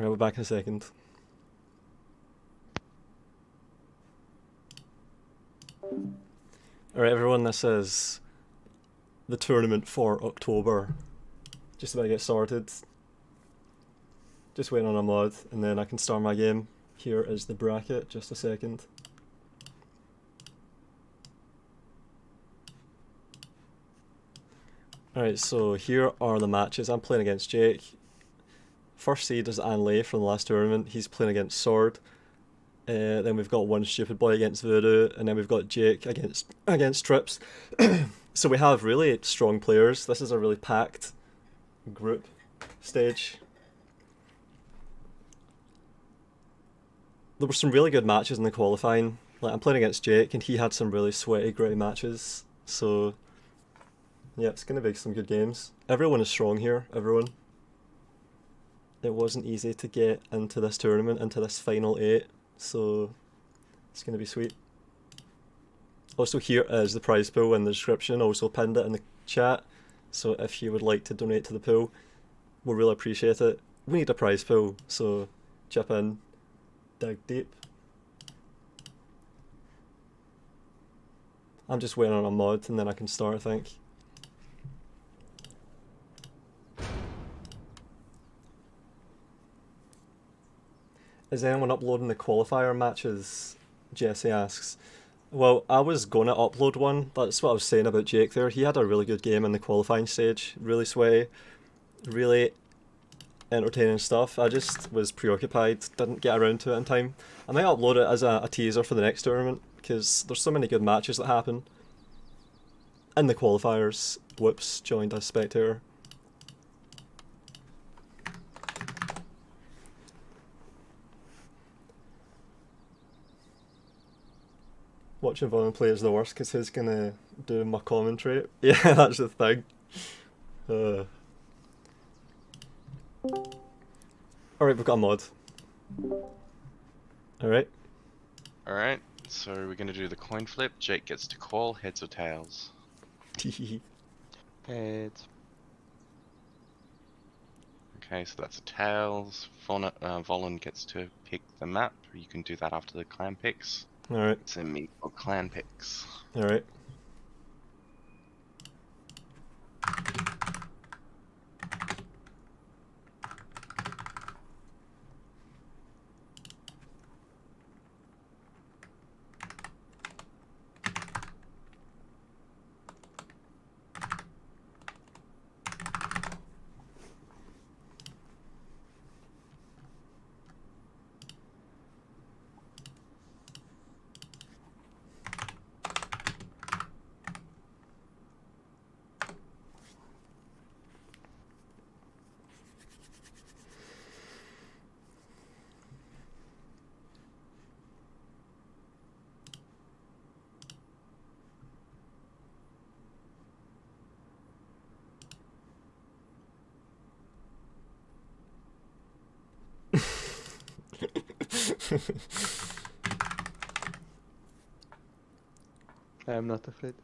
Alright, we're back in a second. Alright everyone, this is the tournament for October. Just about to get started. Just waiting on a mod and then I can start my game. Here is the bracket, just a second. Alright, so here are the matches. I'm playing against Jake. First seed is Anlay from the last tournament. He's playing against Sword. Then we've got one stupid boy against Voodoo, and then we've got Jake against Trips. So we have really strong players. This is a really packed group stage. There were some really good matches in the qualifying. Like I'm playing against Jake, and he had some really sweaty, gritty matches. So yeah, it's gonna be some good games. Everyone is strong here. Everyone. It wasn't easy to get into this tournament, into this final 8, so it's going to be sweet. Also here is the prize pool in the description, also pinned it in the chat, so if you would like to donate to the pool, we'll really appreciate it. We need a prize pool, so chip in, dig deep. I'm just waiting on a mod and then I can start, I think. Is anyone uploading the qualifier matches? Jesse asks. Well, I was gonna upload one. That's what I was saying about Jake there. He had a really good game in the qualifying stage. Really sweaty. Really entertaining stuff. I just was preoccupied. Didn't get around to it in time. I might upload it as a teaser for the next tournament because there's so many good matches that happen. In the qualifiers. Whoops, joined as spectator. Watching Volound play is the worst because he's gonna do my commentary. Yeah, that's the thing. Alright, we've got a mod. Alright. Alright, so we're gonna do the coin flip. Jake gets to call heads or tails. Heads. Okay, so that's a tails. Volound gets to pick the map. You can do that after the clan picks. Alright. It's a meet or clan picks. Alright. I am not afraid.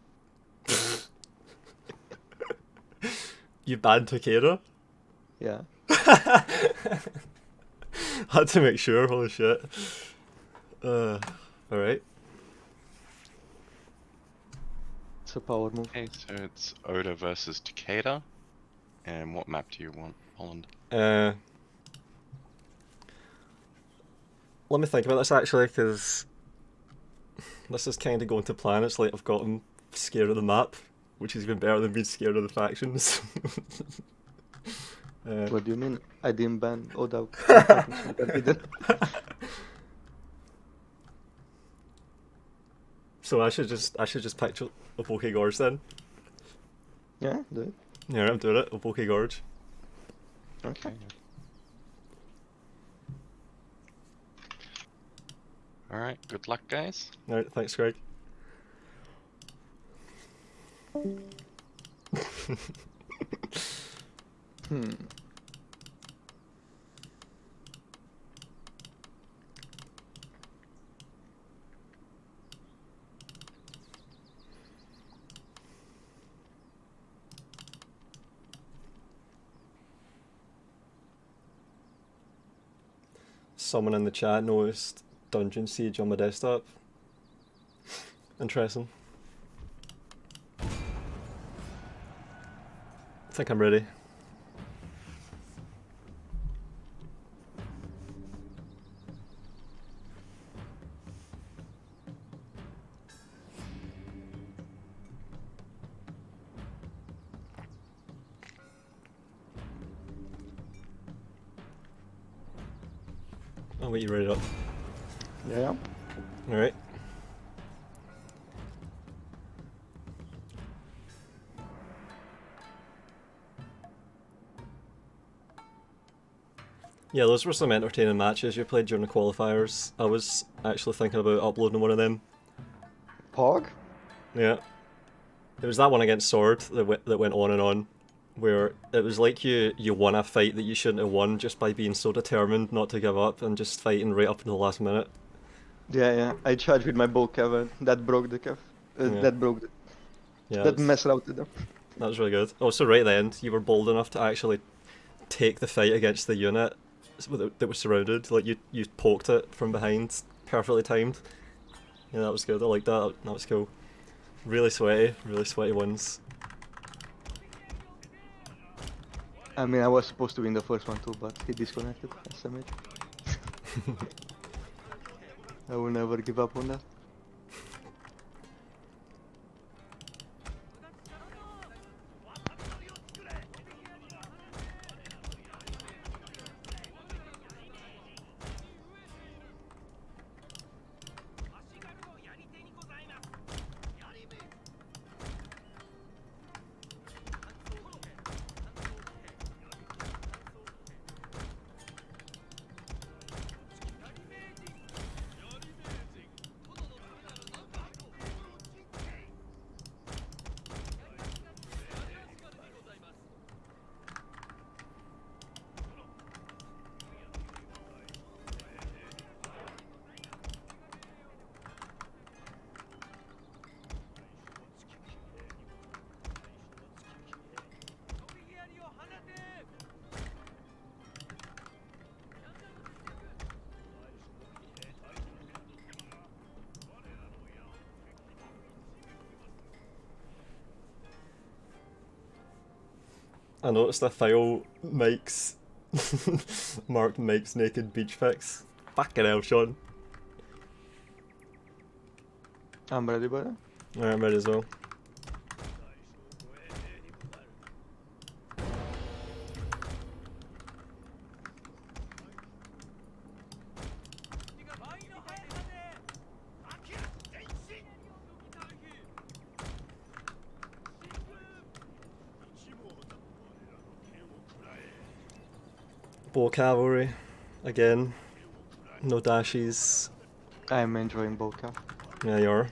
You banned Takeda? Yeah. Had to make sure, holy shit. Alright. It's a power move. Okay, so it's Oda versus Takeda. And what map do you want, Volound? Let me think about this actually, because this is kind of going to plan. It's like I've gotten scared of the map, which is even better than being scared of the factions. What do you mean? I didn't ban Oda. So I should just pick Oboke Gorge then. Yeah, do it. Yeah, I'm doing it. Oboke Gorge. Okay. Alright, good luck, guys. Alright, thanks, Greg. Someone in the chat noticed Dungeon Siege on my desktop. Interesting. I think I'm ready. I'll wait you ready up. Yeah. Alright. Yeah, those were some entertaining matches you played during the qualifiers. I was actually thinking about uploading one of them. Pog? Yeah. There was that one against Sword that went on, where it was like you won a fight that you shouldn't have won just by being so determined not to give up and just fighting right up until the last minute. Yeah. I charged with my bow cav and that broke the cav. Yeah. That broke the... Yeah, that mess routed them. that was really good. Also, right at the end, you were bold enough to actually take the fight against the unit that was surrounded. Like, you poked it from behind, perfectly timed. Yeah, that was good. I liked that. That was cool. Really sweaty wins. I mean, I was supposed to win the first one too, but he disconnected. SMH. I will never give up on that. I noticed a file Mike's marked Mike's naked beach pics. Fucking hell, Sean. I'm ready, brother. Alright, I'm ready as well. Bow cavalry again. No dashies. I'm enjoying bow cav. Yeah, you are.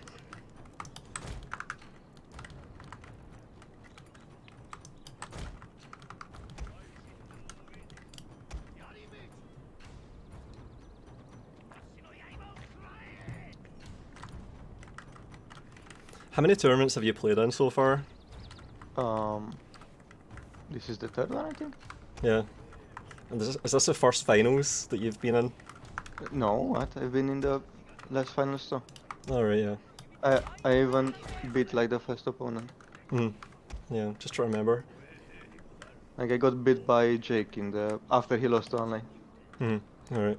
How many tournaments have you played in so far? This is the third one, I think. Yeah. And is this the first finals that you've been in? No, what? I've been in the last finals too. Alright, yeah. I even beat like the first opponent. Yeah, just try to remember. Like I got beat by Jake in the after he lost online. Alright.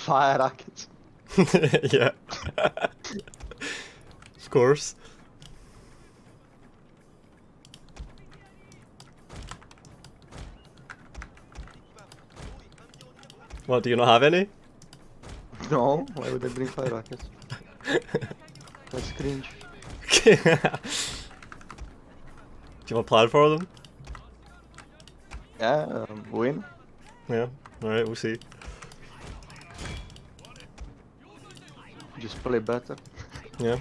fire rockets. Yeah. Of course. What, do you not have any? No, why would I bring fire rockets? That's cringe. Do you want to plan for them? Yeah, win. Yeah. Alright, we'll see. Just play better. Yeah.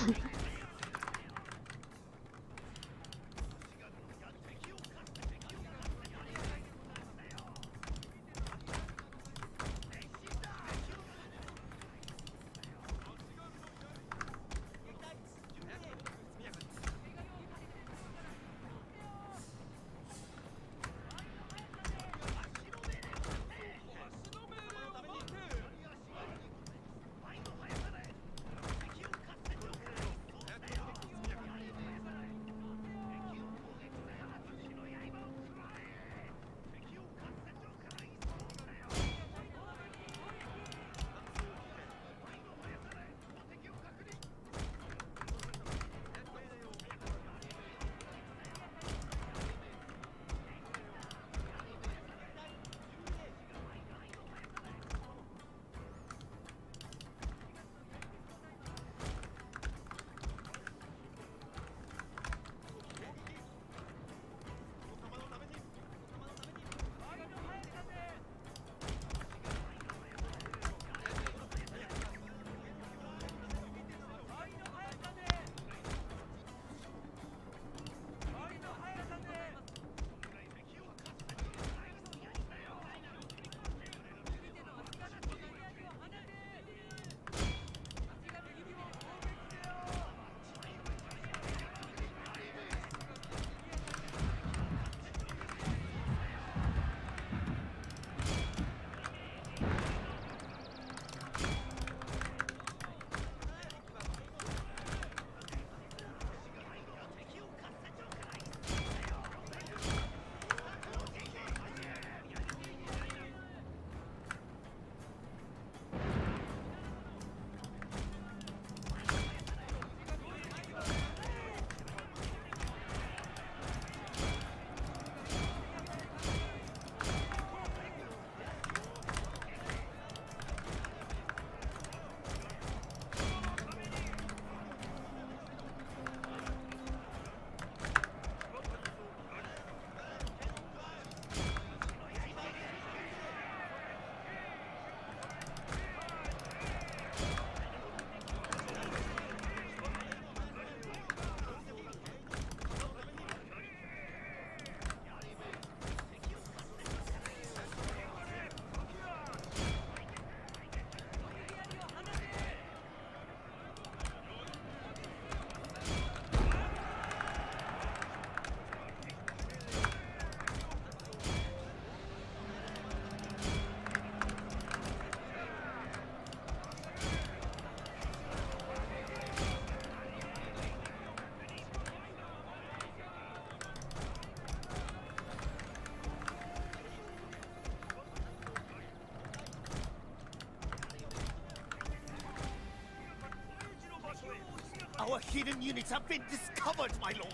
Our hidden units have been discovered, my lord!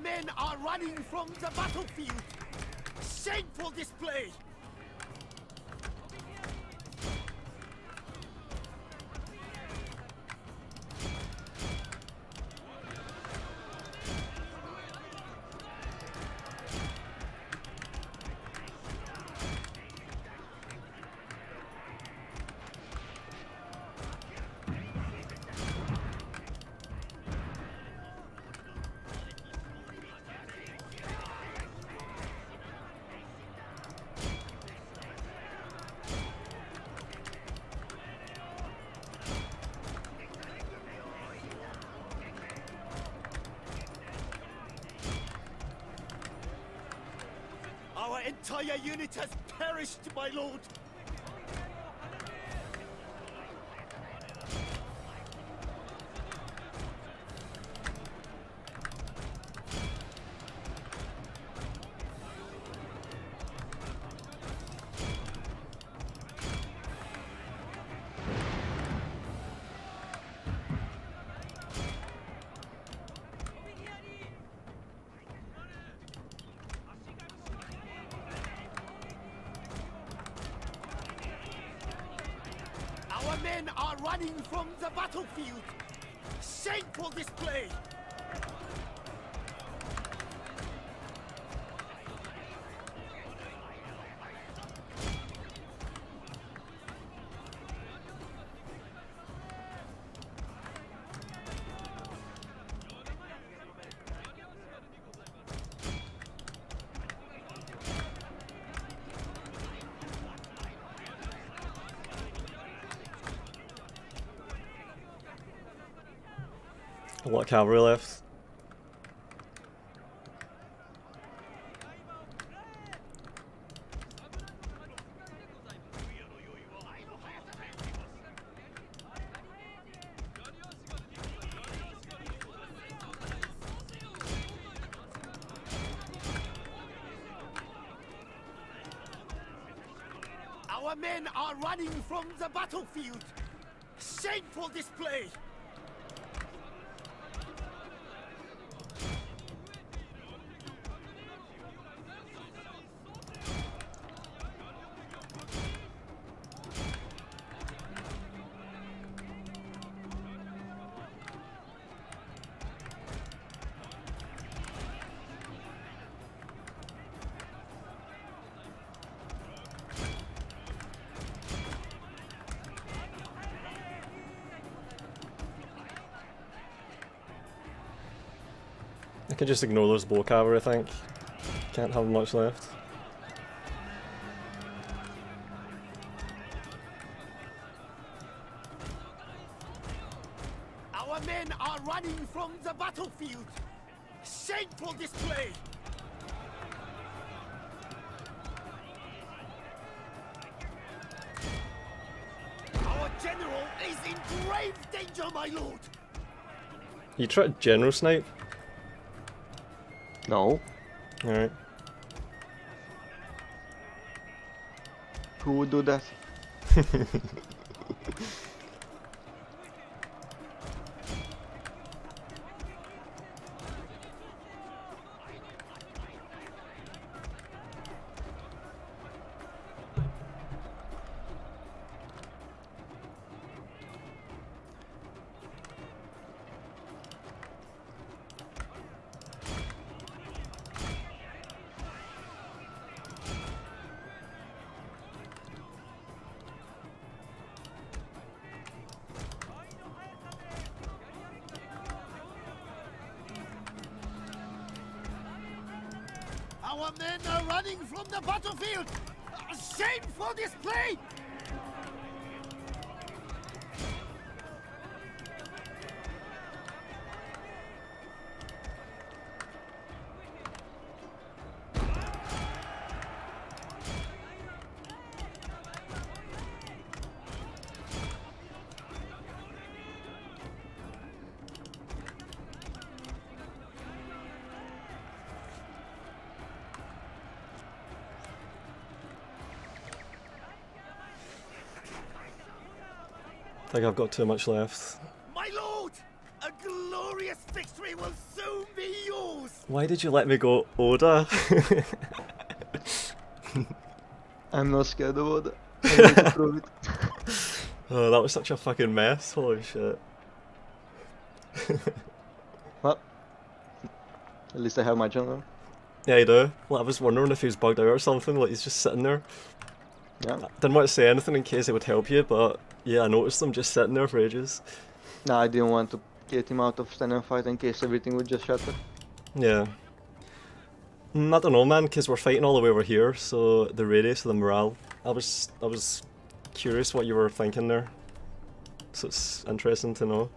men are running from the battlefield. Shameful display. Our entire unit has perished, my lord. Our men are running from the battlefield. Shameful display. A lot of cavalry left. Our men are running from the battlefield. Shameful display. I can just ignore those bow cavalry, I think. Can't have much left. Our men are running from the battlefield. Shameful display. Our general is in grave danger, my lord. You try to general snipe? No. Alright. Who would do that? Our men are running from the battlefield. Shameful display. I think I've got too much left. My lord, a glorious victory will soon be yours. Why did you let me go Oda? I'm not scared of Oda. I'm going to prove it. Oh, that was such a fucking mess. Holy shit. Well, at least I have my general. Yeah, you do. Well, I was wondering if he was bugged out or something, like he's just sitting there. Yeah. I didn't want to say anything in case it would help you, but yeah, I noticed him just sitting there for ages. No, I didn't want to get him out of stand and fight in case everything would just shatter. Yeah. I don't know, man, because we're fighting all the way over here, so the radius of the morale. I was curious what you were thinking there. So it's interesting to know.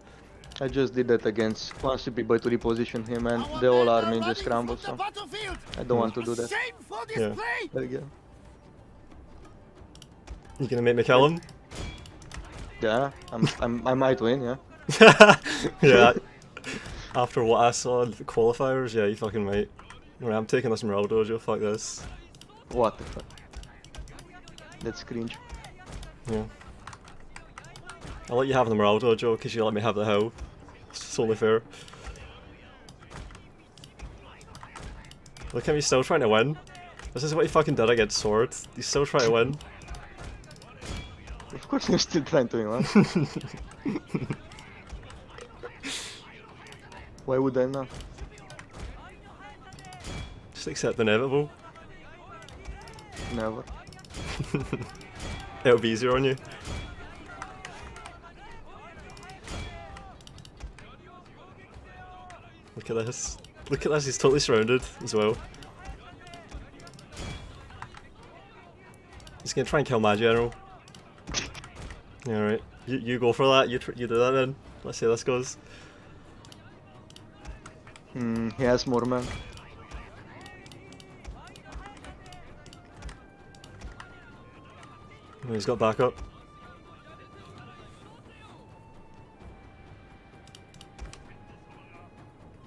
I just did that against one CP boy to reposition him and the whole army just scrambled, so I don't want to do that Shameful Yeah. display! again. You gonna make me kill him? Yeah, I might win, yeah. Yeah. After what I saw in the qualifiers, yeah, you fucking might. Right, I'm taking this morale dojo, fuck this. What the fuck? That's cringe. Yeah. I'll let you have the morale dojo because you let me have the hill. It's only fair. Look at me still trying to win. This is what he fucking did against Sword. He's still trying to win. Of course I'm still trying to win, huh? Why would I not? Just accept the inevitable. Never. It'll be easier on you. Look at this. Look at this, he's totally surrounded as well. He's gonna try and kill my general. Yeah, right. You go for that, you do that then. Let's see how this goes. He has more men. Oh, he's got backup.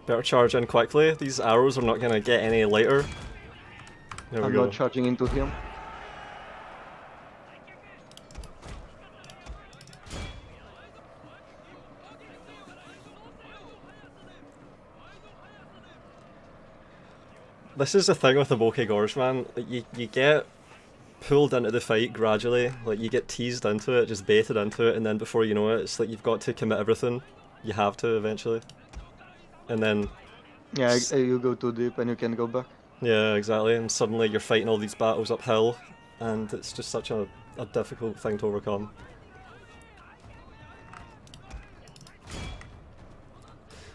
Better charge in quickly. These arrows are not gonna get any lighter. There we I'm go. not charging into him. This is the thing with the Bokeh Gorge, man. Like, you get pulled into the fight gradually. Like, you get teased into it, just baited into it, and then before you know it, it's like you've got to commit everything. You have to eventually. And then, Yeah, you go too deep and you can't go back. yeah, exactly. And suddenly you're fighting all these battles uphill, and it's just such a difficult thing to overcome.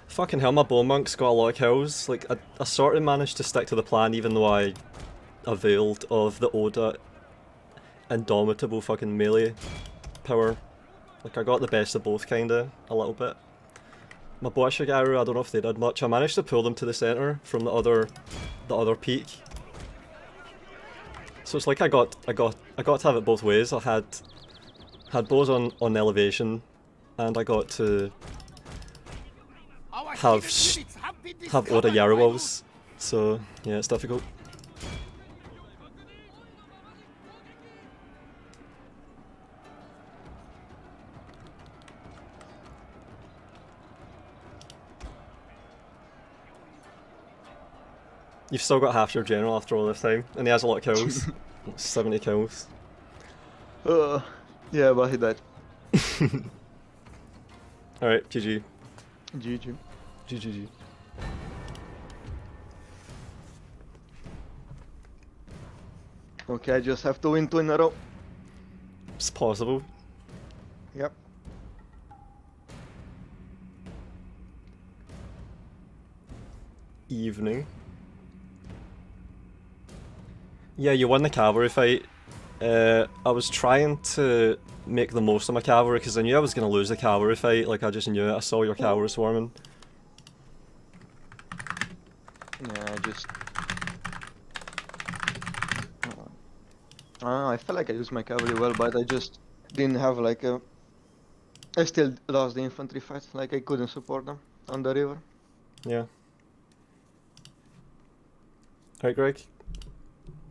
Fucking hell, my Bone Monk's got a lot of kills. Like, I sort of managed to stick to the plan even though I availed of the Oda indomitable fucking melee power. Like, I got the best of both, kinda, a little bit. My Boishigaru, I don't know if they did much. I managed to pull them to the centre from the other peak. So it's like I got to have it both ways. I had bows on elevation, and I got to Our have hidden units have been have Oda discovered by Yarrows. So yeah, it's difficult. You've still got half your general after all this time, and he has a lot of kills. 70 kills. Yeah, but he died. Alright, GG. GG. GGG. Okay, I just have to win 2 in a row. It's possible. Yep. Evening. Yeah, you won the cavalry fight. I was trying to make the most of my cavalry because I knew I was going to lose the cavalry fight. Like, I just knew it. I saw your cavalry swarming. Yeah, I just... I don't know, I felt like I used my cavalry well, but I just didn't have like a... I still lost the infantry fight, like I couldn't support them on the river. Yeah. Alright, Greg.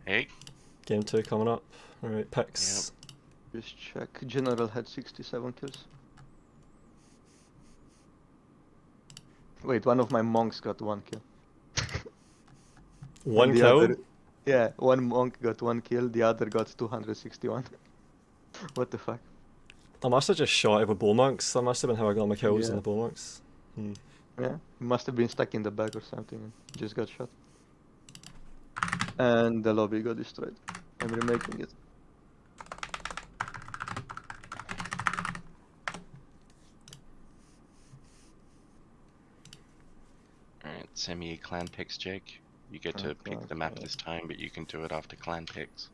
Hey. Game 2 coming up. Alright, picks. Just check, General had 67 kills. Wait, one of my monks got 1 kill. One And the kill? other- yeah, one monk got 1 kill, the other got 261. What the fuck? I must have just shot it with bow monks. That must have been how I got my kills in Yeah. the bow monks. Hmm. Yeah, he must have been stuck in the back or something and just got shot. And the lobby got destroyed. I'm remaking it. Alright, send me clan picks, Jake. You get to pick Okay, the map okay. this time, but you can do it after clan picks.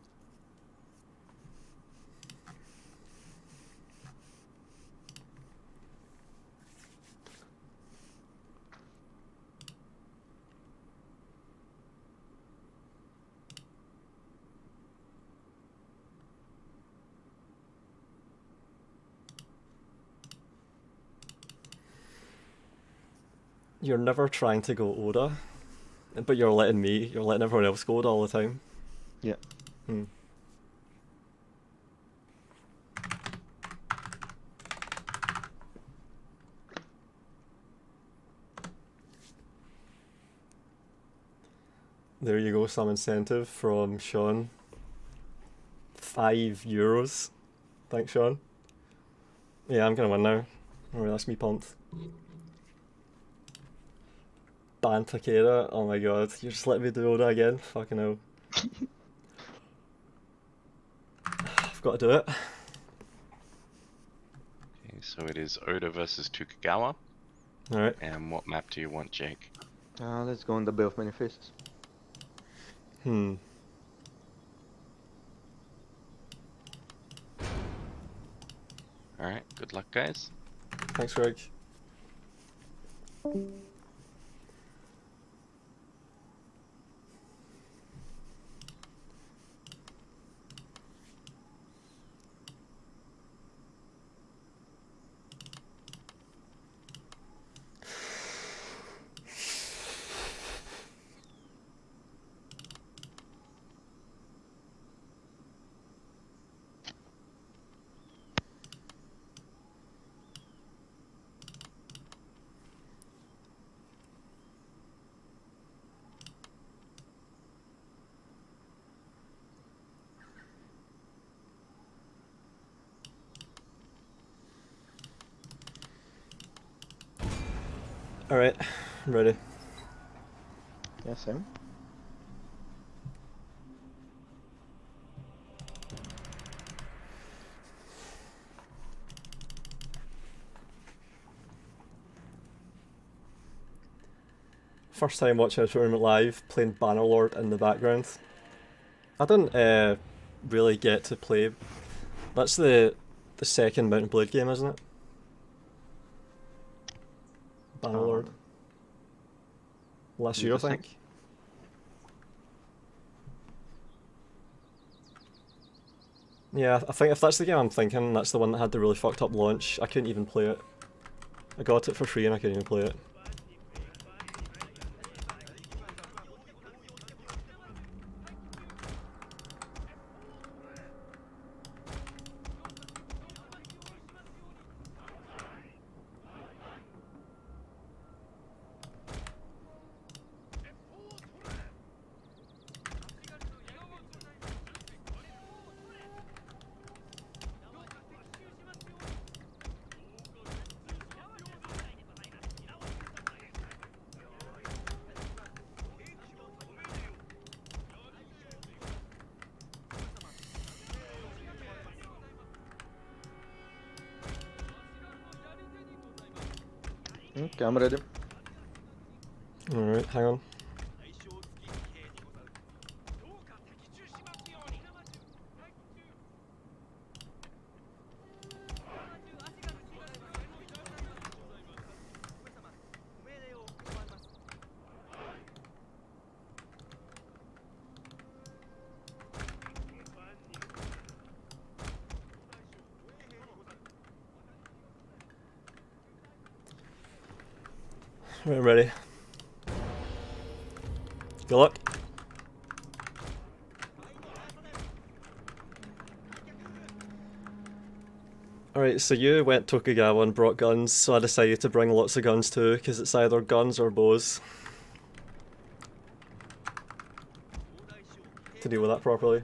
You're never trying to go Oda, but you're letting everyone else go Oda all the time. Yeah. Hmm. There you go, some incentive from Sean. €5. Thanks, Sean. Yeah, I'm gonna win now. Alright, that's me pumped. Ban Takeda, oh my god, you just let me do Oda again? Fucking hell. I've got to do it. Okay, so it is Oda versus Tokugawa. Alright. And what map do you want, Jake? Let's go on the Bay of Many Faces. Hmm. Alright, good luck, guys. Thanks, Greg. Alright, I'm ready. Yeah, same. First time watching a tournament live, playing Bannerlord in the background. I didn't really get to play. That's the second Mount and Blade game, isn't it? Bannerlord. Last year, I Interesting. think. Yeah, I think if that's the game I'm thinking, that's the one that had the really fucked up launch. I couldn't even play it. I got it for free and I couldn't even play it. Okay, I'm ready. Alright, hang on. Right, I'm ready. Good luck. Alright, so you went Tokugawa and brought guns, so I decided to bring lots of guns too, because it's either guns or bows. to deal with that properly.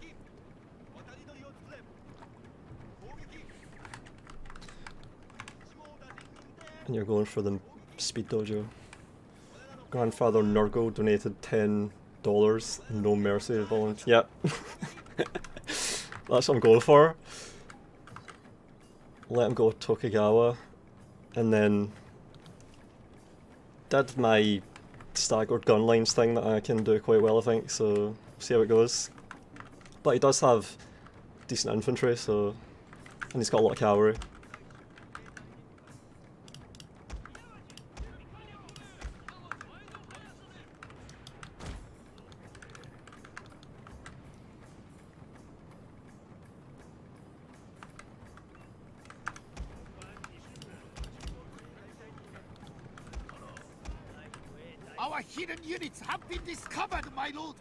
And you're going for the speed dojo. Grandfather Nurgle donated $10. No mercy, Volound. Yep. That's what I'm going for. Let him go Tokugawa. And then did my staggered gun lines thing that I can do quite well, I think, so see how it goes. But he does have decent infantry, so, and he's got a lot of cavalry. Our hidden units have been discovered, my lord!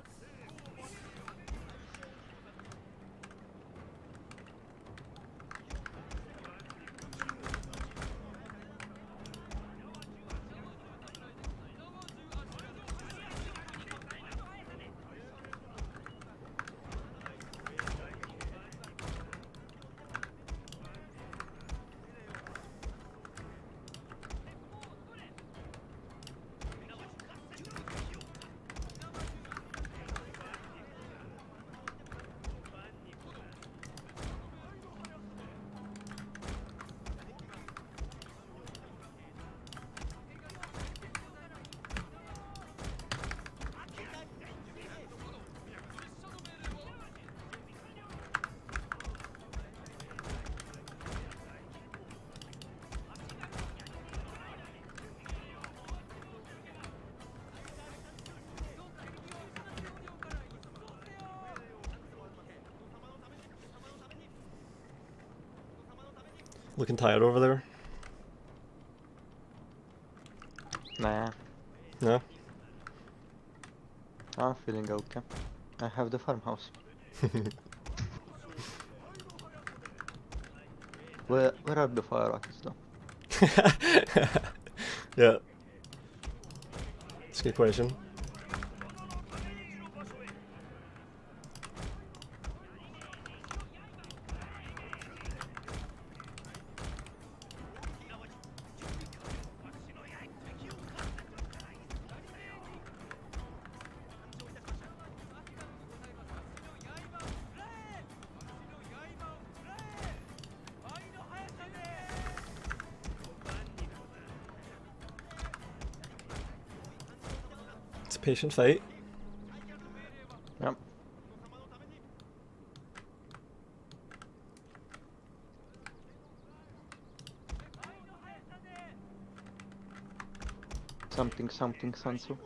Looking tired over there? Nah, No? I'm feeling okay. I have the farmhouse. Where are the fire rockets though? Yeah. It's a good question. It's a patient fight. Yep. Something Sansu.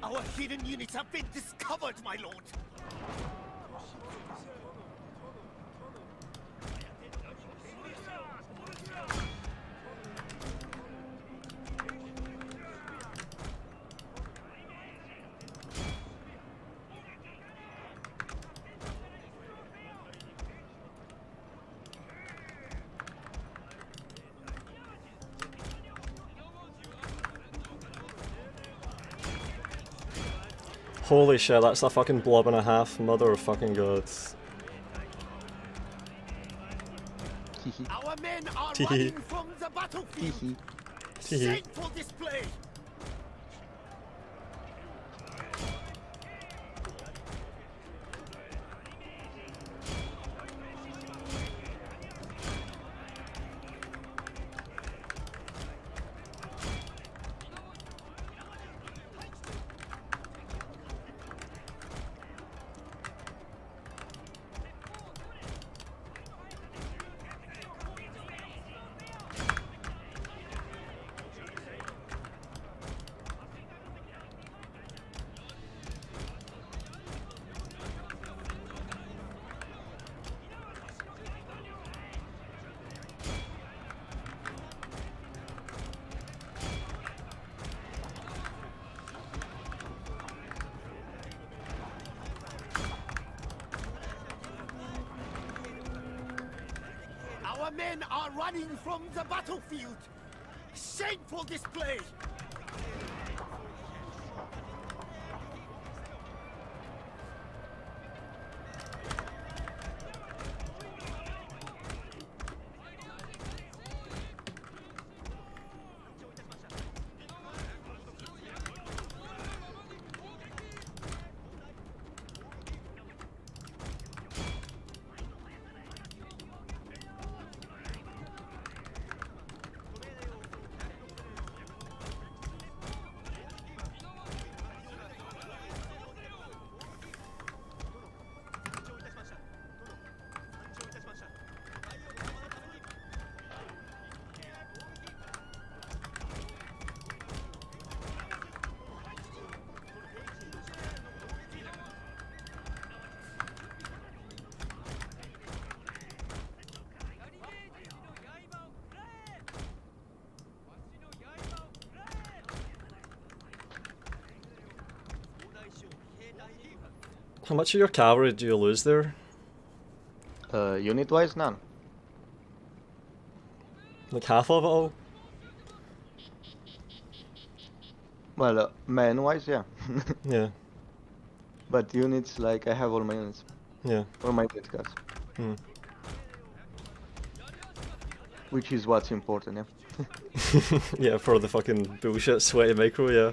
Our hidden units have been discovered, my lord! Holy shit, that's a fucking blob and a half, mother of fucking gods. Our men are Tee-hee. running from the battlefield! Tee-hee. Shameful display! Our men are running from the battlefield! Shameful display! How much of your cavalry do you lose there? Unit-wise, none. Like half of it all? Well, man-wise, yeah. Yeah, But units, like, I have all my units. yeah. All my dead cards. Hmm. Which is what's important, yeah. Yeah, for the fucking bullshit sweaty micro, yeah.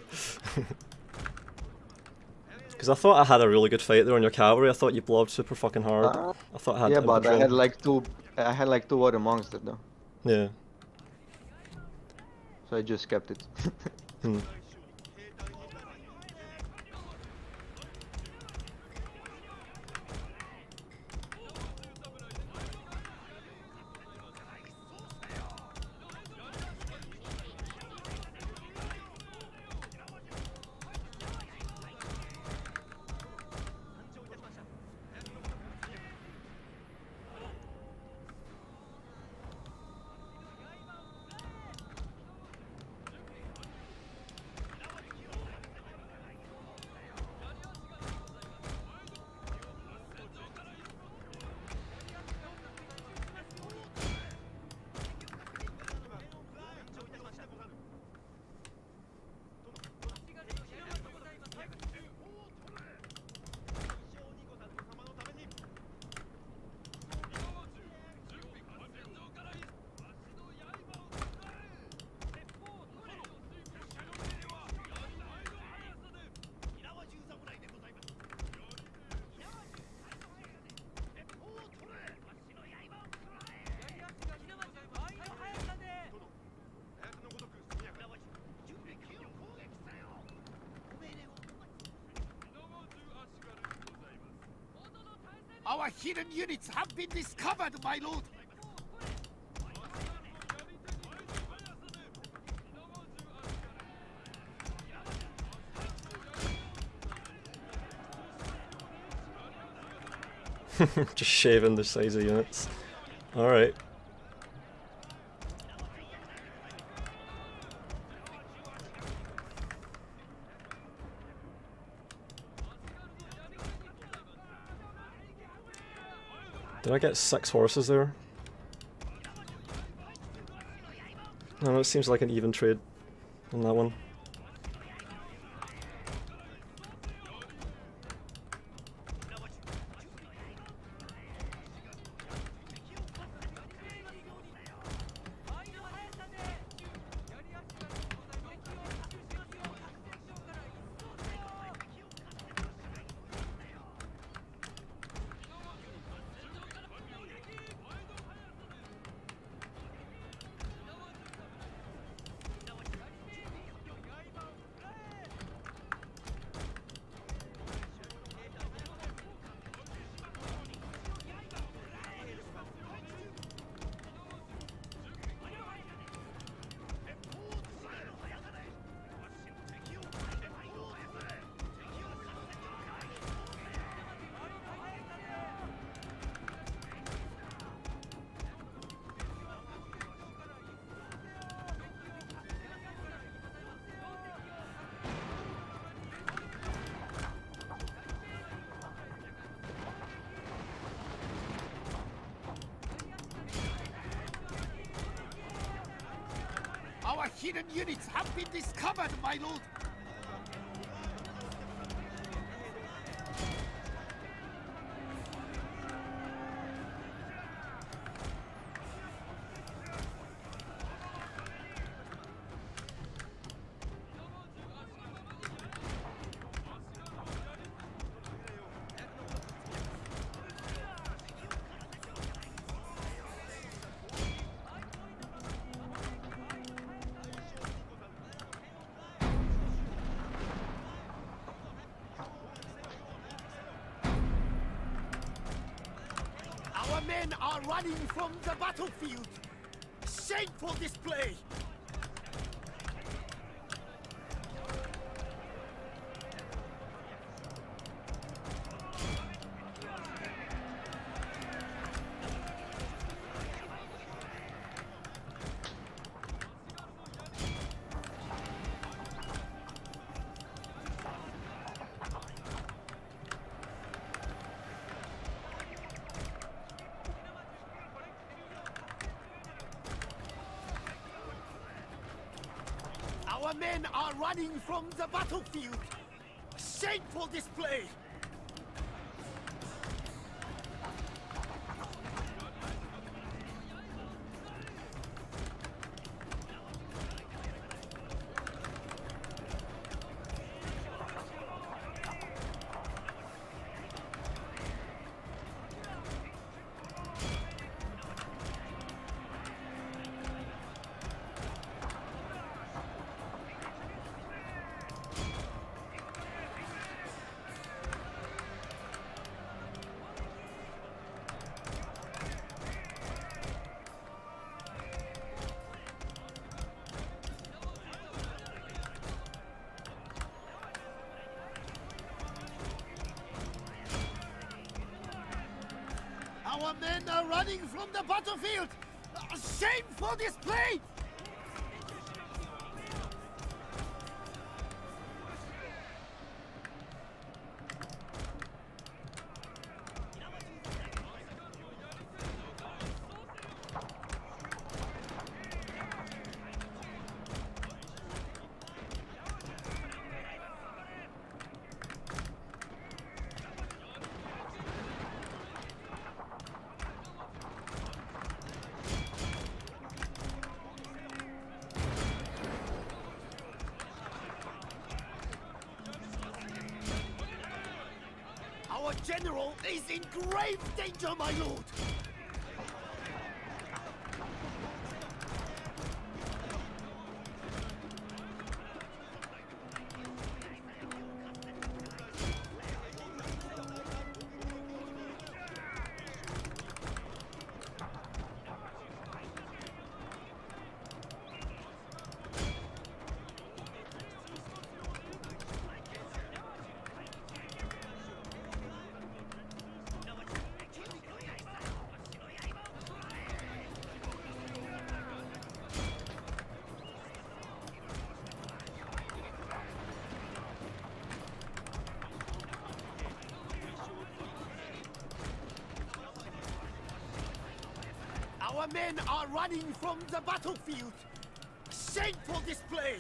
Because I thought I had a really good fight there on your cavalry. I thought you blobbed super fucking hard. I thought I had Yeah, but I infantry. had like two other monks there, though. Yeah. So I just kept it. Hmm. Our hidden units have been discovered, my lord! Just shaving the size of units. Alright. Did I get 6 horses there? No, it seems like an even trade on that one. hidden units have been discovered, my lord. Our men are running from the battlefield. Shameful display. Our men are running from the battlefield. Shameful display. Our men are running from the battlefield! Shameful display! Our general is in grave danger, my lord! Our men are running from the battlefield! Shameful display!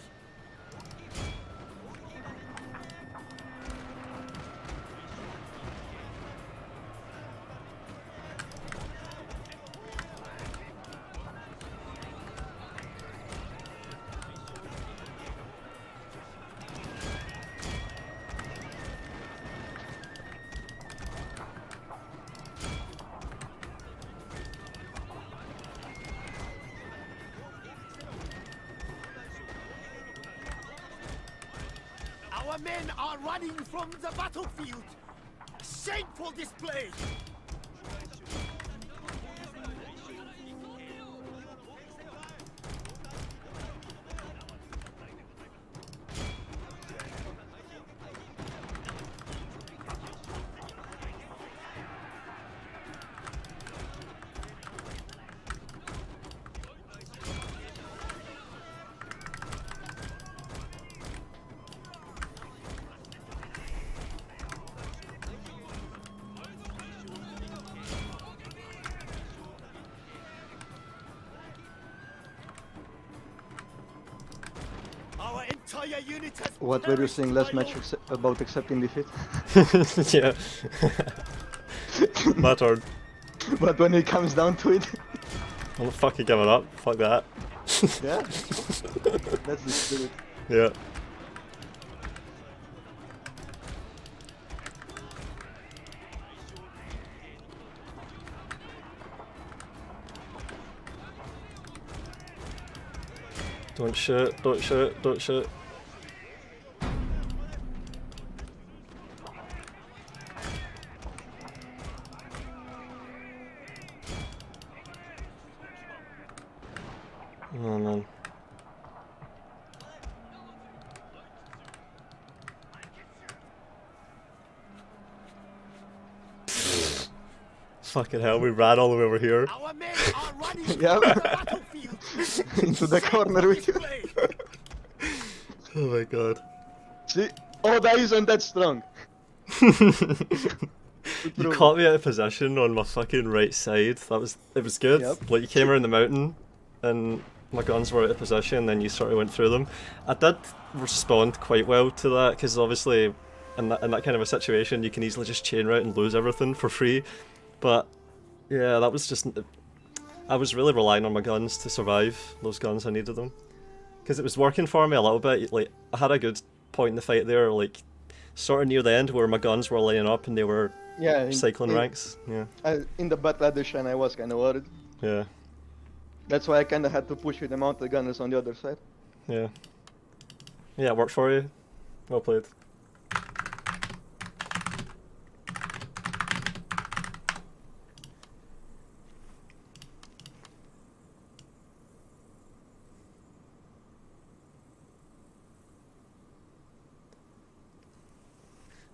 Our men are running from the battlefield! Shameful display! entire unit has What were you perished, saying last my match lord. about accepting defeat? Yeah. My turn. But when it comes down to it, I'm not fucking giving up. Fuck that. yeah, that's the spirit. Yeah. Don't shoot, don't shoot, don't shoot. Oh man. Fucking hell, we ran all the way over here. Our men are running Yeah. from the battlefield. Into the corner with you. Display. Oh my god. See? Oda isn't that strong. You caught me out of position on my fucking right side. It was good. Yep. Like you came around the mountain and my guns were out of position, then you sort of went through them. I did respond quite well to that because obviously in that kind of a situation you can easily just chain route and lose everything for free. But yeah, that was just, I was really relying on my guns to survive. Those guns, I needed them because it was working for me a little bit. Like I had a good point in the fight there, like sort of near the end where my guns were laying up and they were Yeah. cycling ranks. Yeah. In the battle edition, I was kind of worried. Yeah. That's why I kind of had to push with the mounted gunners on the other side. Yeah. Yeah, it worked for you. Well played.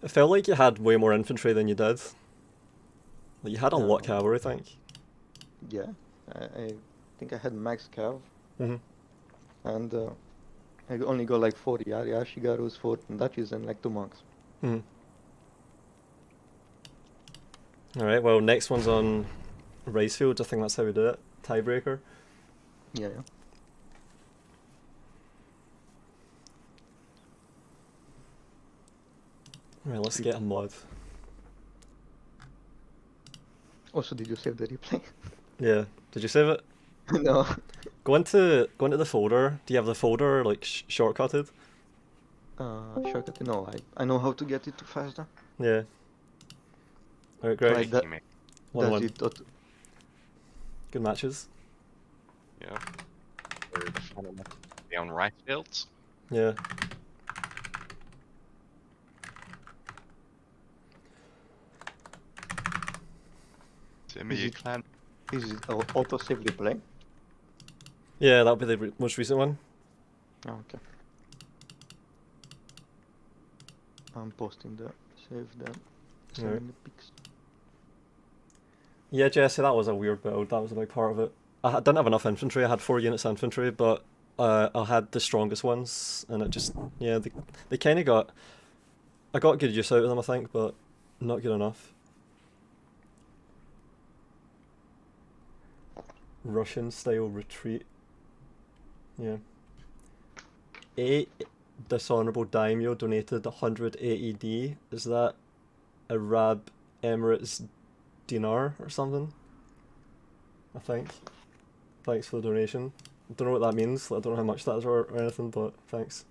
It felt like you had way more infantry than you did. Like you had a lot of cavalry, I think. Yeah, I think I had max cav, Mhm. and I only got like 40 Ashigarus, 4 Dachis, and like 2 monks. Mhm. Alright, well, next one's on Rice Fields. I think that's how we do it. Tiebreaker. Yeah. Right, let's get a mod. Also, did you save the replay? Yeah. Did you save it? No. Go into the folder. Do you have the folder like shortcutted? Shortcut. No, I know how to get it to faster. Yeah. Alright, great. Like that. You mean- 1-1. Does it Good matches. Yeah. Or the final match be on rice fields. Yeah. Send me Is your it- clan. is it auto save replay? Yeah, that'll be the most recent one. Oh, okay. I'm posting the save the sending the pics. Yeah, Jesse, that was a weird build. That was a big part of it. I didn't have enough infantry. I had 4 units of infantry, but I had the strongest ones, and it just, yeah, they kind of got, I got good use out of them, I think, but not good enough. Russian style retreat. Yeah. 8 dishonorable daimyo donated 100 AED. Is that Arab Emirates dinar or something? I think. Thanks for the donation. I don't know what that means. I don't know how much that is or anything, but thanks.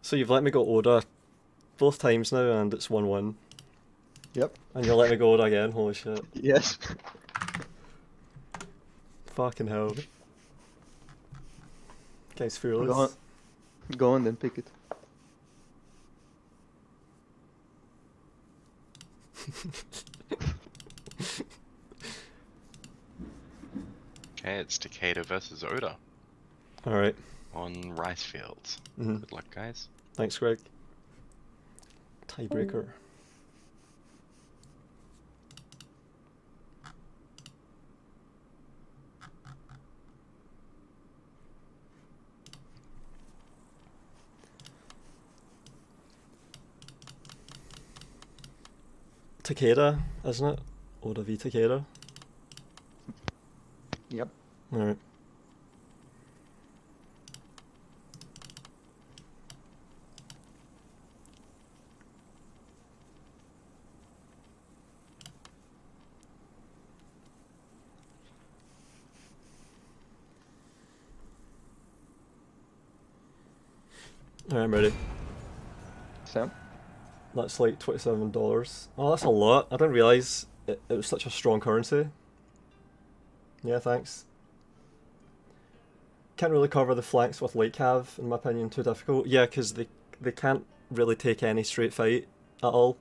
So you've let me go Oda both times now, and it's 1-1. Yep. And you'll let me go Oda again. Holy shit! Yes. Fucking hell. Guy's fearless. Go on. Go on, then pick it. Okay, it's Takeda versus Oda All right. on rice fields. Mhm. Good luck, guys. Thanks, Greg. Tiebreaker. Takeda, isn't it? Oda v Takeda. Yep. Alright. Alright, I'm ready. Sam? That's like $27. Oh, that's a lot. I didn't realise it was such a strong currency. Yeah, thanks. Can't really cover the flanks with light cav, in my opinion, too difficult. Yeah, because they can't really take any straight fight at all.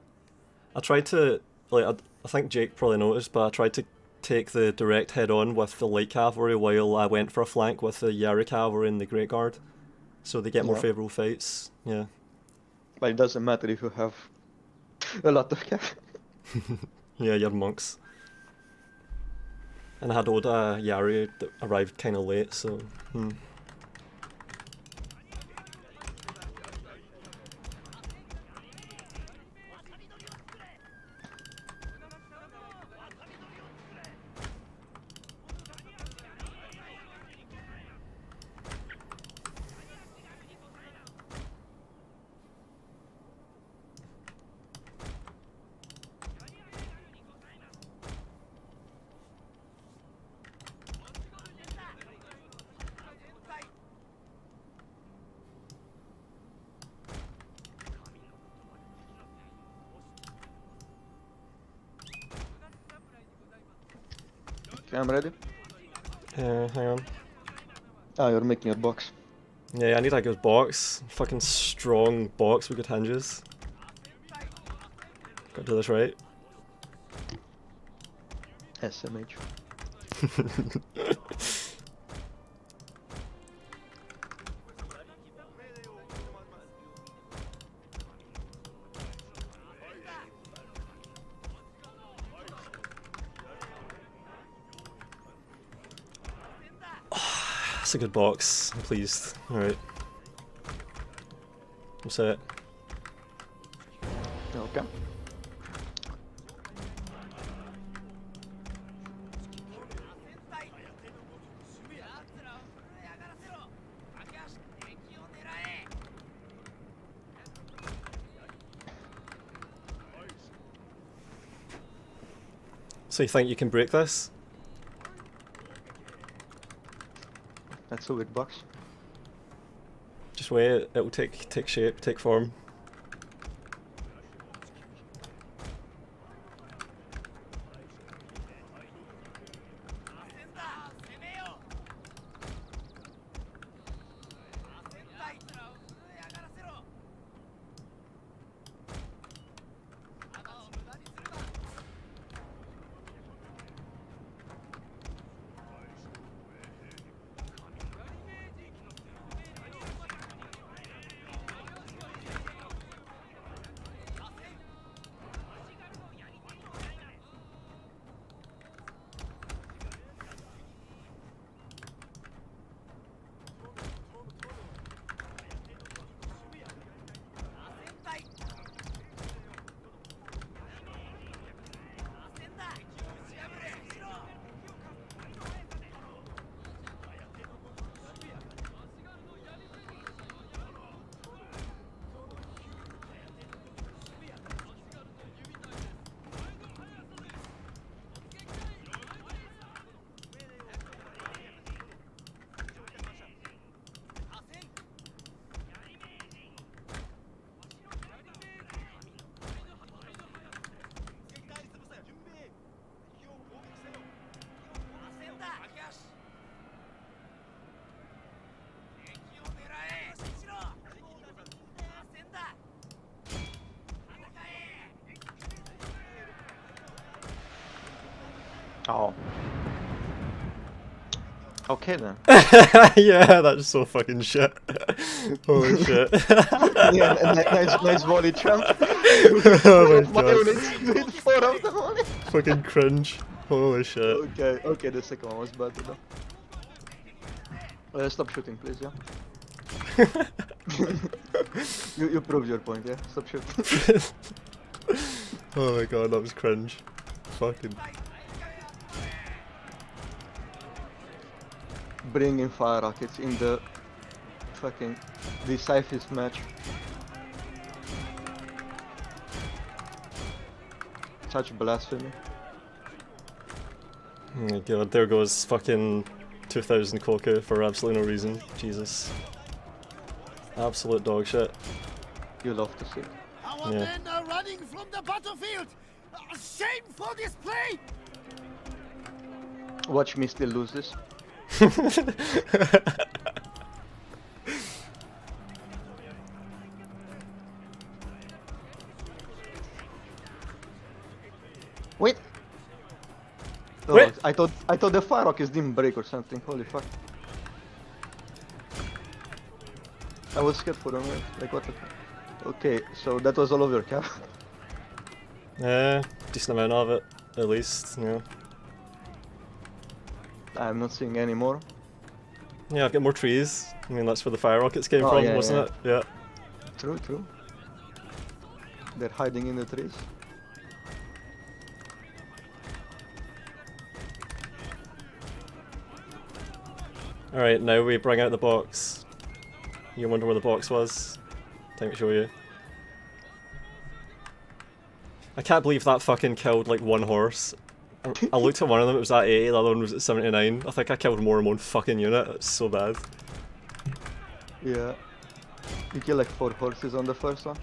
I tried to, like, I think Jake probably noticed, but I tried to take the direct head-on with the light cavalry while I went for a flank with the Yari cavalry and the Great Guard. So they get more Yeah. favourable fights, yeah. But it doesn't matter if you have a lot of cash. Yeah, you have monks. And I had Oda Yari that arrived kind of late, so... Okay, I'm ready. hang on. Ah, you're making your box. Yeah, I need a good box. Fucking strong box with good hinges. Gotta do this right. SMH. That's a good box. I'm pleased. Alright. I'm set. Okay. So you think you can break this? That's a weird box. Just wait, it'll take shape, take form. Oh. Okay then. Yeah, that's so fucking shit. Holy shit. Yeah, nice volley trap. Oh my My god. units with 4 of the volley. Fucking cringe. Holy shit. Okay, the second one was better though. Stop shooting, please, yeah? You proved your point, yeah? Stop shooting. Oh my god, that was cringe. Fucking. Bring in fire rockets in the fucking decisive match. Such blasphemy. Oh my god, there goes fucking 2000 Coca for absolutely no reason. Jesus. Absolute dog shit. You love to see it. Our Yeah. men are running from the battlefield. Shameful display! Watch me still lose this. Wait! Oh, Wait! I thought the fire rockets didn't break or something. Holy fuck! I was scared for a minute. Like what the fuck? Okay, so that was all of your cap. Decent amount of it, at least, yeah. I'm not seeing any more. Yeah, I've got more trees. I mean, that's where the fire rockets came Oh, from, yeah, wasn't it? Yeah. True, true. They're hiding in the trees. Alright, now we bring out the box. You wonder where the box was? Time to show you. I can't believe that fucking killed like one horse. I looked at one of them, it was at 80, the other one was at 79. I think I killed more in one fucking unit, it's so bad. Yeah. You kill like 4 horses on the first one.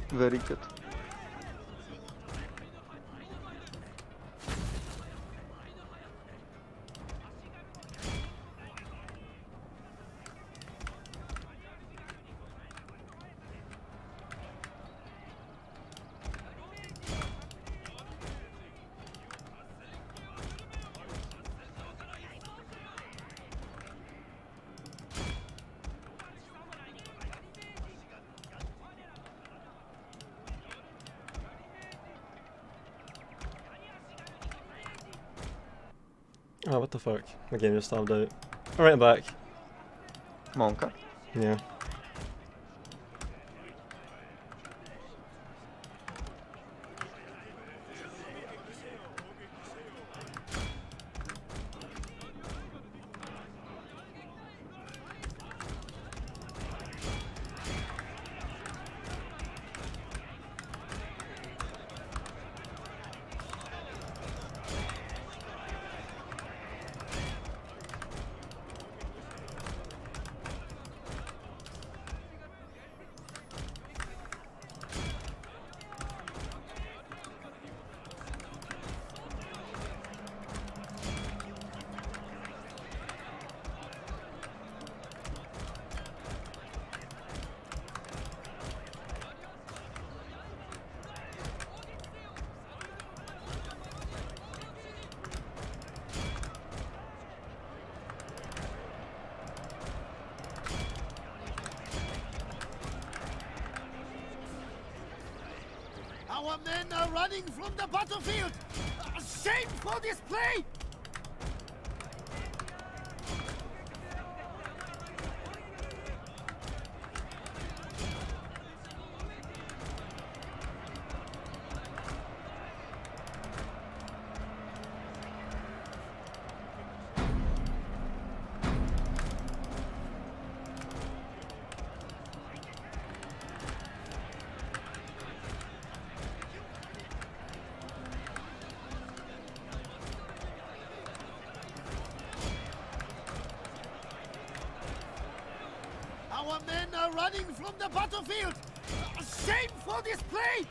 Very good. Oh, what the fuck? My game just stopped out. Alright, I'm back. Monka. Yeah. Our men are running from the battlefield. Shameful display! Our men are running from the battlefield! Shameful display!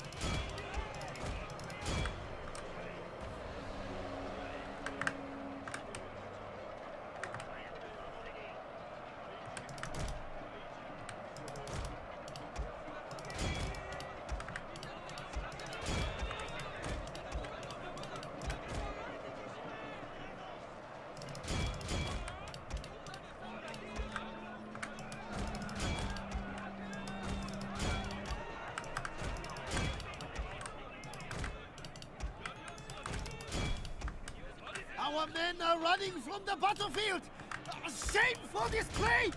Our men are running from the battlefield! Shameful display!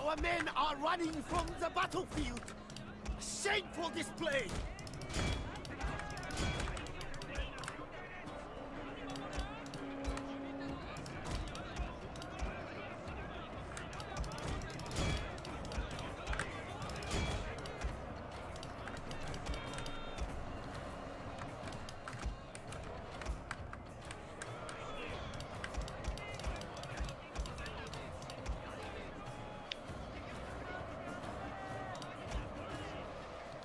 Our men are running from the battlefield. Shameful display.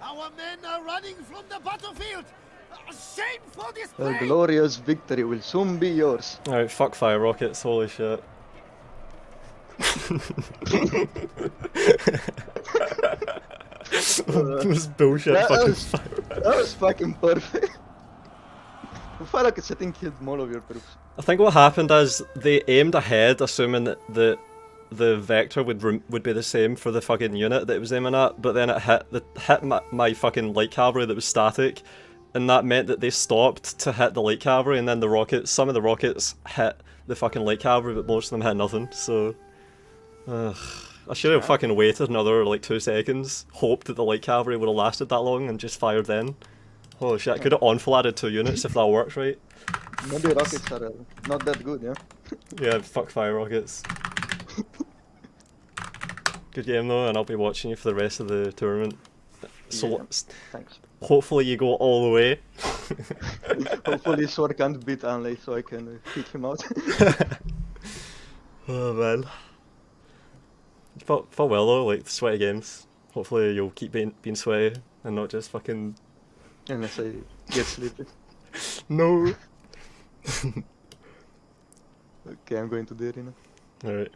Our men are running from the battlefield. Shameful The display. glorious victory will soon be yours. Alright, fuck fire rockets, holy shit. This bullshit That fucking was- fire. That was fucking perfect. The fire rockets I think killed all of your troops. I think what happened is they aimed ahead, assuming that the vector would be the same for the fucking unit that it was aiming at, but then it hit my fucking light cavalry that was static, and that meant that they stopped to hit the light cavalry, and then some of the rockets hit the fucking light cavalry, but most of them hit nothing. So, I should have fucking waited another like 2 seconds, hoped that the light cavalry would have lasted that long, and just fired then. Holy shit! I could have enfiladed 2 units if that works right. Maybe rockets are not that good, yeah? Yeah, fuck fire rockets. Good game though, and I'll be watching you for the rest of the tournament. So Yeah. Thanks. hopefully you go all the way. Hopefully Sword can't beat Anley so I can kick him out. Oh man. Felt well though, like sweaty games. Hopefully you'll keep being sweaty and not just fucking Unless I get sleepy. no. Okay, I'm going to the arena. Alright.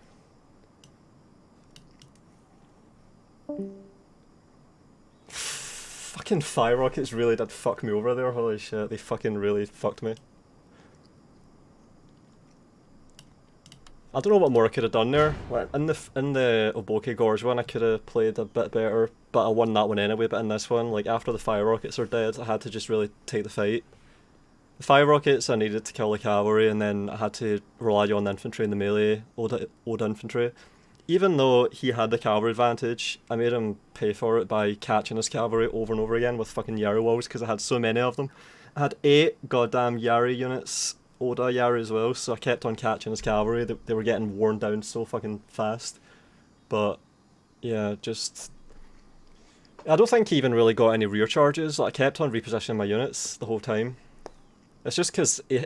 Fucking fire rockets really did fuck me over there, holy shit, they fucking really fucked me. I don't know what more I could have done there. Like, in the Oboke Gorge one I could have played a bit better, but I won that one anyway, but in this one, like after the fire rockets are dead, I had to just really take the fight. The fire rockets I needed to kill the cavalry, and then I had to rely on the infantry and the melee Oda infantry. Even though he had the cavalry advantage, I made him pay for it by catching his cavalry over and over again with fucking Yari walls because I had so many of them. I had 8 goddamn Yari units, Oda Yari as well, so I kept on catching his cavalry. They were getting worn down so fucking fast. But yeah, just I don't think he even really got any rear charges. Like, I kept on repositioning my units the whole time. It's just because he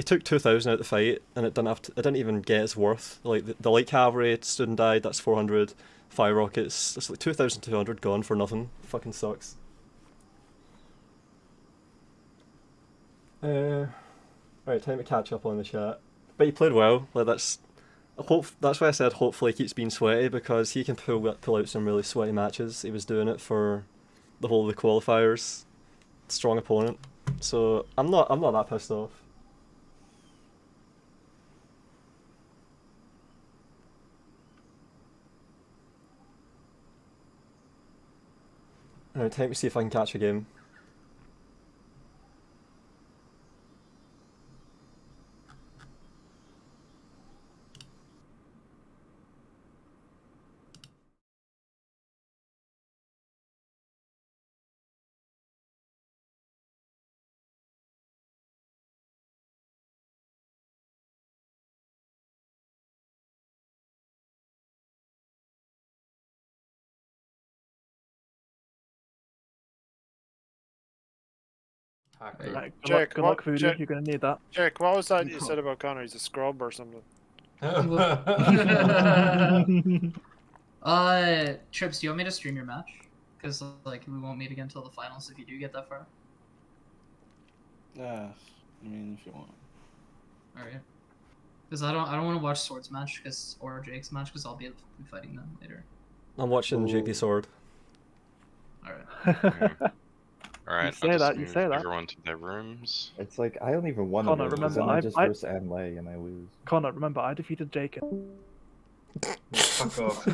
took 2,000 out the fight, and it didn't even get its worth. Like the light cavalry stood and died. That's 400. Fire rockets. It's like 2,200 gone for nothing. Fucking sucks. Right, time to catch up on the chat. But he played well. Like that's why I said hopefully he keeps being sweaty, because he can pull out some really sweaty matches. He was doing it for the whole of the qualifiers. Strong opponent. So I'm not that pissed off. Alright, time to see if I can catch a game. Right, Jake, good luck, what- Voodoo. Jake- You're gonna need that. Jake, what was that you said about Connor? He's a scrub or something. Trips, do you want me to stream your match? Because like we won't meet again until the finals if you do get that far. Yeah, I mean, if you want. All right. Because I don't want to watch Sword's match or Jake's match because I'll be fighting them later. I'm watching Ooh. JP Sword. All right. Alright, say I'll just that, you move say that. everyone to their rooms. It's like I don't even want to Connor, lose, 'cause remember, then I I- just I- verse Anlay and I lose. Connor, remember, I defeated Jake. Fuck off.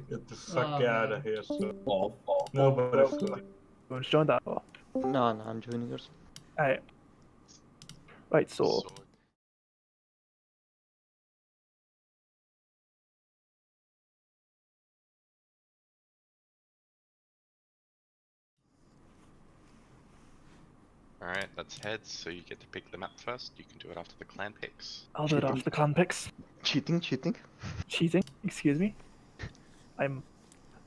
Get the fuck Oh, out man. of here, so. Nobody's going. You want to join that? Or... No, I'm joining yours. Alright. Right, so So Alright, that's heads, so you get to pick the map first. You can do it after the clan picks. I'll do it after the clan picks. Cheating, cheating. Cheating? Excuse me? I'm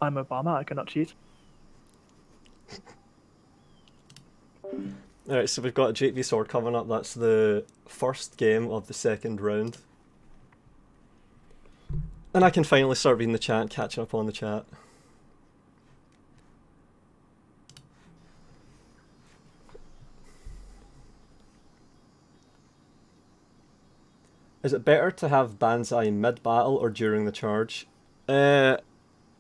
Obama, I cannot cheat. Alright, so we've got a Jake v Sword coming up. That's the first game of the second round. And I can finally start reading the chat, catching up on the chat. Is it better to have Banzai mid-battle or during the charge? It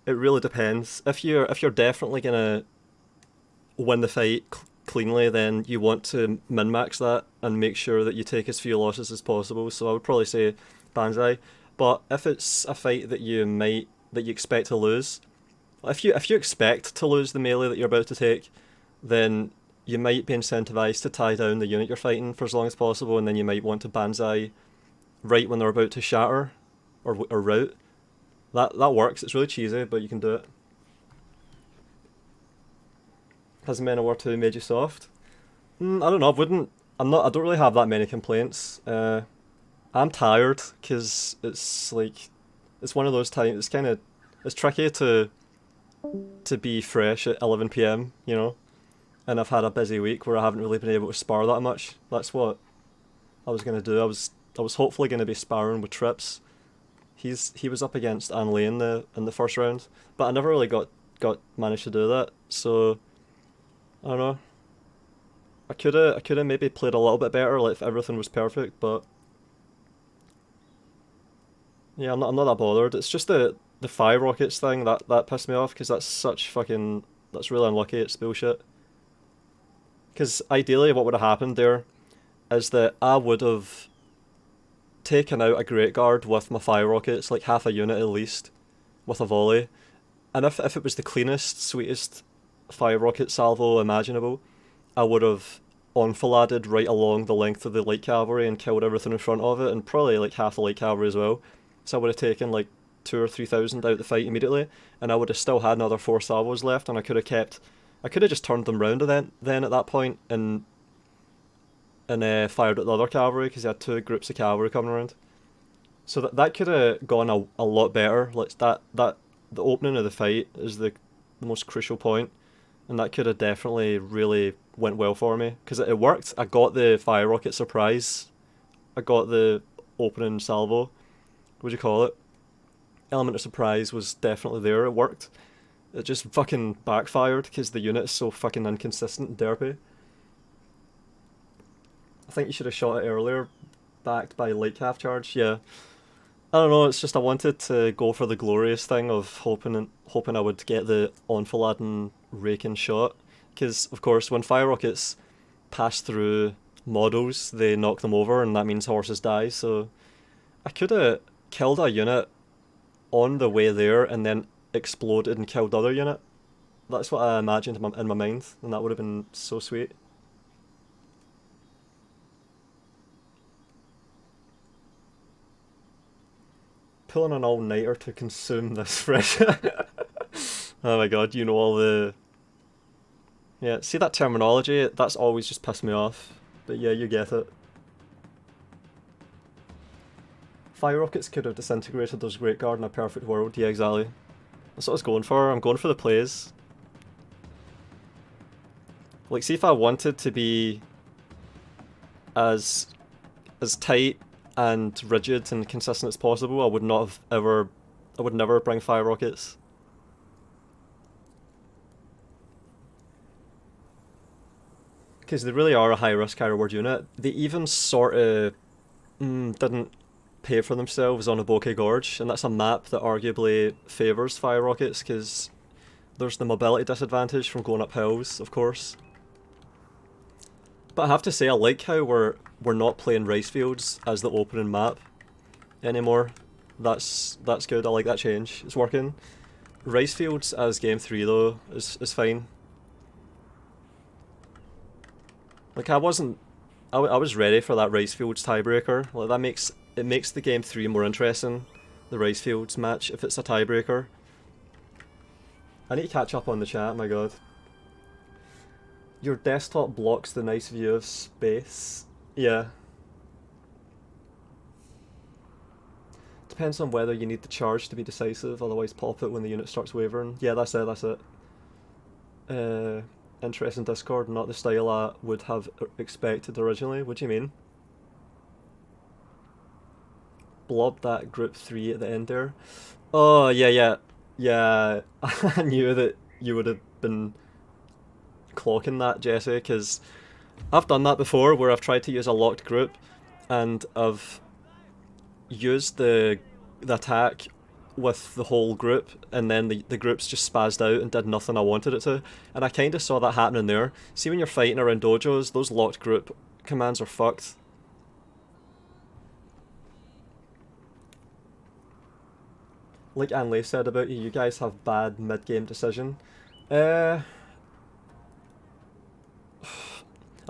really depends. If you're definitely gonna win the fight cleanly, then you want to min-max that and make sure that you take as few losses as possible. So I would probably say Banzai. But if it's a fight that you expect to lose, if you expect to lose the melee that you're about to take, then you might be incentivized to tie down the unit you're fighting for as long as possible, and then you might want to Banzai right when they're about to shatter or rout. That works. It's really cheesy, but you can do it. Has Men of War 2 made you soft? I don't know. I don't really have that many complaints. I'm tired because it's one of those times. It's tricky to be fresh at 11 PM, you know. And I've had a busy week where I haven't really been able to spar that much. That's what I was gonna do. I was hopefully gonna be sparring with Trips. He was up against Anley in the first round, but I never really got managed to do that. So I don't know. I could have maybe played a little bit better, like if everything was perfect, but yeah, I'm not that bothered. It's just the fire rockets thing that pissed me off, because that's really unlucky. It's bullshit. Because ideally, what would have happened there is that I would have taken out a Great Guard with my fire rockets, like half a unit at least, with a volley. And if it was the cleanest, sweetest fire rocket salvo imaginable, I would have enfiladed right along the length of the light cavalry and killed everything in front of it, and probably like half the light cavalry as well. So I would have taken like 2,000 or 3,000 out the fight immediately, and I would have still had another 4 salvos left, and I could have just turned them round then at that point and fired at the other cavalry, because I had 2 groups of cavalry coming around. So that could have gone a lot better. Like the opening of the fight is the most crucial point, and that could have definitely really went well for me, because it worked. I got the fire rocket surprise. I got the opening salvo. What do you call it? Element of surprise was definitely there. It worked. It just fucking backfired because the unit is so fucking inconsistent and derpy. I think you should have shot it earlier, backed by light calf charge. Yeah, I don't know. It's just I wanted to go for the glorious thing of hoping I would get the enfilading raking shot, because of course when fire rockets pass through models, they knock them over, and that means horses die. So I could have killed a unit on the way there and then exploded and killed the other unit. That's what I imagined in my mind, and that would have been so sweet. Pulling an all-nighter to consume this fresh. Oh my god, you know all the... Yeah, see that terminology? That's always just pissed me off. But yeah, you get it. Fire rockets could have disintegrated those Great Guard in a perfect world. Yeah, exactly. That's what I was going for. I'm going for the plays. Like, see if I wanted to be as tight and rigid and consistent as possible, I would never bring fire rockets. Because they really are a high risk, high reward unit. They even sort of didn't pay for themselves on a Bokeh Gorge, and that's a map that arguably favours fire rockets, because there's the mobility disadvantage from going up hills, of course. But I have to say, I like how we're not playing rice fields as the opening map anymore. That's good. I like that change. It's working. Rice fields as game 3 though is fine. Like I was ready for that rice fields tiebreaker. Like it makes the game 3 more interesting. The rice fields match if it's a tiebreaker. I need to catch up on the chat. My god. Your desktop blocks the nice view of space. Yeah. Depends on whether you need the charge to be decisive, otherwise pop it when the unit starts wavering. Yeah, that's it, that's it. Interesting Discord, not the style I would have expected originally. What do you mean? Blob that group 3 at the end there. Oh, yeah. I knew that you would have been clocking that, Jesse, because I've done that before where I've tried to use a locked group and I've used the attack with the whole group and then the group's just spazzed out and did nothing I wanted it to. And I kind of saw that happening there. See, when you're fighting around dojos, those locked group commands are fucked. Like Anley said about you, you guys have bad mid-game decision. I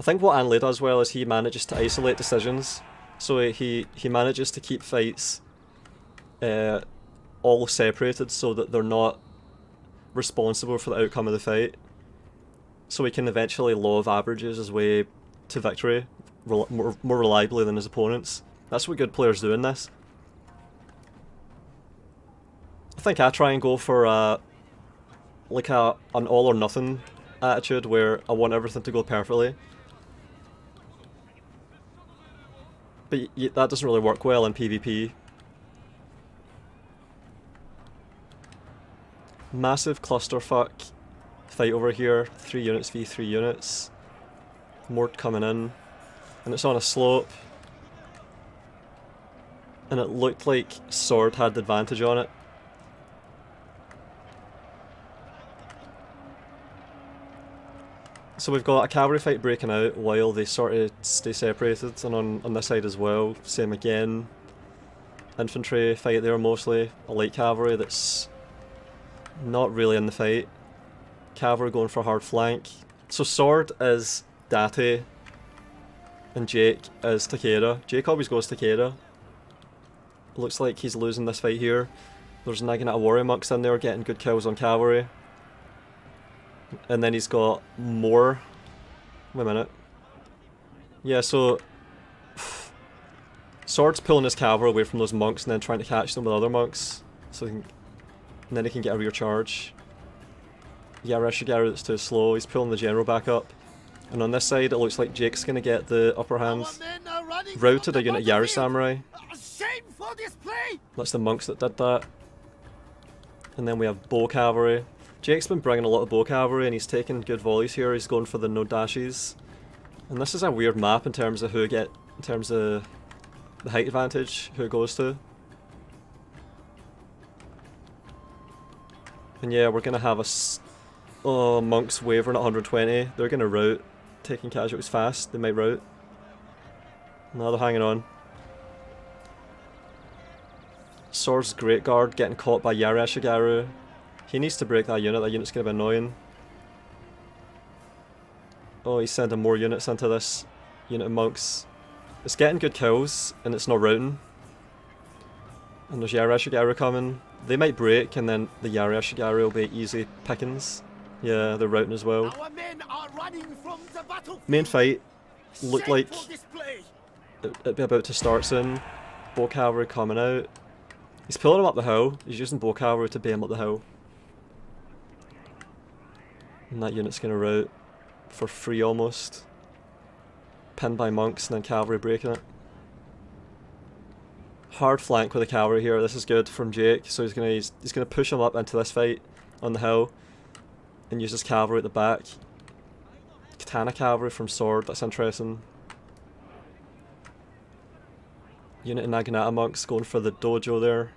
think what Anley does well is he manages to isolate decisions. So he manages to keep fights all separated so that they're not responsible for the outcome of the fight. So he can eventually law of averages his way to victory more reliably than his opponents. That's what good players do in this. I think I try and go for like an all or nothing attitude where I want everything to go perfectly. But that doesn't really work well in PvP. Massive clusterfuck fight over here. 3 units v 3 units. Mort coming in. And it's on a slope. And it looked like Sword had the advantage on it. So we've got a cavalry fight breaking out while they sort of stay separated, and on this side as well, same again. Infantry fight there mostly, a light cavalry that's not really in the fight. Cavalry going for a hard flank. So Sword is Date, and Jake is Takeda. Jake always goes Takeda. Looks like he's losing this fight here. There's Naginata Warrior Monks in there getting good kills on cavalry. And then he's got more. Wait a minute. Yeah, so Sword's pulling his cavalry away from those monks and then trying to catch them with other monks. So and then he can get a rear charge. Yeah, Reshigaru that's too slow. He's pulling the general back up. And on this side, it looks like Jake's going to get the upper hand. Routed a unit Yari Samurai. That's the monks that did that. And then we have bow cavalry. Jake's been bringing a lot of bow cavalry and he's taking good volleys here. He's going for the no dashes. And this is a weird map in terms of the height advantage, who it goes to. And yeah, we're going to have monks wavering at 120. They're going to rout, taking casualties fast. They might rout. No, they're hanging on. Sword's Great Guard getting caught by Yareshigaru. He needs to break that unit's going to be annoying. Oh, he's sending more units into this unit of monks. It's getting good kills, and it's not routing. And there's Yareshigaru coming. They might break, and then the Yareshigaru will be easy pickings. Yeah, they're routing as well. Main fight looked like it'd be about to start soon. Bow cavalry coming out. He's pulling him up the hill. He's using bow cavalry to bait him up the hill. And that unit's going to rout for free almost. Pinned by monks and then cavalry breaking it. Hard flank with the cavalry here. This is good from Jake. So he's gonna push him up into this fight on the hill and use his cavalry at the back. Katana cavalry from Sword. That's interesting. Unit of Naginata monks going for the dojo there.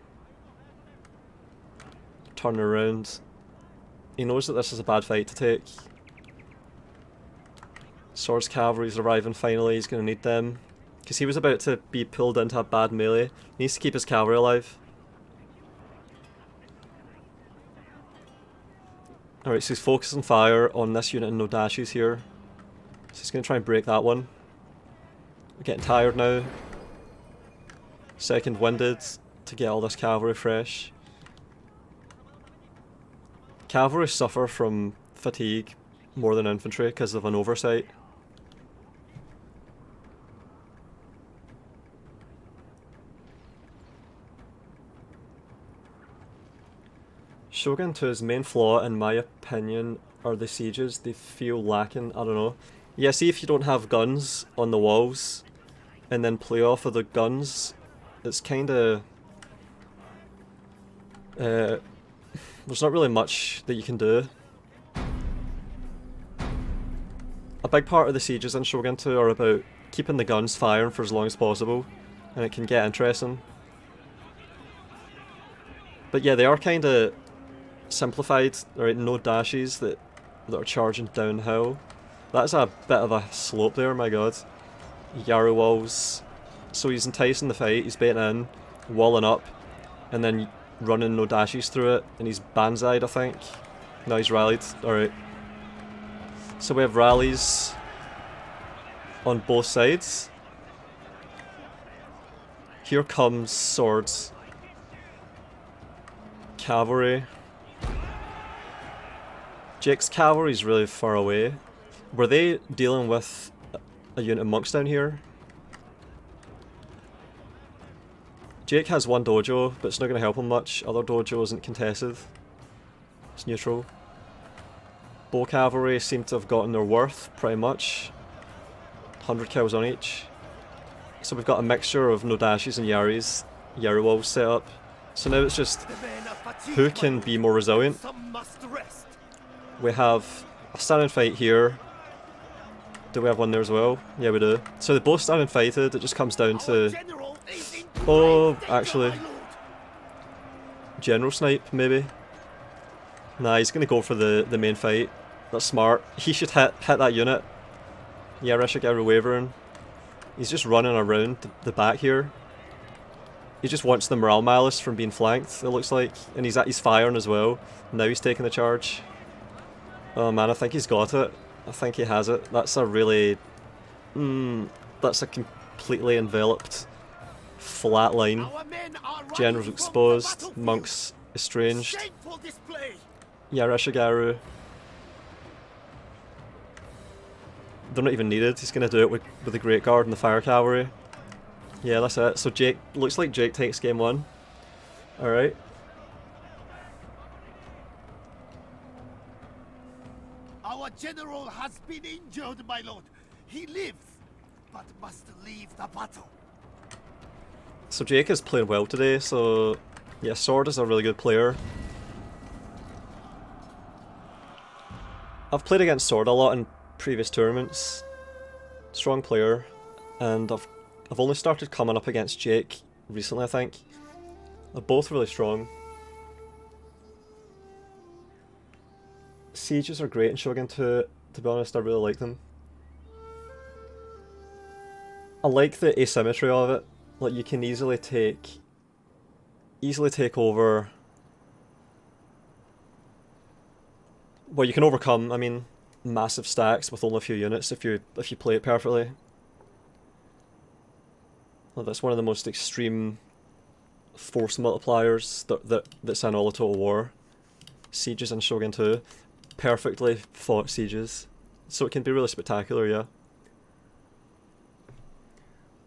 Turning around. He knows that this is a bad fight to take. Sword's cavalry's arriving finally. He's going to need them. Because he was about to be pulled into a bad melee. He needs to keep his cavalry alive. Alright, so he's focusing fire on this unit and no dashes here. So he's going to try and break that one. We're getting tired now. Second winded to get all this cavalry fresh. Cavalry suffer from fatigue more than infantry because of an oversight. Shogun 2's main flaw, in my opinion, are the sieges. They feel lacking. I don't know. Yeah, see, if you don't have guns on the walls and then play off of the guns, it's kind of... there's not really much that you can do. A big part of the sieges in Shogun 2 are about keeping the guns firing for as long as possible, and it can get interesting. But yeah, they are kind of simplified. Right, no dashes that are charging downhill. That's a bit of a slope there, my god. Yaru walls. So he's enticing the fight, he's baiting in, walling up, and then running no dashes through it, and he's banzai'd, I think. No, he's rallied. Alright. So we have rallies on both sides. Here comes swords. Cavalry. Jake's cavalry is really far away. Were they dealing with a unit of monks down here? Jake has one dojo, but it's not going to help him much. Other dojo isn't contested. It's neutral. Bow cavalry seem to have gotten their worth, pretty much. 100 kills on each. So we've got a mixture of Nodashis and Yaris. Yari walls set up. So now it's just who can be more resilient. We have a standing fight here. Do we have one there as well? Yeah, we do. So they both stand and fighted. It just comes down to... Oh, actually. General snipe, maybe? Nah, he's gonna go for the main fight. That's smart. He should hit that unit. Yeah, Rishigaru wavering. He's just running around the back here. He just wants the morale malice from being flanked, it looks like. And he's firing as well. Now he's taking the charge. Oh man, I think he's got it. I think he has it. That's a really... that's a completely enveloped flat line. Generals exposed, monks estranged. Yarishigaru. They're not even needed, he's going to do it with the Great Guard and the Fire Cavalry. Yeah, that's it. So Jake, looks like Jake takes game 1. Alright. Our general has been injured, my lord. He lives, but must leave the battle. So Jake is playing well today, so yeah, Sword is a really good player. I've played against Sword a lot in previous tournaments. Strong player, and I've only started coming up against Jake recently, I think. They're both really strong. Sieges are great in Shogun 2, to be honest, I really like them. I like the asymmetry of it. Like, you can easily take over... Well, you can overcome, I mean, massive stacks with only a few units if you play it perfectly. Well, that's one of the most extreme force multipliers that's in all of Total War. Sieges in Shogun 2. Perfectly fought sieges. So it can be really spectacular, yeah.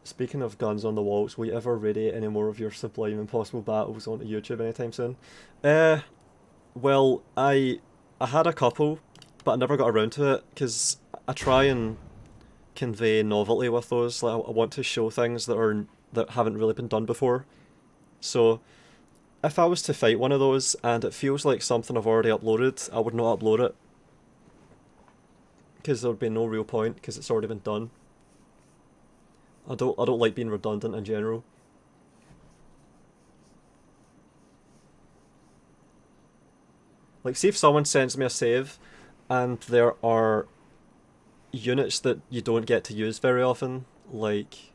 Speaking of guns on the walls, will you ever radiate any more of your Sublime Impossible battles onto YouTube anytime soon? Well, I had a couple, but I never got around to it, because I try and convey novelty with those. Like, I want to show things that haven't really been done before. So, if I was to fight one of those and it feels like something I've already uploaded, I would not upload it. Because there would be no real point, because it's already been done. I don't like being redundant in general. Like, see if someone sends me a save and there are units that you don't get to use very often, like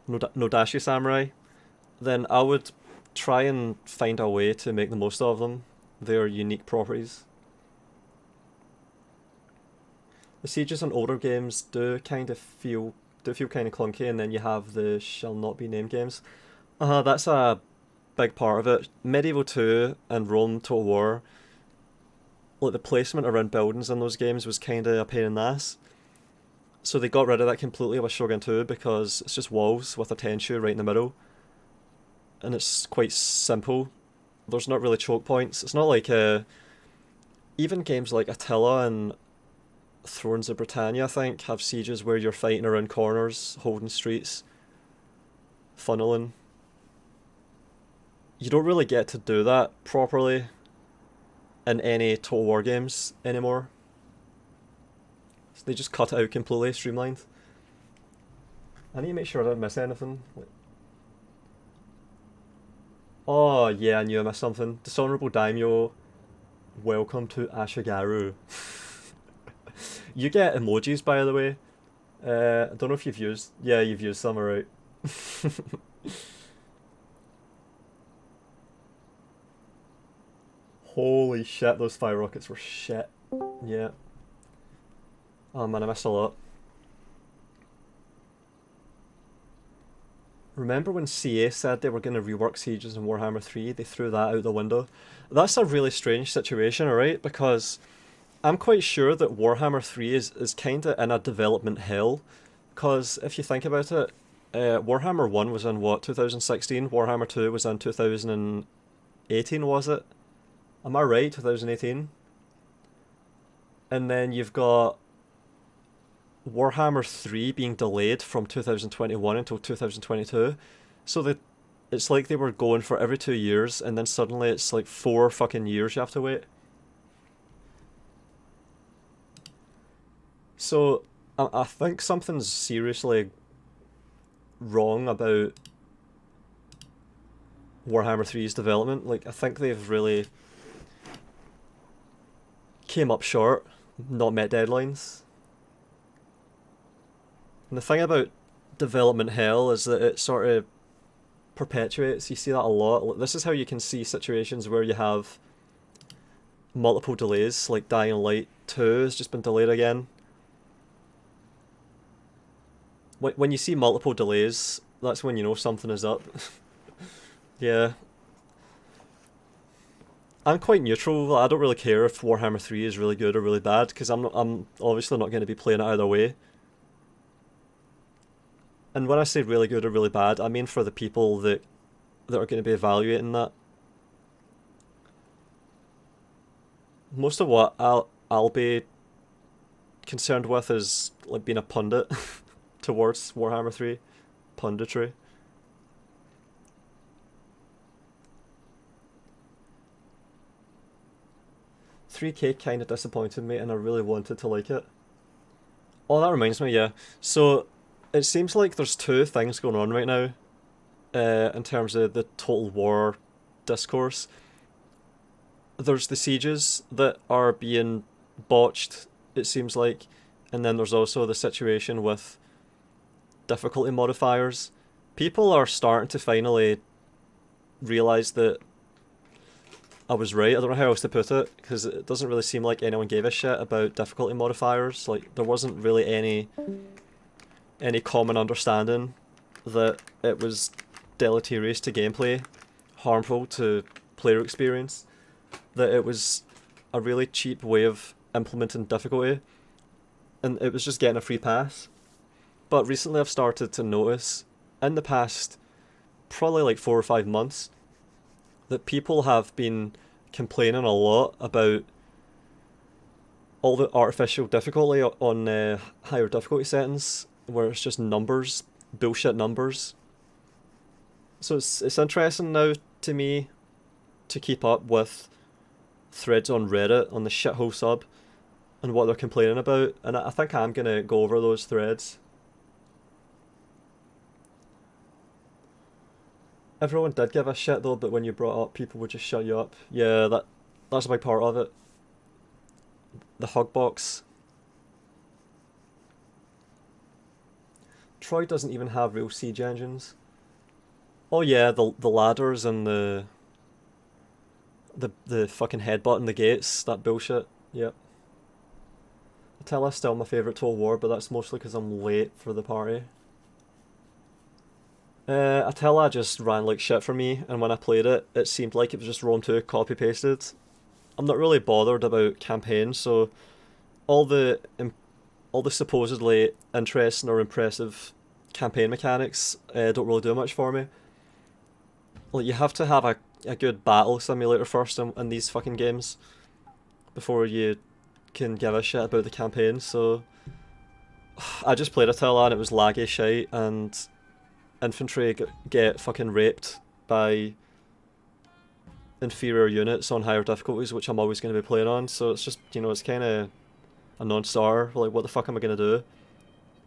Nodashi Samurai, then I would try and find a way to make the most of them, their unique properties. The sieges in older games do feel kind of clunky, and then you have the shall not be named games. That's a big part of it. Medieval 2 and Rome Total War like the placement around buildings in those games was kind of a pain in the ass. So they got rid of that completely with Shogun 2 because it's just walls with a tenshu right in the middle. And it's quite simple. There's not really choke points. It's not like even games like Attila and Thrones of Britannia, I think, have sieges where you're fighting around corners, holding streets, funneling. You don't really get to do that properly in any Total War games anymore. So they just cut it out completely, streamlined. I need to make sure I didn't miss anything. Oh yeah, I knew I missed something. Dishonorable Daimyo, welcome to Ashigaru. You get emojis, by the way. I don't know if you've used... Yeah, you've used some, alright. Holy shit, those fire rockets were shit. Yeah. Oh man, I missed a lot. Remember when CA said they were going to rework Sieges in Warhammer 3? They threw that out the window. That's a really strange situation, alright? Because I'm quite sure that Warhammer 3 is kind of in a development hell. Because if you think about it, Warhammer 1 was in what, 2016? Warhammer 2 was in 2018, was it? Am I right? 2018? And then you've got Warhammer 3 being delayed from 2021 until 2022. So it's like they were going for every 2 years, and then suddenly it's like 4 fucking years you have to wait. So I think something's seriously wrong about Warhammer 3's development. Like, I think they've really came up short, not met deadlines. And the thing about development hell is that it sort of perpetuates. You see that a lot. This is how you can see situations where you have multiple delays, like Dying Light 2 has just been delayed again. When you see multiple delays, that's when you know something is up. Yeah. I'm quite neutral. I don't really care if Warhammer 3 is really good or really bad, because I'm obviously not going to be playing it either way. And when I say really good or really bad, I mean for the people that are going to be evaluating that. Most of what I'll be concerned with is like being a pundit towards Warhammer 3. Punditry. $3K kind of disappointed me, and I really wanted to like it. Oh, that reminds me, yeah. So it seems like there's two things going on right now in terms of the Total War discourse. There's the sieges that are being botched, it seems like, and then there's also the situation with difficulty modifiers. People are starting to finally realise that I was right. I don't know how else to put it, because it doesn't really seem like anyone gave a shit about difficulty modifiers. Like, there wasn't really any common understanding that it was deleterious to gameplay, harmful to player experience, that it was a really cheap way of implementing difficulty, and it was just getting a free pass. But recently I've started to notice, in the past probably like 4 or 5 months, that people have been complaining a lot about all the artificial difficulty on higher difficulty settings, where it's just numbers, bullshit numbers. So it's interesting now to me to keep up with threads on Reddit, on the shithole sub, and what they're complaining about, and I think I'm gonna go over those threads. Everyone did give a shit though, but when you brought up, people would just shut you up. Yeah, that's a big part of it. The hug box. Troy doesn't even have real siege engines. Oh yeah, the ladders and the fucking headbutting the gates, that bullshit. Yep. Attila's still my favourite Total War, but that's mostly because I'm late for the party. Attila just ran like shit for me, and when I played it, it seemed like it was just Rome 2 copy-pasted. I'm not really bothered about campaigns, so all the supposedly interesting or impressive campaign mechanics don't really do much for me. Like, you have to have a good battle simulator first in these fucking games before you can give a shit about the campaign, so I just played Attila and it was laggy shite, and infantry get fucking raped by inferior units on higher difficulties, which I'm always going to be playing on, so it's just, you know, it's kind of a non-starter. Like, what the fuck am I going to do?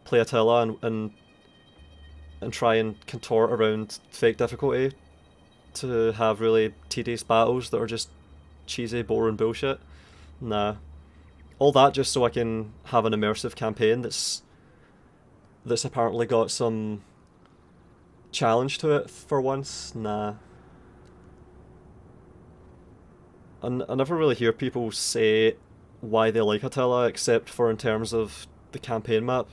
Play Attila and try and contort around fake difficulty to have really tedious battles that are just cheesy, boring bullshit? Nah. All that just so I can have an immersive campaign that's apparently got some challenge to it for once? Nah. I never really hear people say why they like Attila except for in terms of the campaign map.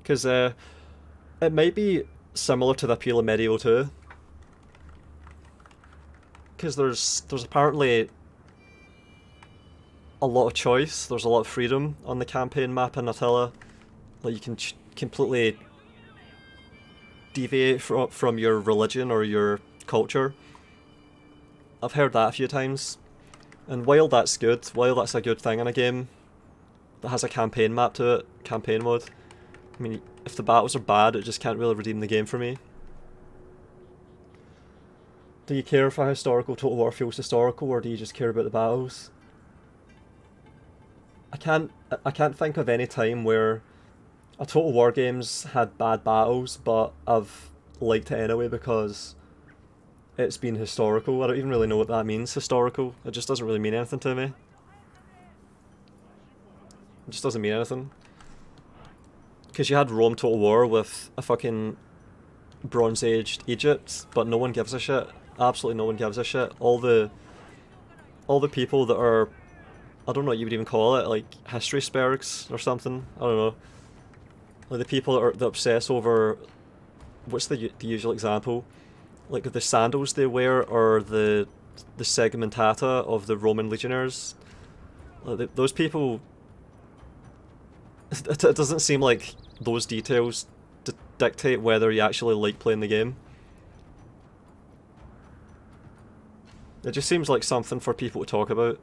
Because it might be similar to the appeal of Medieval 2. Because there's apparently a lot of choice, there's a lot of freedom on the campaign map in Attila. Like, you can completely deviate from your religion or your culture. I've heard that a few times. And while that's good, while that's a good thing in a game that has a campaign map to it, campaign mode, I mean, if the battles are bad, it just can't really redeem the game for me. Do you care if a historical Total War feels historical, or do you just care about the battles? I can't think of any time where a Total War game's had bad battles, but I've liked it anyway because it's been historical. I don't even really know what that means, historical. It just doesn't really mean anything to me. It just doesn't mean anything. Because you had Rome Total War with a fucking Bronze Aged Egypt, but no one gives a shit. Absolutely no one gives a shit. All the people that are, I don't know what you would even call it, like history spergs or something. I don't know. Like the people that obsess over, what's the usual example? Like the sandals they wear, or the segmentata of the Roman legionnaires. Like those people. It doesn't seem like those details dictate whether you actually like playing the game. It just seems like something for people to talk about.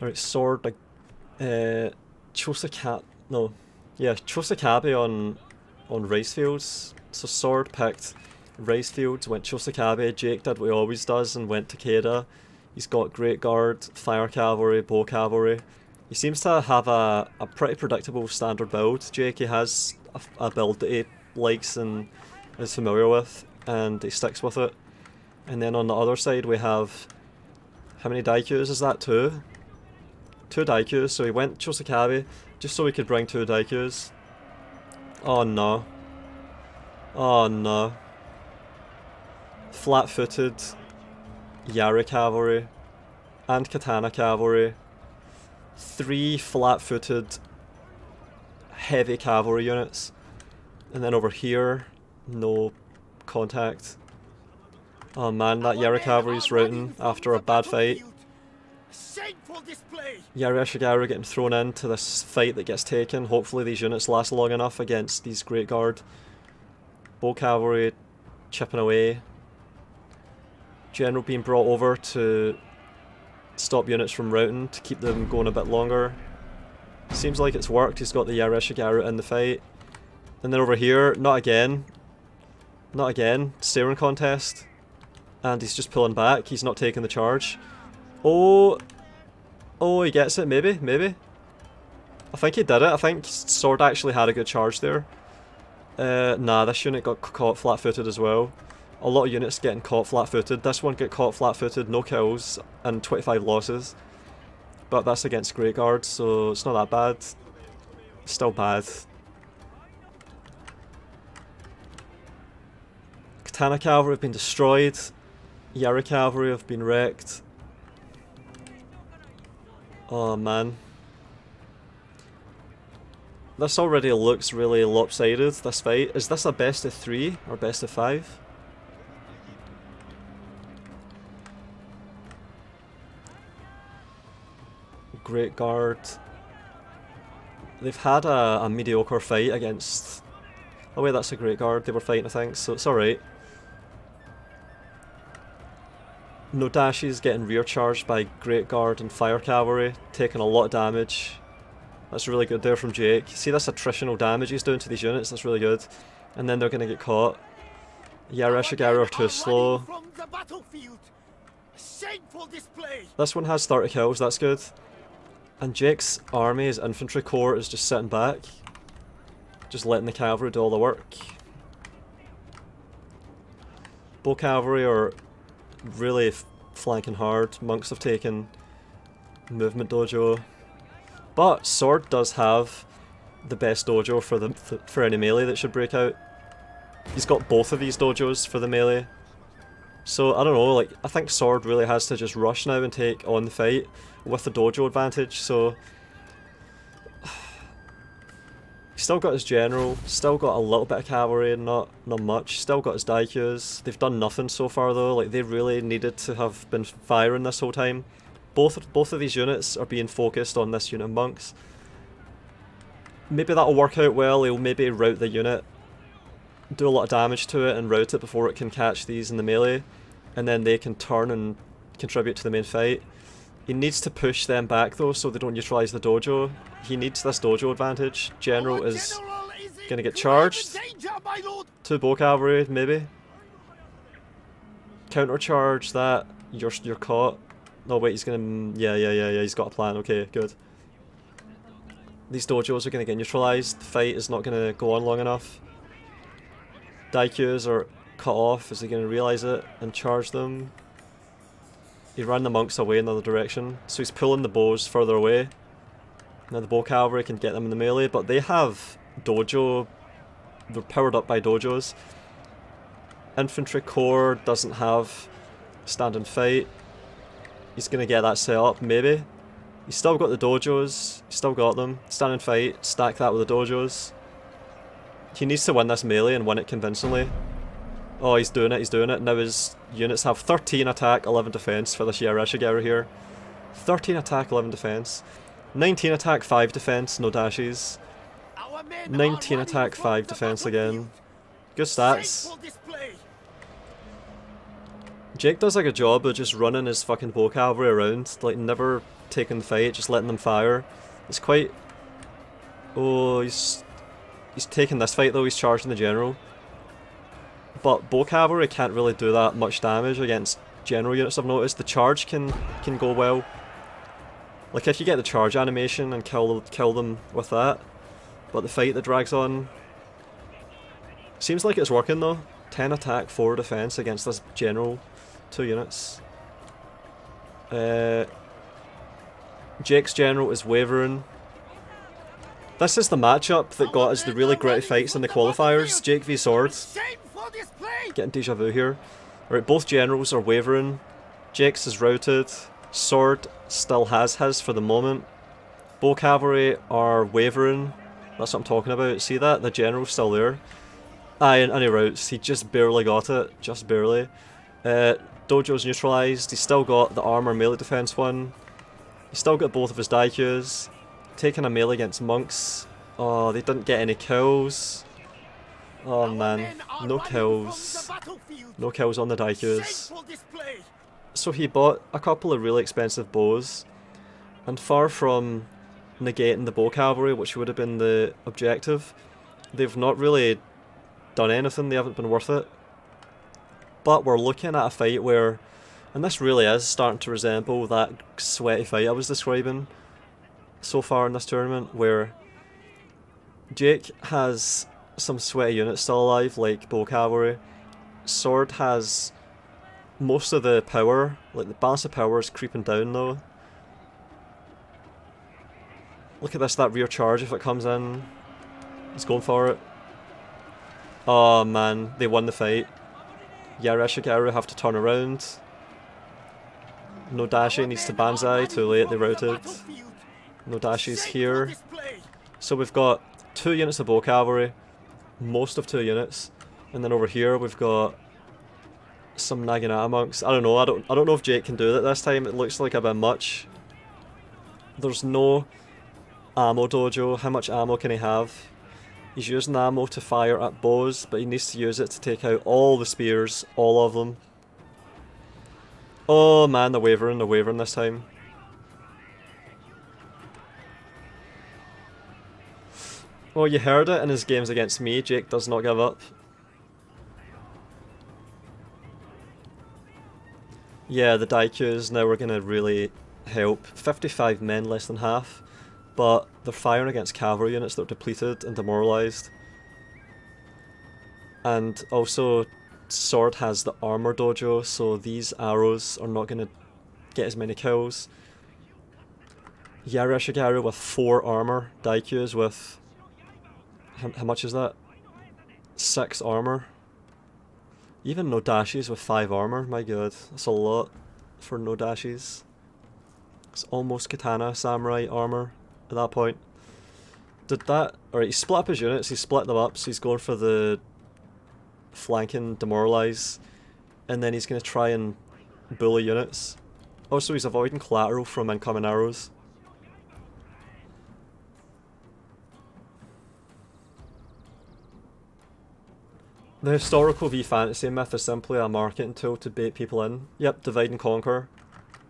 Alright, sword, like, Chosakabe on rice fields. So sword picked rice fields, went Chosakabe. Jake did what he always does and went Takeda. He's got Great Guard, Fire Cavalry, Bow Cavalry. He seems to have a pretty predictable standard build. Jake, he has a build that he likes and is familiar with, and he sticks with it. And then on the other side we have, how many Daikyus is that? Two? Two Daikyus, so he went Chosakabe just so he could bring two Daikyus. Oh no. Oh no. Flat-footed Yari Cavalry and Katana Cavalry. 3 flat-footed heavy cavalry units. And then over here, no contact. Oh man, that Yari Cavalry's routing after a bad fight. Yari Ashigaru getting thrown into this fight that gets taken. Hopefully these units last long enough against these Great Guard. Bow Cavalry chipping away. General being brought over to stop units from routing, to keep them going a bit longer. Seems like it's worked. He's got the Yari Ashigaru in the fight. And then over here, not again. Not again. Staring contest. And he's just pulling back. He's not taking the charge. Oh, he gets it. Maybe. I think he did it. I think Sword actually had a good charge there. Nah, this unit got caught flat-footed as well. A lot of units getting caught flat-footed. This one got caught flat-footed, no kills, and 25 losses. But that's against Great Guard, so it's not that bad. Still bad. Katana Cavalry have been destroyed. Yari Cavalry have been wrecked. Oh man. This already looks really lopsided, this fight. Is this a best of 3 or best of 5? great guard. They've had a mediocre fight against... Oh wait, that's a great guard they were fighting, I think, so it's alright. No dashes getting rear charged by great guard and fire cavalry, taking a lot of damage. That's really good there from Jake. See this attritional damage he's doing to these units, that's really good. And then they're going to get caught. Yareshigaru are too slow. From the battlefield. Shameful display. This one has 30 kills, that's good. And Jake's army, his infantry corps, is just sitting back. Just letting the cavalry do all the work. Bow cavalry are really flanking hard. Monks have taken movement dojo. But Sword does have the best dojo for any melee that should break out. He's got both of these dojos for the melee. So I don't know, like I think Sword really has to just rush now and take on the fight with the dojo advantage, so he's still got his general, still got a little bit of cavalry, not much, still got his daikyus. They've done nothing so far though, like they really needed to have been firing this whole time. Both of these units are being focused on this unit of monks. Maybe that'll work out well, he'll maybe rout the unit, do a lot of damage to it and rout it before it can catch these in the melee, and then they can turn and contribute to the main fight. He needs to push them back though so they don't neutralise the dojo. He needs this dojo advantage. General is going to get charged. 2 bow cavalry maybe. Counter charge that. You're caught. No wait, he's going to... Yeah, he's got a plan. Okay, good. These dojos are going to get neutralised. The fight is not going to go on long enough. Daikyus are cut off. Is he going to realise it and charge them? He ran the monks away in the other direction, so he's pulling the bows further away. Now the bow cavalry can get them in the melee, but they have dojo, they're powered up by dojos. Infantry corps doesn't have stand and fight. He's going to get that set up, maybe. He's still got the dojos, he's still got them. Stand and fight, stack that with the dojos. He needs to win this melee and win it convincingly. Oh, he's doing it. Now his units have 13 attack, 11 defense for this Yareshigaru here. 13 attack, 11 defense. 19 attack, 5 defense, no dashes. 19 attack, 5 defense again. Good stats. Jake does like a job of just running his fucking bow cavalry around, like never taking the fight, just letting them fire. It's quite... Oh, he's taking this fight though, he's charging the general. But bow cavalry can't really do that much damage against general units, I've noticed. The charge can go well. Like if you get the charge animation and kill them with that. But the fight that drags on... Seems like it's working though. 10 attack, 4 defense against this general. 2 units. Jake's general is wavering. This is the matchup that got us the really gritty fights in the qualifiers. Jake v Sword. Getting deja vu here. Alright, both generals are wavering. Jake's is routed. Sword still has his for the moment. Bow cavalry are wavering. That's what I'm talking about. See that? The general's still there. Aye, and he routs. He just barely got it. Just barely. Dojo's neutralised. He's still got the armour melee defense one. He's still got both of his daikyus. Taking a melee against monks. Oh, they didn't get any kills. Oh man, no kills. No kills on the daikyus. So he bought a couple of really expensive bows, and far from negating the bow cavalry, which would have been the objective, they've not really done anything, they haven't been worth it. But we're looking at a fight where, and this really is starting to resemble that sweaty fight I was describing so far in this tournament, where Jake has some sweaty units still alive, like bow cavalry. Sword has most of the power, like the balance of power is creeping down though. Look at this, that rear charge if it comes in. He's going for it. Oh man, they won the fight. Yareshigaru have to turn around. No Dashi needs to banzai, too late, they routed. No Dashi's here. So we've got 2 units of bow cavalry, most of 2 units, and then over here we've got some Naginata monks. I don't know if Jake can do that this time, it looks like a bit much. There's no ammo dojo. How much ammo can he have? He's using ammo to fire at bows, but he needs to use it to take out all the spears, all of them. Oh man, they're wavering this time. Well, you heard it in his games against me, Jake does not give up. Yeah, the Daikyus now are going to really help. 55 men, less than half, but they're firing against cavalry units that are depleted and demoralised. And also, Sword has the armour dojo, so these arrows are not going to get as many kills. Yareshigaru with 4 armour, Daikyus with... How much is that? 6 armour. Even Nodashis with 5 armour, my god, that's a lot for Nodashis. It's almost katana samurai armour at that point. Did that... Alright, he split up his units, he split them up, so he's going for the flanking demoralise, and then he's going to try and bully units. Also, he's avoiding collateral from incoming arrows. The historical v fantasy myth is simply a marketing tool to bait people in. Yep, divide and conquer.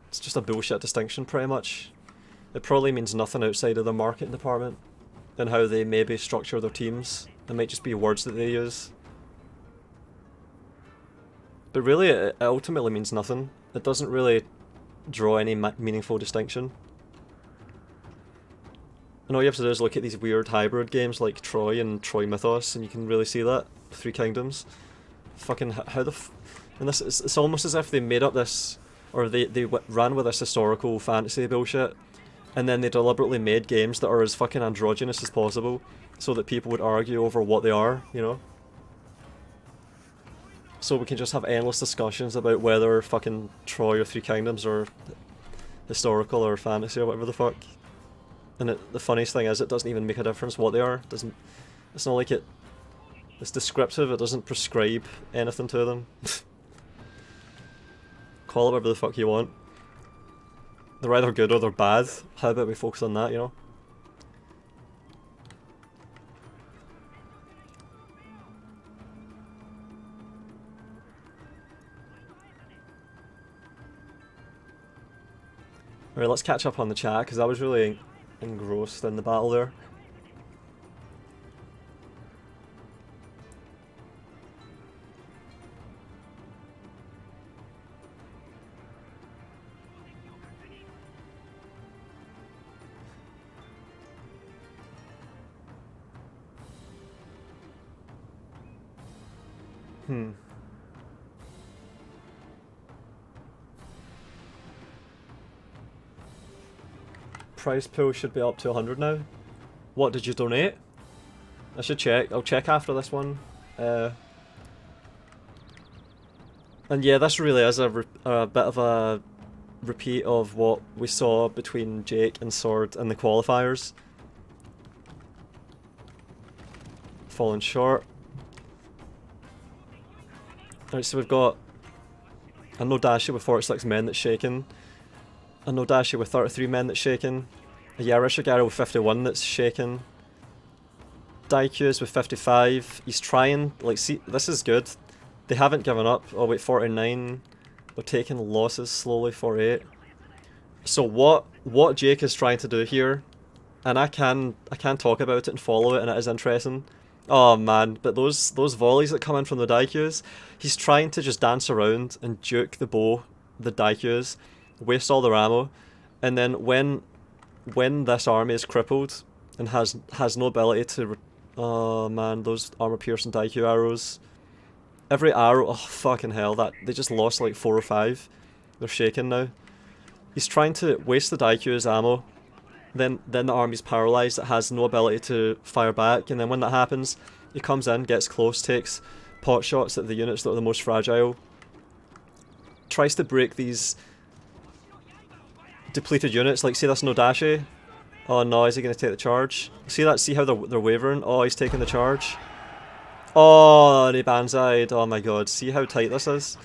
It's just a bullshit distinction, pretty much. It probably means nothing outside of the marketing department and how they maybe structure their teams. It might just be words that they use. But really, it ultimately means nothing. It doesn't really draw any meaningful distinction. And all you have to do is look at these weird hybrid games like Troy and Troy Mythos, and you can really see that. 3 Kingdoms. Fucking how the and this it's almost as if they made up this, or they ran with this historical fantasy bullshit, and then they deliberately made games that are as fucking androgynous as possible, so that people would argue over what they are, you know? So we can just have endless discussions about whether fucking Troy or 3 Kingdoms are historical or fantasy or whatever the fuck. And the funniest thing is, it doesn't even make a difference what they are. It's not like it's descriptive, it doesn't prescribe anything to them. Call it whatever the fuck you want. They're either good or they're bad. How about we focus on that, you know? Alright, let's catch up on the chat, because I was really engrossed in the battle there. Price pool should be up to 100 now. What did you donate? I should check. I'll check after this one. And yeah, this really is a bit of a repeat of what we saw between Jake and Sword in the qualifiers. Falling short. Alright, so we've got a Nodashi with 46 men that's shaken, a Nodashi with 33 men that's shaken, a Yareshigaru with 51 that's shaken, Daikyus with 55. He's trying, like, see, this is good. They haven't given up. Oh wait, 49. They're taking losses slowly, 48. So what Jake is trying to do here, and I can talk about it and follow it, and it is interesting. Oh man, but those volleys that come in from the Daikyus, he's trying to just dance around and juke the Daikyus, waste all their ammo, and then when this army is crippled and has no ability to, oh man, those armor piercing Daikyu arrows, every arrow, oh fucking hell, that they just lost like 4 or 5. They're shaken now. He's trying to waste the Daikyu's ammo. Then the army's paralysed, it has no ability to fire back, and then when that happens, he comes in, gets close, takes pot shots at the units that are the most fragile, tries to break these depleted units, like see this Nodashi. Oh no, is he going to take the charge? See that? See how they're wavering? Oh, he's taking the charge. Oh, and he banzai'd. Oh my god, see how tight this is?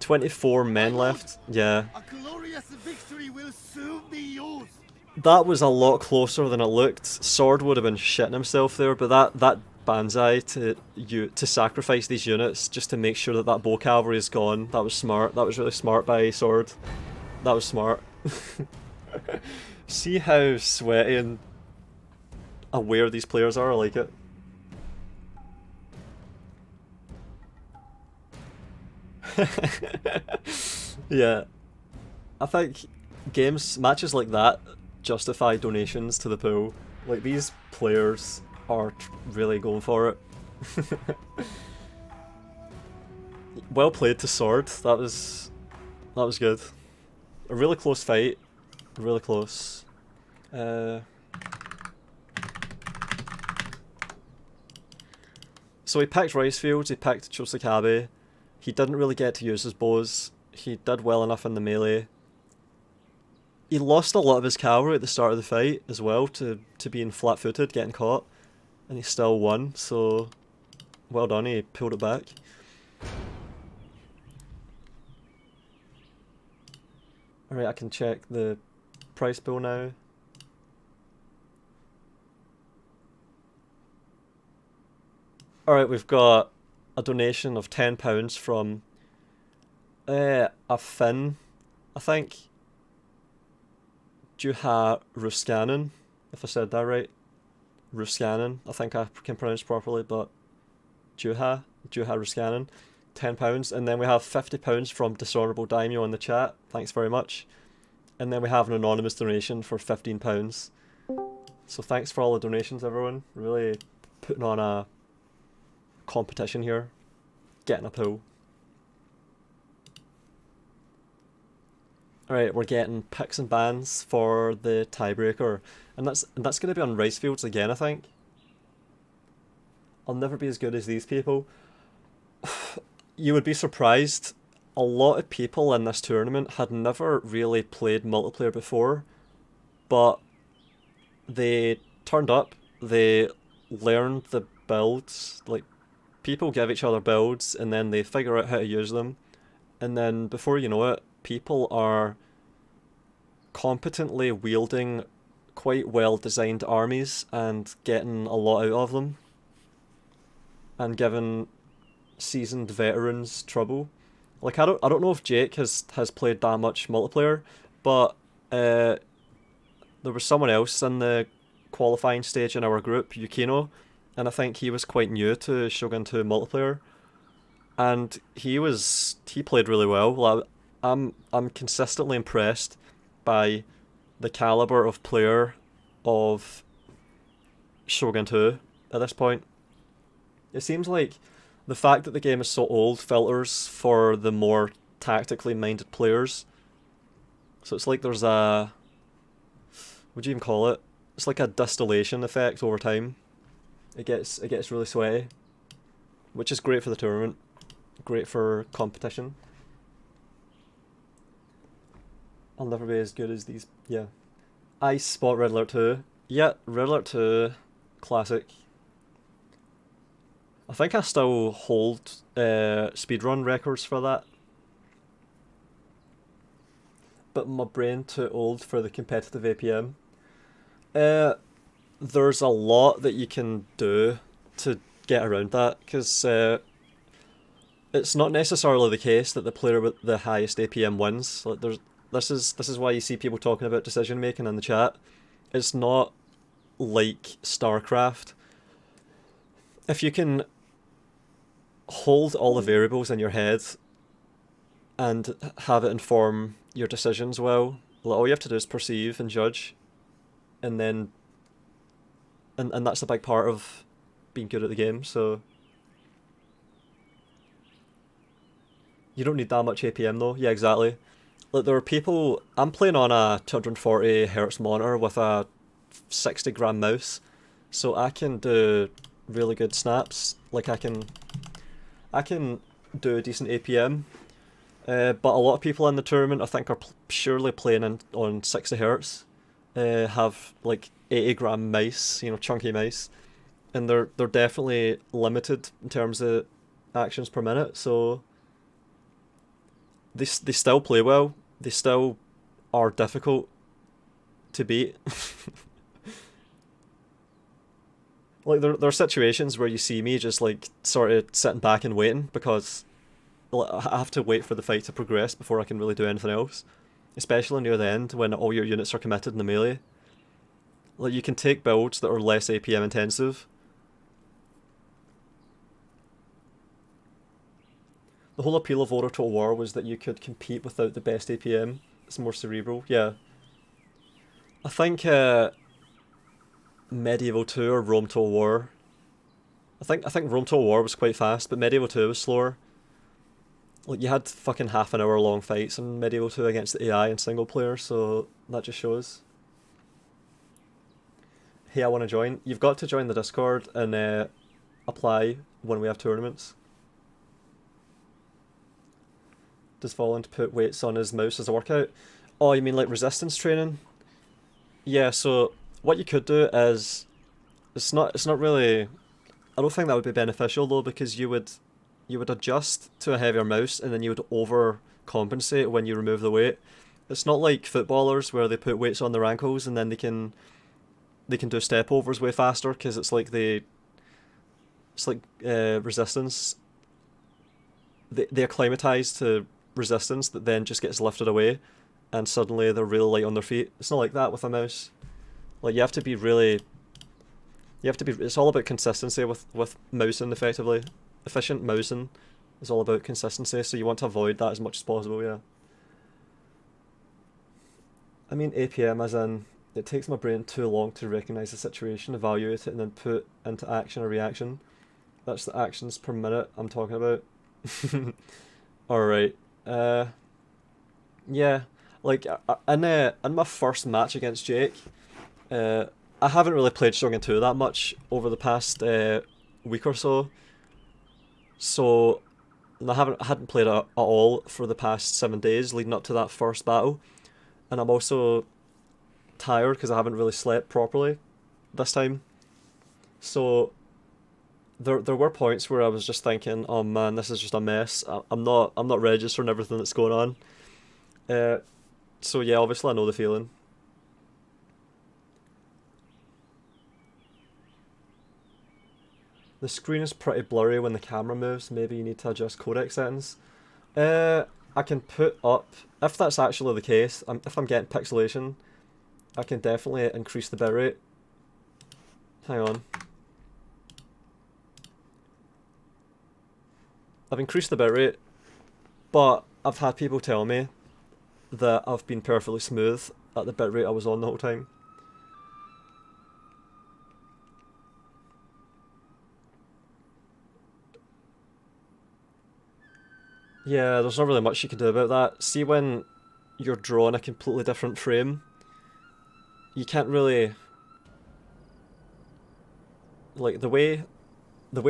24 men left. Yeah. A glorious victory will soon be yours. That was a lot closer than it looked. Sword would have been shitting himself there, but that Banzai to sacrifice these units just to make sure that that bow cavalry is gone, that was smart. That was really smart by Sword. That was smart. See how sweaty and aware these players are? I like it. Yeah. I think matches like that justify donations to the pool. Like, these players are really going for it. Well played to Sword. That was good. A really close fight. Really close. So he picked rice fields, he picked Chosakabe. He didn't really get to use his bows. He did well enough in the melee. He lost a lot of his cavalry at the start of the fight as well to being flat-footed, getting caught. And he still won, so well done, he pulled it back. Alright, I can check the price bill now. Alright, we've got a donation of £10 from a Finn, I think. Juha Ruskanen, if I said that right. Ruskanen, I think I can pronounce properly, but Juha Ruskanen, £10. And then we have £50 from Dishonourable Daimyo in the chat, thanks very much. And then we have an anonymous donation for £15. So thanks for all the donations, everyone. Really putting on a competition here, getting a pool. Alright, we're getting picks and bans for the tiebreaker, and that's going to be on rice fields again, I think. I'll never be as good as these people. You would be surprised, a lot of people in this tournament had never really played multiplayer before, but they turned up, they learned the builds, like, people give each other builds and then they figure out how to use them, and then before you know it, people are competently wielding quite well designed armies and getting a lot out of them and giving seasoned veterans trouble. Like, I don't know if Jake has played that much multiplayer, but there was someone else in the qualifying stage in our group, Yukino, and I think he was quite new to Shogun 2 multiplayer, and he played really well. Well, I'm consistently impressed by the caliber of player of Shogun 2 at this point. It seems like the fact that the game is so old filters for the more tactically minded players. So it's like there's a... what do you even call it? It's like a distillation effect over time. It gets really sweaty, which is great for the tournament. Great for competition. I'll never be as good as these. Yeah. Ice Spot Red Alert 2. Yeah, Red Alert 2. Classic. I think I still hold speedrun records for that. But my brain too old for the competitive APM. There's a lot that you can do to get around that, because it's not necessarily the case that the player with the highest APM wins. Like, this is why you see people talking about decision making in the chat. It's not like StarCraft. If you can hold all the variables in your head and have it inform your decisions well, like, all you have to do is perceive and judge, and then and that's a big part of being good at the game. So you don't need that much APM though. Yeah, exactly. Like, there are people... I'm playing on a 240Hz monitor with a 60-gram mouse, so I can do really good snaps. Like, I can do a decent APM, but a lot of people in the tournament, I think, are purely playing on 60Hz. Have like 80-gram mice, chunky mice, and they're definitely limited in terms of actions per minute. So they still play well. They still are difficult, to beat. Like there are situations where you see me just like sort of sitting back and waiting because I have to wait for the fight to progress before I can really do anything else. Especially near the end when all your units are committed in the melee. Like you can take builds that are less APM intensive. The whole appeal of Order Total War was that you could compete without the best APM. It's more cerebral, yeah. I think Medieval 2 or Rome Total War. I think Rome Total War was quite fast, but Medieval 2 was slower. Like you had fucking half an hour long fights in Medieval 2 against the AI and single player, so that just shows. Hey, I want to join. You've got to join the Discord and apply when we have tournaments. Does Volound put weights on his mouse as a workout? Oh, you mean like resistance training? Yeah, so what you could do is it's not really, I don't think that would be beneficial though, because you would adjust to a heavier mouse and then you would overcompensate when you remove the weight. It's not like footballers where they put weights on their ankles and then they can do step overs way faster because it's like resistance. They acclimatise to resistance that then just gets lifted away and suddenly they're really light on their feet. It's not like that with a mouse. Like you have to be, it's all about consistency with mousing effectively. Efficient mousing is all about consistency, so you want to avoid that as much as possible, yeah. I mean APM as in, it takes my brain too long to recognise the situation, evaluate it, and then put into action or reaction. That's the actions per minute I'm talking about. Alright. Yeah. Like, in my first match against Jake, I haven't really played Shogun 2 that much over the past week or so. So, I hadn't played it at all for the past 7 days leading up to that first battle. And I'm also tired because I haven't really slept properly this time. So, there were points where I was just thinking, oh man, this is just a mess. I'm not registering everything that's going on. So yeah, obviously I know the feeling. The screen is pretty blurry when the camera moves. Maybe you need to adjust codec settings. I can put up, if that's actually the case, if I'm getting pixelation, I can definitely increase the bitrate. Hang on. I've increased the bitrate, but I've had people tell me that I've been perfectly smooth at the bitrate I was on the whole time. Yeah, there's not really much you can do about that. See, when you're drawing a completely different frame, you can't really... Like, the way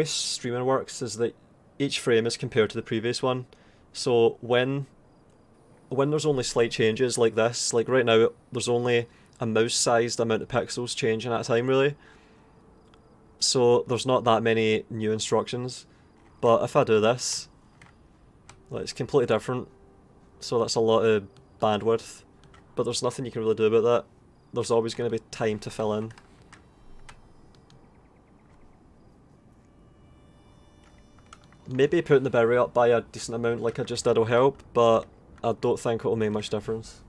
streaming works is that each frame is compared to the previous one. So when there's only slight changes like this, like right now there's only a mouse-sized amount of pixels changing at a time really. So there's not that many new instructions. But if I do this, like, it's completely different. So that's a lot of bandwidth. But there's nothing you can really do about that. There's always going to be time to fill in. Maybe putting the bitrate up by a decent amount like I just did will help, but I don't think it'll make much difference.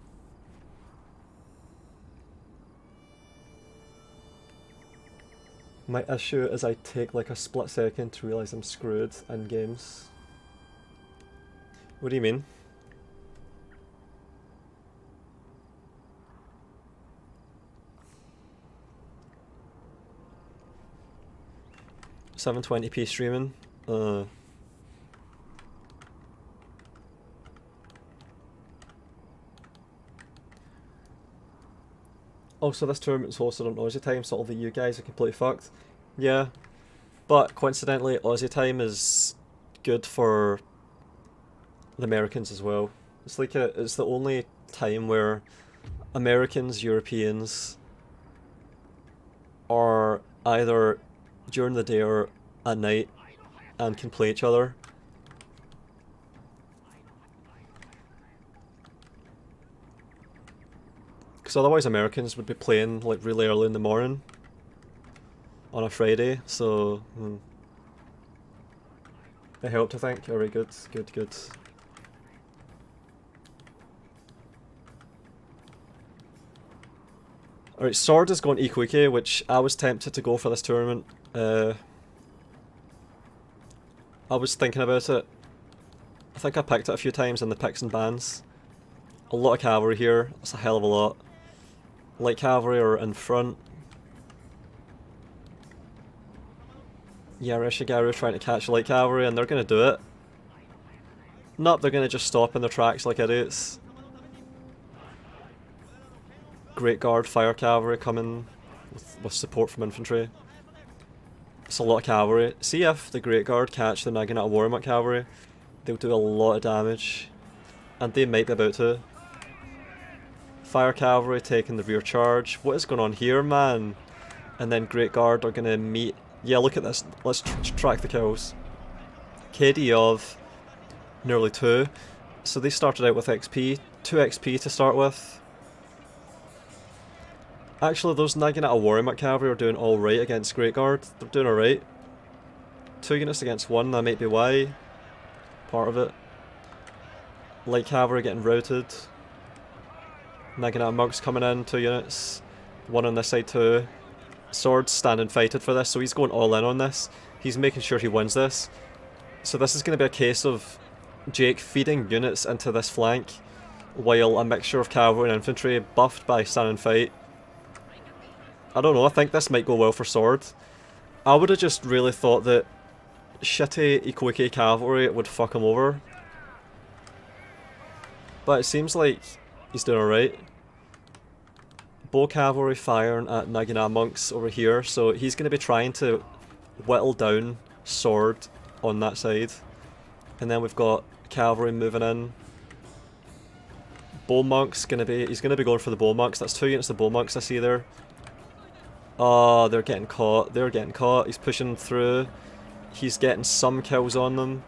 My issue is I take like a split second to realise I'm screwed in games. What do you mean? $720p streaming? Also, this tournament's hosted on Aussie time, so all the EU guys are completely fucked. Yeah, but coincidentally, Aussie time is good for the Americans as well. It's like it's the only time where Americans, Europeans are either during the day or at night and can play each other. because otherwise Americans would be playing like really early in the morning on a Friday, so it helped, I think. Alright, good, good, good. Alright, Sword is going Ikuike, which I was tempted to go for this tournament. I was thinking about it. I think I picked it a few times in the picks and bans. A lot of cavalry here, that's a hell of a lot. Light cavalry are in front. Yareshigaru trying to catch light cavalry, and they're gonna do it. Nope, they're gonna just stop in their tracks like idiots. Great Guard Fire Cavalry coming with support from infantry. It's a lot of cavalry. See if the Great Guard catch the Naginata Warmont Cavalry, they'll do a lot of damage. And they might be about to. Fire Cavalry taking the rear charge. What is going on here, man? And then Great Guard are going to meet... Yeah, look at this. Let's track the kills. KD of nearly 2. So they started out with XP. 2 XP to start with. Actually, those Naginata Warmont Cavalry are doing alright against Great Guard. They're doing alright. 2 units against 1, that might be why. Part of it. Light Cavalry getting routed. Naginata Monks coming in, 2 units. 1 on this side too. Sword's standing fighted for this, so he's going all in on this. He's making sure he wins this. So this is going to be a case of Jake feeding units into this flank, while a mixture of cavalry and infantry buffed by stand and fight. I don't know, I think this might go well for Sword. I would have just really thought that shitty Ikuike cavalry would fuck him over. But it seems like he's doing alright. Bow cavalry firing at Naginata monks over here, so he's going to be trying to whittle down Sword on that side. And then we've got cavalry moving in. Bow monks he's gonna be going for the bow monks. That's 2 units of bow monks I see there. Oh, they're getting caught. They're getting caught. He's pushing through. He's getting some kills on them.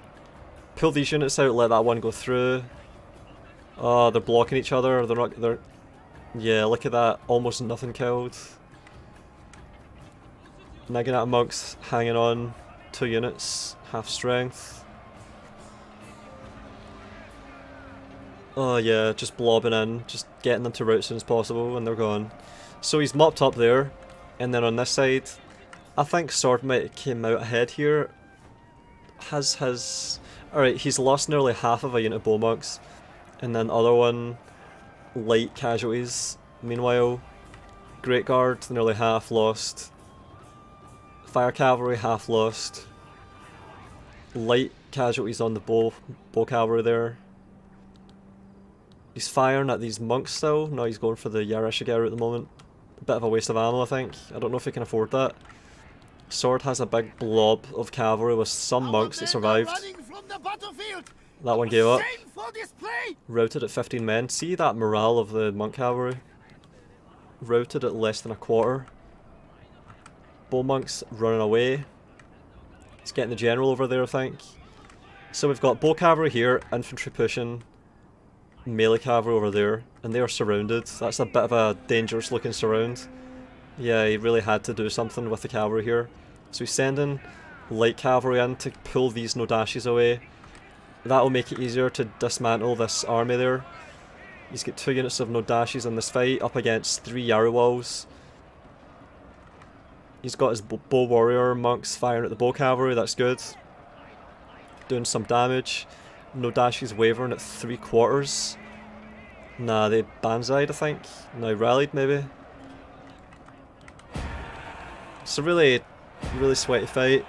Pull these units out, let that one go through. Oh, they're blocking each other. Yeah, look at that. Almost nothing killed. Naginata monks hanging on. 2 units. Half strength. Oh yeah, just blobbing in. Just getting them to rout as soon as possible and they're gone. So he's mopped up there. And then on this side, I think Sword might have came out ahead here. Alright, he's lost nearly half of a unit of bow monks. And then the other one, light casualties. Meanwhile, Great Guard, nearly half lost. Fire Cavalry, half lost. Light casualties on the bow cavalry there. He's firing at these monks still. No, he's going for the Yareshigaru at the moment. A bit of a waste of ammo, I think. I don't know if he can afford that. Sword has a big blob of cavalry with some monks that survived. That one gave up. Routed at 15 men. See that morale of the monk cavalry? Routed at less than a quarter. Bow monks running away. He's getting the general over there, I think. So we've got bow cavalry here, infantry pushing. Melee cavalry over there, and they are surrounded. That's a bit of a dangerous looking surround. Yeah, he really had to do something with the cavalry here. So he's sending light cavalry in to pull these Nodashis away. That'll make it easier to dismantle this army there. He's got 2 units of Nodashis in this fight, up against 3 Yaruwals. He's got his bow warrior monks firing at the bow cavalry, that's good. Doing some damage. Nodashi's wavering at 3/4. Nah, they banzaied, I think. Now rallied, maybe. It's a really sweaty fight.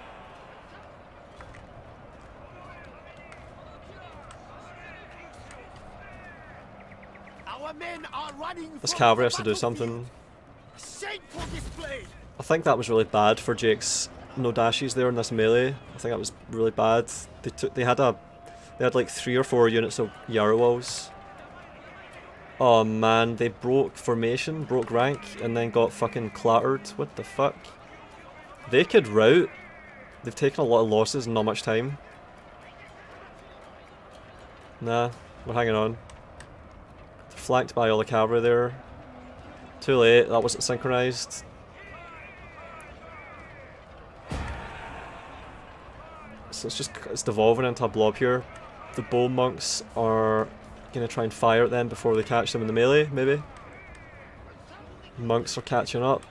This cavalry has to do something. I think that was really bad for Jake's Nodashis there in this melee. I think that was really bad. They had like 3 or 4 units of Yaruwals. Oh man, they broke formation, broke rank, and then got fucking clattered. What the fuck? They could rout. They've taken a lot of losses in not much time. Nah, we're hanging on. They're flanked by all the cavalry there. Too late, that wasn't synchronized. So it's devolving into a blob here. The bow monks are gonna try and fire at them before they catch them in the melee, maybe. Monks are catching up.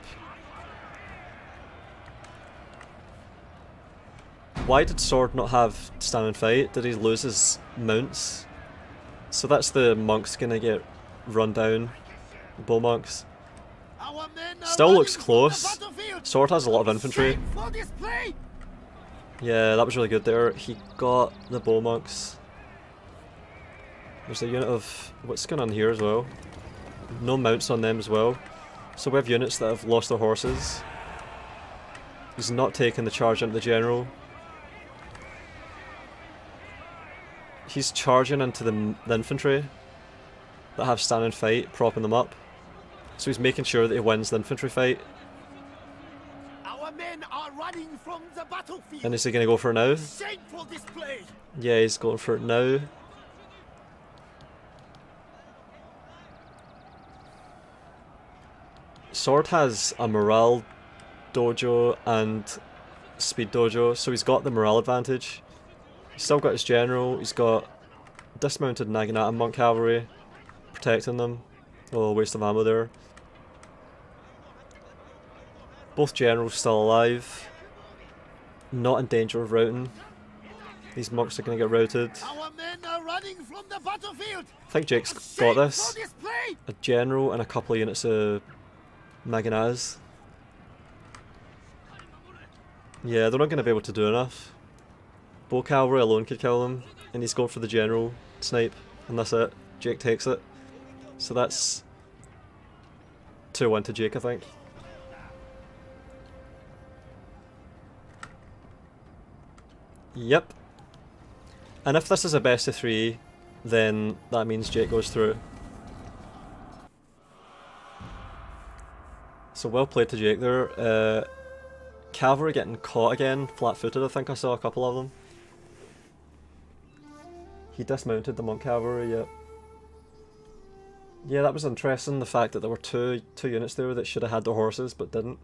Why did Sword not have stand and fight? Did he lose his mounts? So that's the monks gonna get run down. The bow monks. Our men are Still running looks from the close. battlefield. Sword has a lot of infantry. Shame for display. Yeah, that was really good there. He got the bow monks. There's a unit of... what's going on here as well? No mounts on them as well. So we have units that have lost their horses. He's not taking the charge into the general. He's charging into the infantry that have stand and fight, propping them up. So he's making sure that he wins the infantry fight. Our men are running from the battlefield. And is he going to go for it now? Shameful display. Yeah, he's going for it now. Sword has a morale dojo and speed dojo, so he's got the morale advantage. He's still got his general, he's got dismounted Naginata monk cavalry protecting them. Oh, waste of ammo there. Both generals still alive. Not in danger of routing. These monks are going to get routed. Our men are running from the battlefield. I think Jake's got this. For display. A general and a couple of units of Naginatas. Yeah, they're not going to be able to do enough. Bow cavalry alone could kill them, and he's going for the general snipe, and that's it. Jake takes it. So that's 2-1 to Jake, I think. Yep. And if this is a best of 3, then that means Jake goes through. So well played to Jake there. Cavalry getting caught again, flat-footed. I think I saw a couple of them. He dismounted the monk cavalry, yep. Yeah, that was interesting, the fact that there were two units there that should have had the horses but didn't.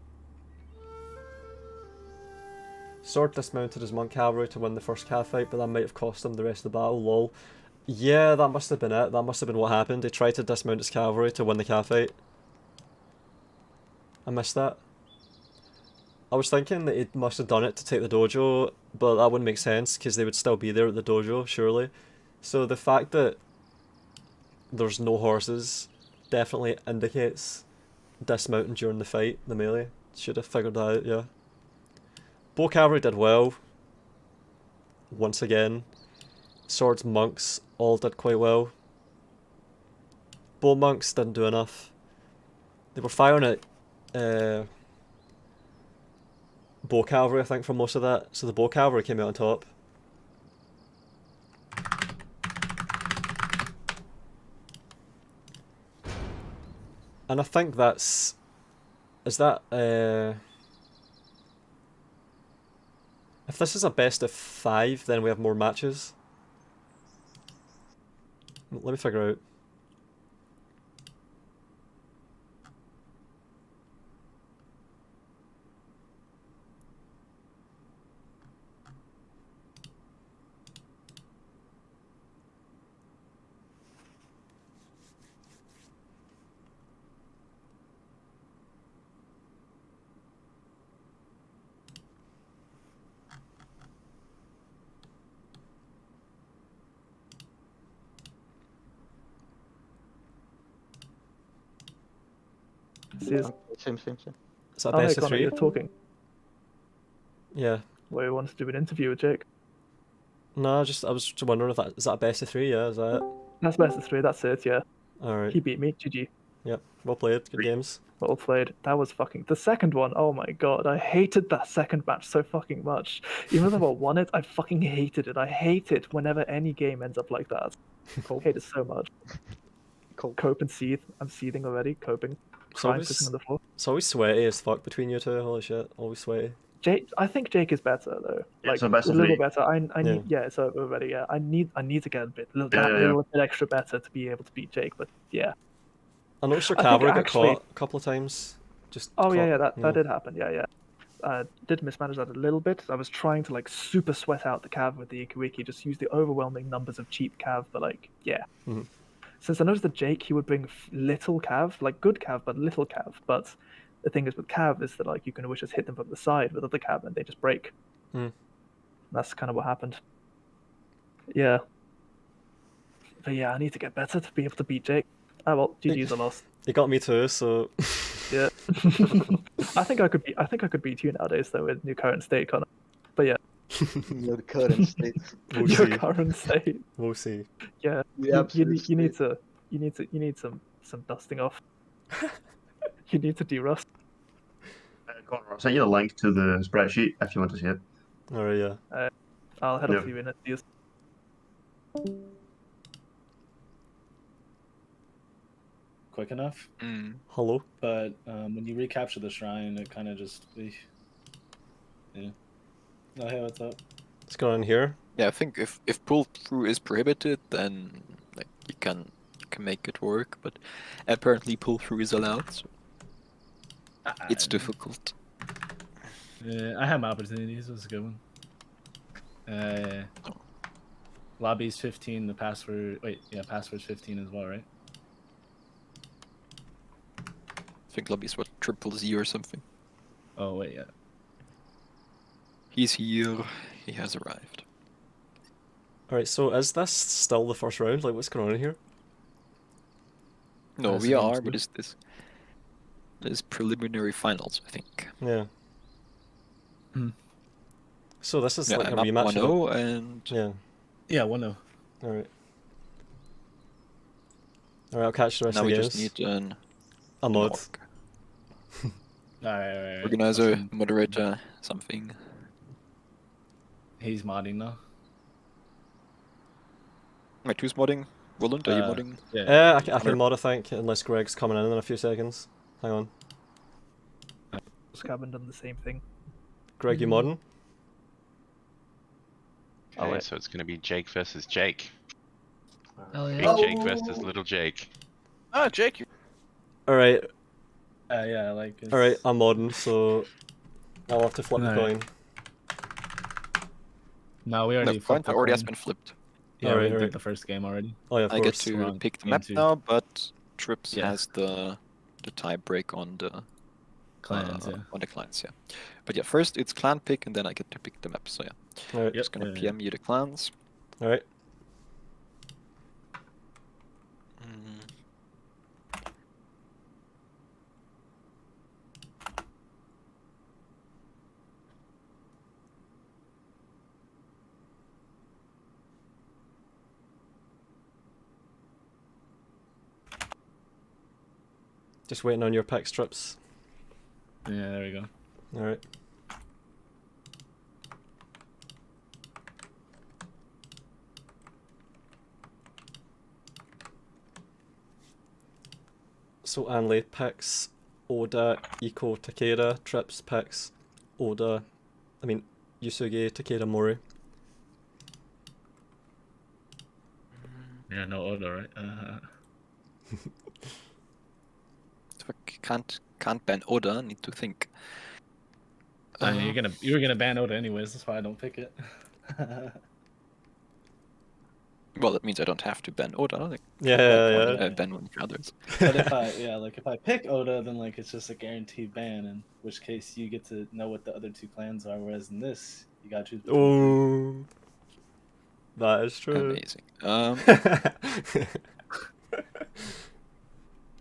Sword dismounted his monk cavalry to win the first cav fight, but that might have cost him the rest of the battle, lol. Yeah, that must have been it. That must have been what happened. He tried to dismount his cavalry to win the cav fight. I missed that. I was thinking that he must have done it to take the dojo, but that wouldn't make sense because they would still be there at the dojo, surely. So the fact that there's no horses definitely indicates dismounting during the fight, the melee. Should have figured that out, yeah. Bow cavalry did well. Once again. Swords monks all did quite well. Bow monks didn't do enough. They were firing at bow cavalry, I think, for most of that. So the bow cavalry came out on top. And I think that's... is that... if this is a best of 5, then we have more matches. Let me figure out. Same. Is that Oh, hey, best of Connor, 3? you're talking. Yeah. Well, you wanted to do an interview with Jake. No, I was just wondering if that is that a best of 3, yeah, is that it? That's best of 3, that's it, yeah. Alright. He beat me, GG. Yep. Well played, good games. Well played. That was fucking... The second one, oh my god, I hated that second match so fucking much. Even though I won it, I fucking hated it. I hate it whenever any game ends up like that. I hate it so much. Cope and seethe. I'm seething already, coping. Crying, sitting on the floor. It's always sweaty as fuck between you two, holy shit, always sweaty. I think Jake is better though. Yeah, Like so best a of little 3. better. I need it's over already. Yeah, I need to get a little bit extra better to be able to beat Jake. But yeah, I noticed your I think cavalry got actually- caught a couple of times. Just Oh yeah, caught- yeah, that did happen. Yeah. Did mismanage that a little bit. I was trying to like super sweat out the cav with the Ikiwiki, just use the overwhelming numbers of cheap cav, but like, yeah. Mhm. Since I noticed that Jake, he would bring little cav, like good cav, but little cav. But the thing is with cav is that like you can always just hit them from the side with other cav and they just break. Mm. That's kind of what happened. Yeah. But yeah, I need to get better to be able to beat Jake. Ah well, GG's a loss. You got me too, so Yeah. I think I could beat you nowadays though with your current state, Connor. But yeah, Your current state. we'll your see. current state. We'll see. Yeah. The absolute You need state. you need some dusting off. You need to de-rust. Connor, I'll send you the link to the spreadsheet if you want to see it. Alright, yeah. I'll head Yeah. up to you in a few. Quick enough. Hello? But when you recapture the shrine, it kind of just. Yeah. Oh, hey, what's up? What's going on here? Yeah, I think if pull through is prohibited, then like you can make it work. But apparently pull through is allowed. So it's difficult. Yeah, I have my opportunities. It was a good one. Lobby's 15. The password. Wait, yeah, password's 15 as well, right? I think lobby's what, TripleZ or something. Oh wait, yeah. He's here. He has arrived. Alright, so is this still the first round? Like, what's going on here? No, That's we sounds are, but good. this preliminary finals, I think. Yeah. So this is Yeah, like a I'm up rematch. of 1-0 and Yeah. Yeah, 1-0. Alright. Alright, I'll catch the rest now of we the just games. need an A mod. Alright. organizer, Awesome. moderator, something. He's modding now. Wait, who's modding? Volound, are you modding? Yeah. I can mod, I think, unless Greg's coming in a few seconds. Hang on. Just haven't done the same thing. Greg, you modding? Okay, wait. so it's going to be Jake versus Jake. Hell Big yeah. Jake versus little Jake. Ah, Jake. Alright, Yeah, like. It's... alright, I'm modding, so I'll have to flip the Alright. coin. No, we No, already. point flipped the already has coin. been flipped. Yeah, Alright, we alright. did the first game already. Oh yeah, of I get course. to We're on pick the game map 2. now, but Trips Yeah. has the tie break on the Clans, yeah. on the clans, yeah. But yeah, first it's clan pick, and then I get to pick the map. So yeah, Alright, just gonna yeah, yeah. PM you the clans. alright. Just waiting on your pick strips. Yeah, there we go. Alright. So Anley picks Oda, Iko, Takeda, Trips picks Oda, Yusuge, Takeda, Mori. Yeah, no order, right? Can't ban Oda. Need to think. You were gonna ban Oda anyways. That's why I don't pick it. Well, that means I don't have to ban Oda. Like, Yeah. ban one of the others. But if I pick Oda, then like it's just a guaranteed ban. In which case you get to know what the other two clans are. Whereas in this, you gotta choose. Oh, that is true. Amazing.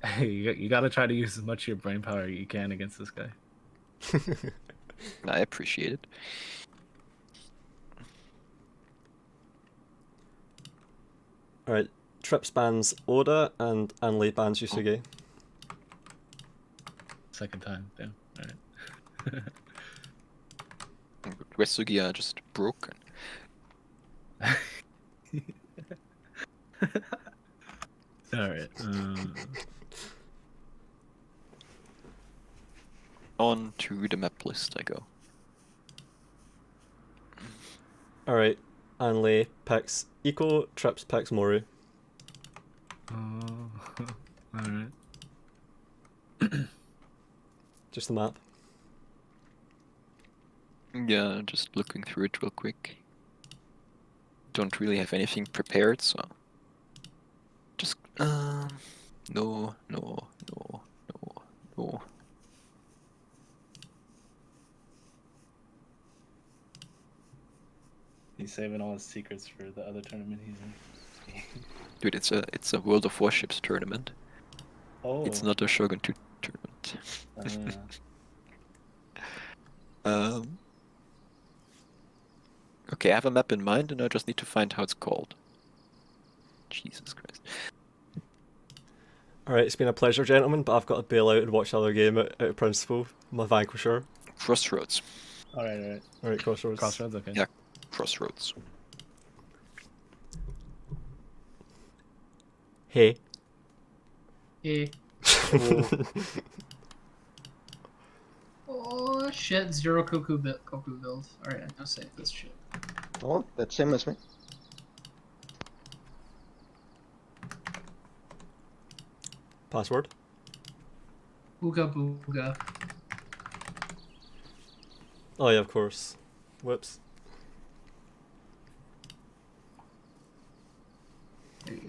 Hey, you gotta try to use as much of your brain power you can against this guy. I appreciate it. Alright, Trips bans Oda and Anley bans Yusuge. Second time, damn. Alright. Wesugi just broken. Alright. On to the map list I go. Alright, Anley picks Iko, Trips picks Moru. Alright. Just the map. Yeah, just looking through it real quick. Don't really have anything prepared, so just no, no, no, no, no. He's saving all his secrets for the other tournament he's in. Dude, it's a World of Warships tournament. Oh. It's not a Shogun 2 tournament. Okay, I have a map in mind, and I just need to find how it's called. Jesus Christ. Alright, it's been a pleasure, gentlemen, but I've got to bail out and watch another game out of principle. My Vanquisher. Crossroads. Alright. Alright, Crossroads. Crossroads, okay. Yeah, Crossroads. Hey. Hey. Oh shit, 0 Koku build. Alright, I'm gonna save this shit. Oh, that's same as me. Password? Booga booga. Oh yeah, of course. Whoops.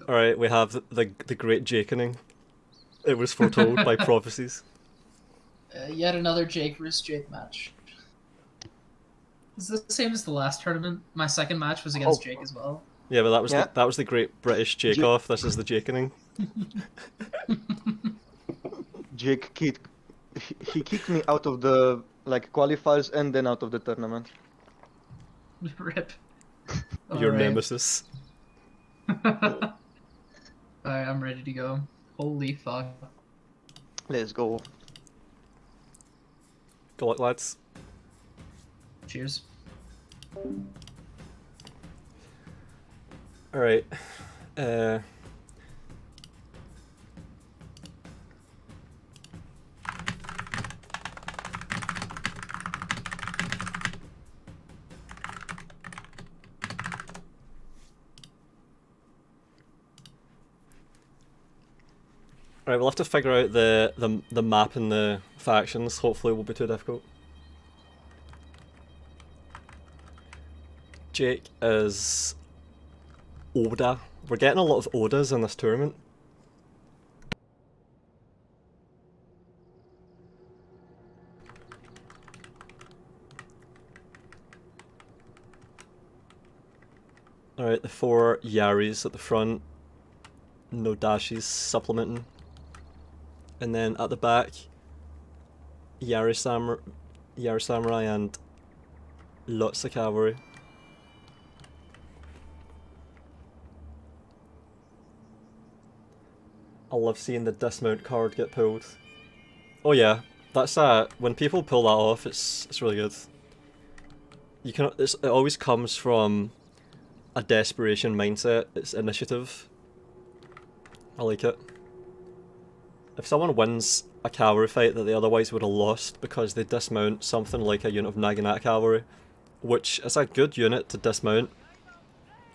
Alright, we have the great Jakening. It was foretold by prophecies. Yet another Jake vs Jake match. Is this the same as the last tournament? My second match was against Jake as well. Yeah, but that was the great British Jake off. This is the Jakening. Jake he kicked me out of the qualifiers and then out of the tournament. Rip. Your nemesis. Alright, I'm ready to go. Holy fuck. Let's go. Good luck, lads. Cheers. Alright. Right, we'll have to figure out the map and the factions. Hopefully it won't be too difficult. Jake is Oda. We're getting a lot of Odas in this tournament. Alright, the 4 Yaris at the front. No dashes supplementing. And then at the back, Yari Samurai and lots of cavalry. I love seeing the dismount card get pulled. Oh yeah, that's when people pull that off, it's really good. You can it always comes from a desperation mindset. It's initiative. I like it. If someone wins a cavalry fight that they otherwise would have lost because they dismount something like a unit of Naginata cavalry, which is a good unit to dismount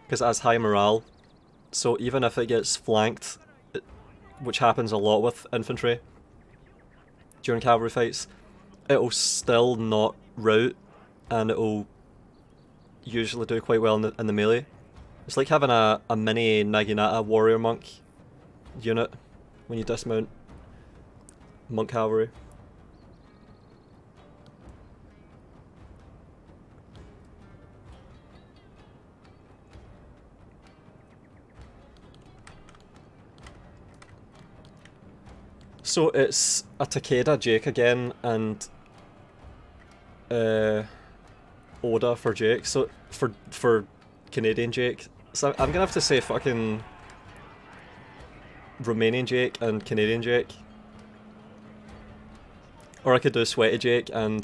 because it has high morale, so even if it gets flanked, which happens a lot with infantry during cavalry fights, it'll still not rout and it'll usually do quite well in the melee. It's like having a mini Naginata warrior monk unit when you dismount monk cavalry. So it's a Takeda Jake again and Oda for Jake. So for Canadian Jake. So I'm gonna have to say fucking Romanian Jake and Canadian Jake. Or I could do Sweaty Jake and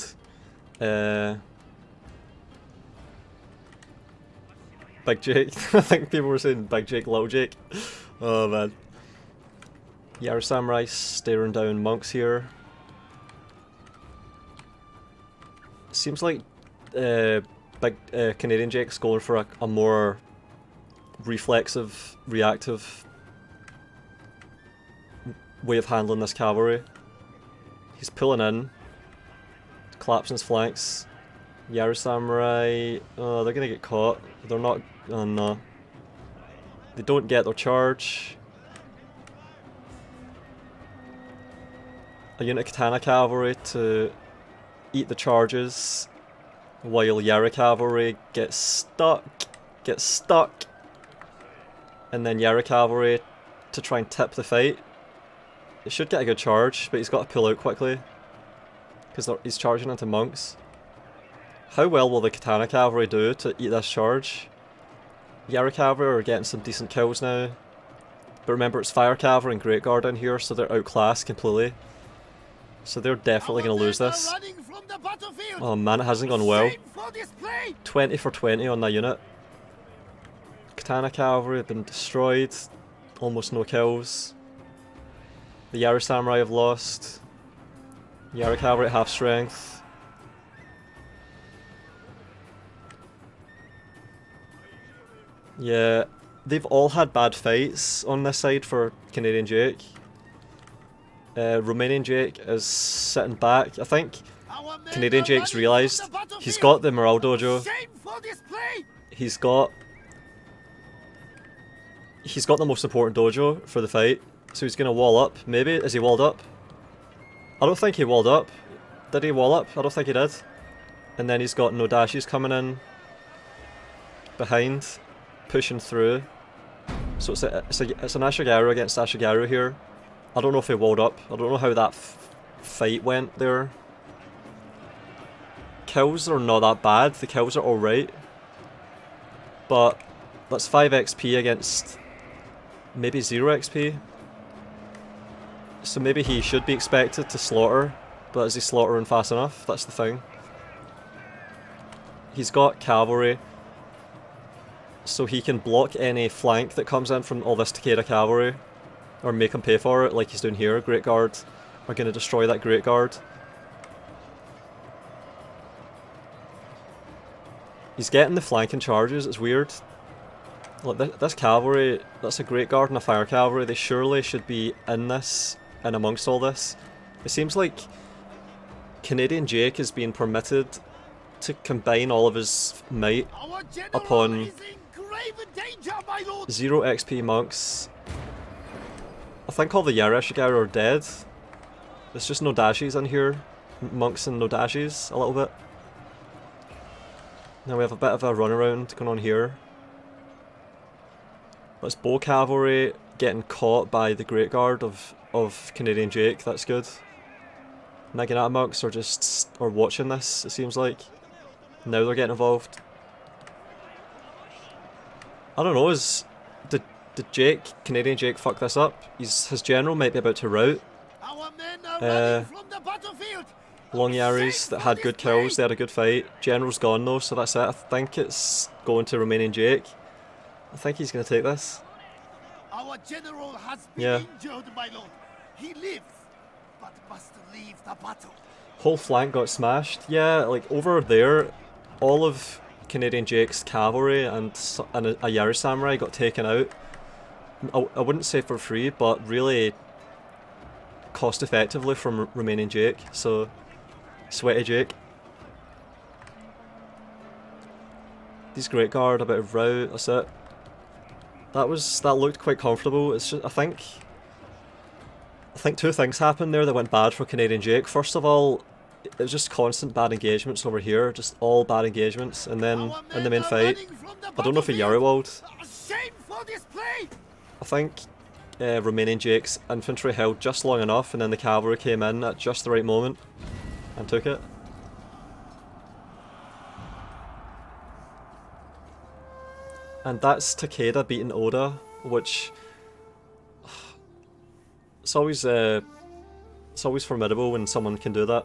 Big Jake. I think people were saying Big Jake, Little Jake. Oh man. Yara Samurai staring down monks here. Seems like big Canadian Jake's going for a more reflexive, reactive way of handling this cavalry. He's pulling in, collapsing his flanks. Yaru Samurai, oh, they're gonna get caught. They're not, oh no. They don't get their charge. A unit of Katana Cavalry to eat the charges, while Yaru Cavalry gets stuck, and then Yaru Cavalry to try and tip the fight. He should get a good charge, but he's got to pull out quickly, because he's charging into monks. How well will the Katana Cavalry do to eat this charge? Yaru Cavalry are getting some decent kills now, but remember it's Fire Cavalry and Great Guard in here, so they're outclassed completely. So they're definitely going to lose this. Oh man, it hasn't gone well. 20 for 20 on that unit. Katana Cavalry have been destroyed, almost no kills. The Yaru Samurai have lost. Yaru Cavalry at half strength. Yeah, they've all had bad fights on this side for Canadian Jake. Romanian Jake is sitting back. I think Canadian Jake's realised he's got the Morale Dojo. He's got the most important dojo for the fight, so he's gonna wall up. Maybe, is he walled up? I don't think he walled up. Did he wall up? I don't think he did. And then he's got no dashes coming in behind, pushing through. So it's an Ashigaru against Ashigaru here. I don't know if he walled up. I don't know how that fight went there. Kills are not that bad. The kills are alright. But that's 5 XP against maybe 0 XP. So maybe he should be expected to slaughter. But is he slaughtering fast enough? That's the thing. He's got cavalry, so he can block any flank that comes in from all this Takeda cavalry. Or make him pay for it, like he's doing here. Great Guard are going to destroy that Great Guard. He's getting the flanking charges, it's weird. Like this cavalry, that's a Great Guard and a Fire Cavalry, they surely should be in this, and amongst all this. It seems like Canadian Jake is being permitted to combine all of his might upon 0 XP monks. I think all the Yaru Ashigaru are dead. There's just no dashes in here. Monks and no dashes, a little bit. Now we have a bit of a runaround going on here. That's Bow Cavalry getting caught by the Great Guard of Canadian Jake, that's good. Naginata monks are watching this, it seems like. Now they're getting involved. I don't know, did Canadian Jake fuck this up? His general might be about to rout. Long Yarus that had good kills, they had a good fight. General's gone though, so that's it. I think it's going to Romanian Jake. I think he's going to take this. Our general has been injured, my lord. He lives, but must leave the battle. Whole flank got smashed. Yeah, like over there, all of Canadian Jake's cavalry and a Yaru Samurai got taken out. I wouldn't say for free, but really cost effectively from Romanian Jake, so sweaty Jake. These Great Guard a bit of rout, that's it. That looked quite comfortable. It's just, I think two things happened there that went bad for Canadian Jake. First of all, it was just constant bad engagements over here, just all bad engagements, and then in the main fight, I don't know if he Yaru walled. I think Romanian Jake's infantry held just long enough, and then the cavalry came in at just the right moment and took it. And that's Takeda beating Oda, which it's always formidable when someone can do that.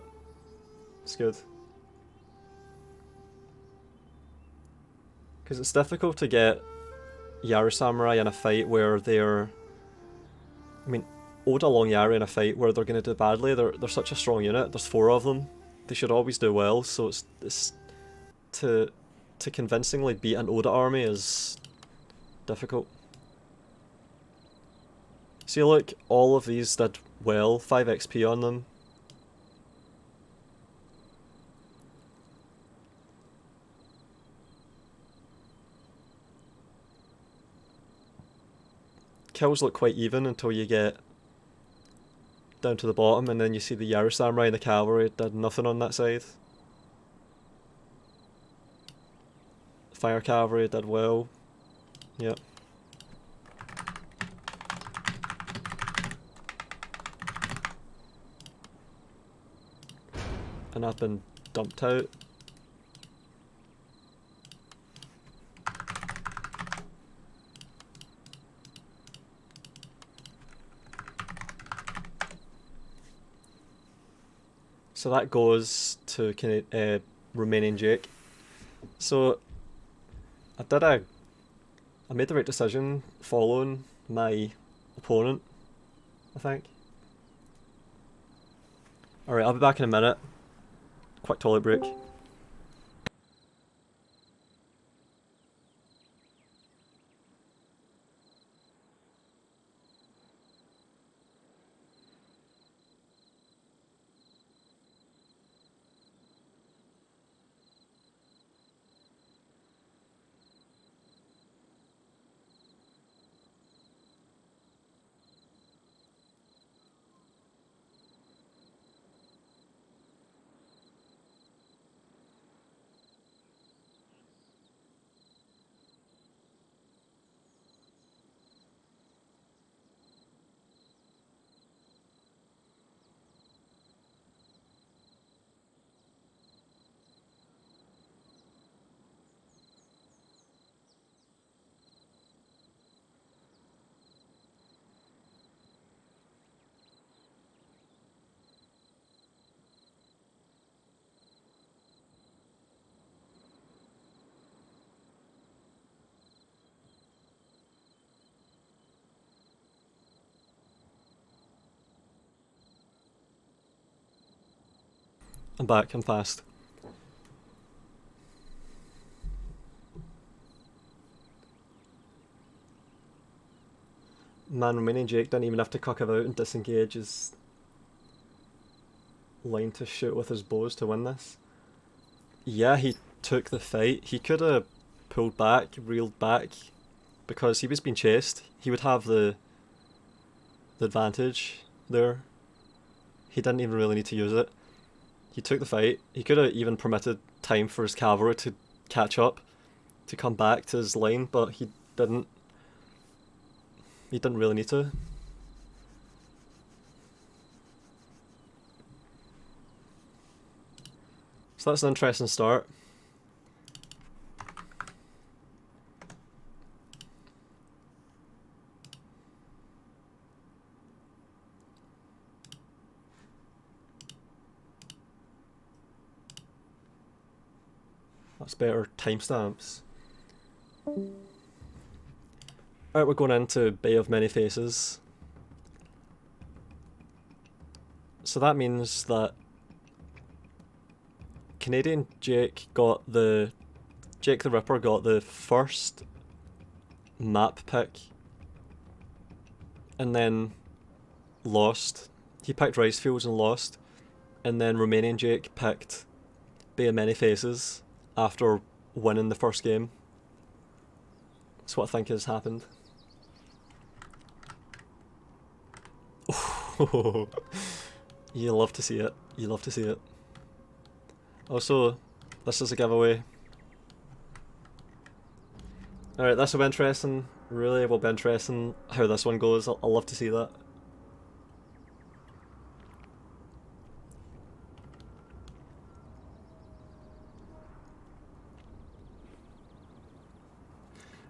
It's good. Because it's difficult to get Yaru Samurai in a fight where they're... I mean, Oda Long Yaru in a fight where they're going to do badly. They're such a strong unit. There's 4 of them. They should always do well, so it's to convincingly beat an Oda army is difficult. See, look, all of these did well. 5 XP on them. kills look quite even until you get down to the bottom, and then you see the Yaru Samurai and the cavalry did nothing on that side. Fire cavalry did well. Yep. And I've been dumped out. So that goes to Romanian Jake. So I made the right decision following my opponent, I think. Alright, I'll be back in a minute. Quick toilet break. I'm back, I'm fast. Man, Romanian Jake didn't even have to cuck about and disengage his line to shoot with his bows to win this. Yeah, he took the fight. He could have pulled back, reeled back, because he was being chased. He would have the advantage there. He didn't even really need to use it. He took the fight. He could have even permitted time for his cavalry to catch up, to come back to his line, but he didn't. He didn't really need to. So that's an interesting start. That's better timestamps. Alright, we're going into Bay of Many Faces. So that means that Canadian Jake got the... Jake the Ripper got the first map pick and then lost. He picked Ricefields and lost, and then Romanian Jake picked Bay of Many Faces after winning the first game. That's what I think has happened. You love to see it. You love to see it. Also, this is a giveaway. Alright, this will be interesting. Really will be interesting how this one goes. I'll love to see that.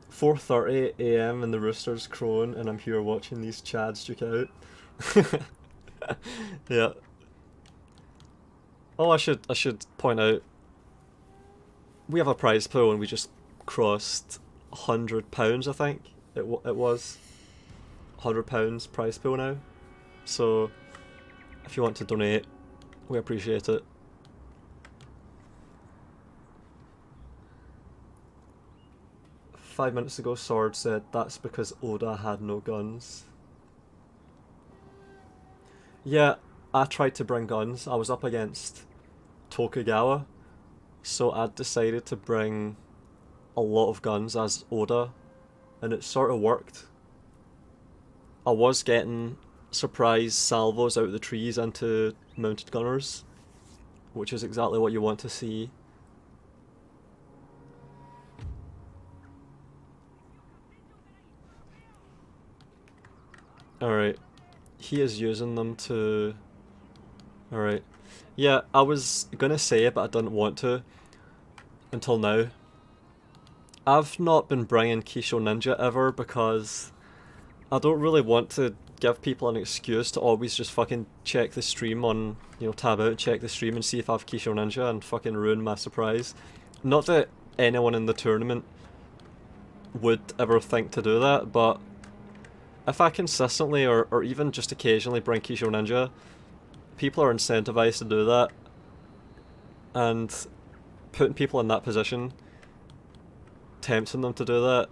"4:30 AM and the rooster's crowing and I'm here watching these chads duke out." Yeah. Oh, I should point out, we have a prize pool and we just crossed £100, I think it was £100 prize pool now. So if you want to donate, we appreciate it. "5 minutes ago, Sword said that's because Oda had no guns." Yeah, I tried to bring guns. I was up against Tokugawa, so I decided to bring a lot of guns as Oda, and it sort of worked. I was getting surprise salvos out of the trees into mounted gunners, which is exactly what you want to see. Alright, he is using them to... Alright, yeah, I was gonna say it but I didn't want to until now. I've not been bringing Kisho Ninja ever because I don't really want to give people an excuse to always just fucking check the stream on, you know, tab out and check the stream and see if I have Kisho Ninja and fucking ruin my surprise. Not that anyone in the tournament would ever think to do that, but if I consistently or even just occasionally bring Kisho Ninja, people are incentivized to do that, and putting people in that position, tempting them to do that,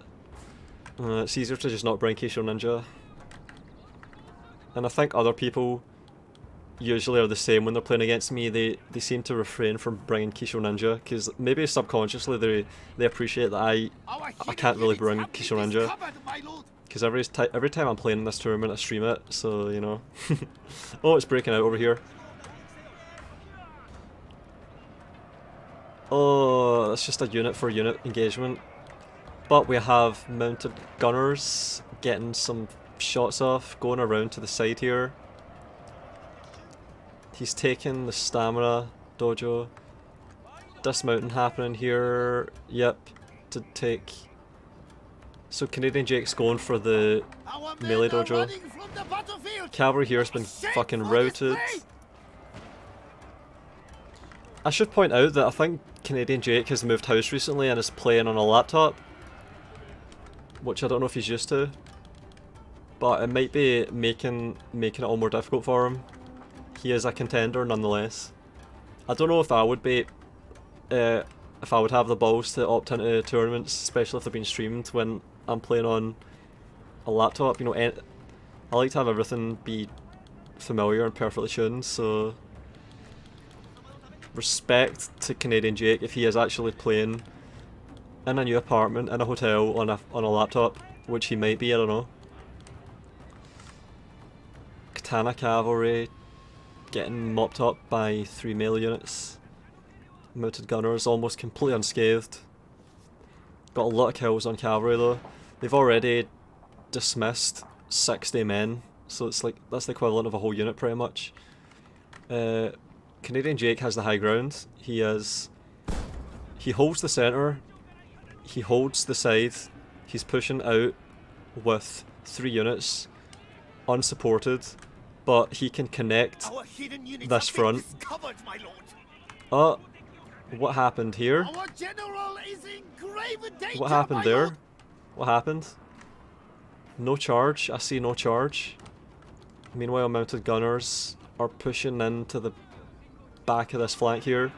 it's easier to just not bring Kisho Ninja. And I think other people usually are the same when they're playing against me. They seem to refrain from bringing Kisho Ninja because maybe subconsciously they appreciate that I can't really bring Kisho Ninja because every time I'm playing in this tournament I stream it, so you know. Oh, it's breaking out over here. Oh, that's just a unit for unit engagement. But we have mounted gunners getting some shots off, going around to the side here. He's taking the stamina dojo. Dismounting happening here. Yep, to take. So Canadian Jake's going for the melee dojo. Cavalry here has been fucking routed. I should point out that I think Canadian Jake has moved house recently and is playing on a laptop, which I don't know if he's used to, but it might be making it all more difficult for him. He is a contender nonetheless. I don't know if I would be, if I would have the balls to opt into tournaments, especially if they're being streamed when I'm playing on a laptop. You know, I like to have everything be familiar and perfectly tuned, so respect to Canadian Jake if he is actually playing in a new apartment, in a hotel, on a laptop, which he might be, I don't know. Katana Cavalry getting mopped up by 3 melee units. Mounted gunners almost completely unscathed. Got a lot of kills on cavalry though. They've already dismissed 60 men, so it's like that's the equivalent of a whole unit pretty much. Canadian Jake has the high ground. He holds the centre. He holds the side. He's pushing out with 3 units, unsupported, but he can connect this front. Oh, what happened here? What happened there? What happened? No charge. I see no charge. Meanwhile, mounted gunners are pushing into the back of this flank here.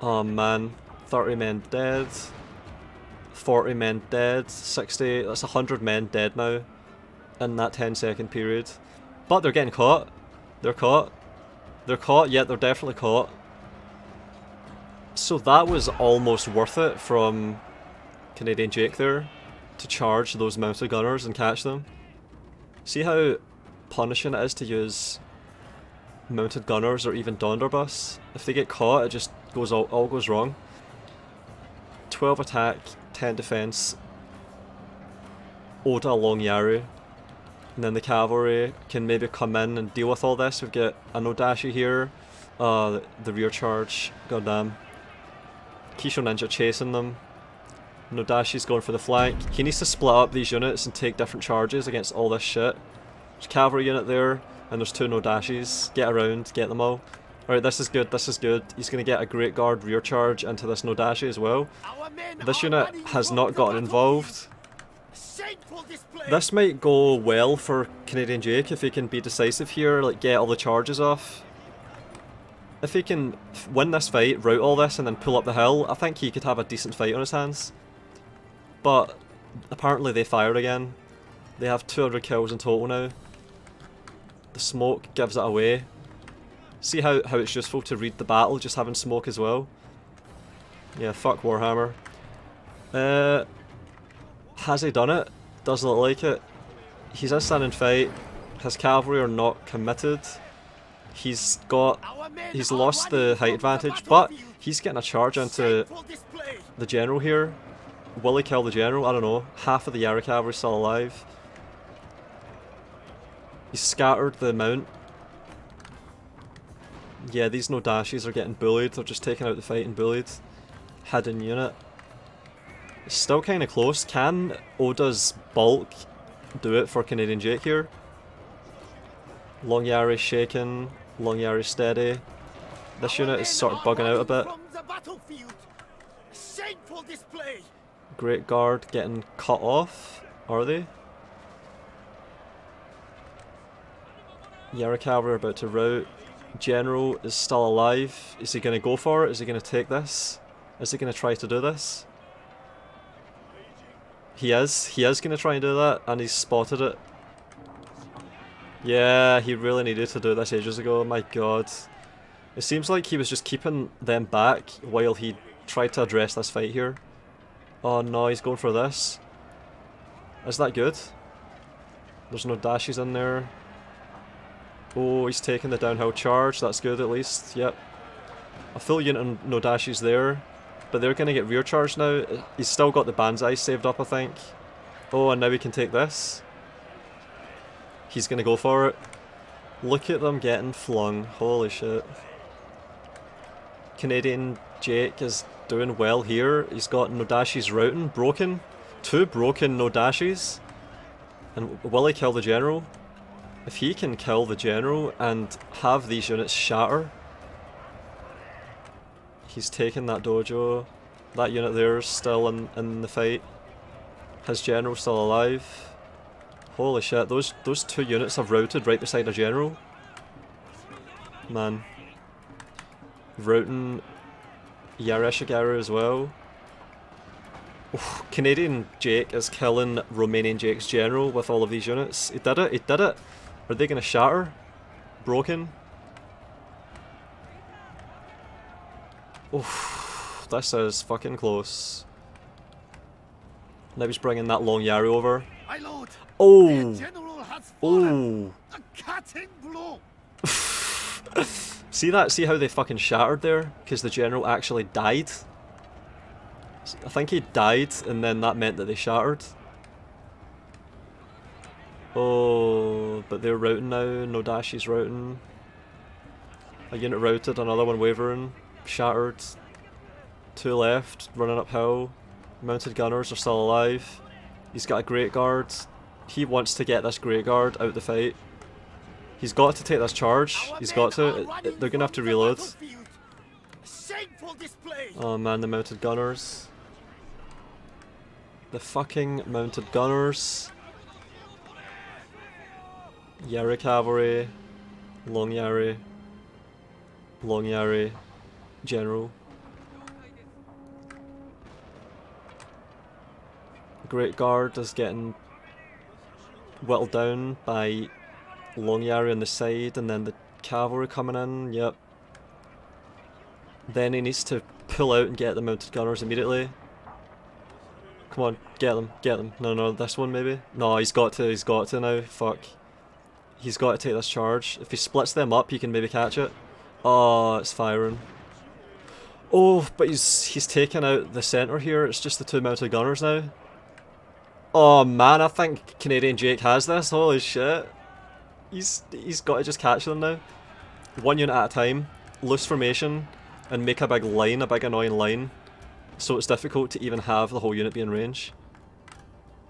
Oh man, 30 men dead, 40 men dead, 60, that's 100 men dead now in that 10-second period. But they're getting caught. They're caught. They're caught, yeah, they're definitely caught. So that was almost worth it from Canadian Jake there, to charge those mounted gunners and catch them. See how punishing it is to use mounted gunners or even Donderbus? If they get caught, it just goes all goes wrong. 12 attack, 10 defense, Oda Long Yaru, and then the cavalry can maybe come in and deal with all this. We've got an Odashi here, the rear charge, goddamn. Kisho Ninja chasing them. Nodashi's going for the flank. He needs to split up these units and take different charges against all this shit. There's a cavalry unit there, and there's 2 Nodashis. Get around, get them all. Alright, this is good, this is good. He's going to get a Great Guard rear charge into this Nodashi as well. This unit has not gotten involved. This might go well for Canadian Jake if he can be decisive here, like get all the charges off. If he can win this fight, route all this, and then pull up the hill, I think he could have a decent fight on his hands. But apparently they fired again. They have 200 kills in total now. The smoke gives it away. See how it's useful to read the battle, just having smoke as well. Yeah, fuck Warhammer. Has he done it? Doesn't look like it. He's in a standing fight. His cavalry are not committed. He's lost the height advantage, but he's getting a charge into the general here. Will he kill the general? I don't know. Half of the Yara cavalry still alive. He's scattered the mount. Yeah, these Nodashis are getting bullied. They're just taking out the fight and bullied. Hidden unit. It's still kind of close. Can Oda's bulk do it for Canadian Jake here? Long Yari shaken. Long Yari steady. This unit is sort of bugging out a bit. Great Guard getting cut off. Are they? Yara cavalry are about to rout. General is still alive. Is he going to go for it? Is he going to take this? Is he going to try to do this? He is. He is going to try and do that, and he's spotted it. Yeah, he really needed to do this ages ago. My god. It seems like he was just keeping them back while he tried to address this fight here. Oh no, he's going for this. Is that good? There's no dashes in there. Oh, he's taking the downhill charge. That's good at least. Yep. A full unit and no dashes there. But they're going to get rear charge now. He's still got the Banzai saved up, I think. Oh, and now he can take this. He's going to go for it. Look at them getting flung. Holy shit. Canadian Jake is doing well here. He's got Nodashi's routing. Broken. 2 broken Nodashis. And will he kill the general? If he can kill the general and have these units shatter. He's taken that dojo. That unit there is still in the fight. His general still alive. Holy shit, those 2 units have routed right beside a general. Man. Routing Yareshigaru as well. Oof, Canadian Jake is killing Romanian Jake's general with all of these units. He did it, he did it. Are they gonna shatter? Broken? Oof, this is fucking close. Now he's bringing that long Yari over. Oh! Oh! See that? See how they fucking shattered there? Because the general actually died. I think he died, and then that meant that they shattered. Oh, but they're routing now. Nodashi's routing. A unit routed, another one wavering. Shattered. 2 left, running uphill. Mounted gunners are still alive. He's got a Great Guard. He wants to get this Great Guard out the fight. He's got to take this charge. He's got to. They're gonna have to reload. Oh man, the mounted gunners. The fucking mounted gunners. Yari cavalry. Long Yari. Long Yari. General. Great Guard is getting whittled down by Long Yari on the side, and then the cavalry coming in, yep. Then he needs to pull out and get the mounted gunners immediately. Come on, get them, get them. No, this one maybe? No, he's got to now, fuck. He's got to take this charge. If he splits them up, he can maybe catch it. Oh, it's firing. Oh, but he's taken out the centre here, it's just the 2 mounted gunners now. Oh man, I think Canadian Jake has this, holy shit. He's got to just catch them now. 1 unit at a time, loose formation, and make a big line, a big annoying line. So it's difficult to even have the whole unit be in range.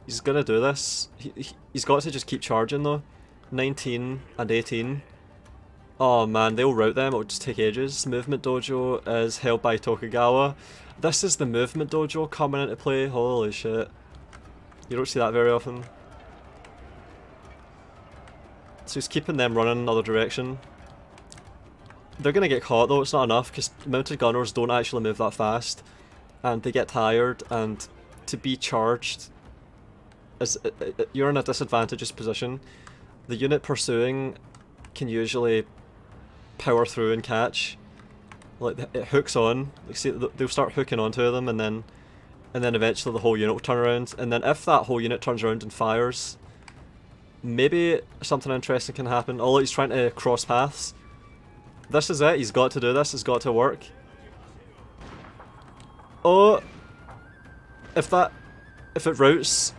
He's gonna do this. He's got to just keep charging though. 19 and 18. Oh man, they'll rout them, it'll just take ages. Movement dojo is held by Tokugawa. This is the movement dojo coming into play, holy shit. You don't see that very often. So he's keeping them running another direction. They're gonna get caught though, it's not enough, because mounted gunners don't actually move that fast. And they get tired, and to be charged, you're in a disadvantageous position. The unit pursuing can usually power through and catch. Like, it hooks on. Like, see, they'll start hooking onto them, and then and then eventually the whole unit will turn around, and then if that whole unit turns around and fires, maybe something interesting can happen. Although he's trying to cross paths. This is it, he's got to do this, it's got to work. Oh! If it routes...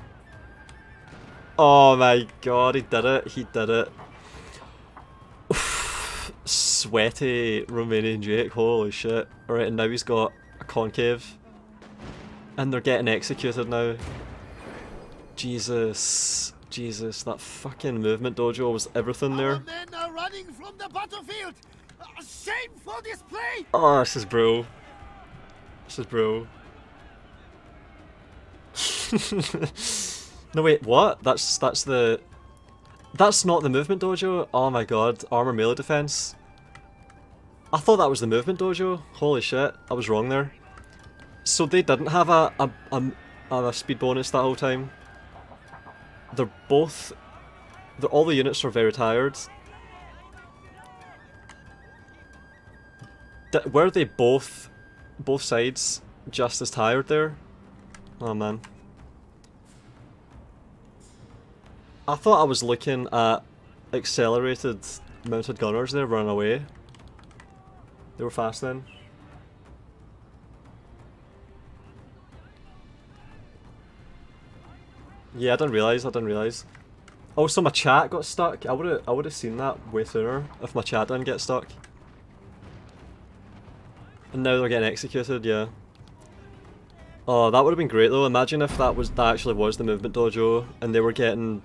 Oh my god, he did it, he did it. Sweaty Romanian Jake, holy shit. Alright, and now he's got a concave. And they're getting executed now. Jesus. Jesus, that fucking movement dojo was everything there. Our men are running from the battlefield. Shame for this play. Oh, this is bro. This is bro. No wait, what? That's the... That's not the movement dojo? Oh my god, armor melee defense. I thought that was the movement dojo. Holy shit, I was wrong there. So they didn't have a speed bonus that whole time. All the units are very tired. Were they both sides just as tired there? Oh man. I thought I was looking at accelerated mounted gunners there running away. They were fast then. Yeah, I didn't realise. Also, my chat got stuck. I would have seen that way sooner if my chat didn't get stuck. And now they're getting executed, yeah. Oh, that would have been great though. Imagine if that actually was the movement dojo and they were getting...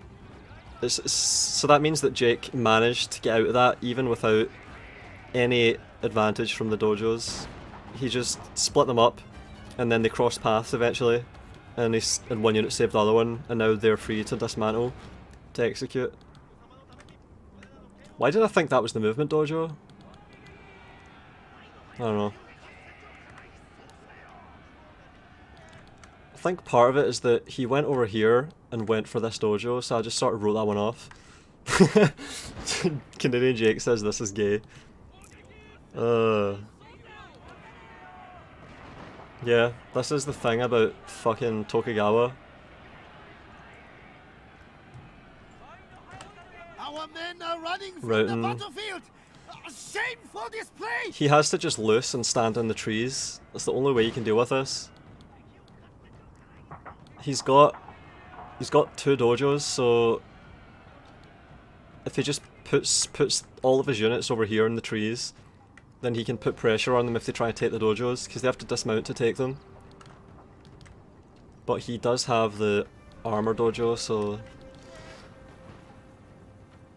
So that means that Jake managed to get out of that even without any advantage from the dojos. He just split them up and then they crossed paths eventually. And one unit saved the other one, and now they're free to dismantle, to execute. Why did I think that was the movement dojo? I don't know. I think part of it is that he went over here and went for this dojo, so I just sort of wrote that one off. Canadian Jake says this is gay. Yeah, this is the thing about fucking Tokugawa. Our men are running from Routing. the battlefield. Shame for this play. He has to just loose and stand in the trees. That's the only way you can deal with this. He's got 2 dojos, so if he just puts all of his units over here in the trees, then he can put pressure on them if they try and take the dojos, because they have to dismount to take them. But he does have the armor dojo, so...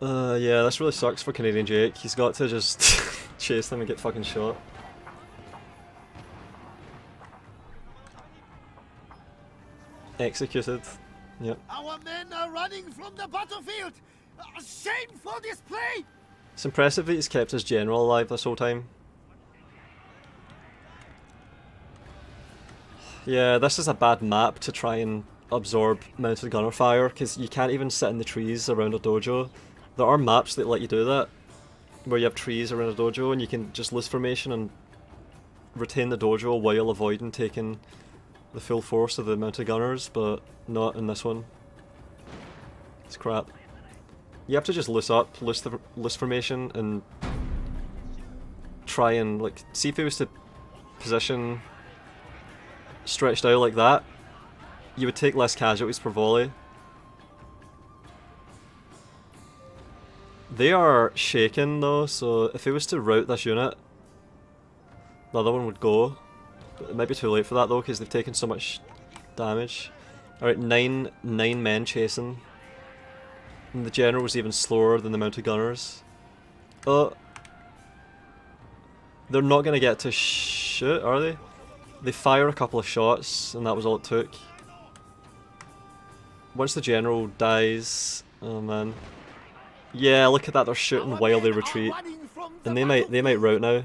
yeah, this really sucks for Canadian Jake. He's got to just chase them and get fucking shot. Executed. Yep. Our men are running from the battlefield. Shame for this play. It's impressive that he's kept his general alive this whole time. Yeah, this is a bad map to try and absorb mounted gunner fire, because you can't even sit in the trees around a dojo. There are maps that let you do that, where you have trees around a dojo and you can just lose formation and retain the dojo while avoiding taking the full force of the mounted gunners, but not in this one. It's crap. You have to just loose up, loose formation, and try and, like, see if he was to position stretched out like that, you would take less casualties per volley. They are shaken though, so if he was to rout this unit, the other one would go. But it might be too late for that though, because they've taken so much damage. Alright, nine men chasing. And the general was even slower than the mounted gunners. Oh. They're not going to get to shoot, are they? They fire a couple of shots, and that was all it took. Once the general dies... Oh man. Yeah, look at that, they're shooting while they retreat. And they might rout now.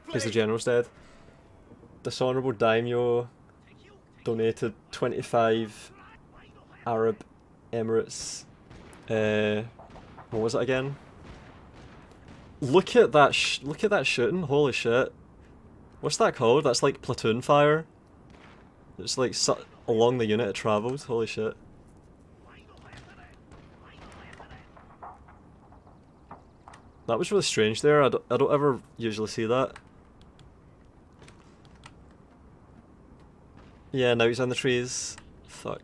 Because the general's dead. Dishonorable Daimyo donated 25 Arab Emirates. What was it again? Look at that shooting, holy shit. What's that called? That's like platoon fire. It's like along the unit it travelled, holy shit. That was really strange there, I don't ever usually see that. Yeah, now he's on the trees. Fuck.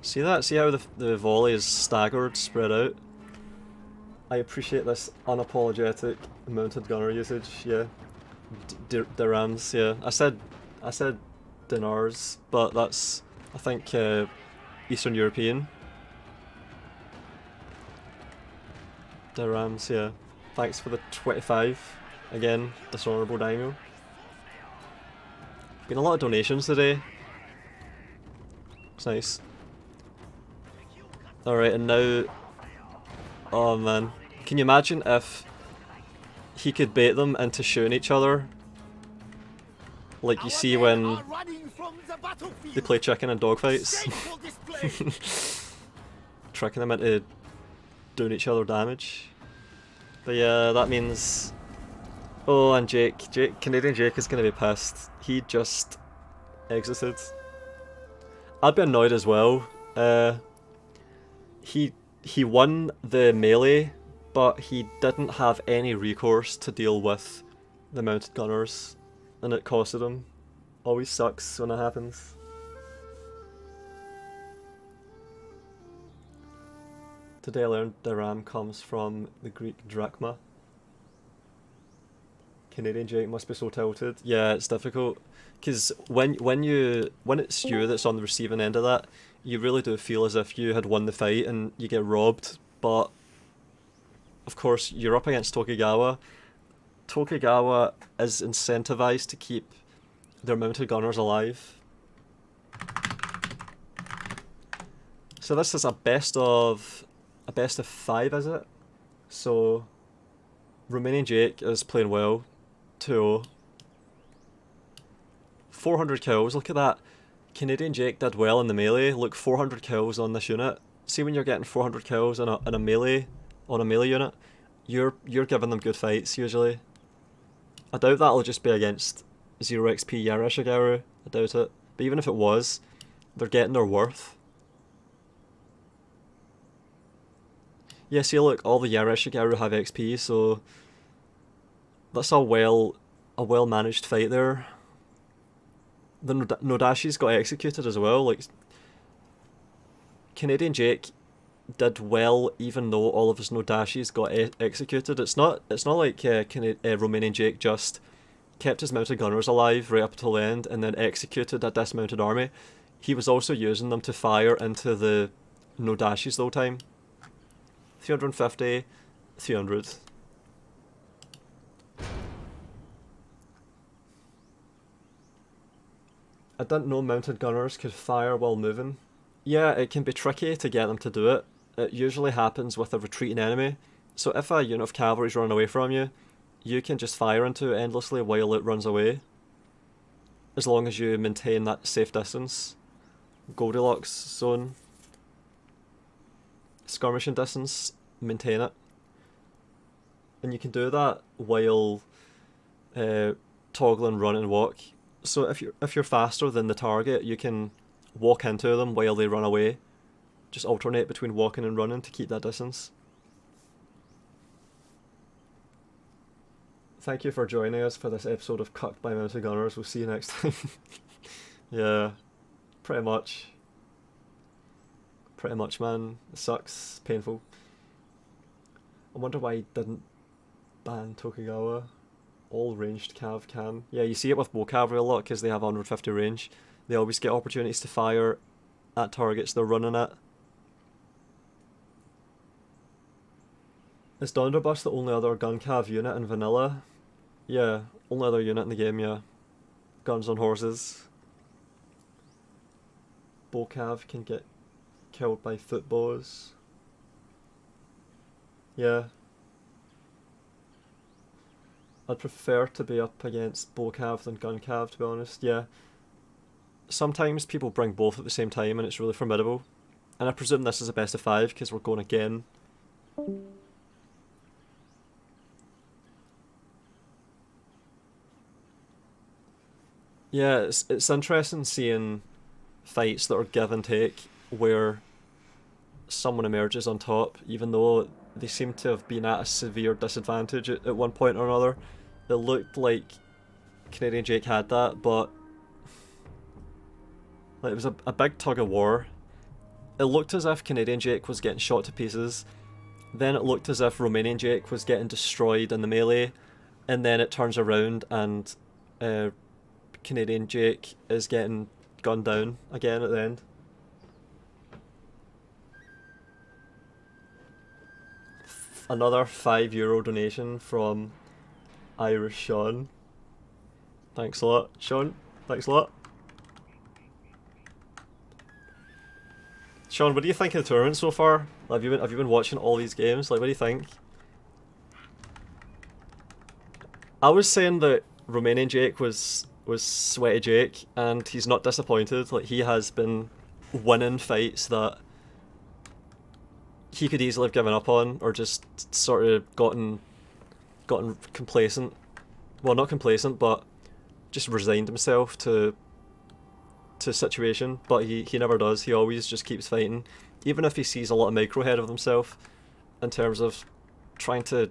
See that? See how the volley is staggered, spread out? I appreciate this unapologetic mounted gunner usage, yeah. Dirhams, yeah. I said dinars, but that's, I think, Eastern European. Dirhams, yeah. Thanks for the 25. Again, dishonourable daimyo. Been a lot of donations today. It's nice. Alright, and now... Oh man. Can you imagine if he could bait them into shooting each other? Like you see when they play chicken in dogfights. Tricking them into doing each other damage. But yeah, that means... Oh, and Canadian Jake is going to be pissed. He just exited. I'd be annoyed as well. He won the melee, but he didn't have any recourse to deal with the mounted gunners, and it costed him. Always sucks when it happens. Today I learned dirham comes from the Greek drachma. Canadian Jake must be so tilted. Yeah, it's difficult, because when it's you that's on the receiving end of that, you really do feel as if you had won the fight and you get robbed, but of course you're up against Tokugawa. Tokugawa is incentivized to keep their mounted gunners alive. So this is a best of 5, is it? So Romanian Jake is playing well. 2-0. 400 kills, look at that. Canadian Jake did well in the melee. Look, 400 kills on this unit. See when you're getting 400 kills on a melee unit, you're giving them good fights usually. I doubt that'll just be against 0 XP Yarashigaru. I doubt it. But even if it was, they're getting their worth. Yeah, see look, all the Yarashigaru have XP, so that's a well managed fight there. The Nodashi's got executed as well. Like, Canadian Jake did well even though all of his Nodashis got executed. It's not like Romanian Jake just kept his mounted gunners alive right up until the end and then executed a dismounted army. He was also using them to fire into the Nodashis the whole time. 350, 300. I didn't know mounted gunners could fire while moving. Yeah, it can be tricky to get them to do it. It usually happens with a retreating enemy. So if a unit of cavalry is running away from you, you can just fire into it endlessly while it runs away. As long as you maintain that safe distance. Goldilocks zone. Skirmishing distance, maintain it. And you can do that while toggling run and walk. So if you're faster than the target, you can walk into them while they run away. Just alternate between walking and running to keep that distance. Thank you for joining us for this episode of Cucked by Mounted Gunners. We'll see you next time. Yeah, pretty much. Pretty much, man. It sucks. Painful. I wonder why he didn't ban Tokugawa. All ranged cav can. Yeah, you see it with bow cavalry a lot because they have 150 range. They always get opportunities to fire at targets they're running at. Is Donderbus the only other gun cav unit in vanilla? Yeah, only other unit in the game, yeah. Guns on horses. Bow cav can get killed by foot bows. Yeah. I'd prefer to be up against bow cav than gun cav, to be honest, yeah. Sometimes people bring both at the same time and it's really formidable. And I presume this is a best of 5 because we're going again. Yeah, it's interesting seeing fights that are give and take where someone emerges on top, even though they seem to have been at a severe disadvantage at one point or another. It looked like Canadian Jake had that, but like, it was a big tug of war. It looked as if Canadian Jake was getting shot to pieces, then it looked as if Romanian Jake was getting destroyed in the melee, and then it turns around and Canadian Jake is getting gunned down again at the end. Another €5 donation from Irish Sean. Thanks a lot, Sean. Thanks a lot. Sean, what do you think of the tournament so far? Have you been watching all these games? Like, what do you think? I was saying that Romanian Jake was sweaty Jake, and he's not disappointed. Like, he has been winning fights that he could easily have given up on, or just sort of gotten complacent. Well, not complacent, but just resigned himself to situation. But he never does. He always just keeps fighting, even if he sees a lot of micro ahead of himself in terms of trying to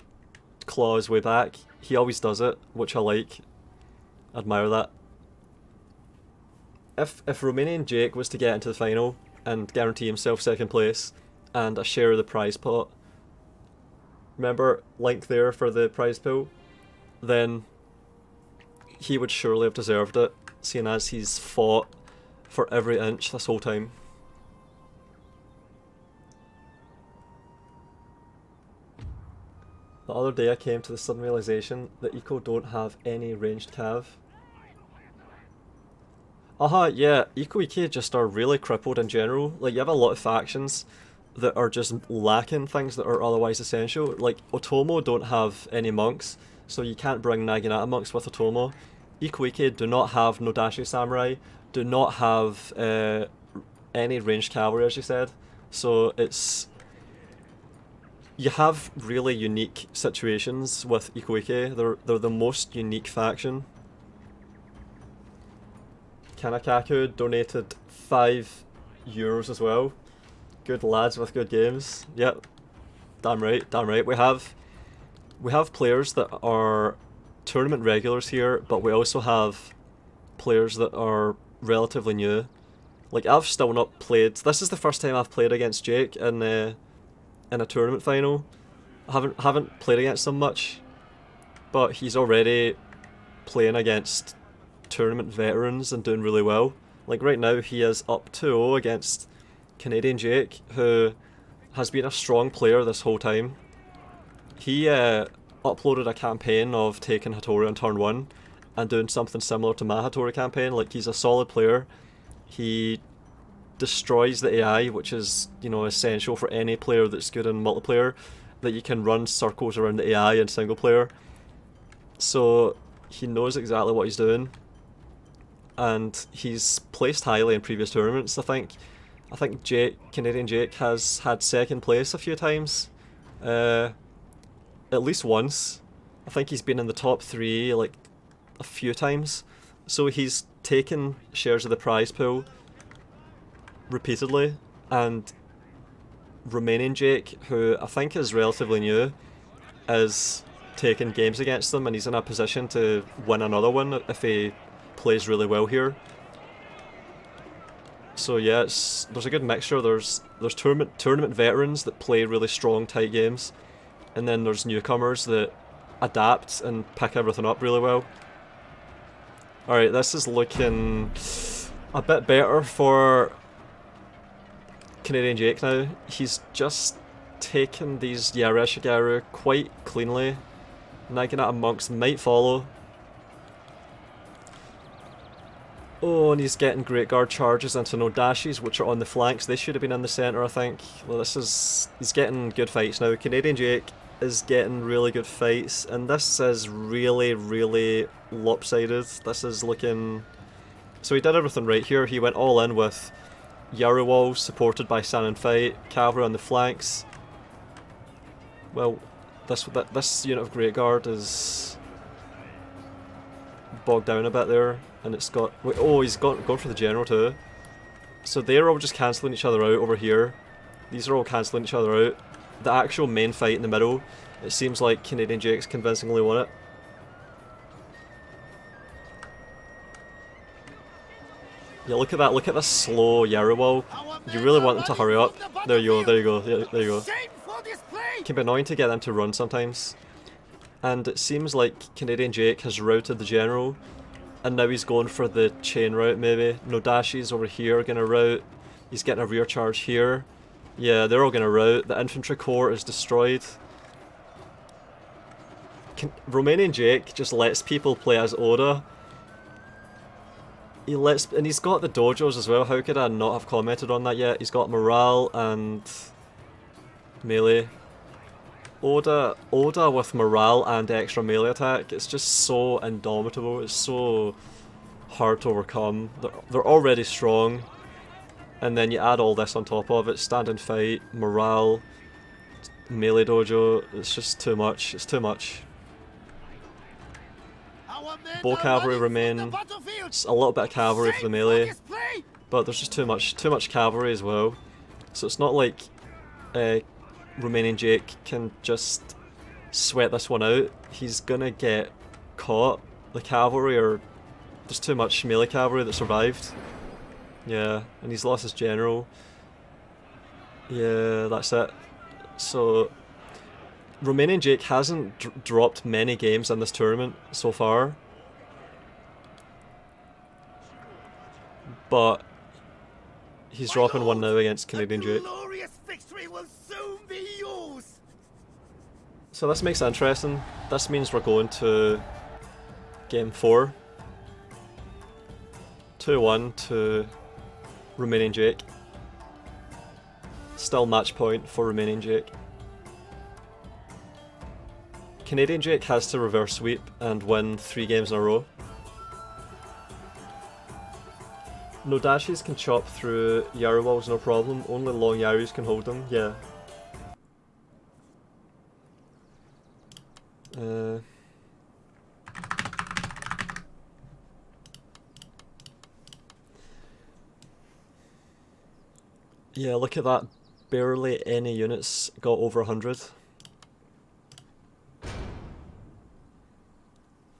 claw his way back. He always does it, which I like. Admire that. If Romanian Jake was to get into the final and guarantee himself second place and a share of the prize pot, remember, link there for the prize pool, then he would surely have deserved it, seeing as he's fought for every inch this whole time. The other day I came to the sudden realisation that Eco don't have any ranged cav. Yeah, EcoEK just are really crippled in general. Like, you have a lot of factions that are just lacking things that are otherwise essential. Like, Otomo don't have any monks, so you can't bring Naginata monks with Otomo. EcoEK do not have Nodashi Samurai, do not have any ranged cavalry, as you said. So it's... You have really unique situations with EcoEK. They're the most unique faction. Kanakaku donated €5 as well. Good lads with good games. Yep. Damn right, damn right. We have players that are tournament regulars here, but we also have players that are relatively new. Like, I've still not played. This is the first time I've played against Jake in a tournament final. I haven't played against him much, but he's already playing against tournament veterans and doing really well. Like, right now he is up 2-0 against Canadian Jake, who has been a strong player this whole time. He uploaded a campaign of taking Hattori on turn 1 and doing something similar to my Hattori campaign. Like, he's a solid player. He destroys the AI, which is, you know, essential for any player that's good in multiplayer, that you can run circles around the AI in single player. So he knows exactly what he's doing, and he's placed highly in previous tournaments. I think Canadian Jake has had second place a few times, at least once. I think he's been in the top 3 like a few times. So he's taken shares of the prize pool repeatedly, and Romanian Jake, who I think is relatively new, is taking games against them, and he's in a position to win another one if he plays really well here. So yeah, there's a good mixture. There's tournament veterans that play really strong, tight games, and then there's newcomers that adapt and pick everything up really well. Alright, this is looking a bit better for Canadian Jake now. He's just taken these Yareshigaru quite cleanly. Naginata monks might follow. Oh, and he's getting Great Guard charges into Nodashis, which are on the flanks. They should have been in the centre, I think. Well, he's getting good fights now. Canadian Jake is getting really good fights, and this is really, really lopsided. This is looking... So he did everything right here. He went all in with Yaru walls supported by San and Fight, cavalry on the flanks. Well, this unit of Great Guard is bogged down a bit there, and it's got... Wait, oh, he's gone for the general too. So they're all just cancelling each other out over here. These are all cancelling each other out. The actual main fight in the middle, it seems like Canadian Jake's convincingly won it. Yeah, look at that, look at this slow Yarrow wall. You really want them to hurry up. There you go, there you go, yeah, there you go. It can be annoying to get them to run sometimes. And it seems like Canadian Jake has routed the general, and now he's going for the chain route maybe. Nodashi's over here gonna route. He's getting a rear charge here. Yeah, they're all gonna route. The infantry corps is destroyed. Romanian Jake just lets people play as Oda. And he's got the dojos as well. How could I not have commented on that yet? He's got morale and melee. Oda with morale and extra melee attack. It's just so indomitable. It's so hard to overcome. They're already strong, and then you add all this on top of it. Stand and fight, morale, melee dojo. It's just too much. It's too much. Bow cavalry remain. It's a little bit of cavalry for the melee, but there's just too much cavalry as well. So it's not like Romanian Jake can just sweat this one out. He's gonna get caught. The cavalry are... There's too much melee cavalry that survived. Yeah, and he's lost his general. Yeah, that's it. So Romanian Jake hasn't dropped many games in this tournament so far, but he's dropping one now against Canadian Jake. So this makes it interesting. This means we're going to game 4. 2-1 to Romanian Jake. Still match point for Romanian Jake. Canadian Jake has to reverse sweep and win 3 games in a row. Nodashis can chop through Yarrow walls no problem, only long Yarrows can hold them, yeah. Yeah, look at that, barely any units got over 100.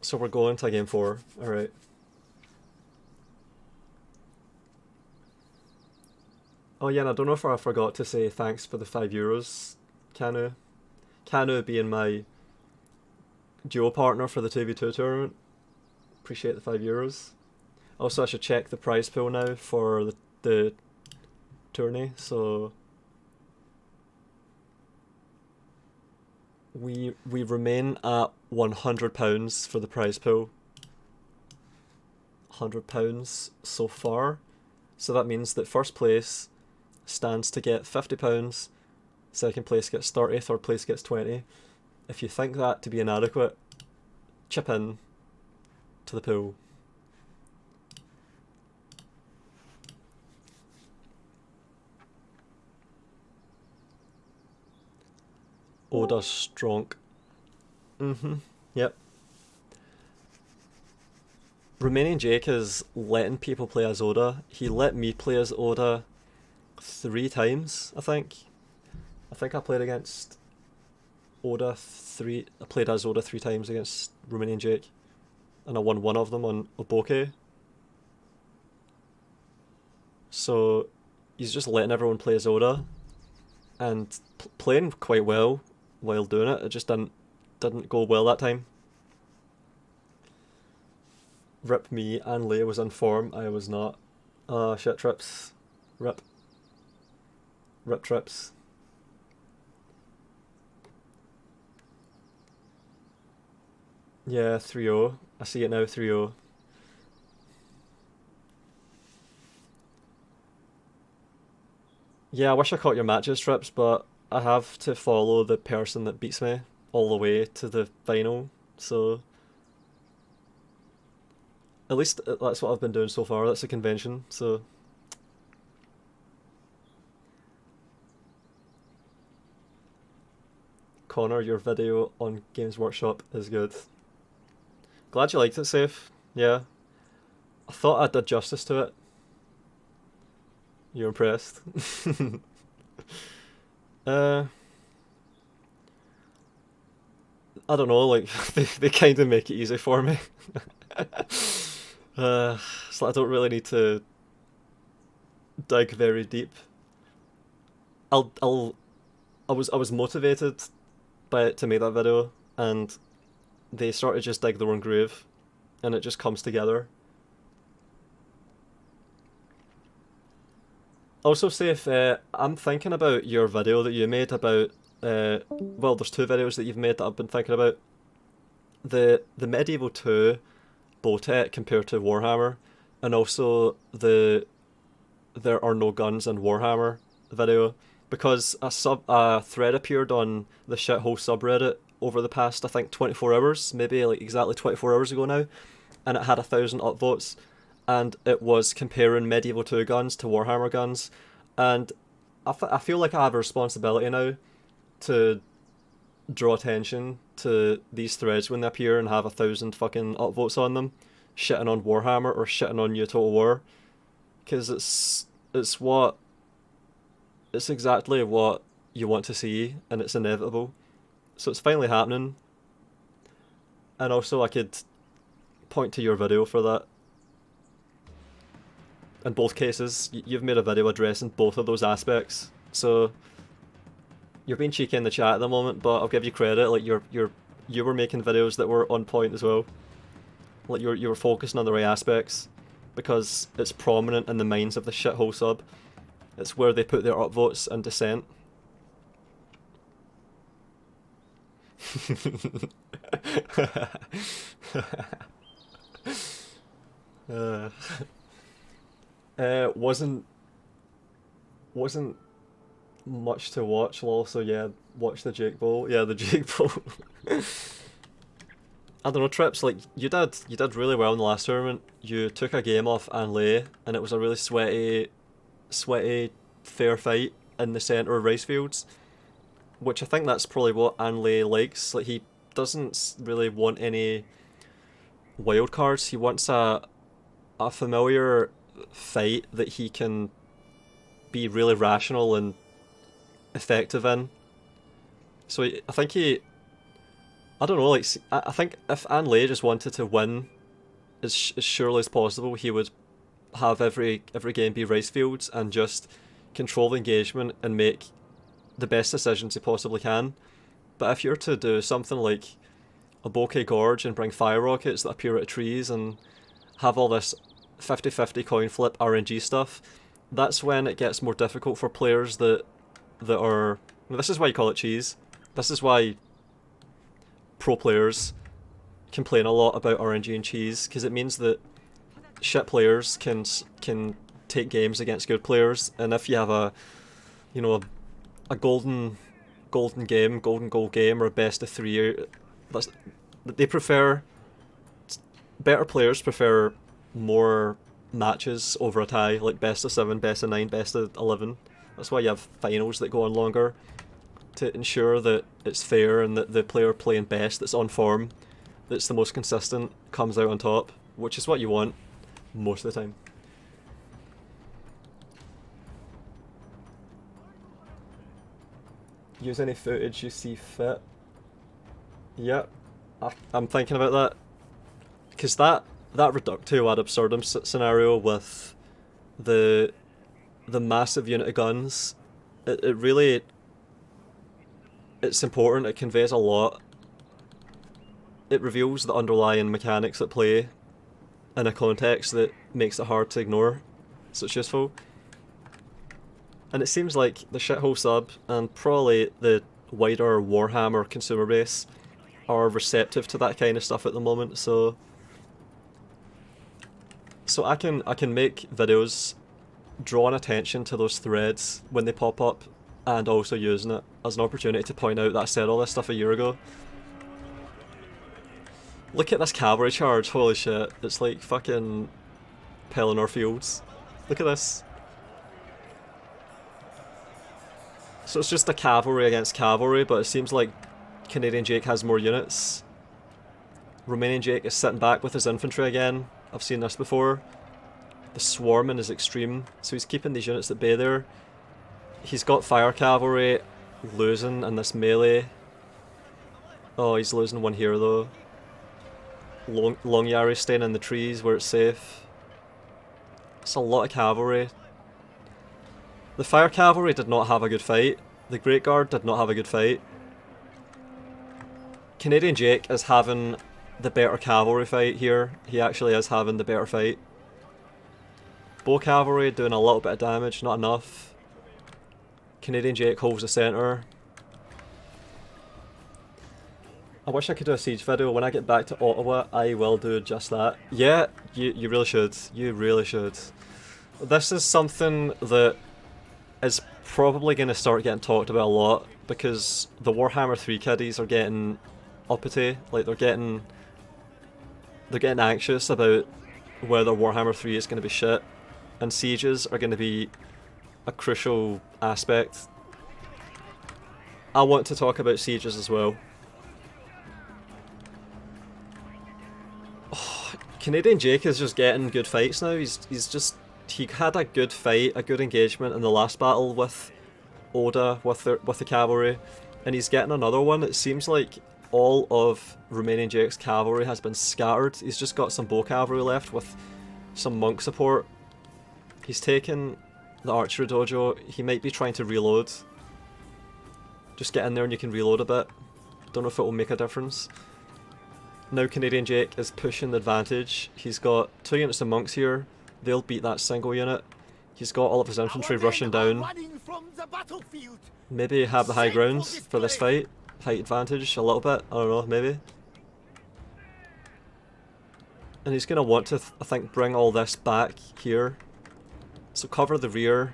So we're going to game 4, alright. Oh yeah, and I don't know if I forgot to say thanks for the €5, Canu. Canu being my duo partner for the 2v2 tournament. Appreciate the €5. Also, I should check the prize pool now for the tourney, so we remain at £100 for the prize pool. £100 so far. So that means that first place stands to get £50, second place gets 30, third place gets 20. If you think that to be inadequate, chip in to the pool. Oda's strong. Yep. Romanian Jake is letting people play as Oda. He let me play as Oda 3 times, I think. I think I played against Oda 3. I played as Oda 3 times against Romanian Jake, and I won 1 of them on Oboke. So he's just letting everyone play as Oda, and playing quite well while doing it. It just didn't go well that time. Rip me, and Leia was in form. I was not. Ah, shit, trips. Rip. Rip trips. Yeah, 3-0. I see it now, 3-0. Yeah, I wish I caught your matches, Trips, but I have to follow the person that beats me all the way to the final, so at least that's what I've been doing so far. That's a convention, so Connor, your video on Games Workshop is good. Glad you liked it, Safe. Yeah. I thought I did justice to it. You're impressed? I don't know, like, they kind of make it easy for me. So I don't really need to dig very deep. I was motivated by it to make that video, and they sort of just dig their own groove, and it just comes together. Also, Safe, I'm thinking about your video that you made about, well, there's two videos that you've made that I've been thinking about. The Medieval 2 Bowtech compared to Warhammer, and also the There Are No Guns in Warhammer video, because a thread appeared on the shithole subreddit over the past, I think, 24 hours, maybe like exactly 24 hours ago now, and it had 1,000 upvotes, and it was comparing Medieval 2 guns to Warhammer guns, and I feel like I have a responsibility now to draw attention to these threads when they appear and have 1,000 fucking upvotes on them, shitting on Warhammer or shitting on New Total War, because it's exactly what you want to see, and it's inevitable. So it's finally happening. And also I could point to your video for that. In both cases, you've made a video addressing both of those aspects. So you're being cheeky in the chat at the moment, but I'll give you credit. Like you were making videos that were on point as well. Like you were focusing on the right aspects, because it's prominent in the minds of the shithole sub. It's where they put their upvotes and dissent. Wasn't much to watch, lol, so yeah, watch the Jake Bowl. Yeah, the Jake Bowl. I don't know, Trips, like, you did really well in the last tournament. You took a game off Anlay, and it was a really sweaty, fair fight in the centre of rice fields, which I think that's probably what Anlay likes. Like, he doesn't really want any wild cards. He wants a familiar fight that he can be really rational and effective in. So I think I don't know, like, I think if Anlay just wanted to win as surely as possible, he would have every game be rice fields and just control the engagement and make the best decisions he possibly can. But if you're to do something like a bokeh gorge and bring fire rockets that appear out of trees and have all this 50-50 coin flip RNG stuff, that's when it gets more difficult for players that are... This is why you call it cheese. This is why pro players complain a lot about RNG and cheese, because it means that shit players can take games against good players, and if you have a golden game, golden goal game, or a best of 3, they prefer... Better players prefer more matches over a tie, like best of 7, best of 9, best of 11. That's why you have finals that go on longer, to ensure that it's fair and that the player playing best, that's on form, that's the most consistent, comes out on top, which is what you want most of the time. Use any footage you see fit. Yep, I'm thinking about that, because that reductio ad absurdum scenario with the massive unit of guns, it really, it's important. It conveys a lot. It reveals the underlying mechanics at play in a context that makes it hard to ignore, so it's useful. And it seems like the shithole sub and probably the wider Warhammer consumer base are receptive to that kind of stuff at the moment, so I can make videos drawing attention to those threads when they pop up, and also using it as an opportunity to point out that I said all this stuff a year ago. Look at this cavalry charge, holy shit, it's like fucking Pelennor Fields. Look at this. So it's just a cavalry against cavalry, but it seems like Canadian Jake has more units. Romanian Jake is sitting back with his infantry again. I've seen this before. The swarming is extreme, so he's keeping these units at bay there. He's got fire cavalry losing in this melee. Oh, he's losing one here though. Long Yari staying in the trees where it's safe. It's a lot of cavalry. The fire cavalry did not have a good fight. The Great Guard did not have a good fight. Canadian Jake is having the better cavalry fight here. He actually is having the better fight. Bow cavalry doing a little bit of damage, not enough. Canadian Jake holds the centre. I wish I could do a siege video. When I get back to Ottawa, I will do just that. Yeah, you really should. You really should. This is something that is probably going to start getting talked about a lot, because the Warhammer 3 kiddies are getting uppity. Like, they're getting anxious about whether Warhammer 3 is going to be shit, and sieges are going to be a crucial aspect. I want to talk about sieges as well. Oh, Canadian Jake is just getting good fights now. He had a good fight, a good engagement in the last battle with Oda, with the cavalry, and he's getting another one. It seems like all of Romanian Jake's cavalry has been scattered. He's just got some bow cavalry left with some monk support. He's taken the archery dojo. He might be trying to reload. Just get in there and you can reload a bit. Don't know if it will make a difference. Now Canadian Jake is pushing the advantage. He's got 2 units of monks here. They'll beat that single unit. He's got all of his infantry rushing down. Maybe have the high ground for this fight. Height advantage a little bit. I don't know, maybe. And he's going to want to, I think, bring all this back here. So cover the rear,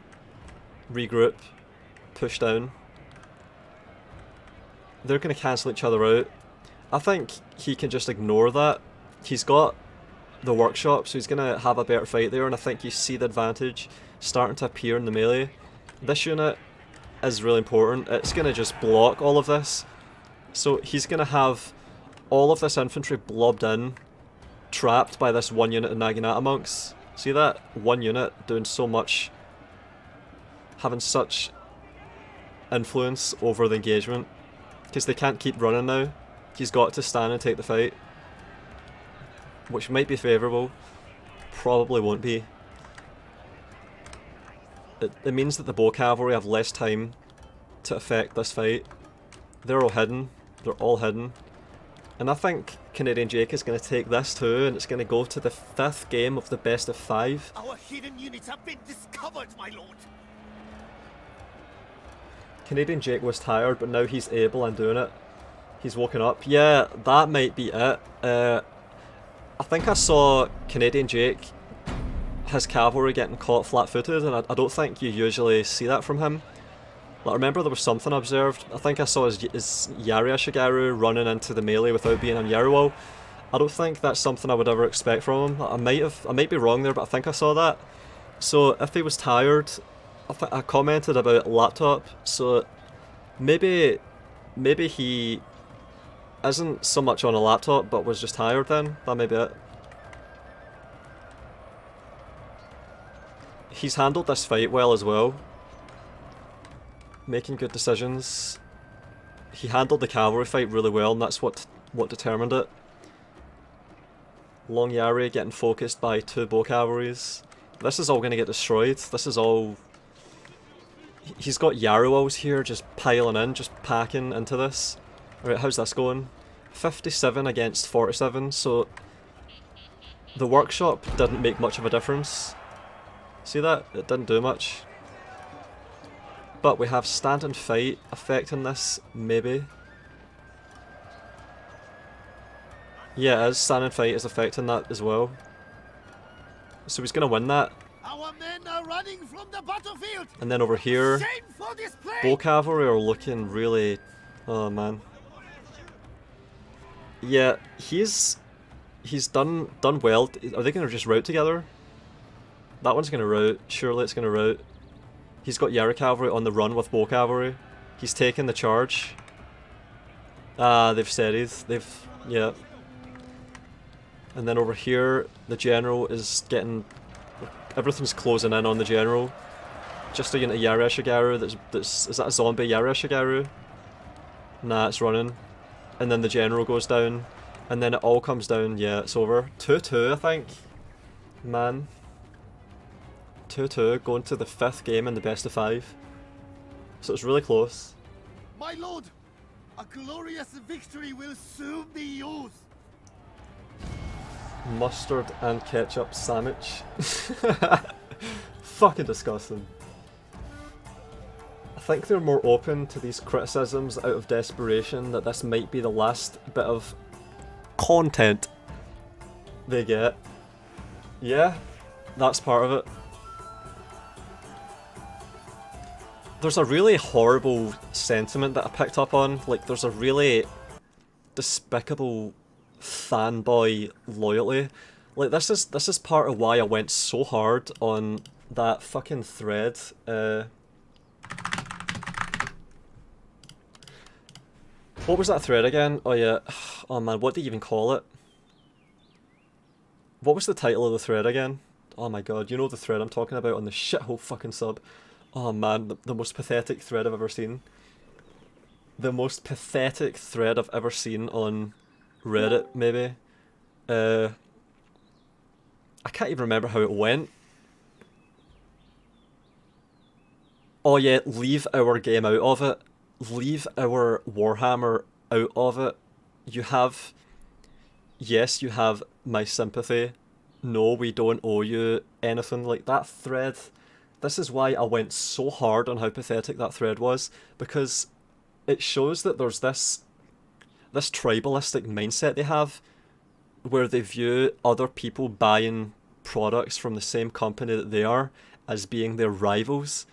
regroup, push down. They're going to cancel each other out. I think he can just ignore that. He's got the workshop, so he's going to have a better fight there, and I think you see the advantage starting to appear in the melee. This unit is really important. It's going to just block all of this. So he's going to have all of this infantry blobbed in, trapped by this one unit of Naginata monks. See that? One unit doing so much, having such influence over the engagement, because they can't keep running now. He's got to stand and take the fight, which might be favourable, probably won't be. It means that the bow cavalry have less time to affect this fight. They're all hidden. They're all hidden. And I think Canadian Jake is going to take this too, and it's going to go to the 5th game of the best of 5. Our hidden units have been discovered, my lord. Canadian Jake was tired, but now he's able and doing it. He's woken up. Yeah, that might be it. I think I saw Canadian Jake, his cavalry getting caught flat-footed, and I don't think you usually see that from him. Like, I remember there was something I observed. I think I saw his Yaria Shigaru running into the melee without being on Yaruo. I don't think that's something I would ever expect from him. I might be wrong there, but I think I saw that. So if he was tired, I commented about laptop, so maybe he isn't so much on a laptop, but was just tired then. That may be it. He's handled this fight well as well. Making good decisions. He handled the cavalry fight really well, and that's what determined it. Long Yari getting focused by 2 bow cavalries. This is all going to get destroyed. This is all... He's got Yaruos here just piling in, just packing into this. Alright, how's this going? 57 against 47, so the workshop didn't make much of a difference. See that? It didn't do much. But we have stand and fight affecting this, maybe. Yeah, it is. Stand and fight is affecting that as well. So he's going to win that. Our men are running from the battlefield. And then over here, Shame for display. bow cavalry are looking really... Oh man. Yeah, he's done well. Are they going to just route together? That one's going to route. Surely it's going to route. He's got Yara cavalry on the run with bow cavalry. He's taken the charge. Ah, they've steadied. Yeah. And then over here, the general is getting... Everything's closing in on the general. Just a unit of Yareshigaru that's... Is that a zombie Yareshigaru? Nah, it's running. And then the general goes down. And then it all comes down, yeah, it's over. 2-2, I think. Man. 2-2, going to the 5th game in the best of 5. So it's really close. My lord, a glorious victory will soon be yours. Mustard and ketchup sandwich. Fucking disgusting. I think they're more open to these criticisms out of desperation that this might be the last bit of content they get. Yeah, that's part of it. There's a really horrible sentiment that I picked up on. Like, there's a really despicable fanboy loyalty. Like, this is part of why I went so hard on that fucking thread. What was that thread again? Oh yeah. Oh man, what do you even call it? What was the title of the thread again? Oh my god, you know the thread I'm talking about on the shithole fucking sub. Oh man, the most pathetic thread I've ever seen. The most pathetic thread I've ever seen on Reddit, maybe. I can't even remember how it went. Oh yeah, leave our game out of it. Leave our Warhammer out of it. You have... Yes, you have my sympathy. No, we don't owe you anything. Like, that thread... This is why I went so hard on how pathetic that thread was, because it shows that there's this tribalistic mindset they have, where they view other people buying products from the same company that they are as being their rivals.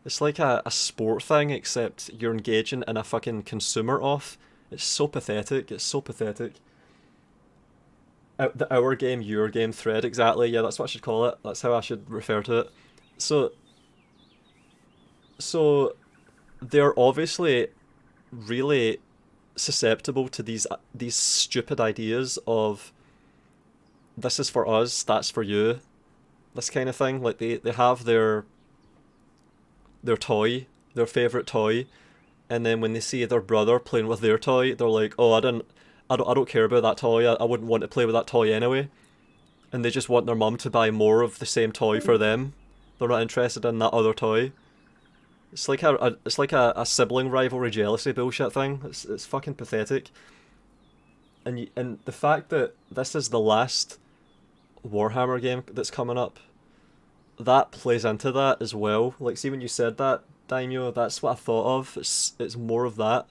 It's like a sport thing, except you're engaging in a fucking consumer off. It's so pathetic, it's so pathetic. The our game, your game thread, exactly, yeah, that's what I should call it. That's how I should refer to it. So they're obviously really susceptible to these stupid ideas of this is for us, that's for you, this kind of thing. Like they have their toy, their favourite toy, and then when they see their brother playing with their toy, they're like, oh, I don't care about that toy, I wouldn't want to play with that toy anyway. And they just want their mum to buy more of the same toy for them. They're not interested in that other toy. It's like a sibling rivalry jealousy bullshit thing. It's fucking pathetic. And the fact that this is the last Warhammer game that's coming up, that plays into that as well. Like, see when you said that, Daimyo, that's what I thought of. It's more of that.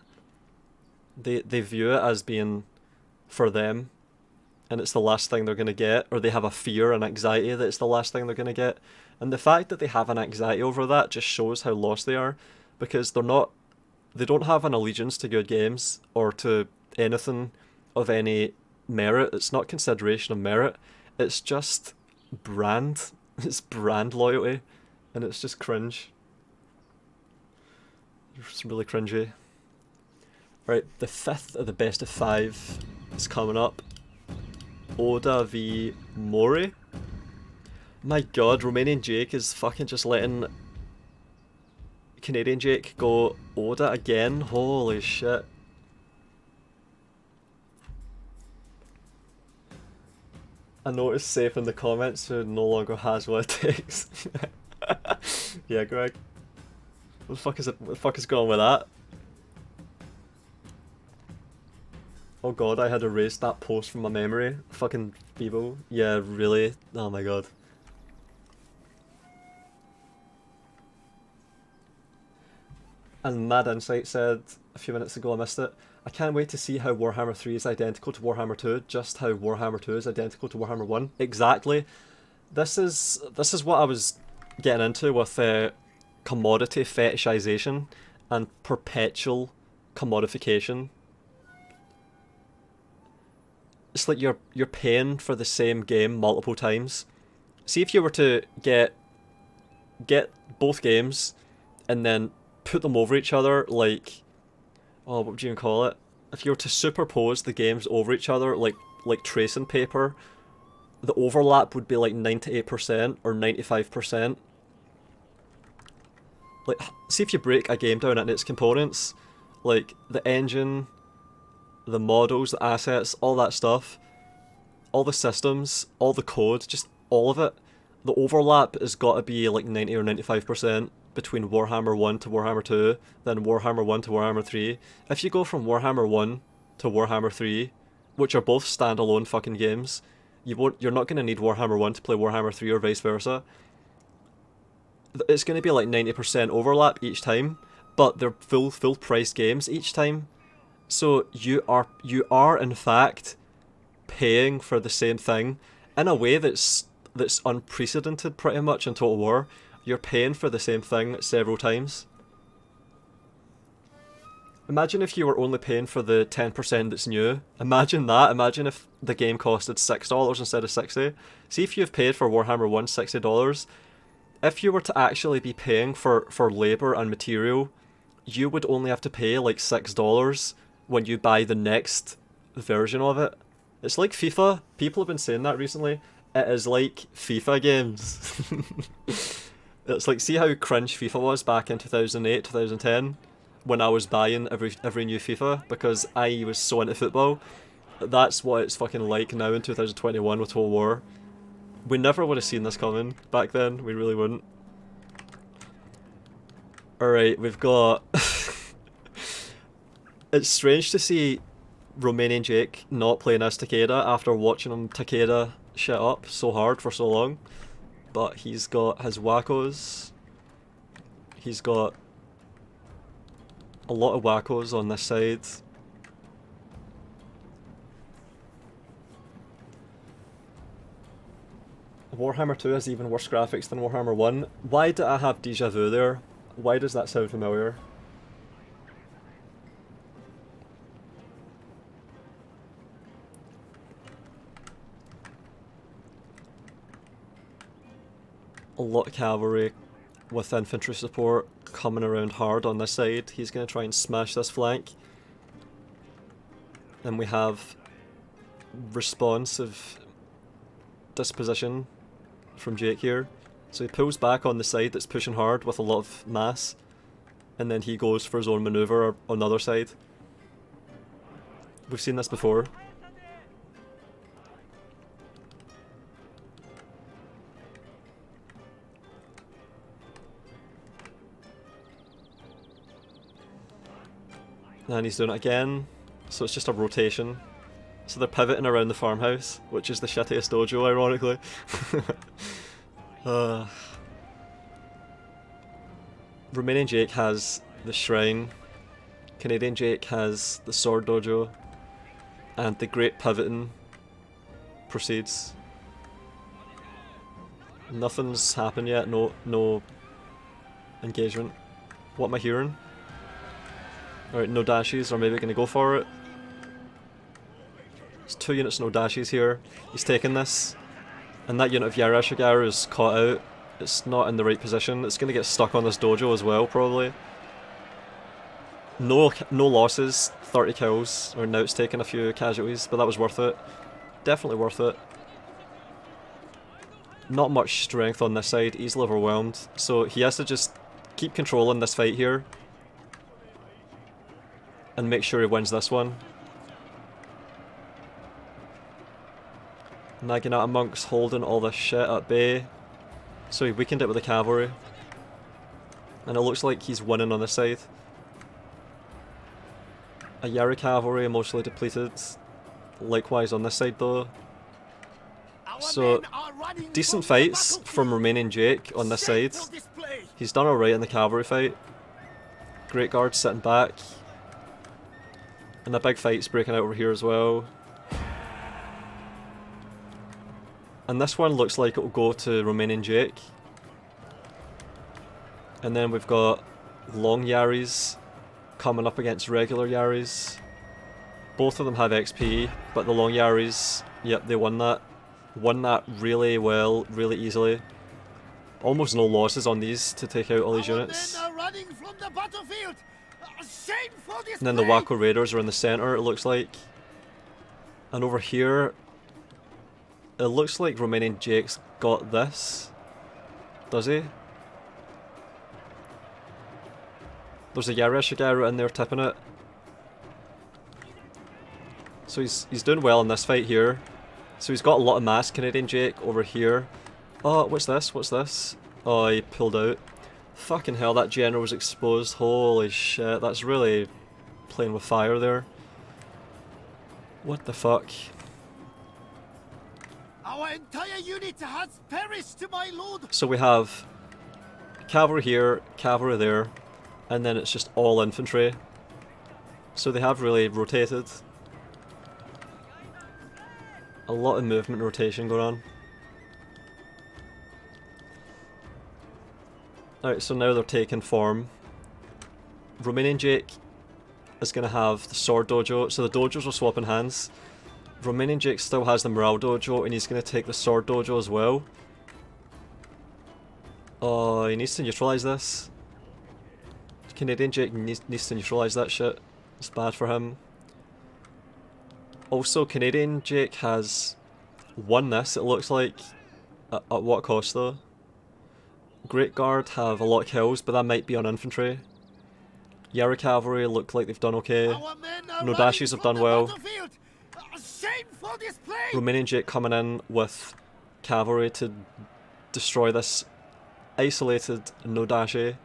They view it as being for them, and it's the last thing they're gonna get, or they have a fear and anxiety that it's the last thing they're gonna get. And the fact that they have an anxiety over that just shows how lost they are, because they don't have an allegiance to good games or to anything of any merit. It's not consideration of merit, it's just brand. It's brand loyalty, and it's just cringe. It's really cringy. Right, the 5th of the best of 5 is coming up. Oda v Mori. My god, Romanian Jake is fucking just letting Canadian Jake go Oda again. Holy shit. I noticed Safe in the comments who no longer has what it takes. Yeah, Greg. What the fuck is going on with that? Oh god, I had erased that post from my memory. Fucking Bebo. Yeah, really? Oh my god. And Mad Insight said a few minutes ago, I missed it, I can't wait to see how Warhammer 3 is identical to Warhammer 2, just how Warhammer 2 is identical to Warhammer 1. Exactly. This is what I was getting into with commodity fetishization and perpetual commodification. It's like you're paying for the same game multiple times. See if you were to get both games and then put them over each other, like, oh, what would you even call it? If you were to superpose the games over each other, like tracing paper, the overlap would be like 98% or 95%. Like, see if you break a game down into its components, like the engine, the models, the assets, all that stuff, all the systems, all the code, just all of it. The overlap has got to be like 90 or 95% between Warhammer 1 to Warhammer 2, then Warhammer 1 to Warhammer 3. If you go from Warhammer 1 to Warhammer 3, which are both standalone fucking games, you're not going to need Warhammer 1 to play Warhammer 3 or vice versa. It's going to be like 90% overlap each time, but they're full price games each time. So you are in fact paying for the same thing in a way that's unprecedented pretty much in Total War. You're paying for the same thing several times. Imagine if you were only paying for the 10% that's new. Imagine that. Imagine if the game costed $6 instead of $60. See if you've paid for Warhammer 1 $60. If you were to actually be paying for labour and material, you would only have to pay like $6 when you buy the next version of it. It's like FIFA. People have been saying that recently. It is like FIFA games. It's like, see how cringe FIFA was back in 2008, 2010? When I was buying every new FIFA because I was so into football. That's what it's fucking like now in 2021 with Total War. We never would have seen this coming back then, we really wouldn't. Alright, we've got... It's strange to see Romanian Jake not playing as Takeda after watching him Takeda shit up so hard for so long. But he's got his wackos. He's got a lot of wackos on this side. Warhammer 2 has even worse graphics than Warhammer 1. Why do I have déjà vu there? Why does that sound familiar? A lot of cavalry with infantry support coming around hard on this side. He's going to try and smash this flank. And we have responsive disposition from Jake here. So he pulls back on the side that's pushing hard with a lot of mass. And then he goes for his own maneuver on the other side. We've seen this before. And he's doing it again, so it's just a rotation. So they're pivoting around the farmhouse, which is the shittiest dojo, ironically. Romanian Jake has the shrine, Canadian Jake has the sword dojo, and the great pivoting proceeds. Nothing's happened yet, no engagement. What am I hearing? Alright, no dashes, or maybe going to go for it. There's 2 units no dashes here. He's taking this. And that unit of Yarashagaru is caught out. It's not in the right position. It's going to get stuck on this dojo as well, probably. No losses, 30 kills. Or now it's taken a few casualties, but that was worth it. Definitely worth it. Not much strength on this side, easily overwhelmed. So he has to just keep controlling this fight here. And make sure he wins this one. Naginata Monk's holding all this shit at bay. So he weakened it with the cavalry. And it looks like he's winning on this side. A Yari cavalry emotionally depleted. Likewise on this side though. So, decent fights from Romanian Jake on this side. He's done alright in the cavalry fight. Great Guard sitting back. And a big fight's breaking out over here as well. And this one looks like it will go to Romanian Jake. And then we've got long Yaris coming up against regular Yaris. Both of them have XP, but the long Yaris, yep, they won that. Won that really well, really easily. Almost no losses on these to take out all these units. And then the Wako Raiders are in the centre, it looks like. And over here, it looks like Romanian Jake's got this. Does he? There's a Yareshigaru in there tipping it. So he's doing well in this fight here. So he's got a lot of mass, Canadian Jake, over here. Oh, what's this? What's this? Oh, he pulled out. Fucking hell, that general was exposed. Holy shit, that's really playing with fire there. What the fuck? Our entire unit has perished, my lord. So we have cavalry here, cavalry there, and then it's just all infantry. So they have really rotated. A lot of movement and rotation going on. Alright, so now they're taking form. Romanian Jake is going to have the sword dojo, so the dojos are swapping hands. Romanian Jake still has the morale dojo and he's going to take the sword dojo as well. Oh, he needs to neutralise this. Canadian Jake needs to neutralise that shit. It's bad for him. Also, Canadian Jake has won this, it looks like. At what cost though? Great Guard have a lot of kills, but that might be on infantry. Yara Cavalry look like they've done okay. Nodashis have done well. Romanian Jake coming in with cavalry to destroy this isolated Nodashi.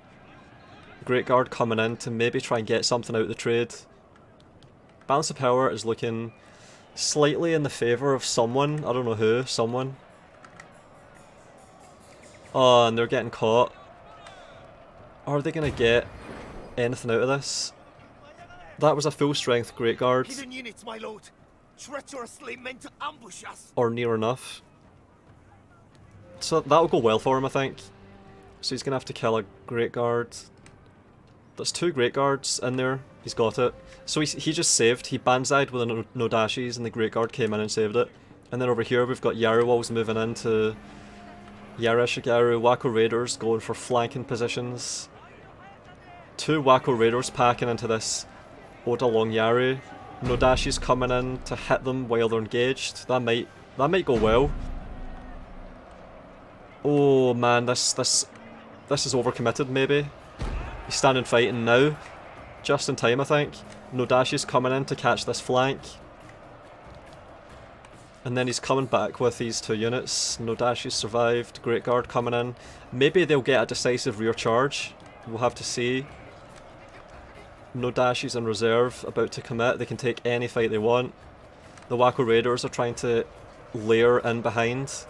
Great Guard coming in to maybe try and get something out of the trade. Balance of power is looking slightly in the favour of someone. I don't know who. Someone. Oh, and they're getting caught. Are they going to get anything out of this? That was a full strength Great Guard. Hidden units, my lord. Treacherously meant to ambush us. Or near enough. So that'll go well for him, I think. So he's going to have to kill a Great Guard. There's 2 Great Guards in there. He's got it. So he just saved. He banzaied with the Nodashis and the Great Guard came in and saved it. And then over here we've got Yaruwals moving into Yareshigaru, Wako Raiders going for flanking positions. 2 Wako Raiders packing into this Oda Long Yaru. Nodashi's coming in to hit them while they're engaged. That might go well. Oh man, this is overcommitted maybe. He's standing fighting now. Just in time, I think. Nodashi's coming in to catch this flank. And then he's coming back with these 2 units. Nodashi's survived. Great Guard coming in. Maybe they'll get a decisive rear charge. We'll have to see. Nodashi's in reserve, about to commit. They can take any fight they want. The Wako Raiders are trying to layer in behind.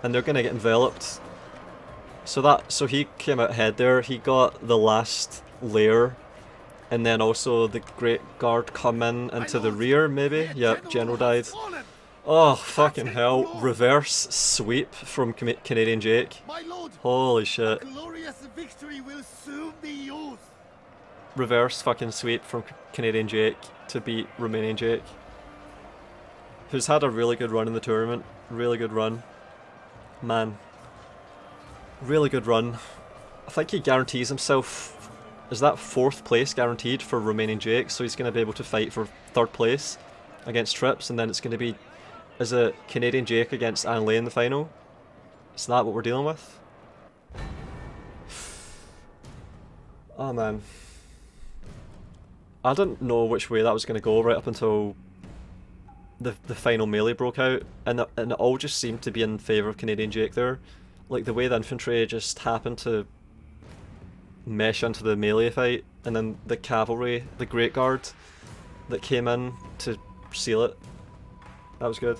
And they're going to get enveloped. So he came out ahead there. He got the last layer. And then also the Great Guard come in into the rear, maybe? Yep, General died. Oh, fucking hell. Reverse sweep from Canadian Jake. Holy shit. Reverse fucking sweep from Canadian Jake to beat Romanian Jake. Who's had a really good run in the tournament. Really good run. Man. Really good run. I think he guarantees himself... Is that 4th place guaranteed for Romanian Jake? So he's going to be able to fight for 3rd place against Trips, and then it's going to be... Is it Canadian Jake against Anlay in the final? Is that what we're dealing with? Oh man. I didn't know which way that was going to go right up until the final melee broke out, and it all just seemed to be in favour of Canadian Jake there. Like the way the infantry just happened to mesh into the melee fight, and then the cavalry, the Great Guard that came in to seal it. That was good.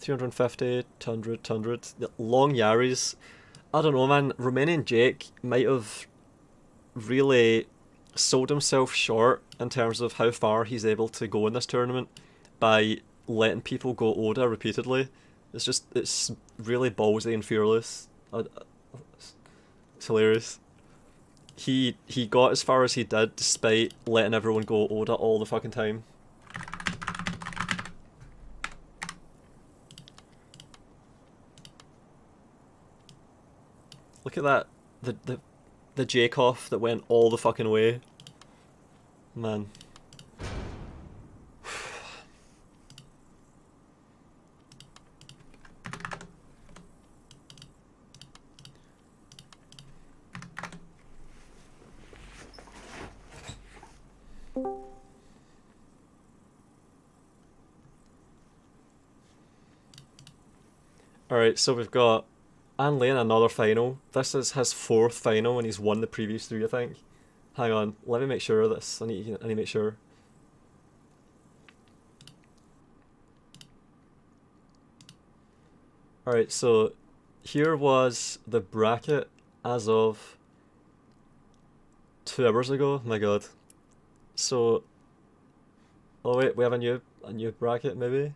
$350, 100. Long Yaris. I don't know, man. Romanian Jake might have really sold himself short in terms of how far he's able to go in this tournament by letting people go Oda repeatedly. It's really ballsy and fearless. It's hilarious. He got as far as he did despite letting everyone go Oda all the fucking time. Look at that. The Jakeoff that went all the fucking way. Man. Alright, so we've got Anley in another final. This is his 4th final and he's won the previous 3, I think. Hang on, let me make sure of this. I need to make sure. Alright, so here was the bracket as of 2 hours ago. My god. So, oh wait, we have a new bracket maybe?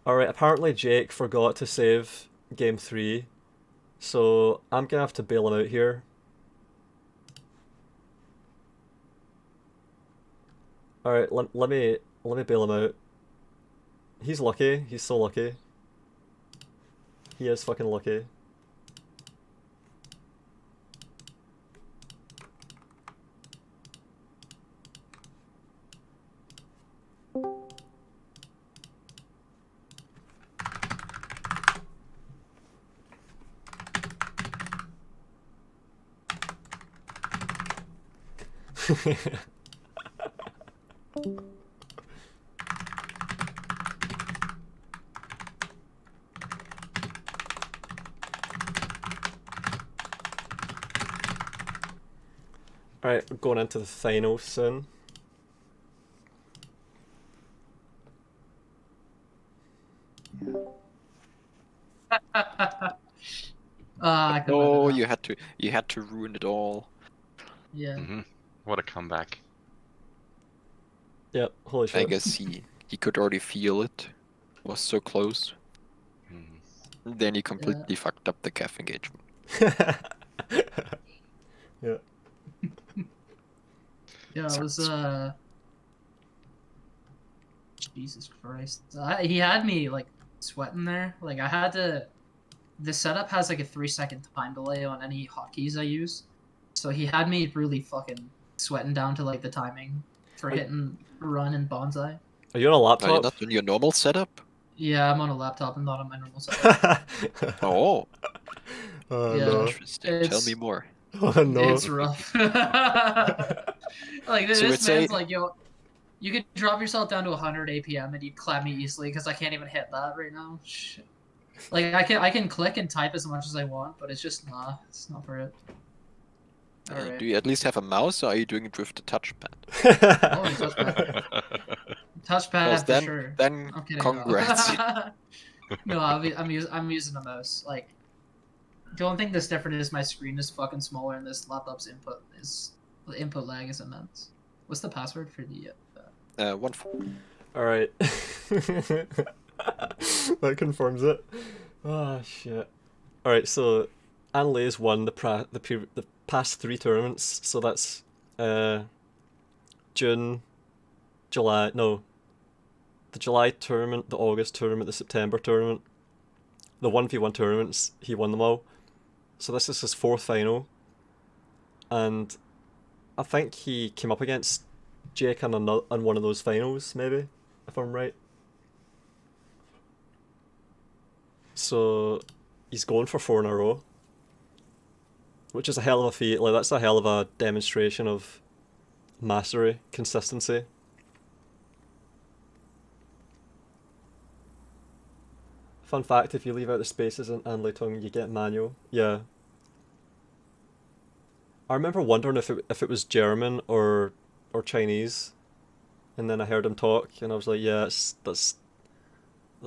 Alright, apparently Jake forgot to save game 3, so I'm gonna have to bail him out here. Alright, let me bail him out. He's lucky, he's so lucky. He is fucking lucky. Alright, we're going into the finals soon. I can Oh, let it you had to ruin it all. Yeah. What a comeback. Yep, holy shit. I guess he could already feel it. Was so close. Then he completely fucked up the calf engagement. Yeah. Yeah, it was Jesus Christ. He had me like sweating there. Like I had to. The setup has like a 3-second time delay on any hotkeys I use, so he had me really fucking sweating down to like the timing for hitting run and bonsai. Are you on a laptop? Are you not on your normal setup? Yeah, I'm on a laptop and not on my normal setup. Oh. Oh Yeah. no. Interesting. Tell me more. Oh no. It's rough. Like So this it's man's like, yo, you could drop yourself down to 100 APM and you'd clap me easily because I can't even hit that right now. Shit. Like I can click and type as much as I want, but it's just it's not for it. Alright. Do you at least have a mouse, or are you doing it with the touchpad? Oh, touchpad. Touchpad for sure. Then I'm kidding, congrats. No, I'm using a mouse. Like the only thing that's different is my screen is fucking smaller, and this laptop's the input lag is immense. What's the password for the? 1-4. All right. That confirms it. Oh shit. All right, so Anlay's won the past 3 tournaments. So that's June, July. No. The July tournament, the August tournament, the September tournament, the 1v1 tournaments. He won them all. So this is his 4th final, and I think he came up against Jake in one of those finals, maybe, if I'm right. So he's going for 4 in a row, which is a hell of a feat. Like that's a hell of a demonstration of mastery, consistency. Fun fact, if you leave out the spaces in Anleitung, you get manual. Yeah. I remember wondering if it was German or Chinese, and then I heard him talk, and I was like, yeah, that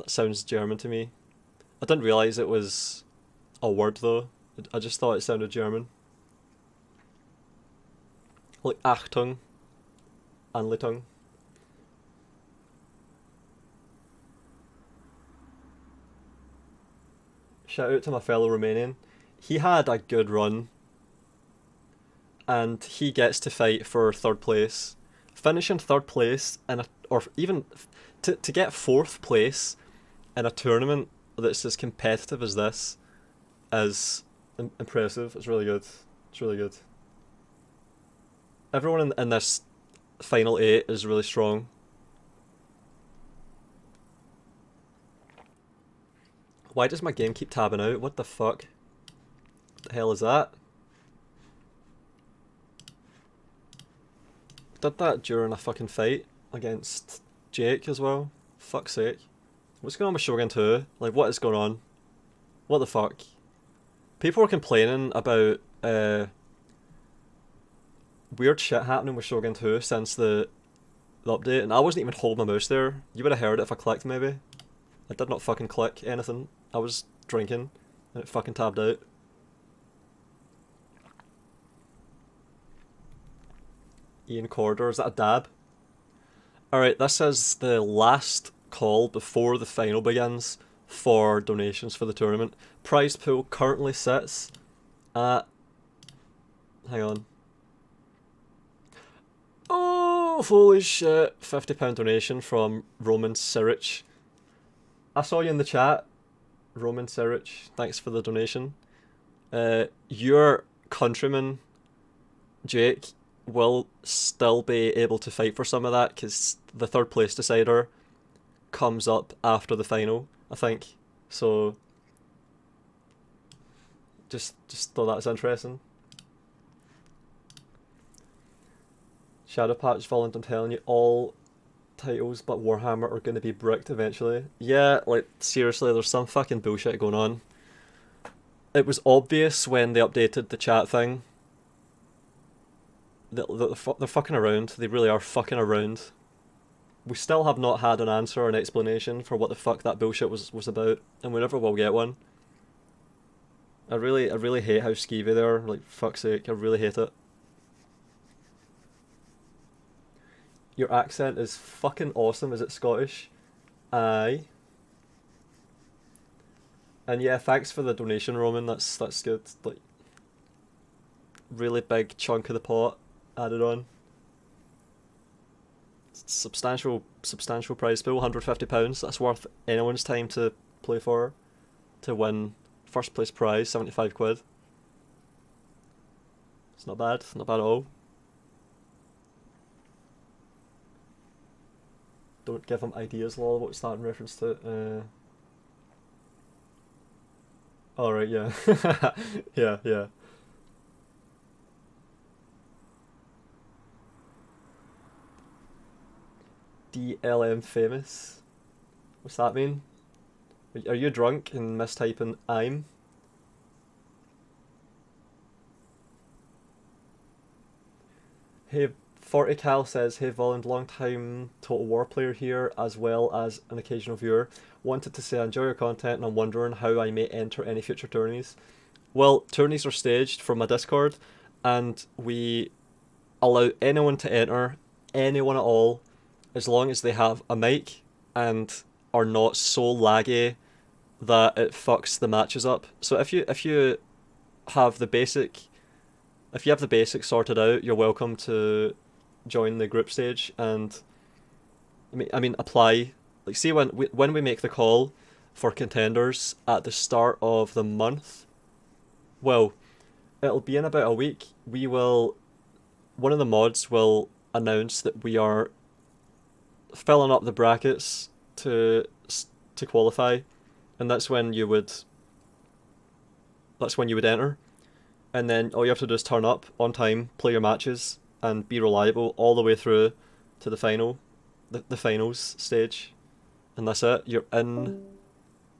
sounds German to me. I didn't realise it was a word though. I just thought it sounded German. Like Achtung, Anleitung. Shout out to my fellow Romanian. He had a good run, and he gets to fight for 3rd place. Finishing 3rd place or even to get 4th place in a tournament that's as competitive as this is impressive. It's really good. It's really good. Everyone in this final 8 is really strong. Why does my game keep tabbing out? What the fuck? The hell is that? did that during a fucking fight against Jake as well. Fuck's sake. What's going on with Shogun 2? Like, what is going on? What the fuck? People were complaining about weird shit happening with Shogun 2 since the update, and I wasn't even holding my mouse there. You would have heard it if I clicked, maybe. I did not fucking click anything. I was drinking, and it fucking tabbed out. Ian Corridor, is that a dab? Alright, this is the last call before the final begins for donations for the tournament. Prize pool currently sits at... hang on. Oh, holy shit. £50 donation from Roman Sirich. I saw you in the chat, Roman Sirich. Thanks for the donation. Your countryman, Jake, will still be able to fight for some of that because the third place decider comes up after the final, I think. So just thought that was interesting. Shadow Patch, Volound, I'm telling you, all titles but Warhammer are going to be bricked eventually. Yeah, like seriously, there's some fucking bullshit going on. It was obvious when they updated the chat thing. They're fucking around. They really are fucking around. We still have not had an answer or an explanation for what the fuck that bullshit was about, and we never will get one. I really hate how skeevy they are. Like, fuck's sake, I really hate it. Your accent is fucking awesome. Is it Scottish? Aye. And yeah, thanks for the donation, Roman. That's good. Like, really big chunk of the pot added on. Substantial prize pool, £150. That's worth anyone's time to play for. To win first place prize, 75 quid. It's not bad at all. Don't give him ideas, lol. What's that in reference to? Alright, yeah. yeah. DLM famous? What's that mean? Are you drunk and mistyping I'm? Hey, 40cal says, hey Volound, long time Total War player here, as well as an occasional viewer. Wanted to say I enjoy your content and I'm wondering how I may enter any future tourneys. Well, tourneys are staged from my Discord, and we allow anyone to enter, anyone at all, as long as they have a mic and are not so laggy that it fucks the matches up. So if you have the basics sorted out, you're welcome to join the group stage and I mean apply. Like, see, when we make the call for contenders at the start of the month, well, it'll be in about a week. One of the mods will announce that we are filling up the brackets to qualify, and that's when you would enter, and then all you have to do is turn up on time, play your matches, and be reliable all the way through to the final, the finals stage, and that's it. You're in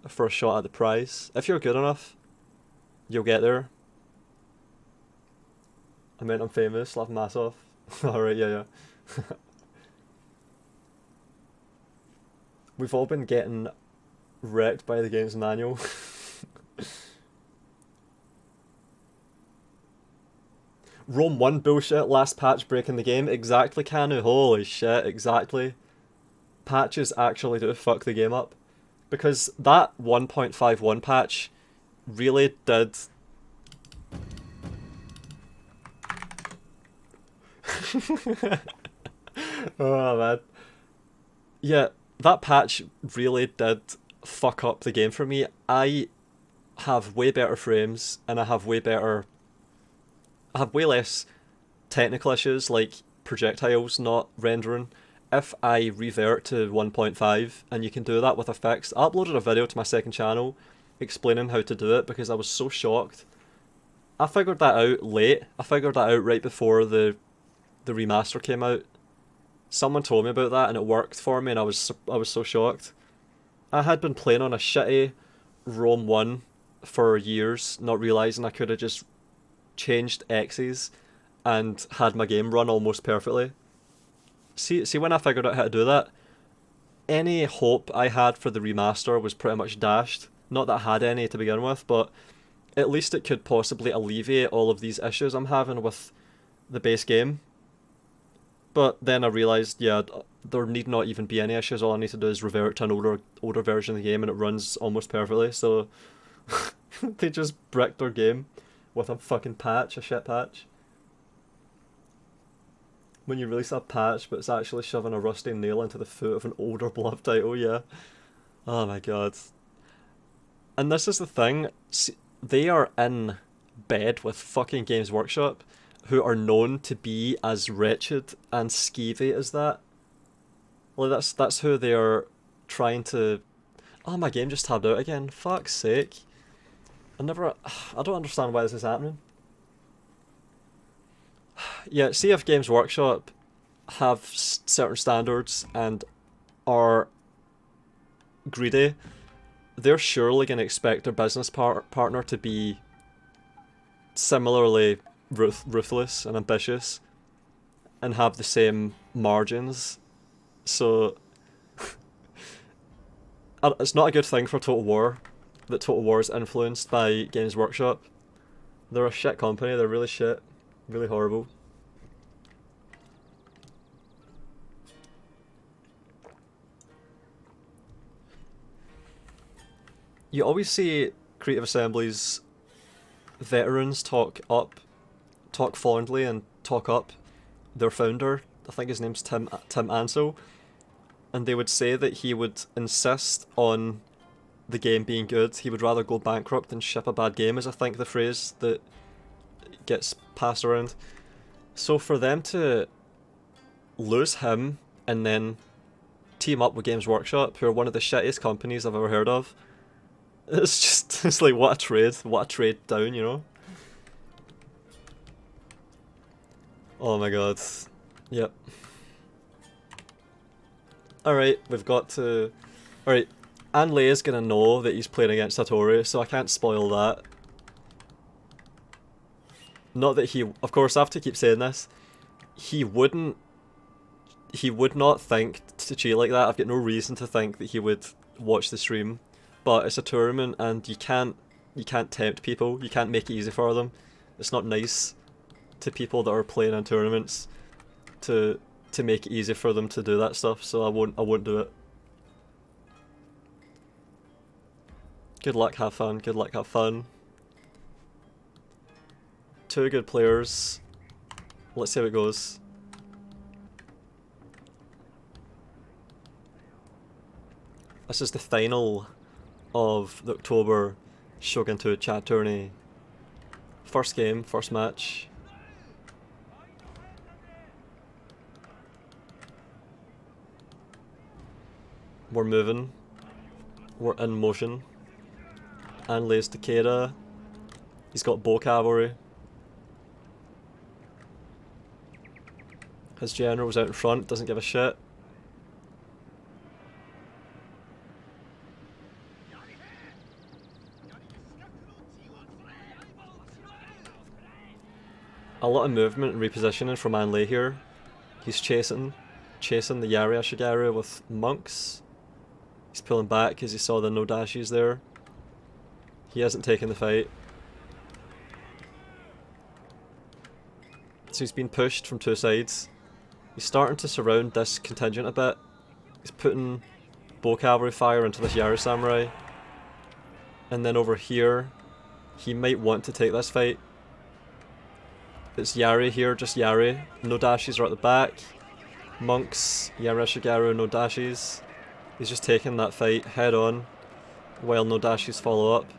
for a shot at the prize. If you're good enough, you'll get there. I meant I'm famous, laugh my ass off. Alright, yeah. We've all been getting wrecked by the game's manual. Rome 1 bullshit, last patch breaking the game. Exactly, Canu. Holy shit, exactly. Patches actually do fuck the game up. Because that 1.51 patch really did... Oh man. Yeah, that patch really did fuck up the game for me. I have way better frames, and I have way less technical issues like projectiles not rendering. If I revert to 1.5, and you can do that with a fix, I uploaded a video to my second channel explaining how to do it because I was so shocked. I figured that out late. I figured that out right before the remaster came out, Someone told me about that and it worked for me, and I was so shocked. I had been playing on a shitty Rome 1 for years, not realising I could have just changed X's and had my game run almost perfectly. See when I figured out how to do that, any hope I had for the remaster was pretty much dashed. Not that I had any to begin with, but at least it could possibly alleviate all of these issues I'm having with the base game. But then I realised, yeah, there need not even be any issues. All I need to do is revert to an older version of the game and it runs almost perfectly. So they just bricked their game with a fucking patch, a shit patch. When you release a patch, but it's actually shoving a rusty nail into the foot of an older beloved title, yeah. Oh my god. And this is the thing, they are in bed with fucking Games Workshop, who are known to be as wretched and skeevy as that. Like that's who they are trying to... Oh, my game just tabbed out again. Fuck's sake. I don't understand why this is happening. Yeah, see if Games Workshop have certain standards and are greedy, they're surely going to expect their business partner to be similarly ruthless and ambitious and have the same margins. So it's not a good thing for Total War that Total War is influenced by Games Workshop. They're a shit company, they're really shit, really horrible. You always see Creative Assembly's veterans talk fondly and talk up their founder. I think his name's Tim Ansel, and they would say that he would insist on the game being good. He would rather go bankrupt than ship a bad game, is I think the phrase that gets passed around. So for them to lose him and then team up with Games Workshop, who are one of the shittiest companies I've ever heard of, it's like, what a trade down, you know? Oh my god. Yep. Alright, we've got to... Alright, Anley is gonna know that he's playing against Hattori, so I can't spoil that. Not that he... Of course, I have to keep saying this. He would not think to cheat like that. I've got no reason to think that he would watch the stream. But it's a tournament and you can't tempt people. You can't make it easy for them. It's not nice to people that are playing in tournaments to make it easy for them to do that stuff, so I won't do it. Good luck, have fun, good luck, have fun. Two good players. Let's see how it goes. This is the final of the October Shogun 2 chat tourney. First game, first match. We're moving. We're in motion. And lays Takeda. He's got bow cavalry. His general's out in front, doesn't give a shit. A lot of movement and repositioning from Anley here. He's chasing the Yari Ashigaru with monks. He's pulling back because he saw the no dashies there. He hasn't taken the fight. So he's been pushed from two sides. He's starting to surround this contingent a bit. He's putting bow cavalry fire into this Yari samurai. And then over here, he might want to take this fight. It's Yari here, just Yari. No dashies are at the back. Monks, Yari Ashigaru, no dashies. He's just taking that fight head on while no dashies follow up.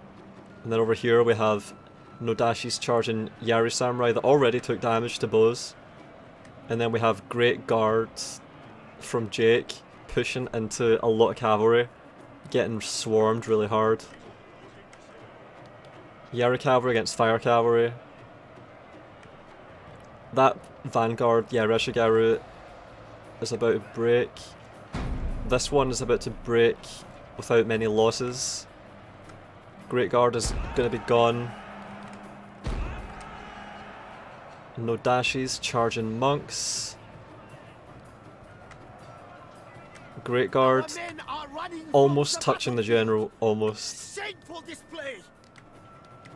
And then over here we have no dashies charging Yari Samurai that already took damage to bows. And then we have great guards from Jake pushing into a lot of cavalry, getting swarmed really hard. Yari cavalry against fire cavalry. That vanguard Yari Ashigaru is about to break. This one is about to break without many losses. Great Guard is going to be gone. No dashes, charging monks. Great Guard almost touching the general, almost. Shameful display.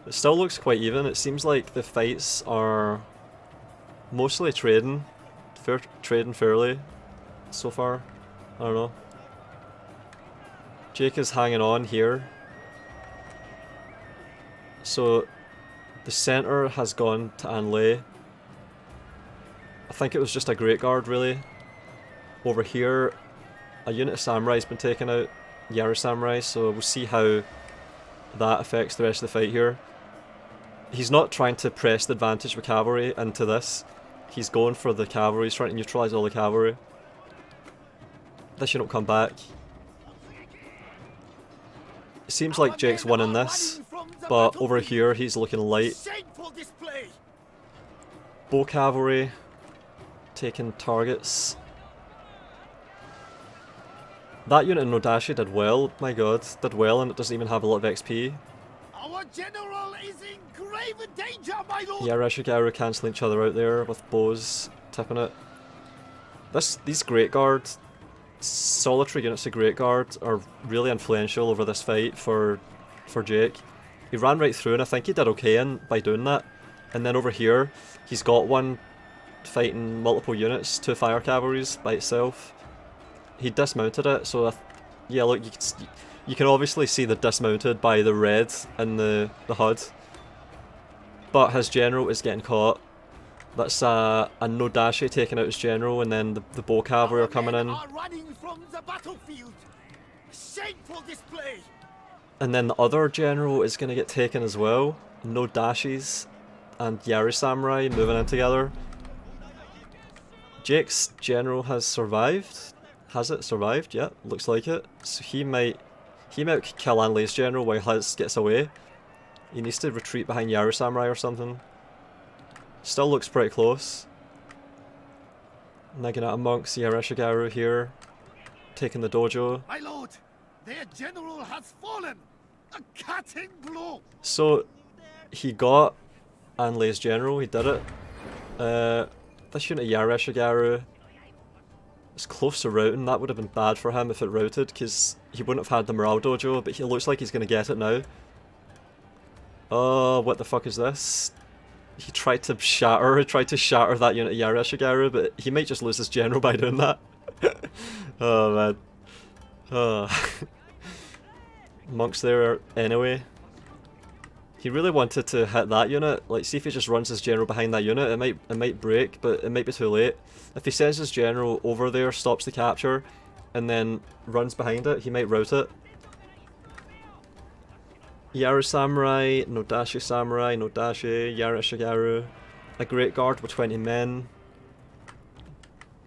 It still looks quite even. It seems like the fights are mostly trading, trading fairly so far. I don't know. Jake is hanging on here. So the center has gone to Anlay. I think it was just a Great Guard really. Over here, a unit of Samurai's been taken out, Yaru Samurai, so we'll see how that affects the rest of the fight here. He's not trying to press the advantage with cavalry into this. He's going for the cavalry, he's trying to neutralise all the cavalry. This shouldn't come back. It seems like Jake's winning this, but over here he's looking light. Bow cavalry taking targets. That unit in Nodashi did well, my god, did well, and it doesn't even have a lot of XP. Our general is in grave danger, my lord. Yeah, Reshigaru cancelling each other out there with bows tipping it. These Great Guard, solitary units of Great Guard are really influential over this fight for Jake. He ran right through and I think he did okay by doing that. And then over here, he's got one fighting multiple units, 2 fire cavalries by itself. He dismounted it, so yeah, look, you can obviously see the dismounted by the red in the HUD. But his general is getting caught. That's a Nodashi taking out his general, and then the bow cavalry are coming in. And then the other general is going to get taken as well. Nodashis and Yaru Samurai moving in together. Jake's general has survived. Has it survived? Yeah, looks like it. So he might kill Anlay's general while his gets away. He needs to retreat behind Yaru Samurai or something. Still looks pretty close. Naginata monks, Yareshigaru here, taking the dojo. My lord, their general has fallen. A cutting blow. So he got Anlay's general. He did it. This unit Yareshigaru is close to routing. That would have been bad for him if it routed, because he wouldn't have had the morale dojo. But he looks like he's going to get it now. Oh, what the fuck is this? He tried to shatter that unit of Yareshigaru, but he might just lose his general by doing that. Oh man. Oh. Monks there anyway. He really wanted to hit that unit. Like, see if he just runs his general behind that unit. It might break, but it might be too late. If he sends his general over there, stops the capture, and then runs behind it, he might rout it. Yaru Samurai, Nodashi Samurai, Nodashi, Yareshigaru. A Great Guard with 20 men.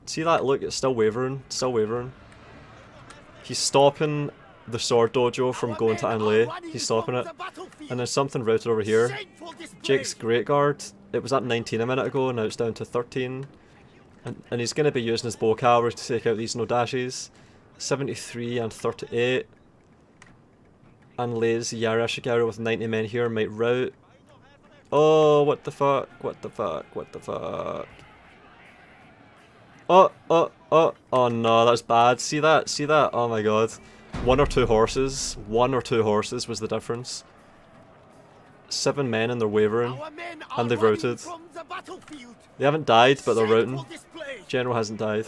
See that? Look, it's still wavering. Still wavering. He's stopping the sword dojo from going to Anlay. He's stopping it. And there's something routed over here. Jake's Great Guard. It was at 19 a minute ago, now it's down to 13. And he's going to be using his bow cavalry to take out these Nodashis. 73 and 38. Anlay's Yareshigaru with 90 men here might rout. Oh, what the fuck? What the fuck? What the fuck? Oh no, that's bad. See that? See that? Oh my god. 1 or 2 horses. 1 or 2 horses was the difference. 7 men and they're wavering. And they've routed. They haven't died, but they're routing. General hasn't died.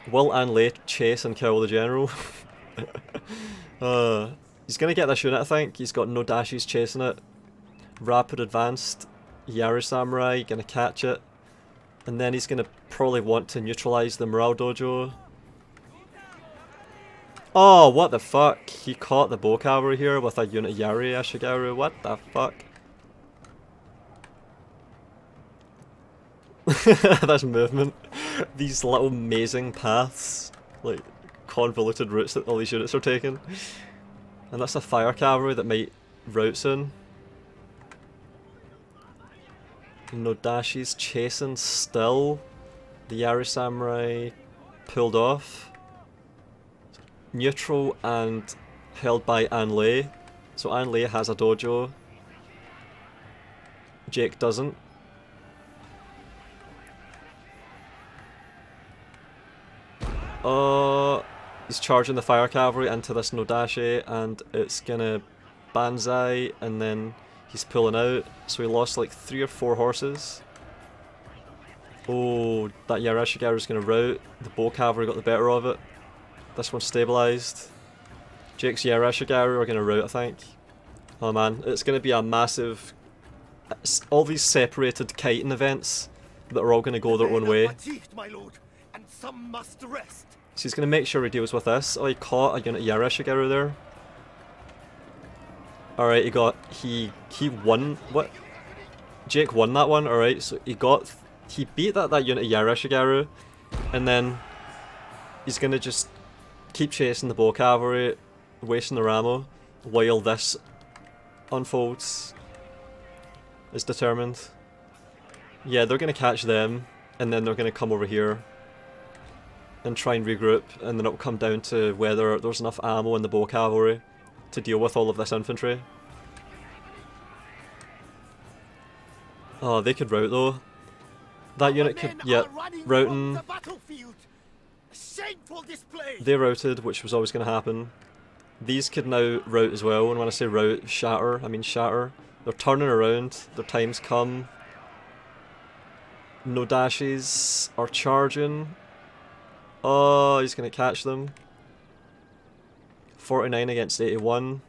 Will Anlay chase and kill the general? He's gonna get this unit, I think. He's got Nodashis chasing it. Rapid advanced. Yaru Samurai gonna catch it. And then he's gonna probably want to neutralise the morale dojo. Oh, what the fuck? He caught the bow cavalry here with a unit Yareshigaru. What the fuck? That's movement. These little mazing paths. Like, convoluted routes that all these units are taking. And that's a fire cavalry that might rout soon. Nodashi's chasing still. The Yari Samurai pulled off. Neutral and held by Anlay. So Anlay has a dojo. Jake doesn't. He's charging the fire cavalry into this Nodashi, and it's gonna banzai, and then he's pulling out. So he lost like 3 or 4 horses. Oh, that Yarashigaru's gonna rout. The bow cavalry got the better of it. This one's stabilised. Jake's Yarashigaru are gonna rout, I think. Oh man, it's gonna be a massive... all these separated kiting events that are all gonna go their own way. Fatigued, my lord, and some must rest. So he's gonna make sure he deals with this. Oh, he caught a unit Yarashigaru there. Alright, he won, what? Jake won that one, alright, so he beat that unit Yarashigaru, and then he's gonna just keep chasing the bow cavalry, wasting their ammo, while this unfolds. Is determined. Yeah, they're gonna catch them, and then they're gonna come over here and try and regroup, and then it'll come down to whether there's enough ammo in the bow cavalry to deal with all of this infantry. Oh, they could rout though. That unit could, yeah, routing. They routed, which was always going to happen. These could now rout as well, and when I say rout, shatter, I mean shatter. They're turning around, their time's come. Nodashis are charging. Oh, he's going to catch them. 49 against 81.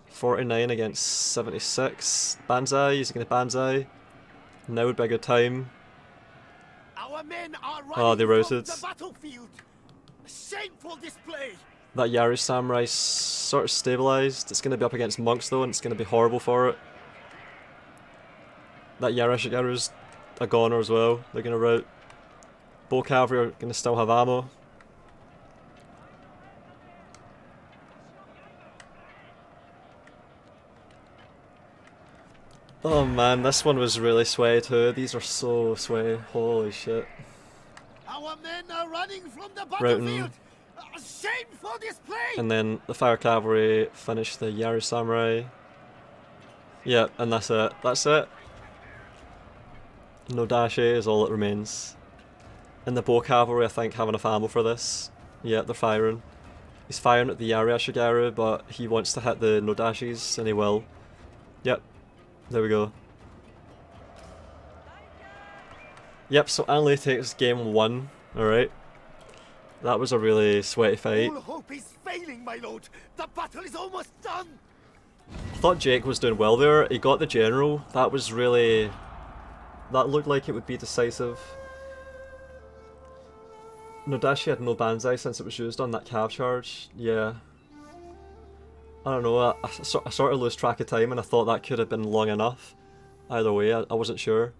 49 against 76. Banzai, he's going to banzai. Now would be a good time. Oh, they routed. That Yari Samurai sort of stabilised. It's going to be up against monks though, and it's going to be horrible for it. That Yarashigaru's a goner as well. They're going to rout. Bow cavalry are going to still have ammo. Oh man, this one was really sweaty too. These are so sweaty. Holy shit. Our men are running from the Routing. battlefield. Shame for display. And then the fire cavalry finish the Yari Samurai. Yep, and that's it. That's it. Nodashi is all that remains. And the bow cavalry, I think, have enough ammo for this. Yep, they're firing. He's firing at the Yari Ashigaru, but he wants to hit the Nodashis, and he will. Yep. There we go. Yep, so Anlay takes game 1, alright. That was a really sweaty fight. All hope is failing, my lord. The battle is almost done. I thought Jake was doing well there. He got the general. That was really... that looked like it would be decisive. Nodashi had no banzai since it was used on that cav charge. Yeah. I don't know, I sort of lose track of time, and I thought that could have been long enough. Either way, I wasn't sure.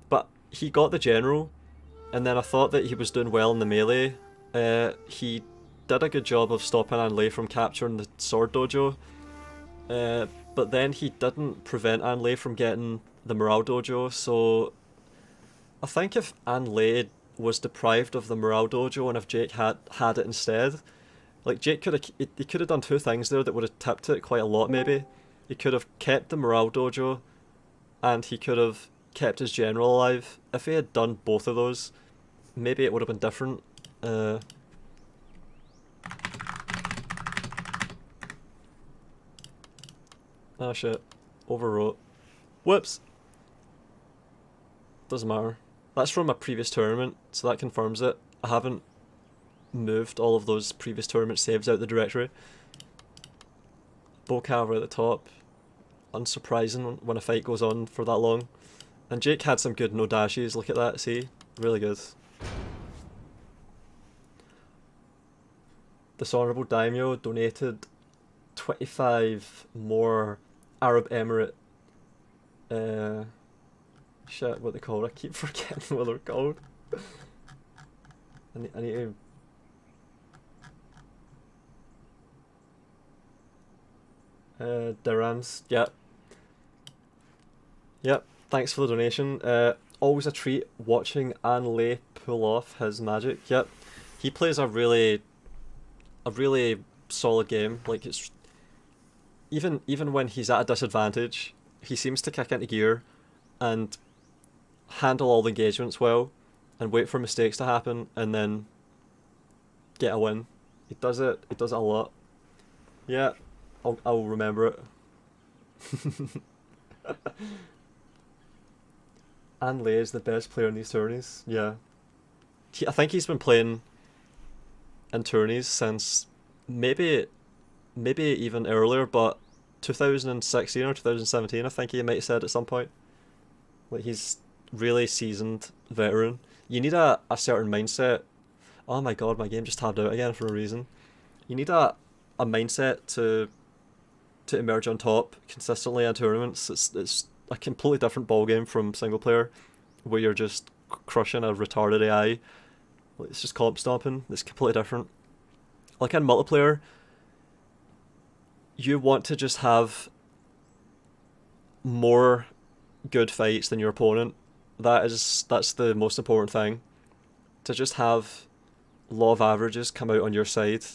But he got the general, and then I thought that he was doing well in the melee. He did a good job of stopping Anlay from capturing the sword dojo. But then he didn't prevent Anlay from getting the morale dojo, so I think if Anlay was deprived of the morale dojo and if Jake had it instead, like Jake could have done 2 things there that would have tipped it quite a lot maybe. He could have kept the morale dojo, and he could have kept his general alive. If he had done both of those, maybe it would have been different. Oh shit, overwrote. Whoops! Doesn't matter. That's from a previous tournament, so that confirms it. I haven't moved all of those previous tournament saves out the directory. Bow cavalry at the top. Unsurprising when a fight goes on for that long. And Jake had some good Nodashis, look at that, see? Really good. Dishonourable Daimyo donated 25 more Arab Emirate shit, what they called. I keep forgetting what they're called. I need to... dirhams, yep. Yep, thanks for the donation. always a treat watching Anley pull off his magic. Yep, he plays a really solid game. Like, it's even when he's at a disadvantage, he seems to kick into gear and handle all the engagements well, and wait for mistakes to happen, and then get a win. He does it a lot. Yeah, I'll remember it. Anley is the best player in these tourneys. Yeah, I think he's been playing in tourneys since maybe even earlier, but 2016 or 2017, I think he might have said at some point. Like, he's really seasoned veteran. You need a certain mindset. Oh my god, my game just tabbed out again for a reason. You need a mindset to emerge on top consistently in tournaments. It's a completely different ballgame from single player, where you're just crushing a retarded AI. Like, it's just comp stomping. It's completely different. Like, in multiplayer, you want to just have more good fights than your opponent. That's the most important thing. To just have law of averages come out on your side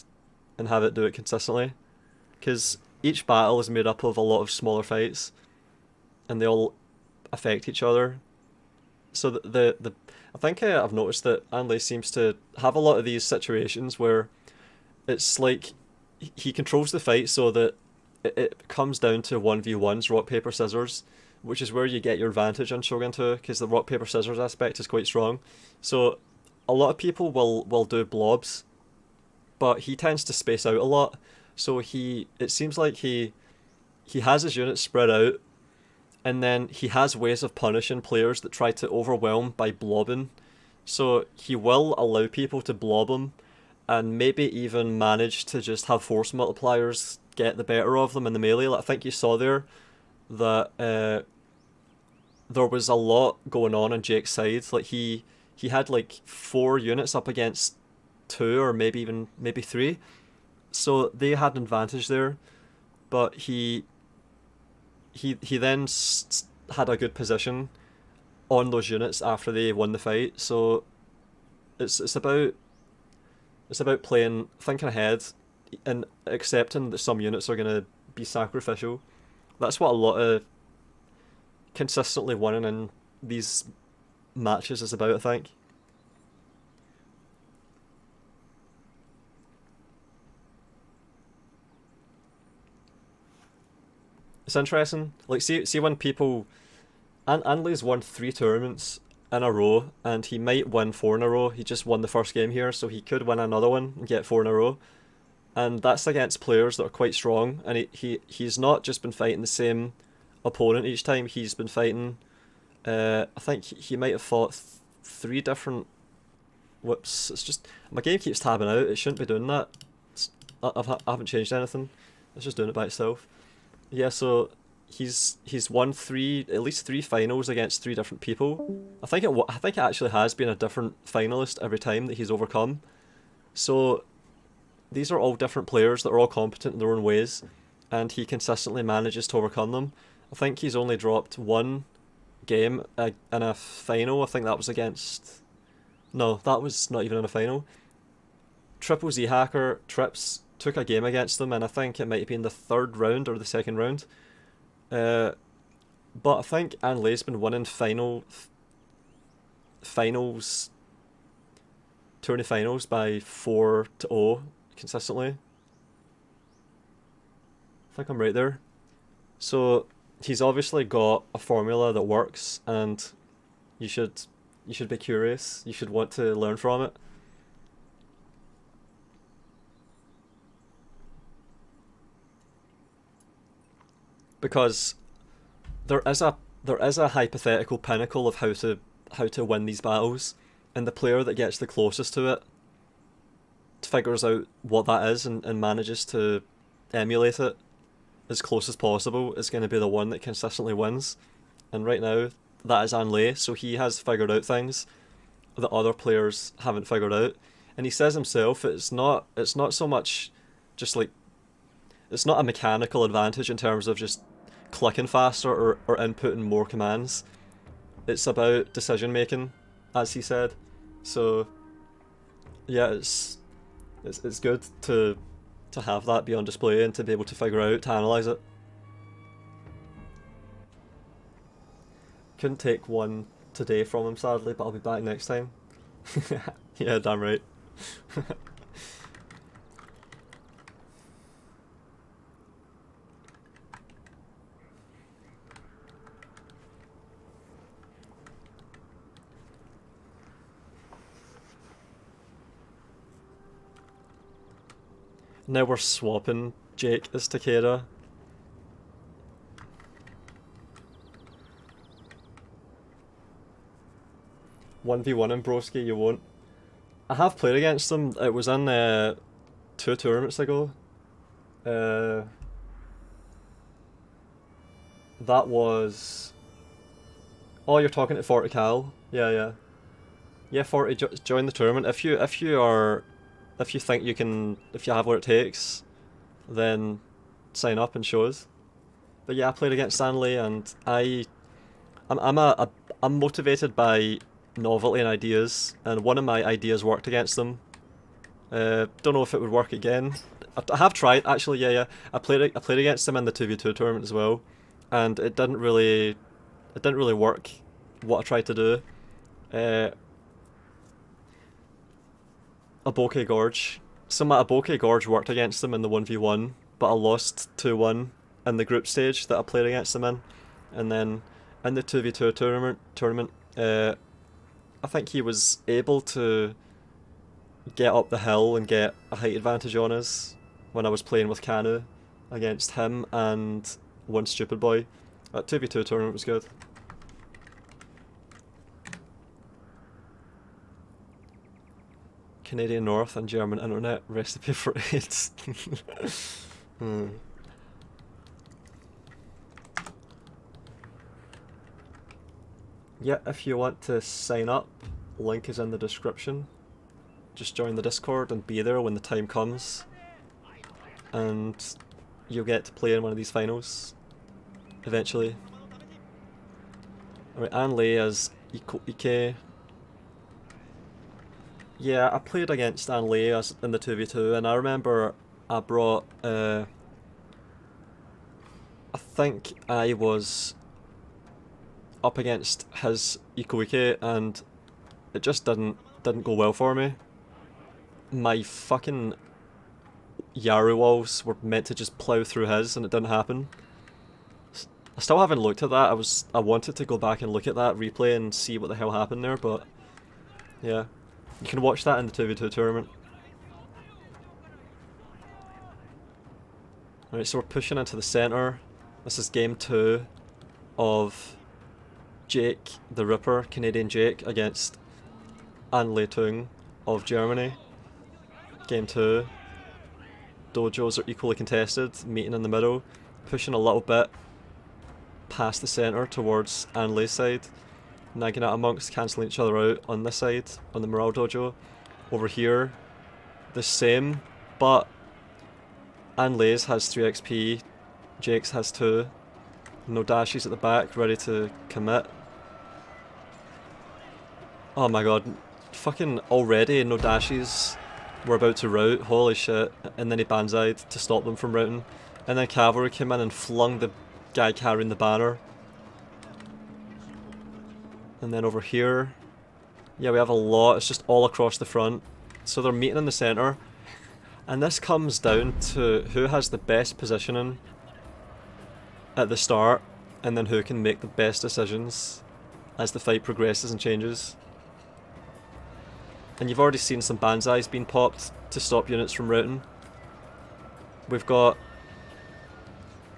and have it do it consistently. Because each battle is made up of a lot of smaller fights, and they all affect each other. So I think I've noticed that Anley seems to have a lot of these situations where it's like he controls the fight so that it comes down to 1v1s, rock, paper, scissors, which is where you get your advantage on Shogun 2, because the rock, paper, scissors aspect is quite strong. So a lot of people will do blobs, but he tends to space out a lot. So it seems like he has his units spread out, and then he has ways of punishing players that try to overwhelm by blobbing. So he will allow people to blob him, and maybe even manage to just have force multipliers get the better of them in the melee. Like, I think you saw there that there was a lot going on Jake's side. Like, he had like 4 units up against 2 or maybe 3. So they had an advantage there, but he then had a good position on those units after they won the fight. So it's about playing, thinking ahead, and accepting that some units are going to be sacrificial. That's what a lot of consistently winning in these matches is about, I think. It's interesting. Like, see when people... Anley's won 3 tournaments in a row, and he might win 4 in a row. He just won the first game here, so he could win another one and get 4 in a row. And that's against players that are quite strong, and he's not just been fighting the same opponent each time. He's been fighting... I think he might have fought 3 different... Whoops, it's just... My game keeps tabbing out. It shouldn't be doing that. I haven't changed anything. It's just doing it by itself. Yeah, so he's won at least 3 finals against 3 different people. I think it actually has been a different finalist every time that he's overcome. So these are all different players that are all competent in their own ways, and he consistently manages to overcome them. I think he's only dropped 1 game in a final. I think that was against... No, that was not even in a final. TripleZHacker, Trips, took a game against them, and I think it might have been the 3rd round or the 2nd round. But I think Anley's been winning finals, tourney finals by 4-0 consistently. I think I'm right there. So he's obviously got a formula that works, and you should be curious. You should want to learn from it. Because there is a hypothetical pinnacle of how to win these battles, and the player that gets the closest to it figures out what that is and manages to emulate it as close as possible is going to be the one that consistently wins. And right now, that is Anley, so he has figured out things that other players haven't figured out. And he says himself, it's not so much just like... It's not a mechanical advantage in terms of just clicking faster or inputting more commands. it's about decision making, as he said. So yeah, it's good to have that be on display and to be able to figure out, to analyze it. Couldn't take one today from him, sadly, but I'll be back next time. Yeah, damn right. Now we're swapping Jake as Takeda. One v one in Broski, you won't. I have played against them. It was in 2 tournaments ago. That was. Oh, you're talking to 40 Cal. Yeah. Yeah, 40. Join the tournament if you think you can, if you have what it takes, then sign up and show us. But yeah, I played against Stanley, and I'm motivated by novelty and ideas, and one of my ideas worked against them. Don't know if it would work again. I have tried actually. Yeah. I played against them in the 2v2 tournament as well, and it didn't really work what I tried to do. Aboke Gorge. Some Aboke Gorge worked against them in the 1v1, but I lost 2-1 in the group stage that I played against them in. And then in the 2v2 tournament, I think he was able to get up the hill and get a height advantage on us when I was playing with Kanu against him and one stupid boy. That 2v2 tournament was good. Canadian North and German Internet recipe for AIDS. Yeah, if you want to sign up, link is in the description. Just join the Discord and be there when the time comes. And you'll get to play in one of these finals. Eventually. Alright, Anley as Ike. Yeah, I played against Anley as in the 2v2, and I remember I brought I think I was up against his Ikoike, and it just didn't go well for me. My fucking Yaru walls were meant to just plough through his, and it didn't happen. I still haven't looked at that. I wanted to go back and look at that replay and see what the hell happened there, but yeah. You can watch that in the 2v2 tournament. Alright, so we're pushing into the centre. This is game 2 of Jake the Ripper, Canadian Jake, against An Leitung of Germany. Game 2. Dojos are equally contested, meeting in the middle, pushing a little bit past the centre towards Anlei's side. Naginata monks cancelling each other out on this side, on the Morale Dojo. Over here, the same, but Anlei's has 3 XP, Jake's has 2. No dashies at the back, ready to commit. Oh my god, fucking already no dashies were about to rout, holy shit. And then he banzai'd to stop them from routing. And then cavalry came in and flung the guy carrying the banner. And then over here, yeah, we have a lot, it's just all across the front. So they're meeting in the centre. And this comes down to who has the best positioning at the start, and then who can make the best decisions as the fight progresses and changes. And you've already seen some banzais being popped to stop units from routing. We've got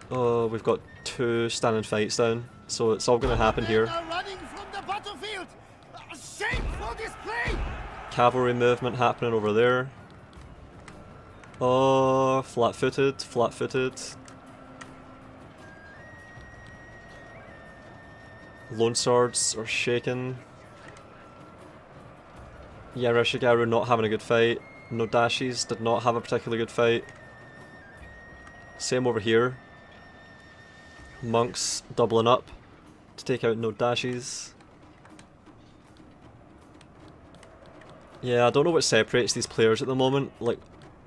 2 standing fights down, so it's all going to happen here. Cavalry movement happening over there. Oh, flat-footed, flat-footed. Lone swords are shaking. Yeah, Rishigaru not having a good fight. No dashies did not have a particularly good fight. Same over here. Monks doubling up to take out no dashies. Yeah, I don't know what separates these players at the moment, like,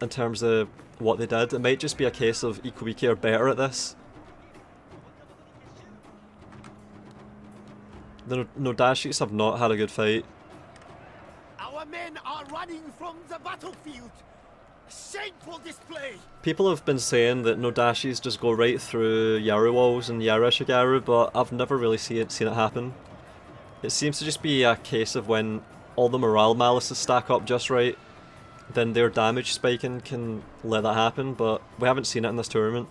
in terms of what they did. It might just be a case of Ikuiki are better at this. The Nodashis have not had a good fight. Our men are running from the battlefield. Shameful display. People have been saying that Nodashis just go right through Yaru walls and Yarishigaru, but I've never really seen it happen. It seems to just be a case of when all the morale malices stack up just right, then their damage spiking can let that happen, but we haven't seen it in this tournament.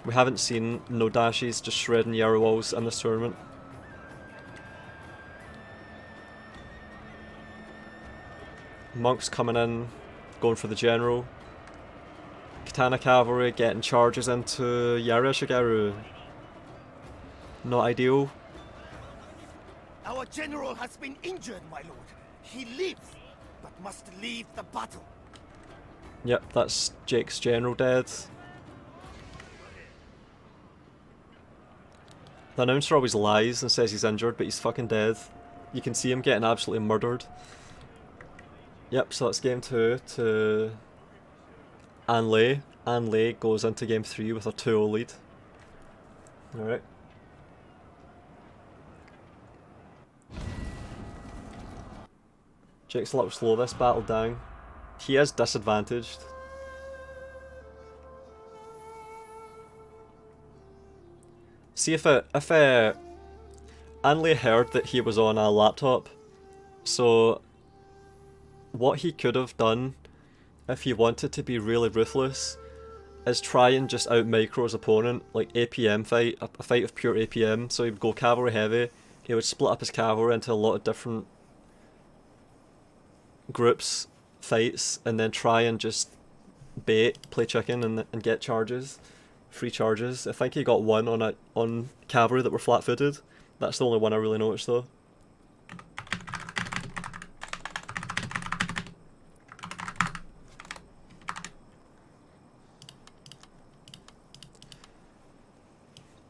We haven't seen Nodashis just shredding Yaru walls in this tournament. Monks coming in, going for the general. Katana cavalry getting charges into Yarishigaru. Not ideal. Our general has been injured, my lord. He lives, but must leave the battle. Yep, that's Jake's general dead. The announcer always lies and says he's injured, but he's fucking dead. You can see him getting absolutely murdered. Yep, so that's game 2 to Anlay. Anlay goes into game 3 with a 2-0 lead. Alright. Jake's a little slow this battle down. He is disadvantaged. See if Anlay heard that he was on a laptop, so what he could have done if he wanted to be really ruthless is try and just out micro his opponent, like APM fight, a fight of pure APM. So he would go cavalry heavy, he would split up his cavalry into a lot of different groups, fights, and then try and just bait, play chicken and get charges, free charges. I think he got one on cavalry that were flat-footed. That's the only one I really noticed though.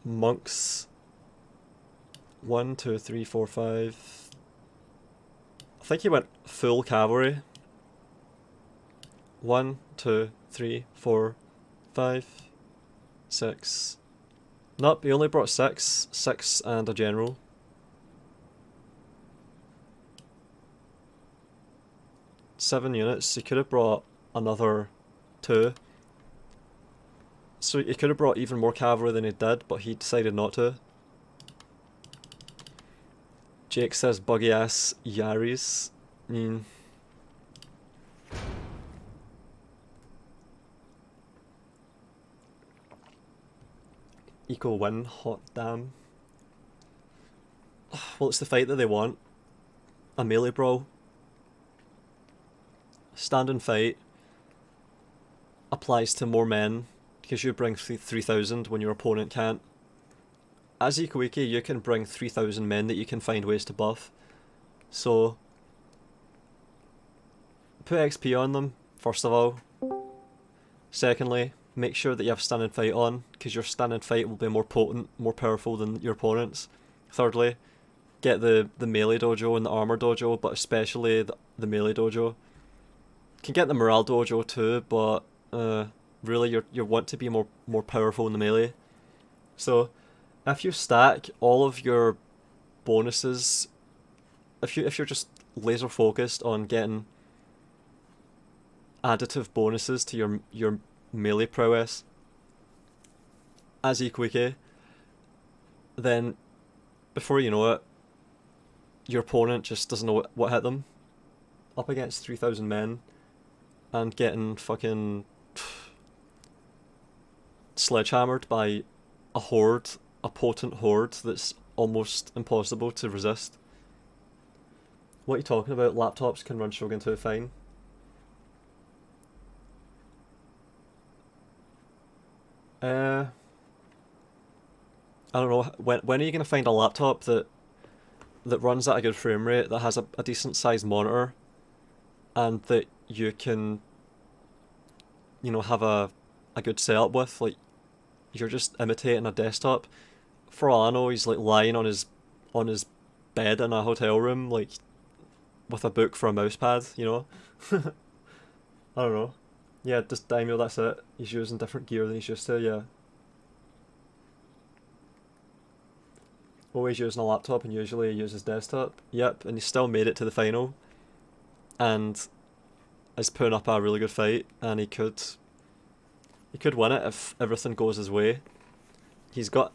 Monks 1, 2, 3, 4, 5. I think he went full cavalry. 1, 2, 3, 4, 5, 6. Nope, he only brought 6. 6 and a general. Seven units. He could have brought another 2. So he could have brought even more cavalry than he did, but he decided not to. Jake says buggy ass Yaris. Eco win, hot damn. Well, it's the fight that they want. A melee brawl. Stand and fight applies to more men, because you bring 3,000 when your opponent can't. As Ikuiki, you can bring 3,000 men that you can find ways to buff. So, put XP on them, first of all. Secondly, make sure that you have stand and fight on, because your stand and fight will be more potent, more powerful than your opponent's. Thirdly, get the melee dojo and the armor dojo, but especially the melee dojo. You can get the morale dojo too, but really you want to be more powerful in the melee. So if you stack all of your bonuses, if you're just laser focused on getting additive bonuses to your melee prowess as Ikuiki, then before you know it, your opponent just doesn't know what hit them. Up against 3,000 men and getting fucking sledgehammered by a horde, a potent horde that's almost impossible to resist. What are you talking about? Laptops can run Shogun 2 fine. I don't know. When are you gonna find a laptop that runs at a good frame rate, that has a decent sized monitor, and that you can, you know, have a good setup with? Like, you're just imitating a desktop. For all I know, he's like lying on his bed in a hotel room. Like, with a book for a mouse pad, you know? I don't know. Yeah, just Daimyo, that's it. He's using different gear than he's used to, yeah. Always using a laptop and usually he uses desktop. Yep, and he still made it to the final. And is putting up a really good fight, and he could win it if everything goes his way. He's got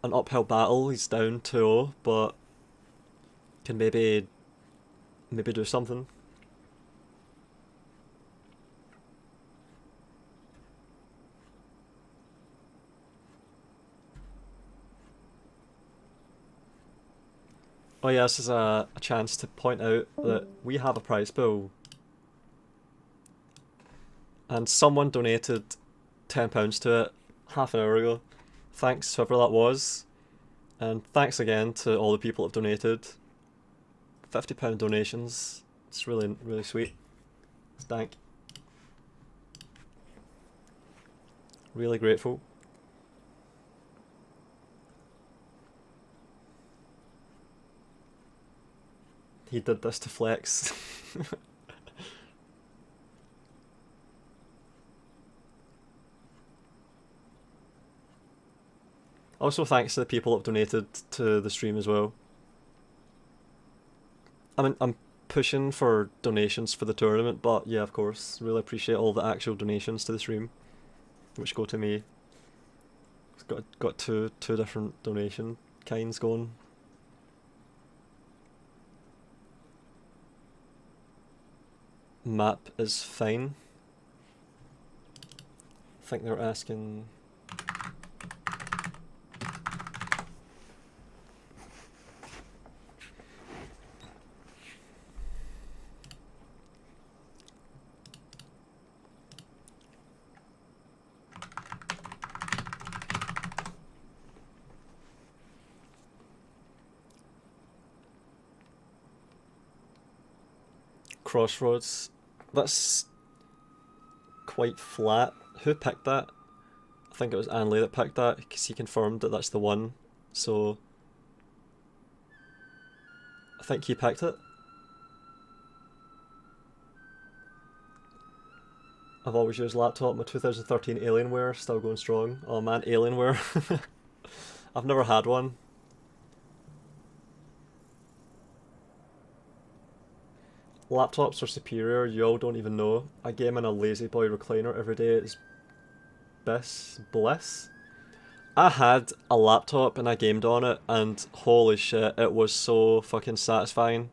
an uphill battle. He's down 2-0, but can maybe do something. Oh yeah, this is a chance to point out that we have a prize pool. And someone donated £10 to it half an hour ago. Thanks whoever that was. And thanks again to all the people that have donated. £50 donations. It's really, really sweet. Thank. Really grateful. He did this to flex. Also thanks to the people that have donated to the stream as well. I mean, I'm pushing for donations for the tournament, but yeah, of course, really appreciate all the actual donations to the stream, which go to me. It's got two different donation kinds going. Map is fine. I think they're asking. Crossroads. That's quite flat. Who picked that? I think it was Anley that picked that because he confirmed that that's the one. So I think he picked it. I've always used laptop. My 2013 Alienware still going strong. Oh man, Alienware. I've never had one. Laptops are superior, you all don't even know. I game in a lazy boy recliner every day, it's bliss. I had a laptop and I gamed on it, and holy shit, it was so fucking satisfying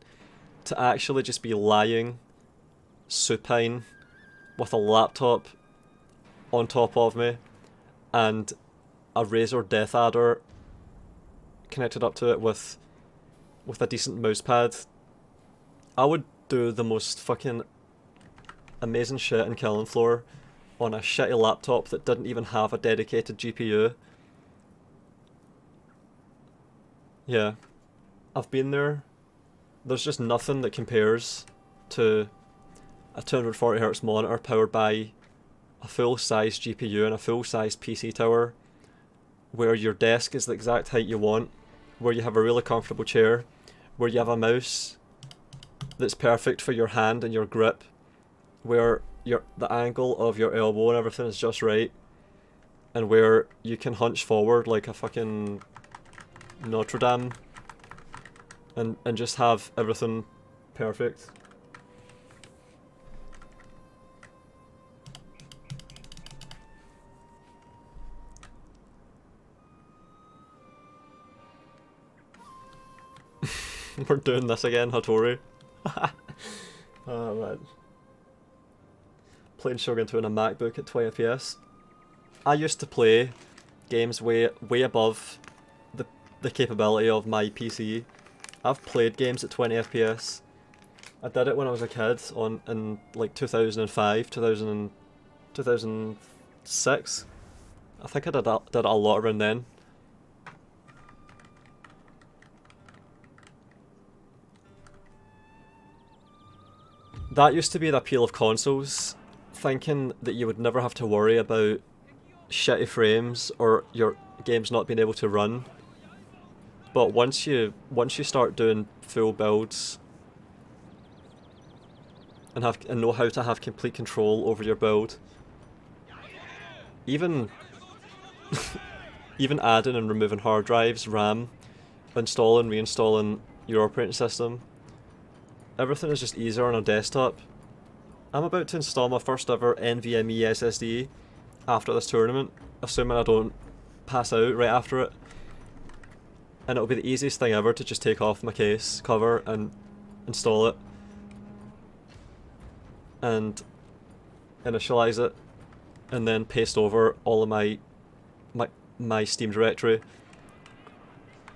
to actually just be lying supine with a laptop on top of me and a Razer Death Adder connected up to it with a decent mouse pad. I would do the most fucking amazing shit in Killing Floor on a shitty laptop that didn't even have a dedicated GPU. Yeah, I've been there. There's just nothing that compares to a 240Hz monitor powered by a full-size GPU and a full-size PC tower, where your desk is the exact height you want, where you have a really comfortable chair, where you have a mouse that's perfect for your hand and your grip, where the angle of your elbow and everything is just right, and where you can hunch forward like a fucking Notre Dame and just have everything perfect. We're doing this again, Hattori. Oh man. Playing Shogun 2 on a MacBook at 20 FPS. I used to play games way above the capability of my PC. I've played games at 20 FPS. I did it when I was a kid in like 2005, 2006. I think I did it a lot around then. That used to be the appeal of consoles, thinking that you would never have to worry about shitty frames or your games not being able to run. But once you start doing full builds and know how to have complete control over your build, even even adding and removing hard drives, RAM, installing, reinstalling your operating system, everything is just easier on a desktop. I'm about to install my first ever NVMe SSD after this tournament, assuming I don't pass out right after it. And it'll be the easiest thing ever to just take off my case cover and install it. And initialize it. And then paste over all of my Steam directory.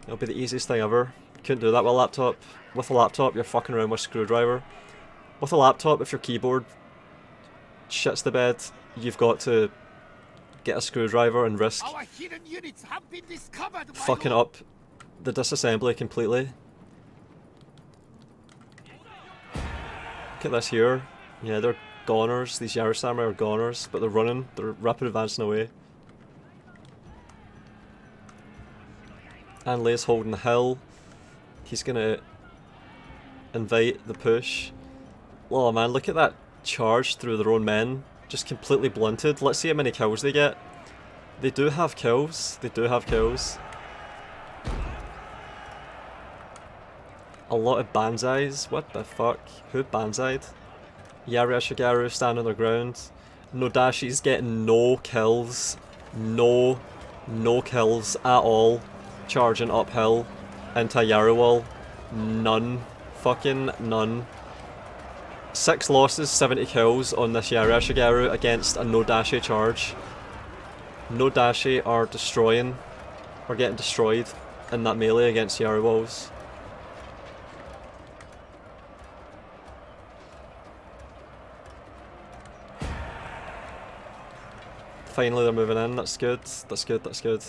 It'll be the easiest thing ever. Couldn't do that with a laptop. With a laptop, you're fucking around with a screwdriver. With a laptop, if your keyboard shits the bed, you've got to get a screwdriver and risk Our hidden units have been discovered, my fucking lord. up the disassembly completely. Look at this here. Yeah, they're goners. These Yara Samurai are goners, but they're running. They're rapid advancing away. And Lei's holding the hill. He's gonna invite the push. Oh man, look at that charge through their own men. Just completely blunted. Let's see how many kills they get. They do have kills. They do have kills. A lot of banzais. What the fuck? Who banzai'd? Yari Ashigaru standing their ground. Nodashi's getting no kills. No kills at all. Charging uphill into Yari wall. None. Fucking none. 6 losses, 70 kills on this Yari Ashigaru against a Nodashi charge. Nodashi are getting destroyed in that melee against Yari walls. Finally they're moving in, that's good, that's good, that's good.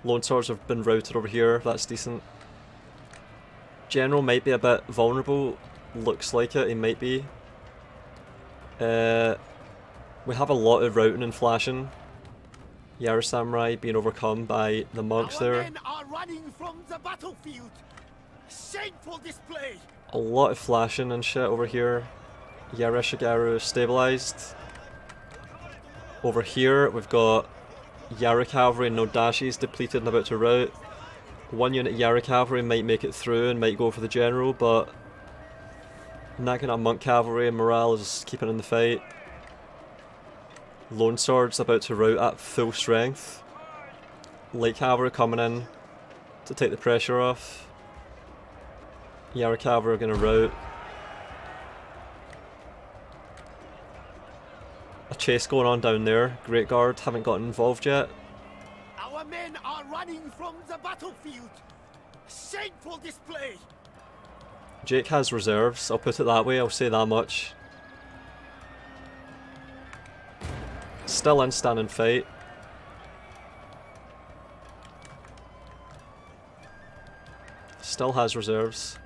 Lone Swords have been routed over here, that's decent. General might be a bit vulnerable, looks like it, he might be. We have a lot of routing and flashing. Yara Samurai being overcome by the monks Our there. men are running from the battlefield. Shameful display. A lot of flashing and shit over here. Yara Shigaru stabilized. Over here we've got Yara Cavalry and Nodashi's depleted and about to rout. One unit Yara Cavalry might make it through and might go for the general, but Nagana Monk Cavalry and morale is keeping in the fight. Lone Swords about to rout at full strength. Light Cavalry coming in to take the pressure off. Yara Cavalry are going to rout. A chase going on down there. Great Guard haven't gotten involved yet. Our men are running from the battlefield. Shameful display. Jake has reserves, I'll put it that way, I'll say that much. Still in standing fight. Still has reserves.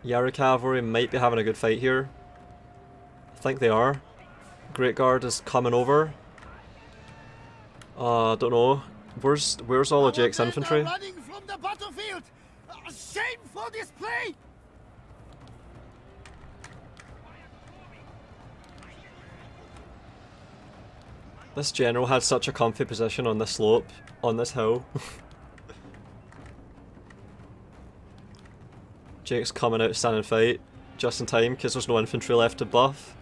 Yara Cavalry might be having a good fight here. I think they are. Great Guard is coming over. I don't know. Where's all of Jake's infantry? Running from the battlefield. Shameful display. This general had such a comfy position on this slope, on this hill. Jake's coming out to stand and fight, just in time, because there's no infantry left to buff.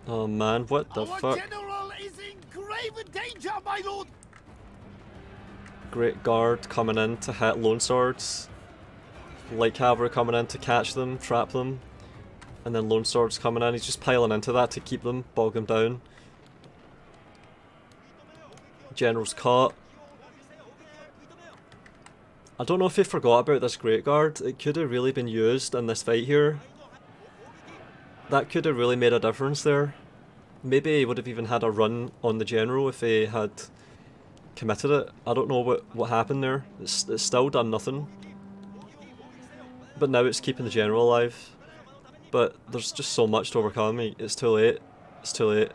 Oh man, what the fuck? Our general is in grave danger, my lord. Great Guard coming in to hit Lone Swords. Light Cavalry coming in to catch them, trap them. And then Lone Swords coming in, he's just piling into that to keep them, bog them down. General's caught. I don't know if he forgot about this Great Guard, it could have really been used in this fight here. That could have really made a difference there. Maybe he would have even had a run on the General if he had committed it. I don't know what happened there. It's still done nothing. But now it's keeping the General alive. But there's just so much to overcome. It's too late. It's too late.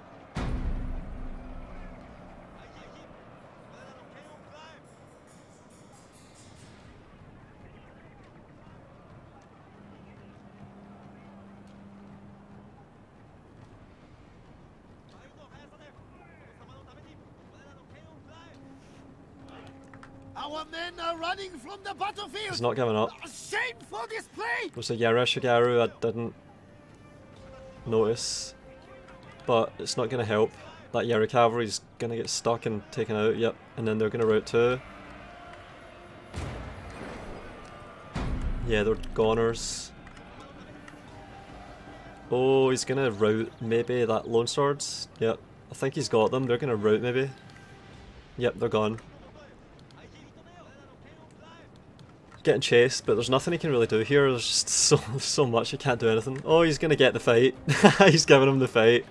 Our men are running from the battlefield. He's not giving up. Shame for this play. There's a Shigaru I didn't notice, but it's not going to help. That Yara cavalry's going to get stuck and taken out, yep, and then they're going to rout too. Yeah, they're goners. Oh, he's going to rout maybe that Lone Swords. Yep, I think he's got them. They're going to rout maybe. Yep, they're gone. Getting chased, but there's nothing he can really do here. There's just so much, he can't do anything. Oh, he's going to get the fight. He's giving him the fight.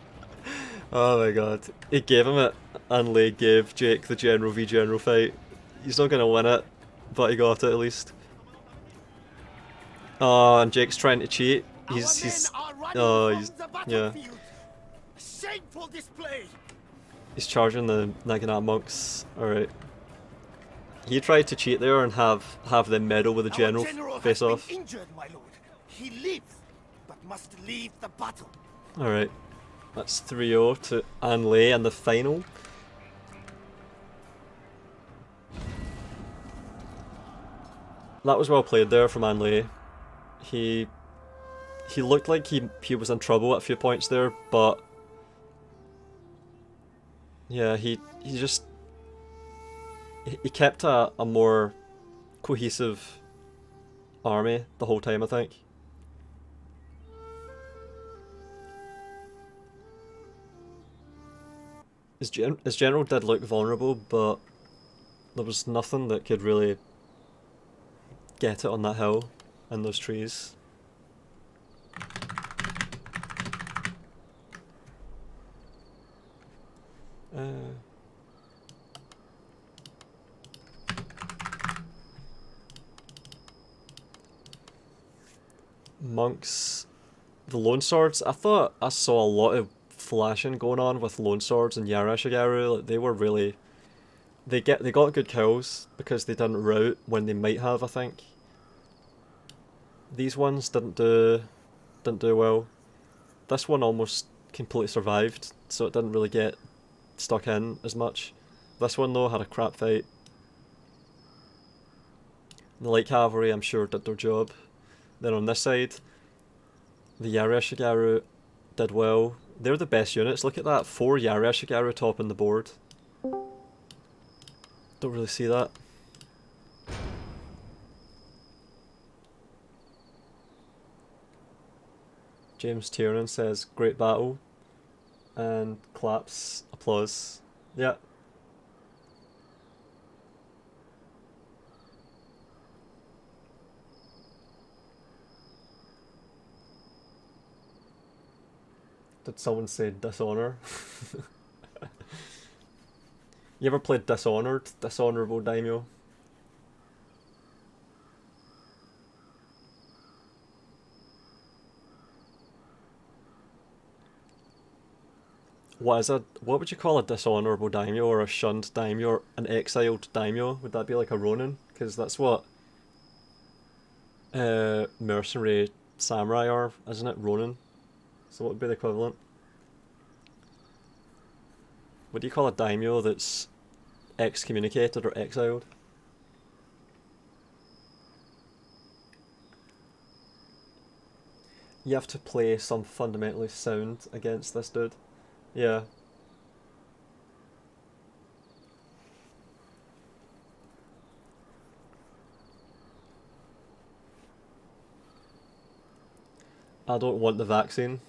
Oh my god. He gave him it, and Lee gave Jake the General v General fight. He's not going to win it, but he got it at least. Oh, and Jake's trying to cheat. Yeah. Shameful display. He's charging the Naginat monks. Alright. He tried to cheat there and have them meddle with the general face off. Injured, my lord. He lives, but must leave the battle. Alright. That's 3-0 to Anley in the final. That was well played there from Anley. He looked like he was in trouble at a few points there, but yeah, he kept a more cohesive army the whole time, I think. His general did look vulnerable, but there was nothing that could really get it on that hill and those trees. Monks, the Lone Swords. I thought I saw a lot of flashing going on with Lone Swords and Yara Shigaru. Like, they were really, they got good kills because they didn't rout when they might have, I think. These ones didn't do well. This one almost completely survived, so it didn't really get stuck in as much. This one though had a crap fight. The light cavalry, I'm sure, did their job. Then on this side, the Yara Shigaru did well. They're the best units. Look at that, 4 Yara Shigaru top on the board. Don't really see that. James Tiernan says, great battle, and claps, applause. Yeah. Did someone say Dishonor? You ever played Dishonored? Dishonorable Daimyo? What would you call a dishonorable daimyo, or a shunned daimyo, or an exiled daimyo? Would that be like a Ronin? Because that's what mercenary samurai are, isn't it? Ronin. So what would be the equivalent? What do you call a daimyo that's excommunicated or exiled? You have to play some fundamentally sound against this dude. Yeah. I don't want the vaccine.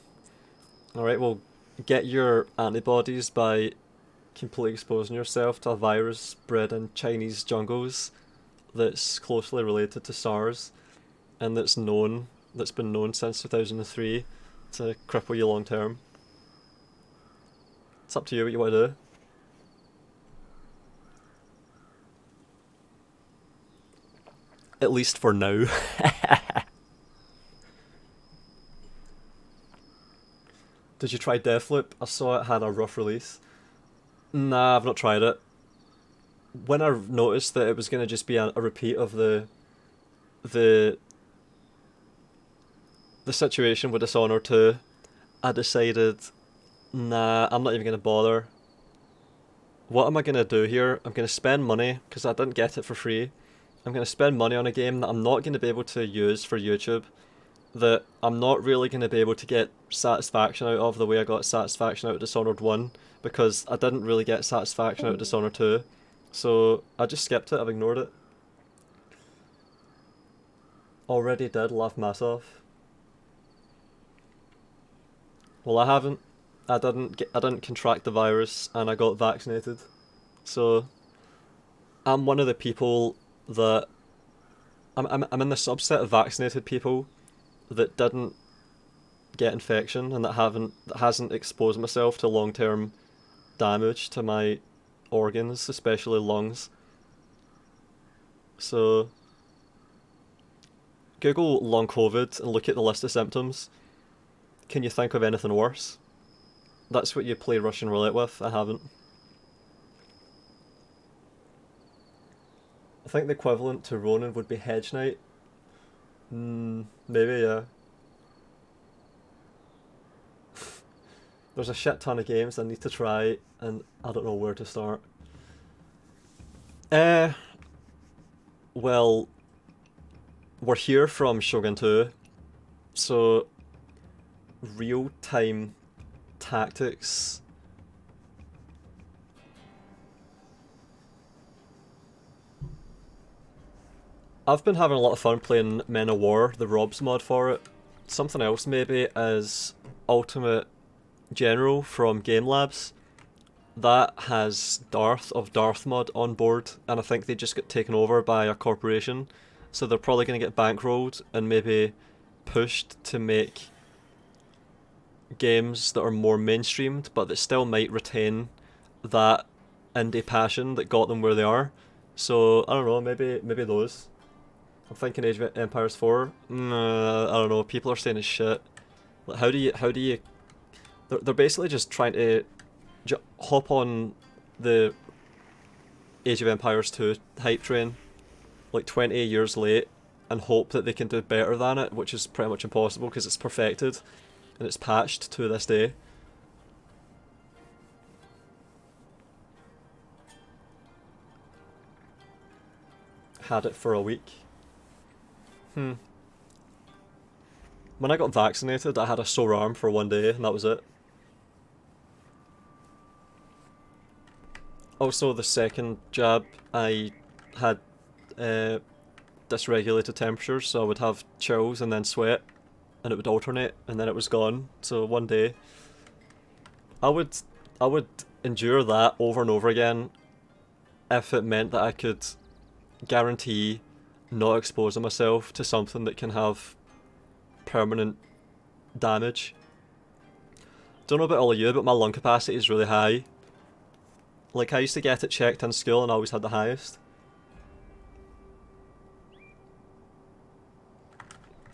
Alright, well, get your antibodies by completely exposing yourself to a virus bred in Chinese jungles that's closely related to SARS and that's been known since 2003 to cripple you long term. It's up to you what you want to do. At least for now. Did you try Deathloop? I saw it had a rough release. Nah, I've not tried it. When I noticed that it was going to just be a repeat of the situation with Dishonored 2, I decided, nah, I'm not even going to bother. what am I going to do here? I'm going to spend money, because I didn't get it for free. I'm going to spend money on a game that I'm not going to be able to use for YouTube, that I'm not really going to be able to get satisfaction out of the way I got satisfaction out of Dishonored 1, because I didn't really get satisfaction out of Dishonored 2. So I just skipped it, I've ignored it. Already did, laugh myself. Well, I haven't. I didn't contract the virus, and I got vaccinated. So I'm one of the people that I'm in the subset of vaccinated people that didn't get infection and that hasn't exposed myself to long-term damage to my organs, especially lungs. So Google long COVID and look at the list of symptoms. Can you think of anything worse? That's what you play Russian roulette with. I haven't. I think the equivalent to Ronin would be Hedge Knight. Maybe, yeah. There's a shit ton of games I need to try, and I don't know where to start. Well, we're here from Shogun 2, so real-time tactics. I've been having a lot of fun playing Men of War, the Robs mod for it. Something else maybe is Ultimate General from Game Labs. That has Darth of Darth mod on board, and I think they just got taken over by a corporation, so they're probably going to get bankrolled and maybe pushed to make games that are more mainstreamed, but that still might retain that indie passion that got them where they are. So I don't know, maybe those. I'm thinking Age of Empires 4. I don't know. People are saying it's shit. Like, how do you? They're basically just trying to hop on the Age of Empires 2 hype train, like 20 years late, and hope that they can do better than it, which is pretty much impossible because it's perfected and it's patched to this day. Had it for a week. When I got vaccinated, I had a sore arm for one day, and that was it. Also, the second jab, I had dysregulated temperatures, so I would have chills and then sweat, and it would alternate, and then it was gone. So one day, I would endure that over and over again if it meant that I could guarantee not exposing myself to something that can have permanent damage. Don't know about all of you, but my lung capacity is really high. Like, I used to get it checked in school and I always had the highest.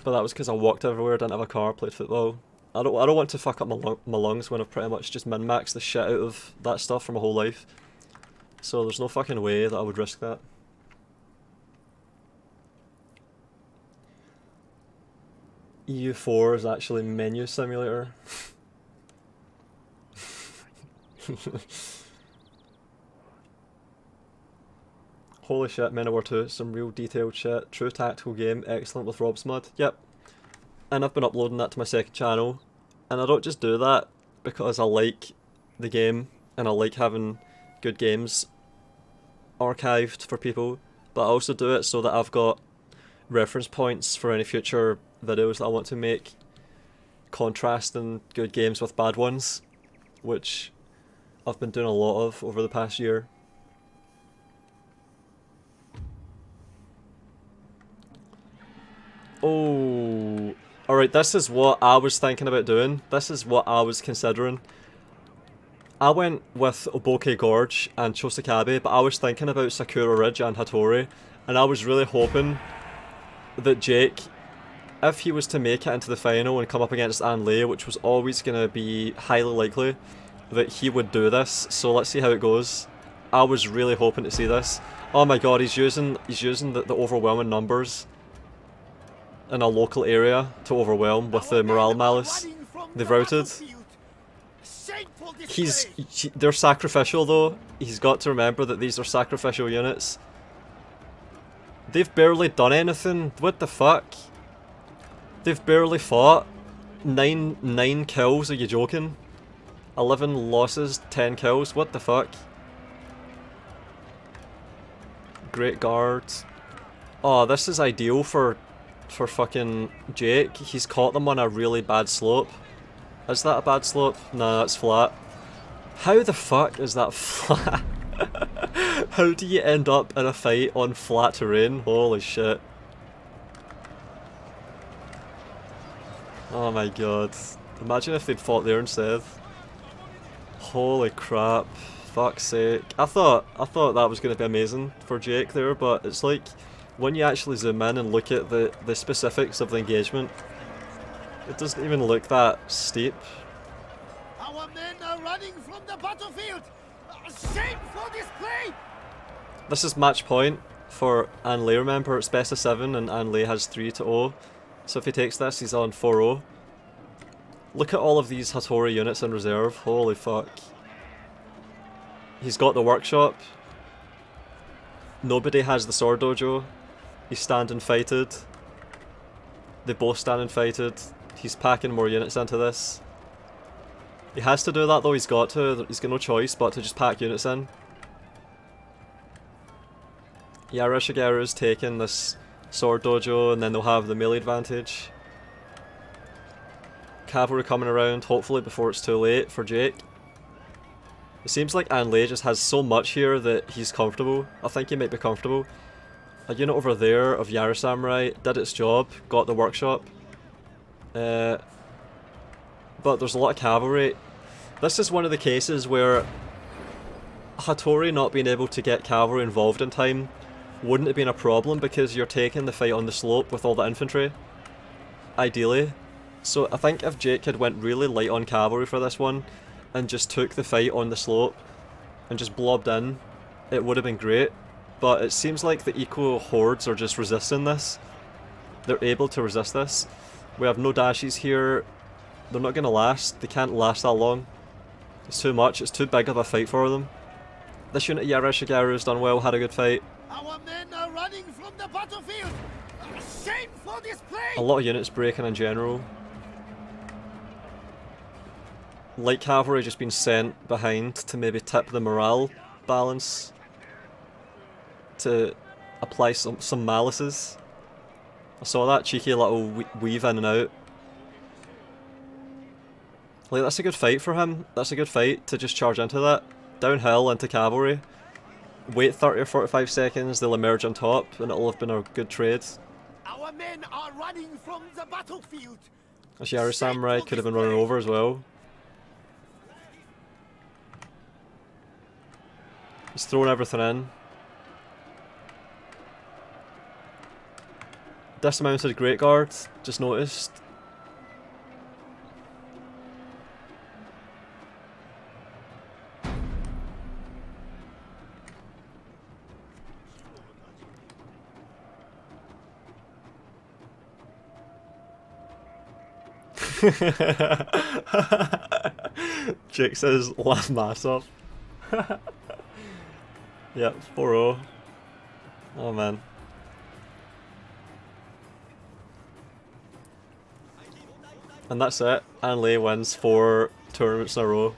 But that was because I walked everywhere, didn't have a car, played football. I don't want to fuck up my lungs when I've pretty much just min-maxed the shit out of that stuff for my whole life. So there's no fucking way that I would risk that. EU4 is actually menu simulator. Holy shit, Men of War 2, some real detailed shit. True tactical game, excellent with Rob's mod. Yep. And I've been uploading that to my second channel. And I don't just do that because I like the game and I like having good games archived for people, but I also do it so that I've got reference points for any future videos that I want to make, contrasting good games with bad ones, which I've been doing a lot of over the past year. Oh, alright, this is what I was thinking about doing. This is what I was considering. I went with Oboke Gorge and Chosakabe, but I was thinking about Sakura Ridge and Hattori, and I was really hoping that Jake, if he was to make it into the final and come up against Anlay, which was always going to be highly likely, that he would do this. So let's see how it goes. I was really hoping to see this. Oh my god, he's using the overwhelming numbers in a local area to overwhelm with the morale malice. They've routed. for display. They're sacrificial though. He's got to remember that these are sacrificial units. They've barely done anything. What the fuck? They've barely fought. Nine kills, are you joking? 11 losses, 10 kills, what the fuck? Great guards. Oh, this is ideal for fucking Jake. He's caught them on a really bad slope. Is that a bad slope? Nah, it's flat. How the fuck is that flat? How do you end up in a fight on flat terrain? Holy shit. Oh my god. Imagine if they'd fought there instead. Holy crap. Fuck's sake. I thought that was going to be amazing for Jake there, but it's like when you actually zoom in and look at the specifics of the engagement, it doesn't even look that steep. Our men are running from the battlefield. Shameful display. This is match point for Anley. Remember, it's best of 7 and Anley has 3-0. So if he takes this, he's on 4-0. Look at all of these Hattori units in reserve. Holy fuck. He's got the workshop. Nobody has the sword dojo. He's standing fighted. They both stand and fighted. He's packing more units into this. He has to do that though, he's got to. He's got no choice but to just pack units in. Yaroshigeru's taking this sword dojo and then they'll have the melee advantage. Cavalry coming around, hopefully before it's too late for Jake. It seems like Anley just has so much here that he's comfortable. I think he might be comfortable. A unit over there of Yara Samurai did its job, got the workshop. But there's a lot of cavalry. This is one of the cases where Hattori not being able to get cavalry involved in time wouldn't have been a problem because you're taking the fight on the slope with all the infantry. Ideally. So I think if Jake had went really light on cavalry for this one and just took the fight on the slope and just blobbed in, it would have been great. But it seems like the eco hordes are just resisting this. They're able to resist this. We have no dashes here. They're not going to last. They can't last that long. It's too much. It's too big of a fight for them. This unit of Yaroshigeru's done well, had a good fight. Our men are running from the battlefield. Shameful display. A lot of units breaking in general. Light cavalry just been sent behind to maybe tip the morale balance. To apply some malices. I saw that cheeky little weave in and out. Like, that's a good fight for him. That's a good fight to just charge into that. Downhill into cavalry. Wait 30 or 45 seconds, they'll emerge on top, and it'll have been a good trade. Our men are running from the battlefield. This Yara Samurai could have been running over as well. He's throwing everything in. Dismounted Great Guard, just noticed. Jake says, laugh mass off. Yep, 4-0. Oh man. And that's it. Anley wins 4 tournaments in a row.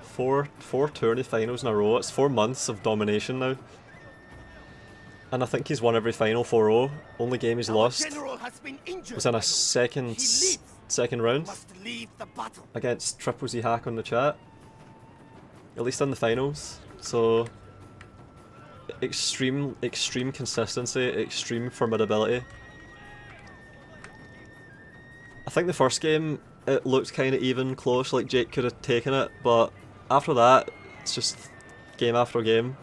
Four tourney finals in a row. It's 4 months of domination now. And I think he's won every final 4-0. Only game he's lost was in a second round against TripleZHacker on the chat. At least in the finals. So extreme consistency, extreme formidability. I think the first game it looked kind of even, close, like Jake could have taken it, but after that it's just game after game.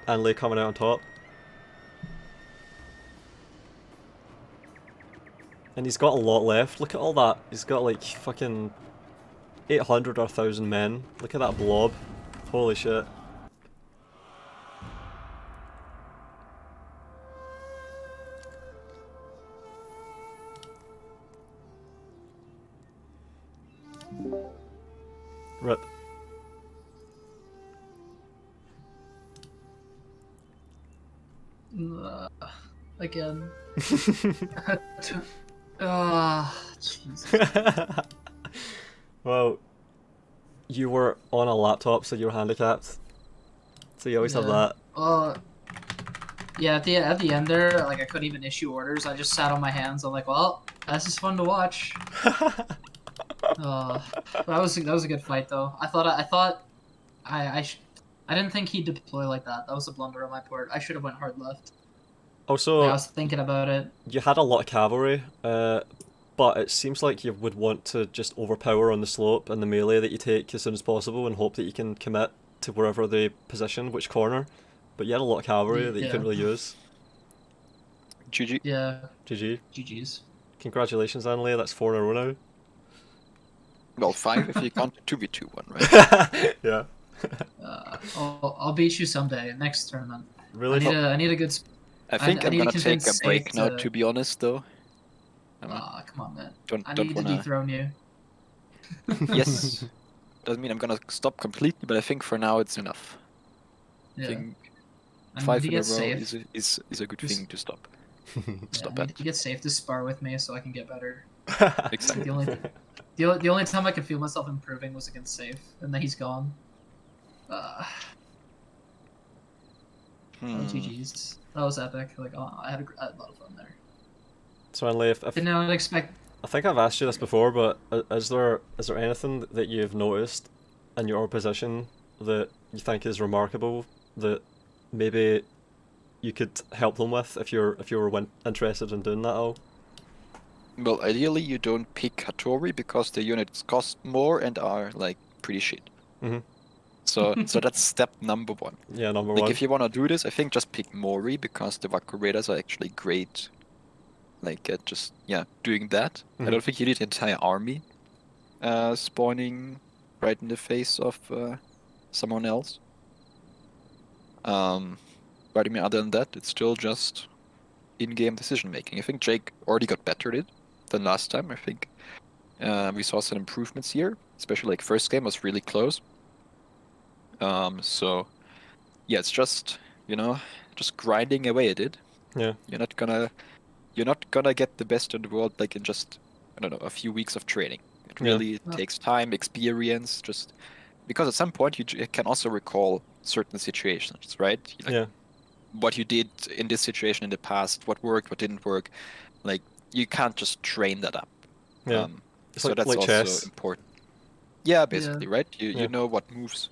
Anley coming out on top. And he's got a lot left. Look at all that. He's got like fucking 800 or 1,000 men. Look at that blob. Holy shit. Rip. Again. Jesus. Well, you were on a laptop, so you were handicapped. So you always have that. Yeah, at the end there, like I couldn't even issue orders. I just sat on my hands. I'm like, well, this is fun to watch. That was a good fight though. I didn't think he'd deploy like that. That was a blunder on my part. I should have went hard left. Also, I was thinking about it. You had a lot of cavalry, but it seems like you would want to just overpower on the slope and the melee that you take as soon as possible and hope that you can commit to wherever they position, which corner. But you had a lot of cavalry that you couldn't really use. GG. Yeah. GG. GG's. Congratulations, Anley. That's 4 in a row now. Well, 5 if you count the 2v2 one, right? Yeah. I'll beat you someday, next tournament. Really? I need a good... I think I'm gonna take a break now, to... to be honest, though. Come on, man. Don't need wanna... to dethrone you. Yes. Doesn't mean I'm gonna stop completely, but I think for now it's enough. Yeah. I think I 5 need in to a row get is a good thing to stop. I need to get safe to spar with me so I can get better. Exactly. The only time I could feel myself improving was against safe, and then he's gone. GG's. That was epic. Like, I had a lot of fun there. So, Anley, Did not expect. I think I've asked you this before, but is there anything that you've noticed in your position that you think is remarkable that maybe you could help them with if you were interested in doing that at all? Well, ideally you don't pick Hattori because the units cost more and are like pretty shit. Mm-hmm. So that's step number 1. Yeah, number like 1. If you want to do this, I think just pick Mori because the Vakurators are actually great. Like just doing that. Mm-hmm. I don't think you need the entire army spawning right in the face of someone else. But I mean, other than that, it's still just in-game decision making. I think Jake already got better at it than last time. I think we saw some improvements here, especially like first game was really close. So yeah, it's just just grinding away at it. Yeah. You're not gonna get the best in the world like in just a few weeks of training. It really takes time, experience, just because at some point you can also recall certain situations, right? Like, what you did in this situation in the past, what worked, what didn't work. Like you can't just train that up. Yeah. So that's like also chess. important. Yeah, basically, right? You know what moves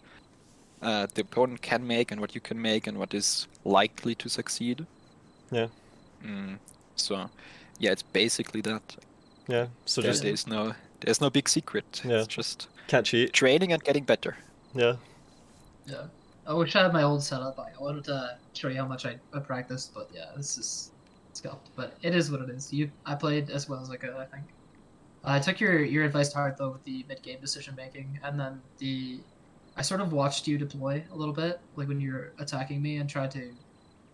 the opponent can make and what you can make and what is likely to succeed. Yeah. So, yeah, it's basically that. Yeah. So there's no big secret. Yeah. It's just can't cheat. Training and getting better. Yeah. Yeah. I wish I had my old setup. I wanted to show you how much I practiced, but yeah, this is scuffed. But it is what it is. I played as well as I could, I think. I took your advice to heart though with the mid-game decision making, and then I sort of watched you deploy a little bit, like when you're attacking me, and tried to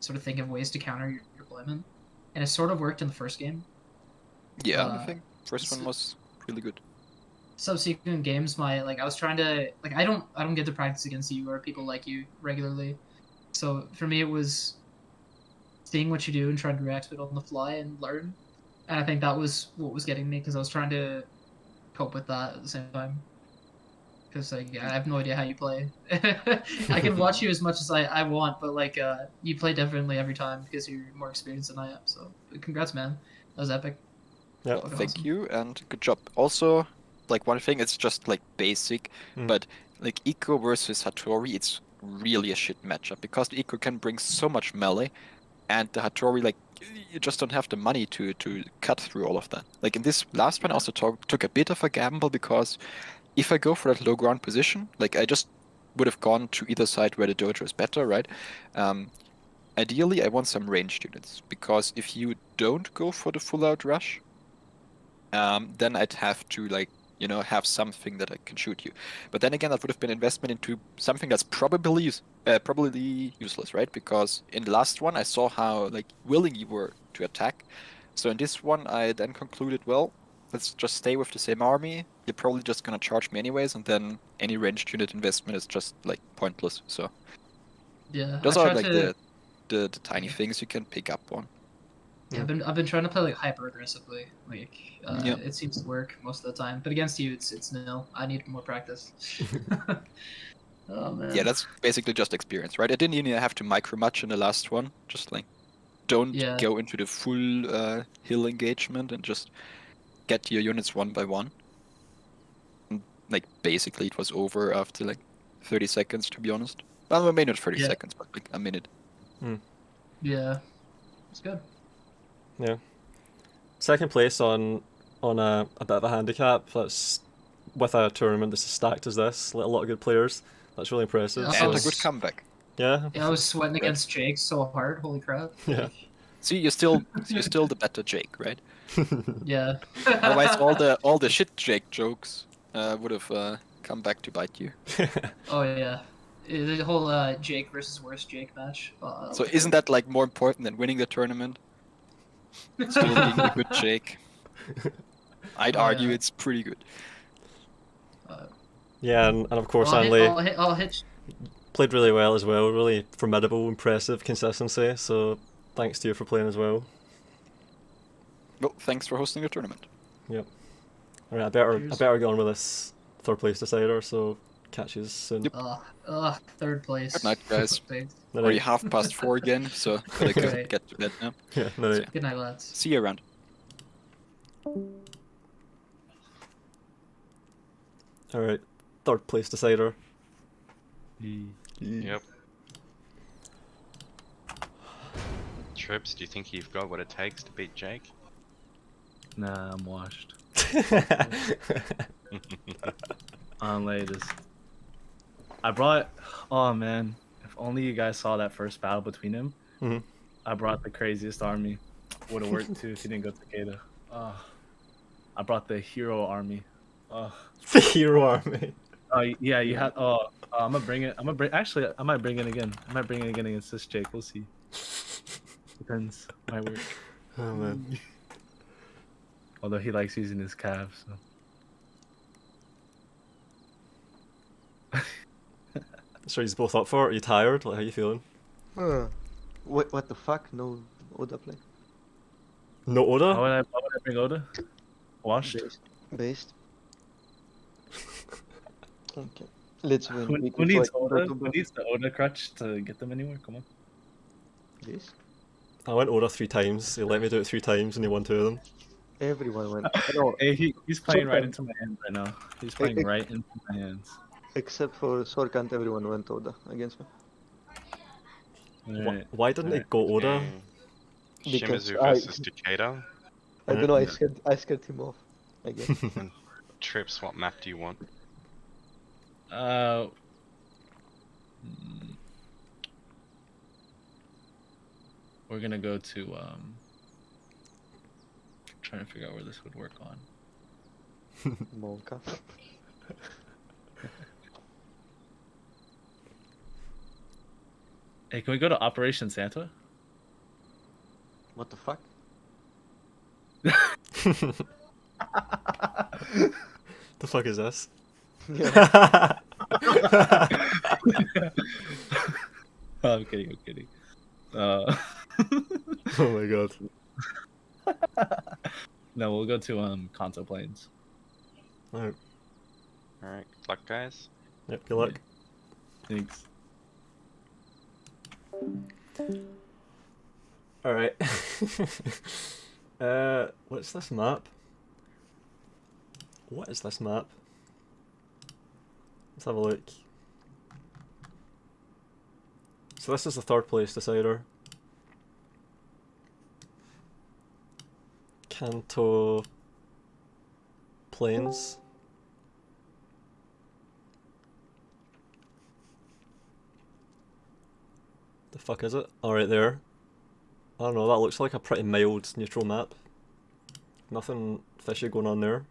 sort of think of ways to counter your deployment, and it sort of worked in the first game. Yeah, I think first one was really good. Subsequent games, I was trying to I don't get to practice against you or people like you regularly, so for me it was seeing what you do and trying to react to it on the fly and learn, and I think that was what was getting me because I was trying to cope with that at the same time. Because I have no idea how you play. I can watch you as much as I want, but you play differently every time because you're more experienced than I am. So congrats, man. That was epic. Yeah, thank you and good job. Also, one thing, it's just basic, but Eco versus Hattori, it's really a shit matchup because the Eco can bring so much melee, and the Hattori you just don't have the money to cut through all of that. In this last one, I also took a bit of a gamble because if I go for that low ground position, I just would have gone to either side where the dojo is better, right? Ideally, I want some ranged units, because if you don't go for the full out rush, then I'd have to have something that I can shoot you. But then again, that would have been investment into something that's probably useless, right? Because in the last one, I saw how willing you were to attack. So in this one, I then concluded, well, let's just stay with the same army. You're probably just gonna charge me anyways, and then any ranged unit investment is just like pointless. So Yeah, those I are tried like to. the tiny things you can pick up on. Yeah, I've been trying to play like hyper aggressively. Like Yep. it seems to work most of the time. But against you, it's nil. I need more practice. Oh man. Yeah, that's basically just experience, right? I didn't even have to micro much in the last one. Just like don't Yeah. go into the full hill engagement and just get your units one by one. And, like basically it was over after like 30 seconds, to be honest. Well, maybe not 30 Yeah. seconds, but like a minute. Yeah, it's good. Yeah. Second place on a bit of a handicap. That's with a tournament that's as stacked as this. Like a lot of good players. That's really impressive. Yeah, so- And a good comeback. Yeah. Yeah, I was sweating against Jake so hard. Holy crap. Yeah. See, you're still the better Jake, right? Yeah. Otherwise, all the shit Jake jokes would have come back to bite you. Oh yeah. The whole Jake versus worst Jake match. So isn't that like more important than winning the tournament? Still being a good Jake. I'd argue it's pretty good. Yeah, and of course I'll Anley I'll hit. played really well as well. Really formidable, impressive consistency. So thanks to you for playing as well. Well, thanks for hosting the tournament. Yep. Alright, I better Cheers. get on with this third place decider. So catch you soon. Third place. Good night, guys. Thanks. Already 4:30 again, so gotta Right. get to bed now. Yeah, no, So, Good night, lads. see you around. Alright, third place decider. Yep. Trips, do you think you've got what it takes to beat Jake? Nah, I'm washed. Just I brought. Oh man, if only you guys saw that first battle between him. Mhm. I brought the craziest army. Would have worked too if he didn't go Takeda. I brought the hero army. The hero army. Oh yeah, you had. I'm gonna bring it. Actually, I might bring it again. I might bring it again against this Jake. We'll see. Depends. Might work. Oh man. Although he likes using his calves. So. So he's both up for it. Are you tired? Like, how you feeling? What the fuck? No Oda play. No Oda? Why would I bring Oda? Washed. Based. Okay. Let's win. Who We can needs fight Oda? Dota Who needs the Oda crutch to get them anywhere? Come on. This. I went Oda 3 times. He let me do it 3 times and he won 2 of them. Everyone went. No, Hey, he's playing right Sometimes- into my hands right now. He's playing right into my hands. except for Sorkant, everyone went Oda against me. Alright. Why didn't it go Oda? Okay. Because Shimizu I- versus Takeda. I don't know. Yeah. I scared him off. I guess. Trips, what map do you want? Hmm. We're gonna go to trying to figure out where this would work on. Monka. Hey, can we go to Operation Santa? What the fuck? The fuck is this? Yeah. I'm kidding. I'm kidding. Oh my god. No, we'll go to Kanto Plains. Alright. Alright, good luck, guys. Yep, good luck. Thanks. Alright. What's this map? What is this map? Let's have a look. So this is the third place decider. Kanto Plains. The fuck is it? Oh, right there. I don't know, that looks like a pretty mild neutral map. Nothing fishy going on there.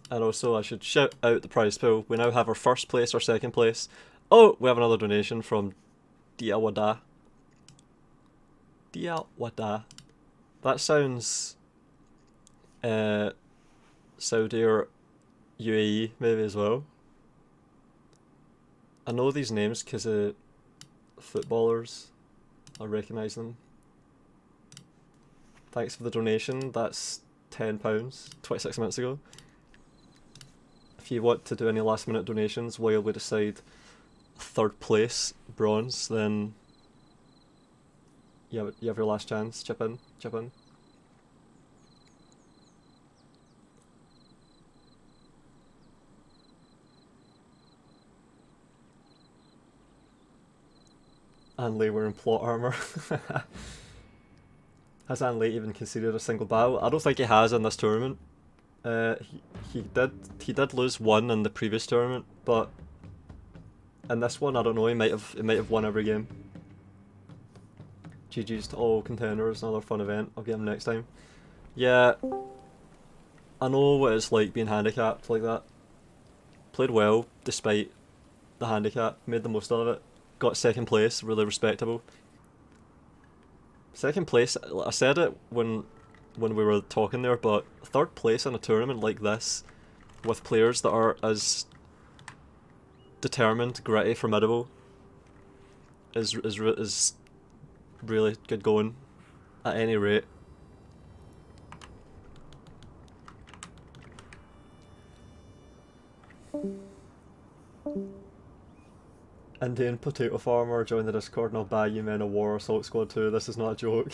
And also, I should shout out the prize pool. We now have our first place, our second place. Oh, we have another donation from Diawada. Diawada. That sounds Saudi or UAE maybe as well. I know these names because of footballers. I recognise them. Thanks for the donation. That's £10, 26 minutes ago. If you want to do any last minute donations while we decide third place, bronze, then you have your last chance. Chip in, chip in. Anley wearing plot armor. Has Anley even conceded a single battle? I don't think he has in this tournament. He did lose one in the previous tournament, but in this one I don't know. He might have won every game. GG's to all contenders. Another fun event. I'll get him next time. Yeah, I know what it's like being handicapped like that. Played well despite the handicap. Made the most of it. Got second place, really respectable. Second place, I said it when we were talking there, but third place in a tournament like this, with players that are as determined, gritty, formidable, is really good going, at any rate. Indian potato farmer, join the Discord and I'll buy you Men of War Assault Squad 2. This is not a joke.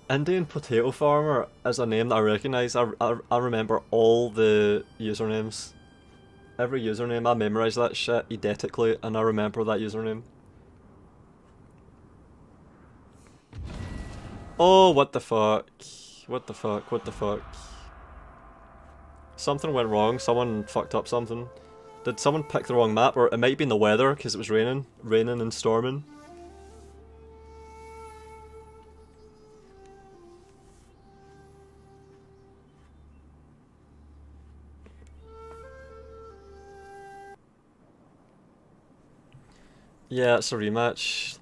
Indian potato farmer is a name that I recognise. I remember all the usernames. Every username, I memorise that shit eidetically and I remember that username. Oh, what the fuck. What the fuck, what the fuck. Something went wrong, someone fucked up something. Did someone pick the wrong map? Or it might have been the weather, because it was raining and storming. Yeah, it's a rematch.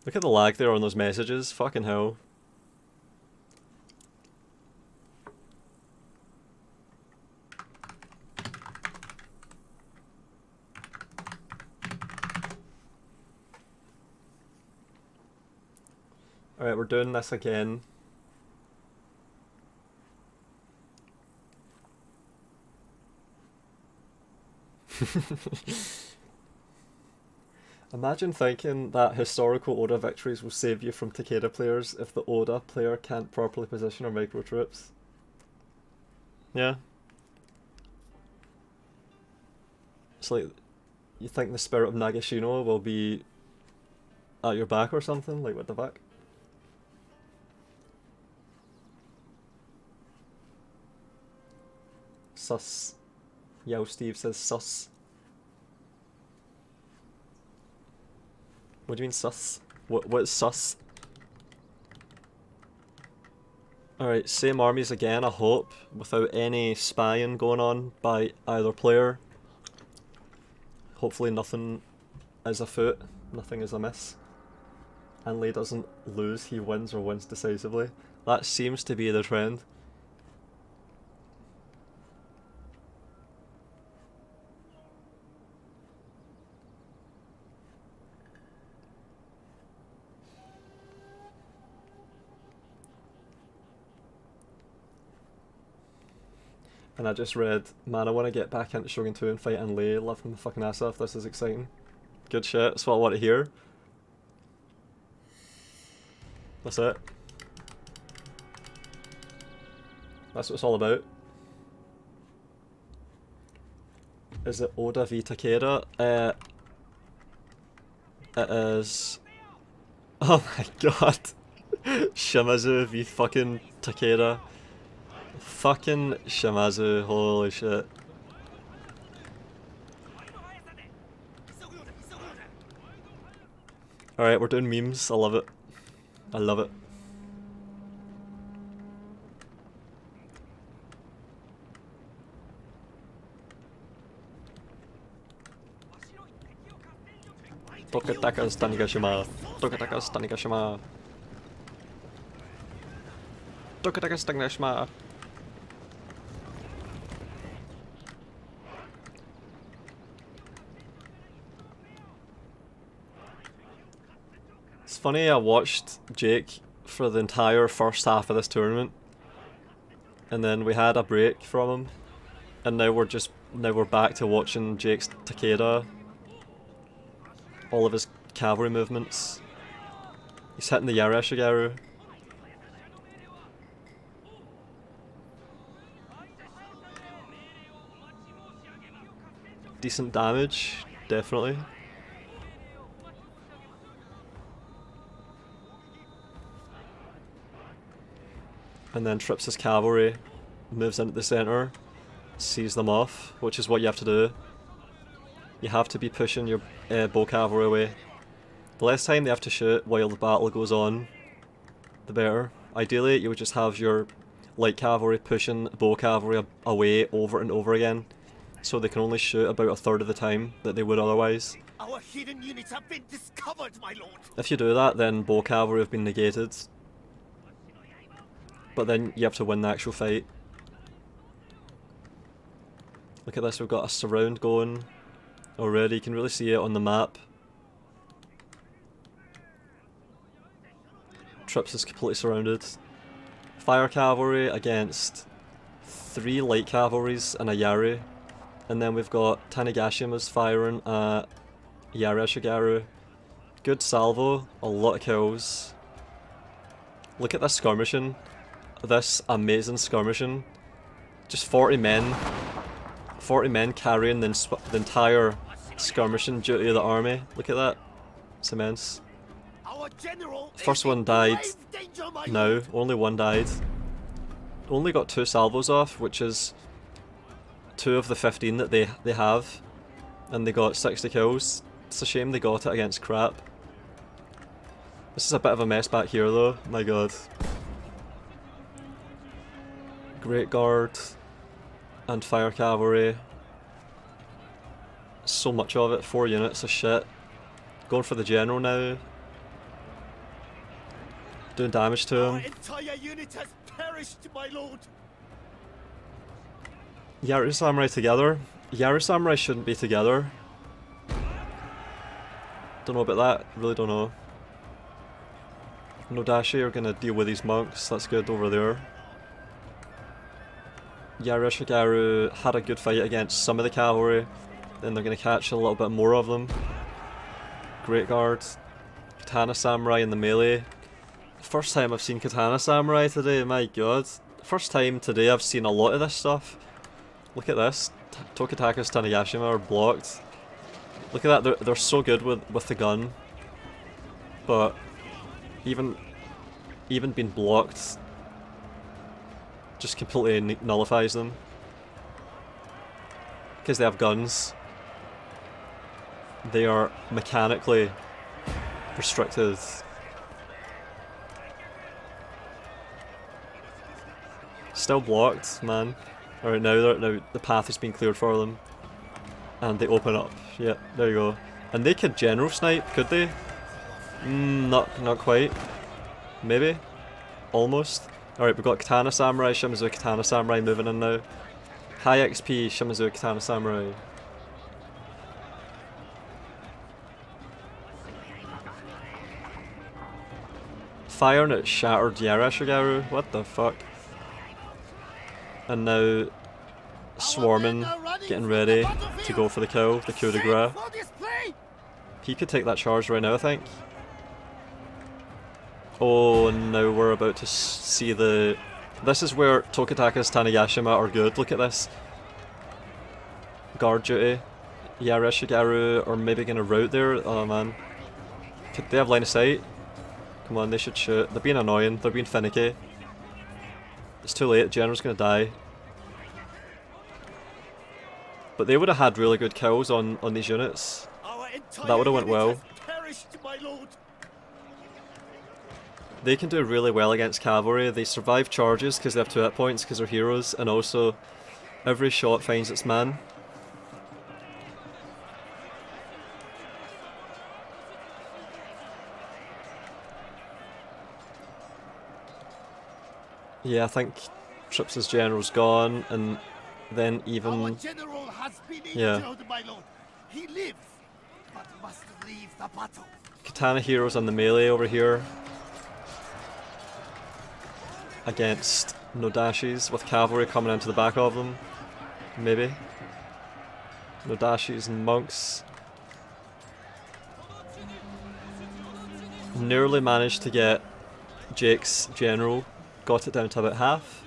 Look at the lag there on those messages, fucking hell. Alright, we're doing this again. Imagine thinking that historical Oda victories will save you from Takeda players if the Oda player can't properly position or micro trips. Yeah. It's like, you think the spirit of Nagashino will be at your back or something? Like, what the fuck? Sus. Yo, Steve says sus. What do you mean sus? What is sus? Alright, same armies again, I hope, without any spying going on by either player. Hopefully nothing is afoot, nothing is amiss. Anley doesn't lose, he wins or wins decisively. That seems to be the trend. And I just read, man, I want to get back into Shogun 2 and fight Anley, love my fucking ass off, this is exciting. Good shit, that's what I want to hear. That's it. That's what it's all about. Is it Oda v Takeda? It is... Oh my god. Shimizu v fucking Takeda. Fucking Shimizu, holy shit. Alright, we're doing memes, I love it. I love it. Tokataka's Tanigashima. Tokataka's Tanigashima. Tokataka's Tanigashima. It's funny, I watched Jake for the entire first half of this tournament, and then we had a break from him, and now we're back to watching Jake's Takeda. All of his cavalry movements. He's hitting the Yareshigaru. Decent damage, definitely. And then trips his cavalry, moves into the centre, sees them off, which is what you have to do. You have to be pushing your bow cavalry away. The less time they have to shoot while the battle goes on, the better. Ideally, you would just have your light cavalry pushing bow cavalry away over and over again, so they can only shoot about a third of the time that they would otherwise. Our hidden units have been discovered, my lord. If you do that, then bow cavalry have been negated. But then you have to win the actual fight. Look at this, we've got a surround going already, you can really see it on the map. Trips is completely surrounded. Fire cavalry against 3 light cavalries and a Yari. And then we've got Tanigashima's firing at Yareshigaru. Good salvo, a lot of kills. Look at this skirmishing. This amazing skirmishing. Just 40 men. 40 men carrying the entire skirmishing duty of the army. Look at that. It's immense. First one died now. Only one died. Only got 2 salvos off, which is 2 of the 15 that they have. And they got 60 kills. It's a shame they got it against crap. This is a bit of a mess back here though. My god. Great Guard and Fire Cavalry. So much of it, 4 units of shit. Going for the general now. Doing damage to him. Our entire unit has perished, my lord. Yaru Samurai together. Yaru Samurai shouldn't be together. Don't know about that, really don't know. Nodashi are gonna deal with these monks, that's good over there. Yareshigaru had a good fight against some of the cavalry, then they're going to catch a little bit more of them. Great Guard. Katana Samurai in the melee. First time I've seen Katana Samurai today, my god. First time today I've seen a lot of this stuff. Look at this. Tokataka's Tanigashima are blocked. Look at that, they're so good with the gun. But even being blocked just completely nullifies them. Because they have guns. They are mechanically restricted. Still blocked, man. Alright, now the path has been cleared for them. And they open up. Yeah, there you go. And they could general snipe, could they? Not quite. Maybe? Almost. Alright, we've got Katana Samurai, Shimazu Katana Samurai moving in now. High XP, Shimazu Katana Samurai. Firing at shattered Yareshigaru, what the fuck? And now swarming, getting ready to go for the kill, the coup de grace. He could take that charge right now, I think. Oh, now we're about to see the... This is where Tokataka's Tanigashima are good, look at this. Guard duty. Yareshigaru are maybe going to rout there, oh man. Could they have line of sight? Come on, they should shoot. They're being annoying, they're being finicky. It's too late, General's going to die. But they would have had really good kills on these units. That would have went well. They can do really well against cavalry. They survive charges because they have 2 hit points because they're heroes, and also every shot finds its man. Yeah, I think Trips' general's gone, and then Our even general has been Yeah. injured, my lord. He lives, but must leave the battle. Katana heroes on the melee over here against Nodashis with cavalry coming into the back of them. Maybe. Nodashis and monks. Nearly managed to get Jake's general, got it down to about half.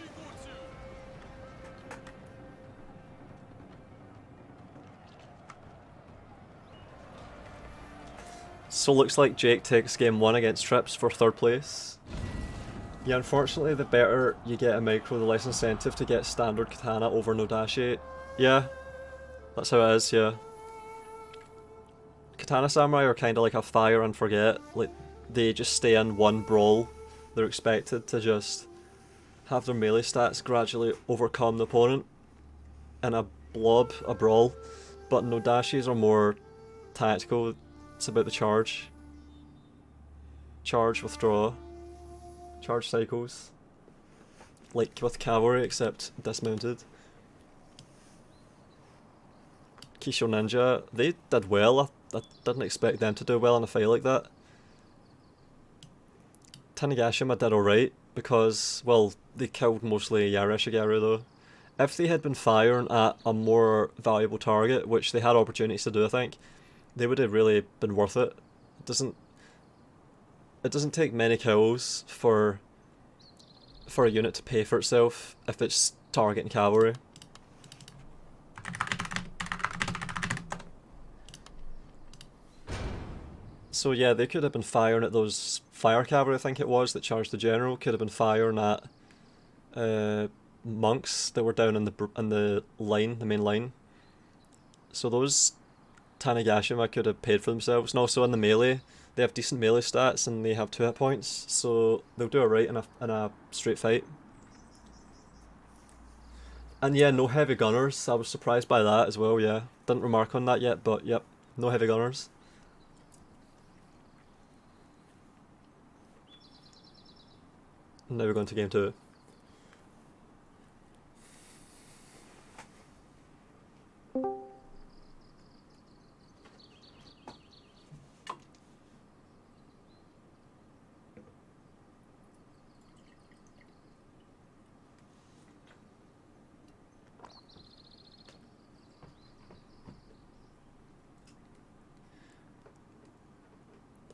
So looks like Jake takes game 1 against Trips for 3rd place. Yeah, unfortunately the better you get a micro, the less incentive to get standard katana over Nodashi. Yeah, that's how it is, yeah. Katana Samurai are kind of like a fire and forget, like they just stay in one brawl. They're expected to just have their melee stats gradually overcome the opponent in a brawl, but Nodashis are more tactical. It's about the charge. Charge, withdraw. Charge cycles. Like with cavalry, except dismounted. Kisho Ninja, they did well. I didn't expect them to do well in a fight like that. Tanigashima did alright, because, well, they killed mostly Yareshigaru though. If they had been firing at a more valuable target, which they had opportunities to do I think, they would have really been worth it. It doesn't take many kills for a unit to pay for itself if it's targeting cavalry. So yeah, they could have been firing at those fire cavalry I think it was that charged the general, could have been firing at monks that were down in the line, the main line. So those Tanigashima could have paid for themselves, and also in the melee, they have decent melee stats and they have 2 hit points, so they'll do alright in a straight fight. And yeah, no heavy gunners, I was surprised by that as well, yeah. Didn't remark on that yet, but yep, no heavy gunners. Now we're going to game 2.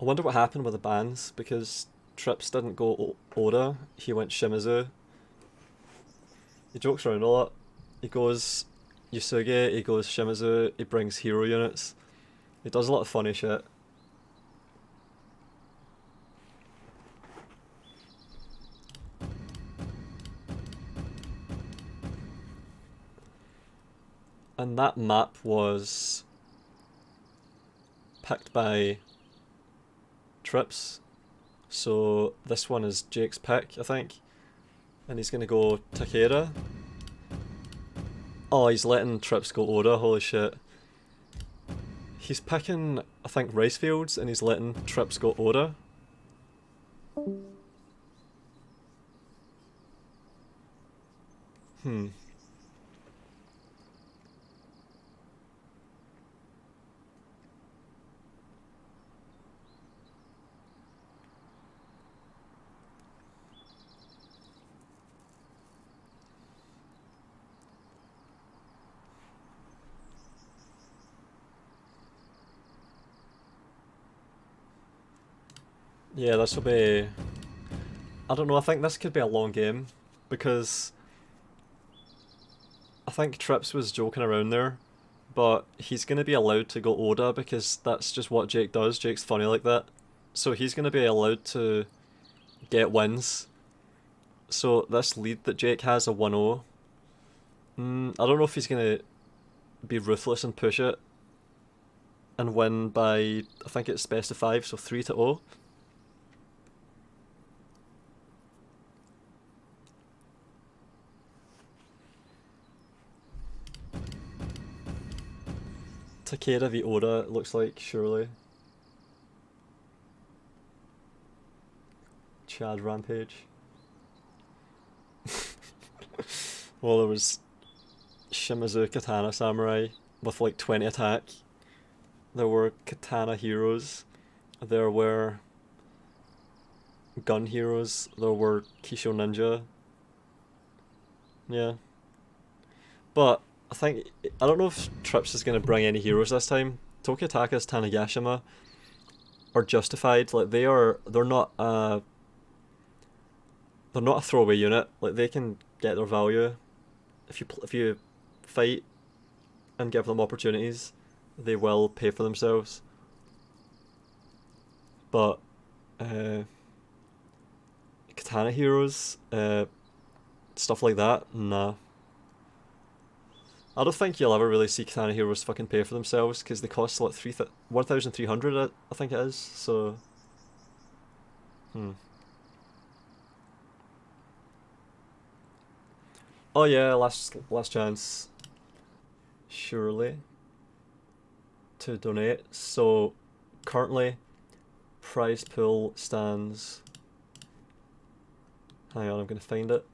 I wonder what happened with the bans, because Trips didn't go Oda, he went Shimizu. He jokes around a lot. He goes Yusuge, he goes Shimizu, he brings hero units. He does a lot of funny shit. And that map was picked by Trips, so this one is Jake's pick, I think, and he's gonna go Takeda. Oh, he's letting Trips go Oda, holy shit. He's picking, I think, rice fields, and he's letting Trips go Oda. Yeah, this will be... I don't know, I think this could be a long game, because I think Trips was joking around there, but he's going to be allowed to go Oda because that's just what Jake does. Jake's funny like that. So he's going to be allowed to get wins. So this lead that Jake has, a 1-0, I don't know if he's going to be ruthless and push it and win by, I think it's best of 5, so 3-0. Takeda v Oda, it looks like, surely. Chad Rampage. Well, there was Shimazu Katana Samurai with like 20 attack. There were Katana Heroes. There were Gun Heroes. There were Kisho Ninja. Yeah. But I don't know if Trips is going to bring any heroes this time. Tokiotaka's Tanagashima are justified. Like they're not a throwaway unit. Like they can get their value if you fight and give them opportunities. They will pay for themselves. But Katana heroes, stuff like that, nah. I don't think you'll ever really see Katana heroes fucking pay for themselves because they cost like 1,300, I think it is. So, Oh yeah, last chance. Surely. To donate. So, currently, prize pool stands. Hang on, I'm gonna find it.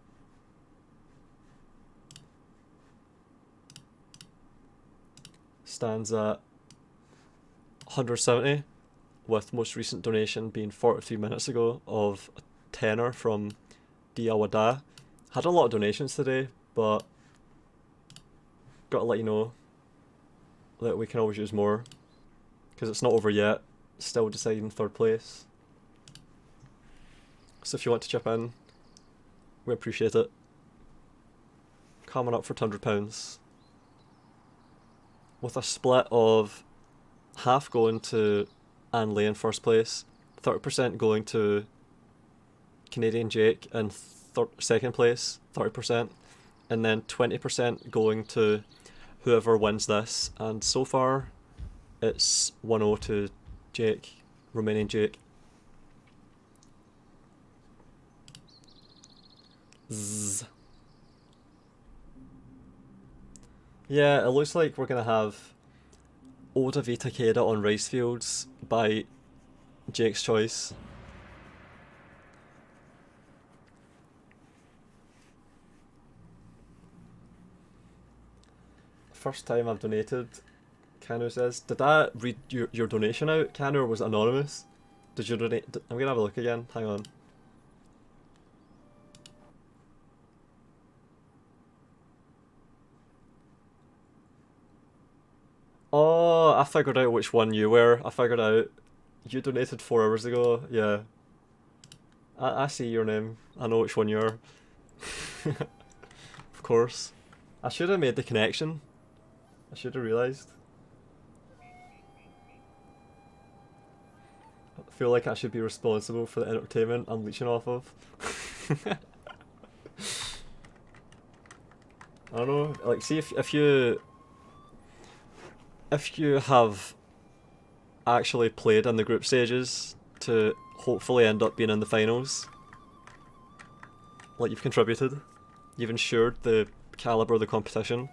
Stands at 170, with most recent donation being 43 minutes ago of a tenner from Diawada. Had a lot of donations today, but gotta let you know that we can always use more because it's not over yet. Still deciding third place. So if you want to chip in, we appreciate it. Coming up for £200. With a split of half going to Anne Lee in first place, 30% going to Canadian Jake in second place, 30%, and then 20% going to whoever wins this. And so far, it's 1-0 to Jake, Romanian Jake. Zzz. Yeah, it looks like we're gonna have Oda v Takeda on rice fields by Jake's choice. First time I've donated, Kanu says. Did I read your donation out, Kanu, or was it anonymous? Did you donate? I'm gonna have a look again, hang on. Oh, I figured out which one you were. I figured out. You donated 4 hours ago, yeah. I see your name. I know which one you are. Of course. I should have made the connection. I should have realised. I feel like I should be responsible for the entertainment I'm leeching off of. I don't know, like see if you have actually played in the group stages to hopefully end up being in the finals, like you've contributed, you've ensured the caliber of the competition,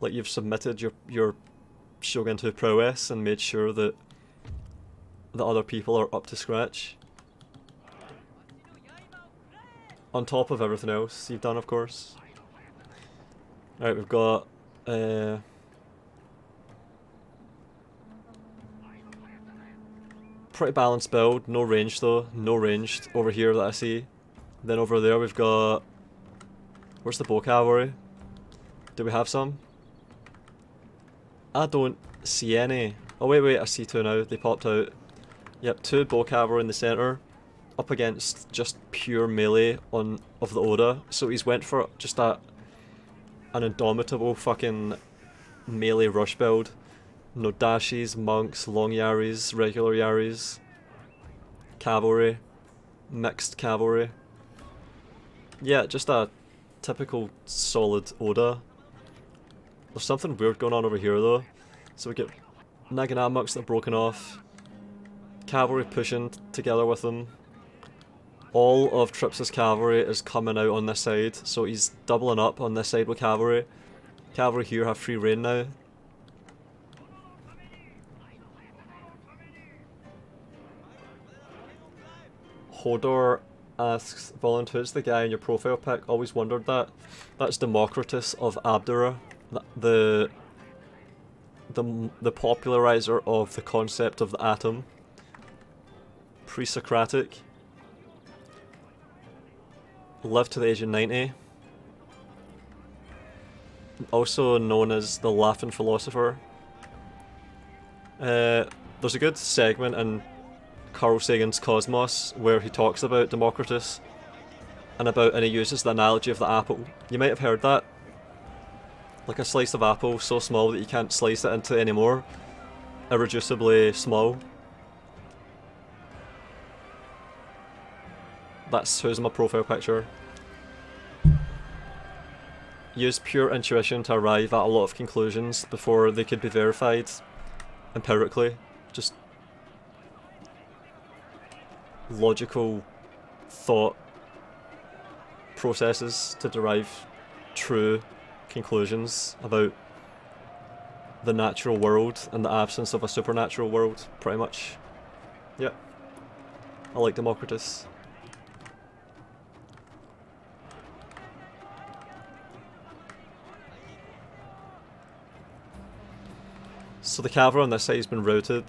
like you've submitted your Shogun 2 prowess and made sure that the other people are up to scratch. On top of everything else you've done, of course. Alright, we've got pretty balanced build, no range though, no ranged over here that I see. Then over there we've got, where's the bow cavalry? Do we have some? I don't see any. Oh wait, I see 2 now, they popped out. Yep, 2 bow cavalry in the centre, up against just pure melee of the Oda. So he's went for just an indomitable fucking melee rush build. No dashies, monks, long yaris, regular yaris, cavalry, mixed cavalry. Yeah, just a typical solid Oda. There's something weird going on over here though. So we get Naganamuks that are broken off, cavalry pushing together with them. All of Trips' cavalry is coming out on this side, so he's doubling up on this side with cavalry. Cavalry here have free reign now. Hodor asks, Volound, who's the guy in your profile pic? Always wondered that. That's Democritus of Abdera, the popularizer of the concept of the atom. Pre-Socratic. Lived to the age of 90. Also known as the Laughing Philosopher. There's a good segment in Carl Sagan's Cosmos where he talks about Democritus and he uses the analogy of the apple. You might have heard that. Like a slice of apple so small that you can't slice it into any more. Irreducibly small. That's who's my profile picture. Used pure intuition to arrive at a lot of conclusions before they could be verified empirically. Just logical thought processes to derive true conclusions about the natural world and the absence of a supernatural world, pretty much. Yep. I like Democritus. So the cavalry on this side has been routed.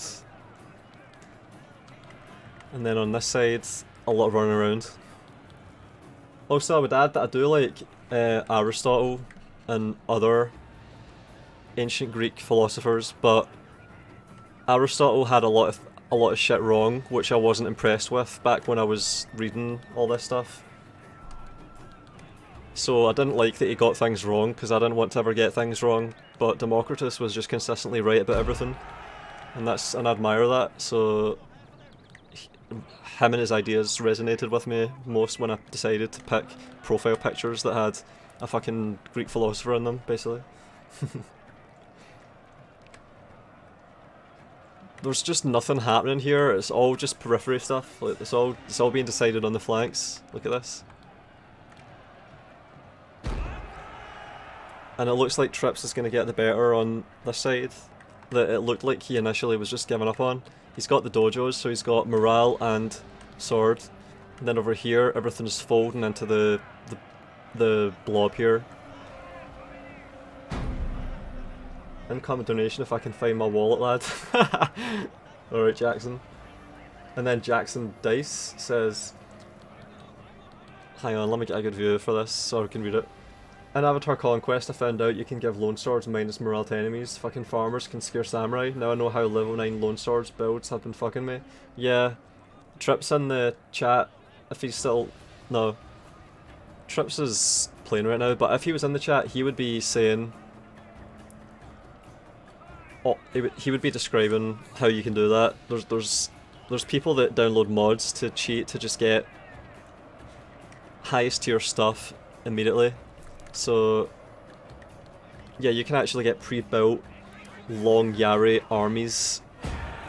And then on this side, a lot of running around. Also, I would add that I do like Aristotle and other ancient Greek philosophers, but Aristotle had a lot of shit wrong, which I wasn't impressed with back when I was reading all this stuff. So I didn't like that he got things wrong, because I didn't want to ever get things wrong, but Democritus was just consistently right about everything, and I admire that, so him and his ideas resonated with me most when I decided to pick profile pictures that had a fucking Greek philosopher in them, basically. There's just nothing happening here, it's all just periphery stuff, like it's all being decided on the flanks. Look at this. And it looks like Trips is going to get the better on this side that it looked like he initially was just giving up on. He's got the dojos, so he's got morale and sword. And then over here, everything's folding into the blob here. Incoming donation if I can find my wallet, lad. Alright, Jackson. And then Jackson Dice says... Hang on, let me get a good view for this so I can read it. In Avatar Conquest, I found out you can give lone swords minus morale to enemies. Fucking farmers can scare samurai. Now I know how level 9 lone swords builds have been fucking me. Yeah. Trips in the chat, if he's still... No. Trips is playing right now, but if he was in the chat, he would be saying... Oh, he would be describing how you can do that. There's people that download mods to cheat to just get highest tier stuff immediately. So, yeah, you can actually get pre-built long Yari armies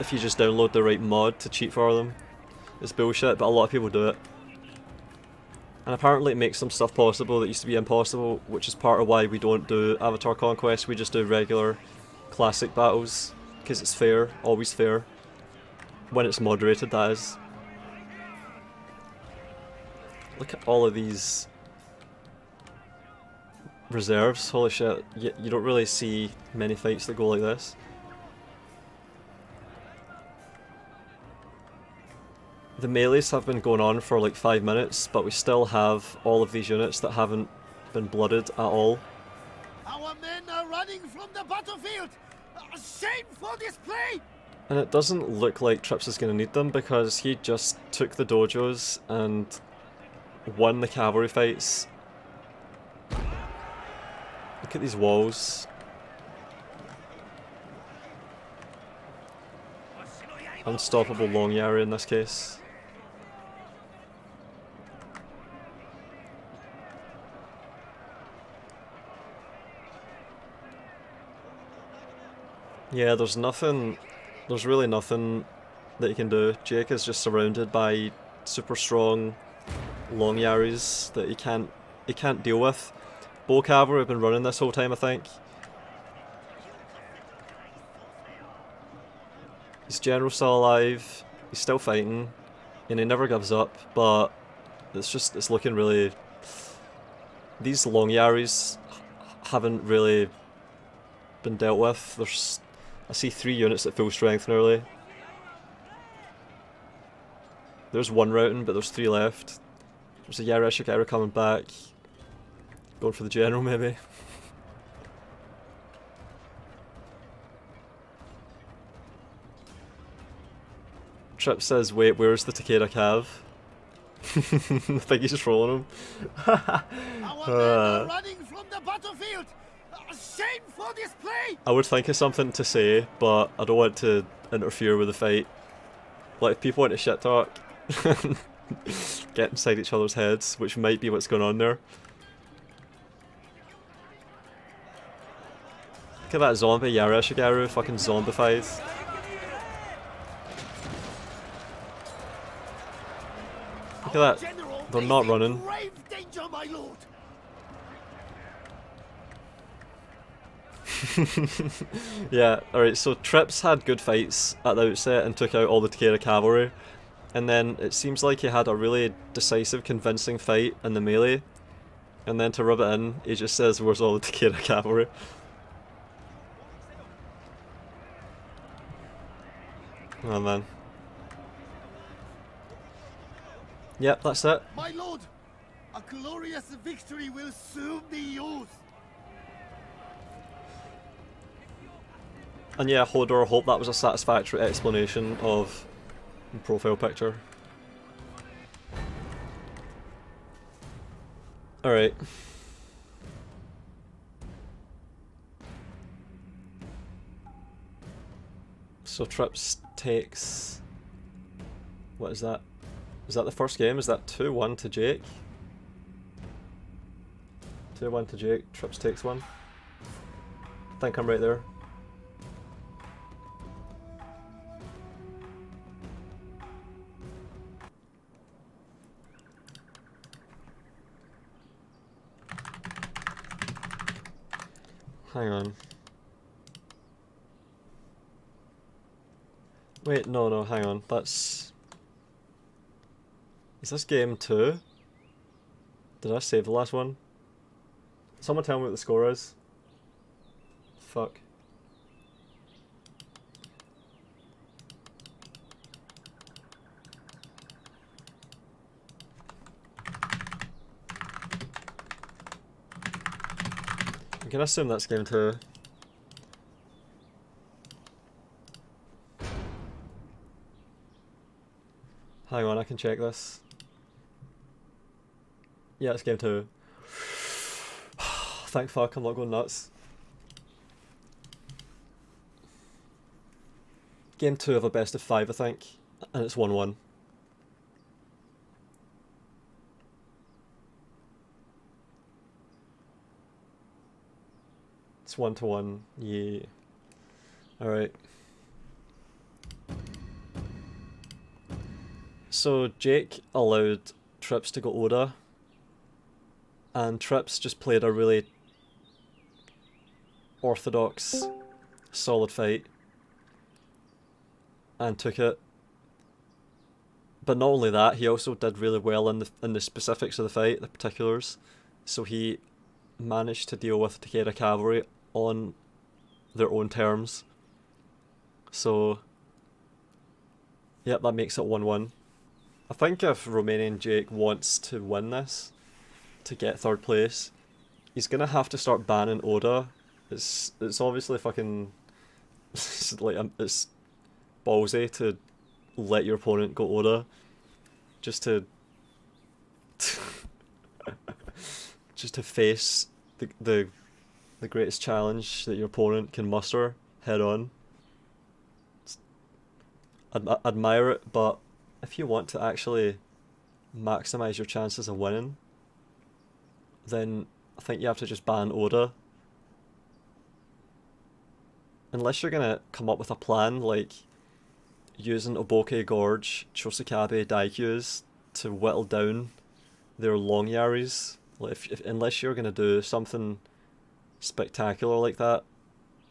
if you just download the right mod to cheat for them. It's bullshit, but a lot of people do it. And apparently it makes some stuff possible that used to be impossible, which is part of why we don't do Avatar Conquest, we just do regular classic battles, because it's fair, always fair. When it's moderated, that is. Look at all of these reserves, holy shit, you don't really see many fights that go like this. The melees have been going on for like 5 minutes, but we still have all of these units that haven't been blooded at all. Our men are running from the battlefield! Shame for display! And it doesn't look like Trips is going to need them because he just took the dojos and won the cavalry fights. Look at these walls. Unstoppable long Yari in this case. Yeah, there's really nothing that he can do. Jake is just surrounded by super strong long Yaris that he can't deal with. Bow Cavalry have been running this whole time, I think. His general's still alive, he's still fighting, and he never gives up, but it's looking really. These long Yaris haven't really been dealt with. I see 3 units at full strength nearly. There's 1 routing, but there's 3 left. There's a Yareshigara coming back. Going for the general, maybe. Trip says, wait, where's the Takeda Cav? I think he's just rolling him. Our men are running from the battlefield. Shame for this play. I would think of something to say, but I don't want to interfere with the fight. Like, if people want to shit talk, get inside each other's heads, which might be what's going on there. Look at that zombie Yareshigaru fucking zombified. Look at that. They're not running. Grave danger, my lord. Yeah, alright, so Trips had good fights at the outset and took out all the Takeda cavalry. And then it seems like he had a really decisive, convincing fight in the melee. And then to rub it in, he just says, where's all the Takeda cavalry? Oh man. Yep, that's it. My lord, a glorious victory will soon be yours. And yeah, Hodor, hope that was a satisfactory explanation of the profile picture. Alright. So Trips takes... What is that? Is that the first game? Is that 2-1 to Jake? 2-1 to Jake, Trips takes 1. I think I'm right there. Hang on. Wait, no, hang on. That's... Is this game 2? Did I save the last one? Someone tell me what the score is. Fuck. I'm gonna assume that's game 2. Hang on, I can check this. Yeah, it's game 2. Thank fuck, I'm not going nuts. Game 2 of a best of 5, I think, and it's 1-1. It's 1-1, yeah. Alright. So Jake allowed Trips to go Oda, and Trips just played a really orthodox, solid fight, and took it. But not only that, he also did really well in the specifics of the fight, the particulars. So he managed to deal with Takeda cavalry on their own terms. So, yep, that makes it 1-1. I think if Romanian Jake wants to win this, to get 3rd place, he's gonna have to start banning Oda. It's obviously fucking... it's ballsy to let your opponent go Oda. Just to... just to face the greatest challenge that your opponent can muster head on. Admire it, but if you want to actually maximize your chances of winning, then I think you have to just ban Oda. Unless you're gonna come up with a plan like using Oboke Gorge, Chosakabe Daikyus to whittle down their long Yaris. Like unless you're gonna do something spectacular like that,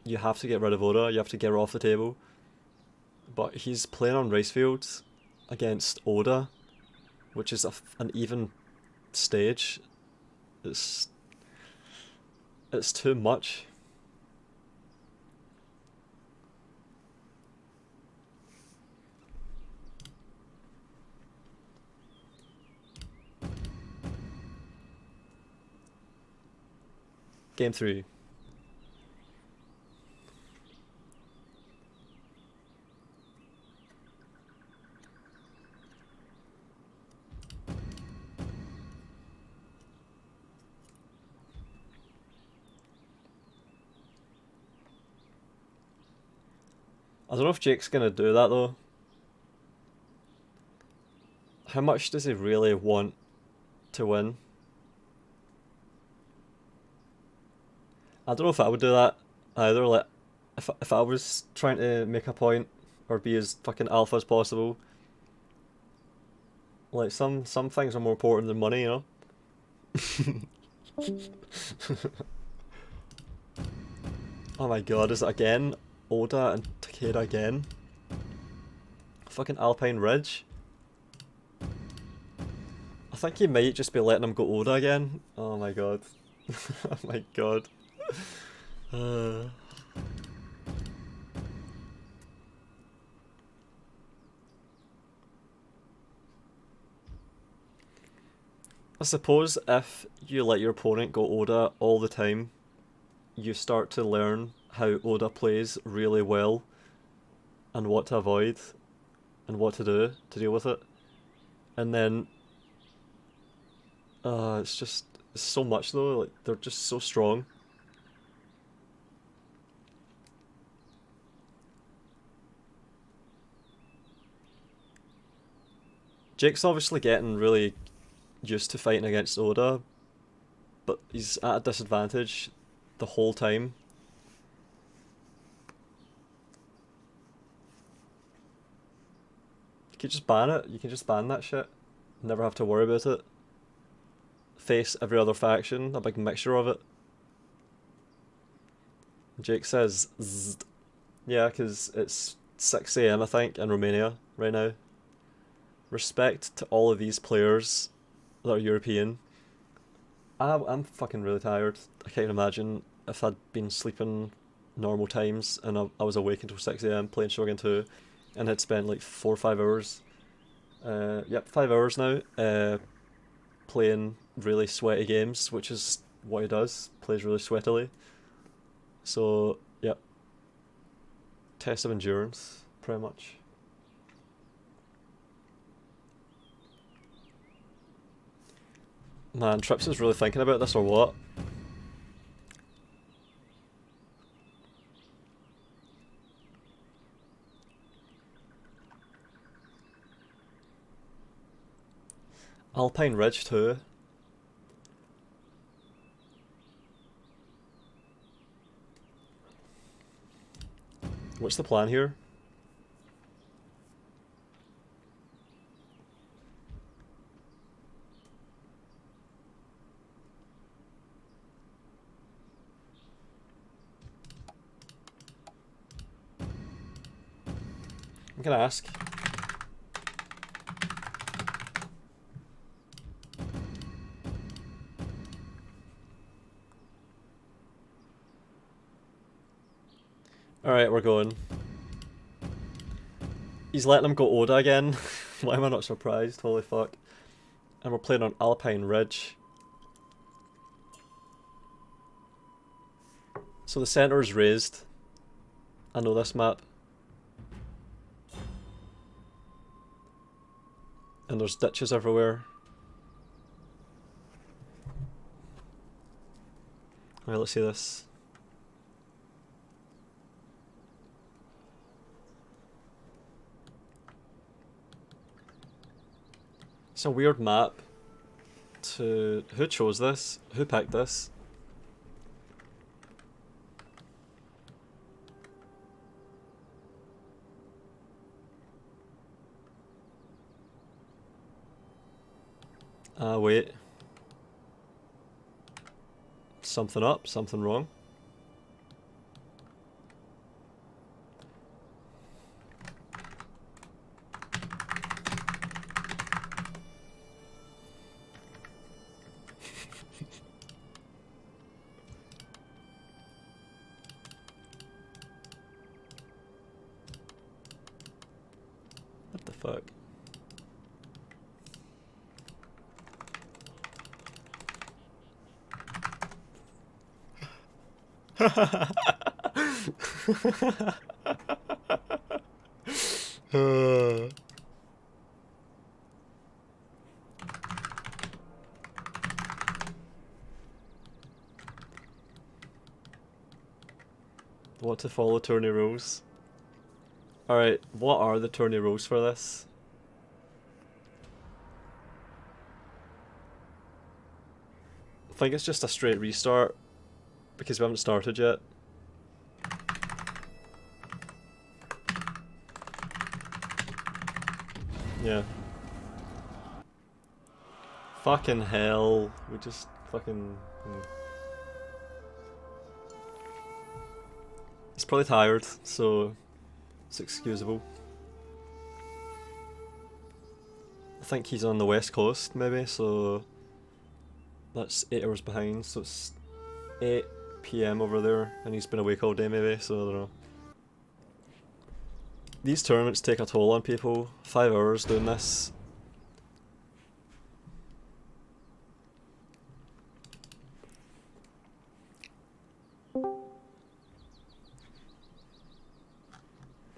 you have to get rid of Oda, you have to get her off the table. But he's playing on rice fields against Oda, which is an even stage. It's too much. Game 3. I don't know if Jake's gonna do that though. How much does he really want to win? I don't know if I would do that either. Like, if I was trying to make a point or be as fucking alpha as possible, like some things are more important than money, you know. Oh my god, is it again? Oda and Takeda again? Fucking Alpine Ridge? I think he might just be letting him go Oda again. Oh my god. Oh my god. I suppose if you let your opponent go Oda all the time, you start to learn how Oda plays really well and what to avoid and what to do to deal with it. And then it's so much though, like they're just so strong. Jake's obviously getting really used to fighting against Oda, but he's at a disadvantage the whole time. You can just ban it, you can just ban that shit. Never have to worry about it. Face every other faction, a big mixture of it. Jake says zzz. Yeah, because it's 6 AM I think in Romania right now. Respect to all of these players that are European. I'm fucking really tired. I can't imagine if I'd been sleeping normal times and I was awake until 6 AM playing Shogun 2 and had spent like 4 or 5 hours. Yep, 5 hours now playing really sweaty games, which is what he does, plays really sweatily. So, yep. Test of endurance, pretty much. Man, Trips is really thinking about this or what? Alpine Ridge too. What's the plan here? I'm gonna ask. Alright, we're going. He's letting him go Oda again. Why am I not surprised? Holy fuck. And we're playing on Alpine Ridge. So the center is raised. I know this map. And there's ditches everywhere. Alright, let's see this. It's a weird map to... Who chose this? Who picked this? Wait. Something up, something wrong. Fuck. What to follow tourney rules? Alright, what are the tourney rules for this? I think it's just a straight restart because we haven't started yet. Yeah. Fucking hell. We just fucking... He's probably tired, so it's excusable. I think he's on the west coast, maybe, so that's 8 hours behind, so it's 8 PM over there, and he's been awake all day, maybe, so I don't know. These tournaments take a toll on people. 5 hours doing this.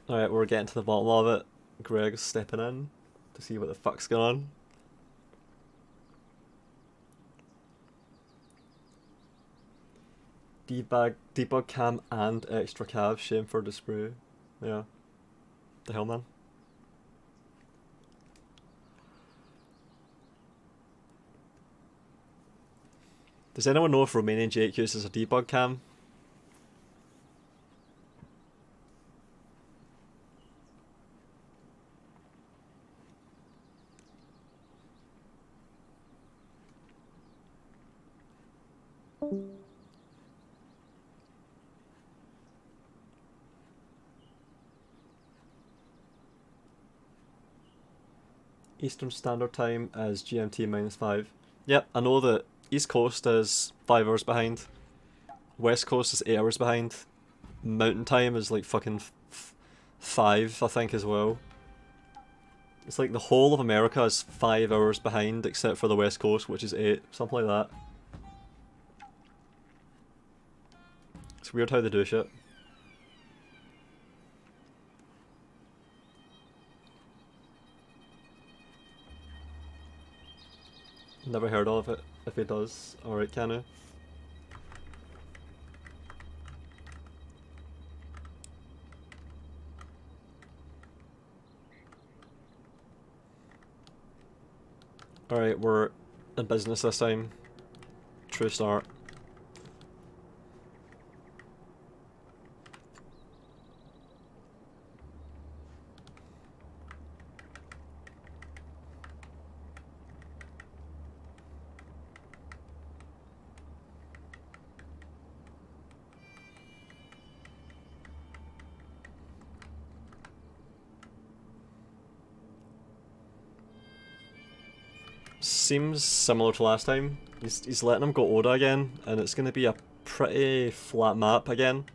Alright, we're getting to the bottom of it. Greg's stepping in to see what the fuck's going on. Debug cam and extra cav, shame for the sprue. Yeah. The hell, man. Does anyone know if Romanian Jake uses a debug cam? Eastern Standard Time is GMT -5. Yep, I know that East Coast is 5 hours behind. West Coast is 8 hours behind. Mountain Time is like fucking 5, I think, as well. It's like the whole of America is 5 hours behind except for the West Coast, which is 8. Something like that. It's weird how they do shit. Never heard of it, if it does. Alright, Canu. Alright, we're in business this time. True start. Seems similar to last time. He's letting him go Oda again, and it's going to be a pretty flat map again,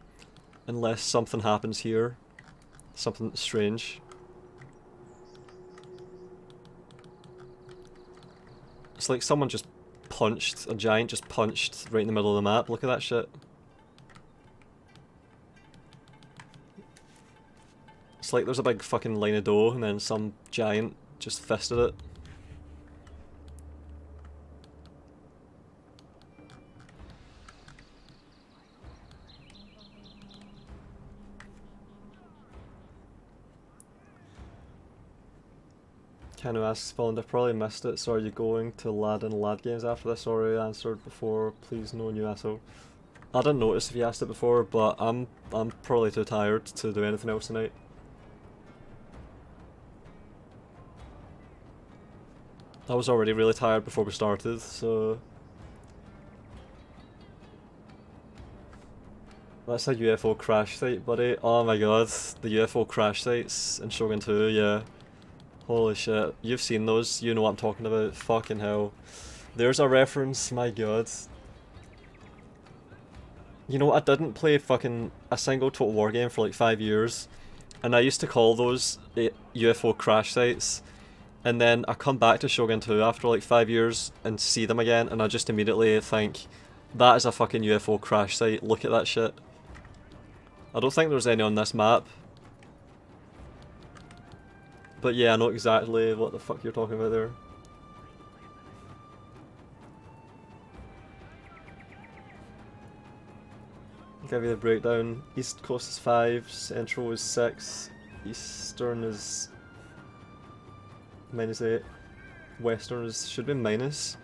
unless something happens here. Something strange. It's like someone just punched, a giant just punched right in the middle of the map. Look at that shit. It's like there's a big fucking line of dough, and then some giant just fisted it. Canu asks, Volound, I've probably missed it, so are you going to lad and lad games after this? Already answered before, please no new asshole. I didn't notice if you asked it before, but I'm probably too tired to do anything else tonight. I was already really tired before we started, so... That's a UFO crash site, buddy. Oh my god, the UFO crash sites in Shogun 2, yeah. Holy shit, you've seen those, you know what I'm talking about, fucking hell. There's a reference, my god. You know, I didn't play fucking a single Total War game for like 5 years, and I used to call those UFO crash sites, and then I come back to Shogun 2 after like 5 years and see them again, and I just immediately think, that is a fucking UFO crash site, look at that shit. I don't think there's any on this map. But yeah, I know exactly what the fuck you're talking about there. I'll give you the breakdown. East Coast is 5, Central is 6, Eastern is -8, Western is, should be minus,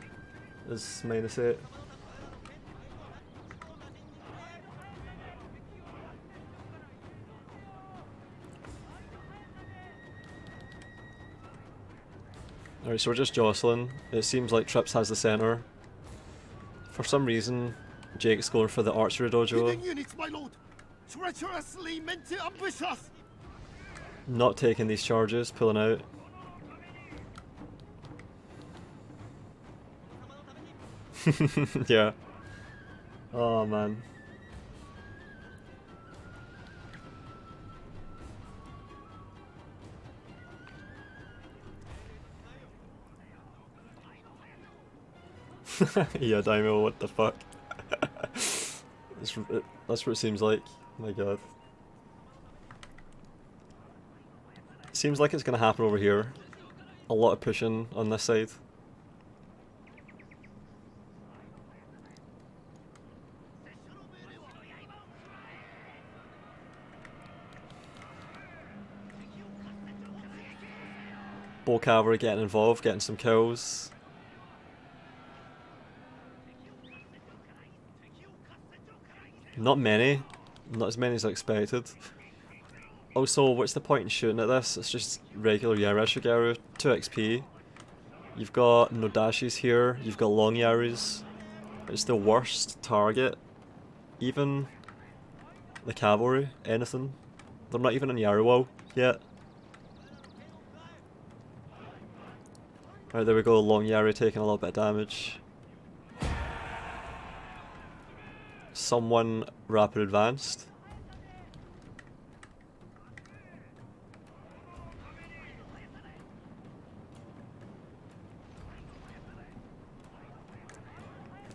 is -8. Alright, so we're just jostling. It seems like Trips has the center. For some reason, Jake's going for the archery dojo. Hidden units, my lord! Treacherously meant to ambush us! Not taking these charges, pulling out. Yeah. Oh man. Yeah, Daimyo, what the fuck? That's what it seems like. My god. Seems like it's gonna happen over here. A lot of pushing on this side. Bow cavalry getting involved, getting some kills. Not many. Not as many as I expected. Also, what's the point in shooting at this? It's just regular Yarishigaru, 2 XP. You've got Nodashis here, you've got long Yaris. It's the worst target. Even the cavalry, anything. They're not even in Yaruo yet. Right, there we go, long Yari taking a little bit of damage. Someone rapid advanced.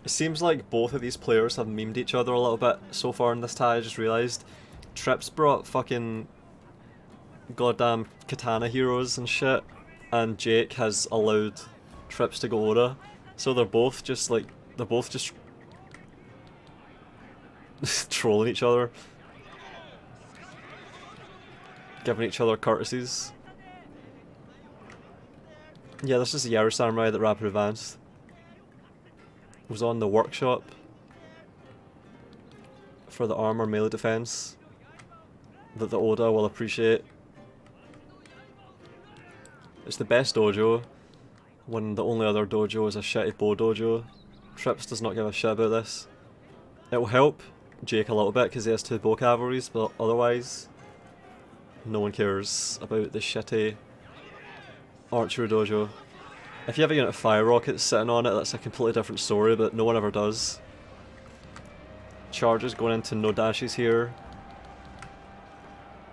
It seems like both of these players have memed each other a little bit so far in this tie, I just realised. Trips brought fucking goddamn katana heroes and shit, and Jake has allowed Trips to go Oda. So they're both just trolling each other. Giving each other courtesies. Yeah, this is the Yaru Samurai that rapid advanced. Was on the workshop for the armor melee defense that the Oda will appreciate. It's the best dojo when the only other dojo is a shitty bow dojo. Trips does not give a shit about this. It will help Jake a little bit because he has 2 bow cavalries, but otherwise no one cares about the shitty archery dojo. If you have a unit of fire rockets sitting on it, that's a completely different story, but no one ever does. Charges going into no dashes here.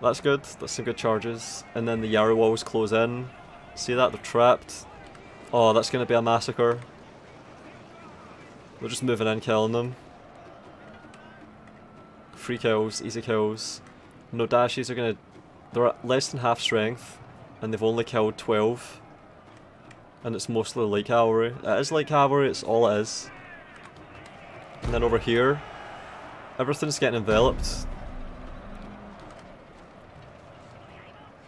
That's good, that's some good charges. And then the Yaru walls close in. See that? They're trapped. Oh, that's going to be a massacre. They're just moving in, killing them. Free kills, easy kills. No dashes are going to... They're at less than half strength, and they've only killed 12. And it's mostly light cavalry. It is light cavalry, it's all it is. And then over here, everything's getting enveloped.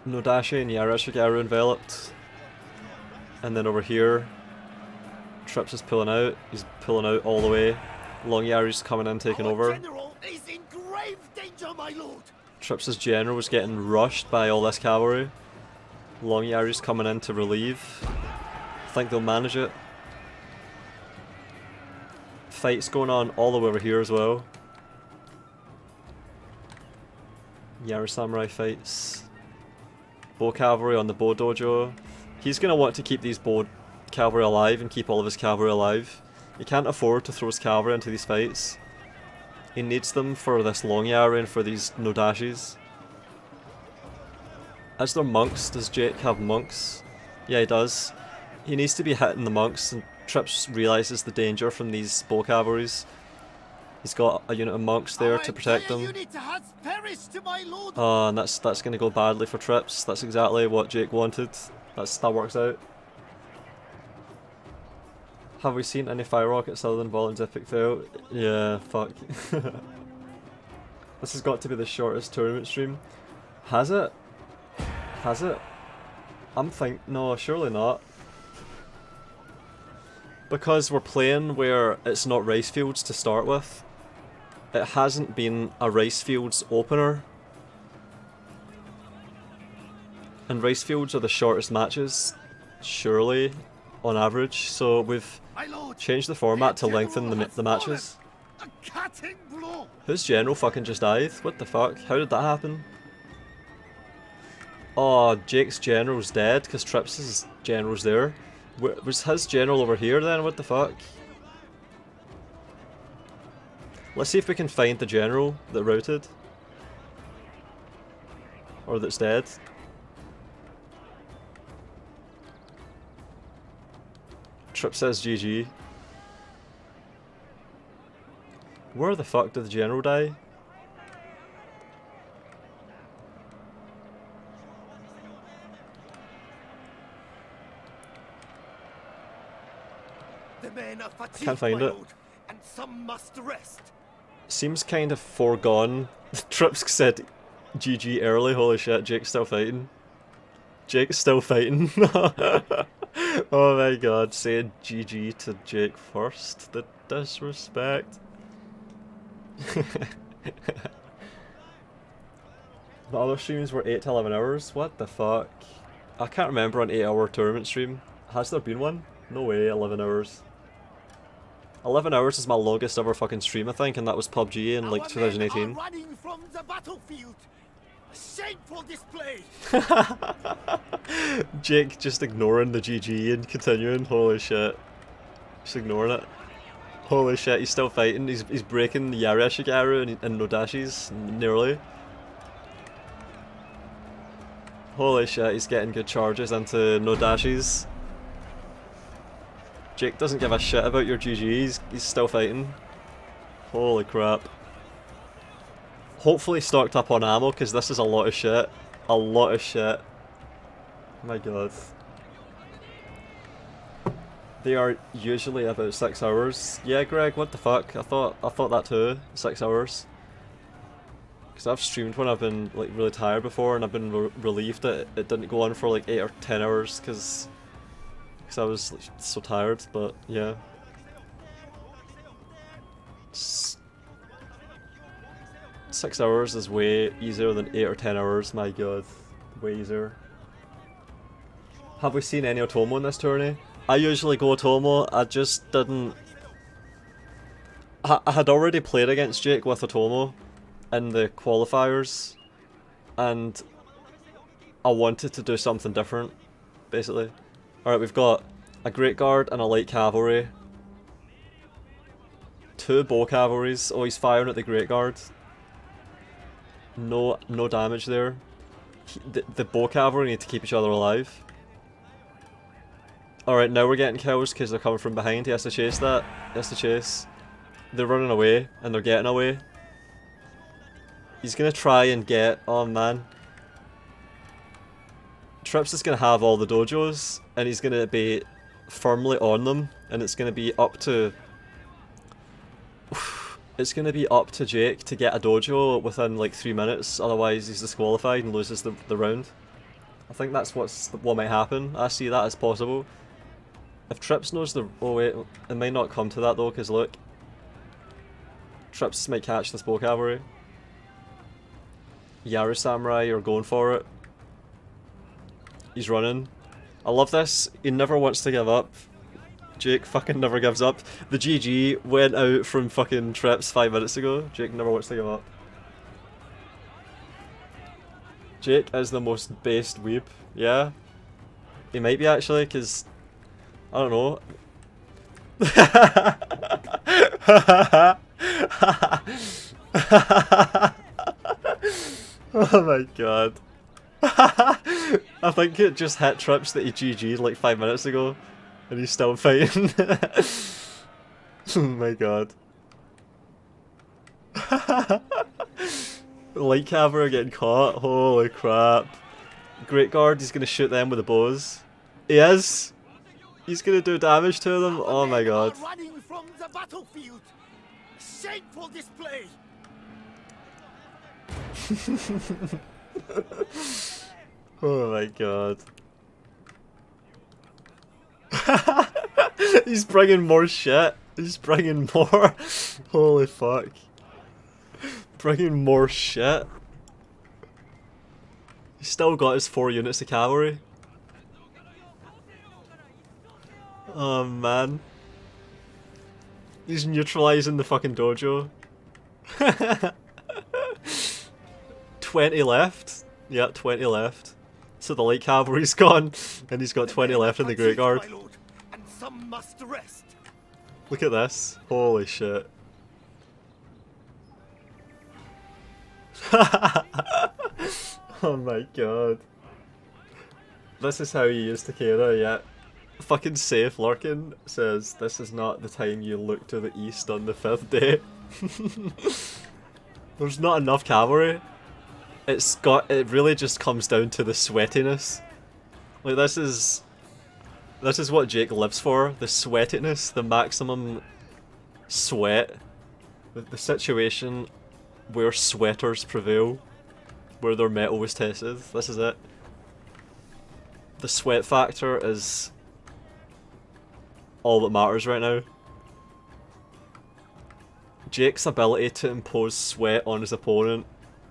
Nodashi and Yarishigaru enveloped. And then over here, Trips is pulling out. He's pulling out all the way. Long Yari's coming in, taking over. General is in grave danger, my lord. Trips' general was getting rushed by all this cavalry. Long Yari's coming in to relieve. I think they'll manage it. Fights going on all the way over here as well. Yaru Samurai fights. Bow cavalry on the bow dojo. He's going to want to keep these bow cavalry alive and keep all of his cavalry alive. He can't afford to throw his cavalry into these fights. He needs them for this long Yaru and for these Nodashis. Is there monks? Does Jake have monks? Yeah, he does. He needs to be hitting the monks, and Trips realises the danger from these bow cavalries. He's got a unit of monks there to protect them. Oh, and that's going to go badly for Trips. That's exactly what Jake wanted. That works out. Have we seen any fire rockets other than Volound's epic fail? Yeah, fuck. This has got to be the shortest tournament stream. Has it? Has it? No, surely not. Because we're playing where it's not rice fields to start with. It hasn't been a rice fields opener. And rice fields are the shortest matches, surely, on average. So we've changed the format to lengthen the matches. Whose general fucking just died? What the fuck? How did that happen? Oh, Jake's general's dead because Trips' general's there. Was his general over here then? What the fuck? Let's see if we can find the general that routed. Or that's dead. Trip says GG. Where the fuck did the general die? I can't find it. And some must rest. Seems kind of foregone. Trips said GG early, holy shit, Jake's still fighting. Jake's still fighting. Oh my god, saying GG to Jake first. The disrespect. The other streams were 8 to 11 hours? What the fuck? I can't remember an 8-hour tournament stream. Has there been one? No way, 11 hours. 11 hours is my longest ever fucking stream, I think, and that was PUBG in like 2018. Running from the battlefield. Shameful display. Jake just ignoring the GG and continuing. Holy shit. Just ignoring it. Holy shit, he's still fighting. He's breaking the Yareshigaru and Nodashis nearly. Holy shit, he's getting good charges into Nodashis. Jake doesn't give a shit about your GGs, he's still fighting. Holy crap. Hopefully stocked up on ammo, because this is a lot of shit. A lot of shit. My god. They are usually about 6 hours. Yeah, Greg, what the fuck? I thought that too. 6 hours. Because I've streamed when I've been like really tired before, and I've been relieved that it didn't go on for like 8 or 10 hours, because I was like, so tired, but yeah. 6 hours is way easier than 8 or 10 hours, my god. Way easier. Have we seen any Otomo in this tourney? I usually go Otomo, I just didn't... I had already played against Jake with Otomo in the qualifiers, and I wanted to do something different, basically. Alright, we've got a Great Guard and a Light Cavalry. 2 Bow Cavalries. Oh, he's firing at the Great Guard. No damage there. The Bow Cavalry need to keep each other alive. Alright, now we're getting kills because they're coming from behind. He has to chase that. He has to chase. They're running away, and they're getting away. He's gonna try and get... Oh man. Trips is gonna have all the dojos, and he's gonna be firmly on them, and it's gonna be up to... It's gonna be up to Jake to get a dojo within like 3 minutes, otherwise he's disqualified and loses the round. I think that's what might happen. I see that as possible. If Trips knows the... Oh wait, it might not come to that though, because look. Trips might catch this Bow Cavalry. Yaru Samurai are going for it. He's running. I love this. He never wants to give up. Jake fucking never gives up. The GG went out from fucking Trips 5 minutes ago. Jake never wants to give up. Jake is the most based weeb. Yeah. He might be actually, because... I don't know. Oh my god. I think it just hit Trips that he GG'd like 5 minutes ago, and he's still fighting. Oh my god. Light camera getting caught, holy crap. Great Guard, he's gonna shoot them with the bows. He is! He's gonna do damage to them, oh my god. Running from the battlefield. Shameful display. Oh my god. He's bringing more shit. He's bringing more. Holy fuck. Bringing more shit. He's still got his 4 units of cavalry. Oh man. He's neutralizing the fucking dojo. 20 left. Yeah, 20 left. So the light cavalry's gone, and he's got 20 left in the Great Guard. And some must rest. Look at this. Holy shit. Oh my god. This is how you use Takeda, yeah. Fucking safe Larkin says, this is not the time you look to the east on the 5th day. There's not enough cavalry. It really just comes down to the sweatiness. Like this is what Jake lives for, the sweatiness, the maximum sweat. The situation where sweaters prevail, where their metal is tested, this is it. The sweat factor is all that matters right now. Jake's ability to impose sweat on his opponent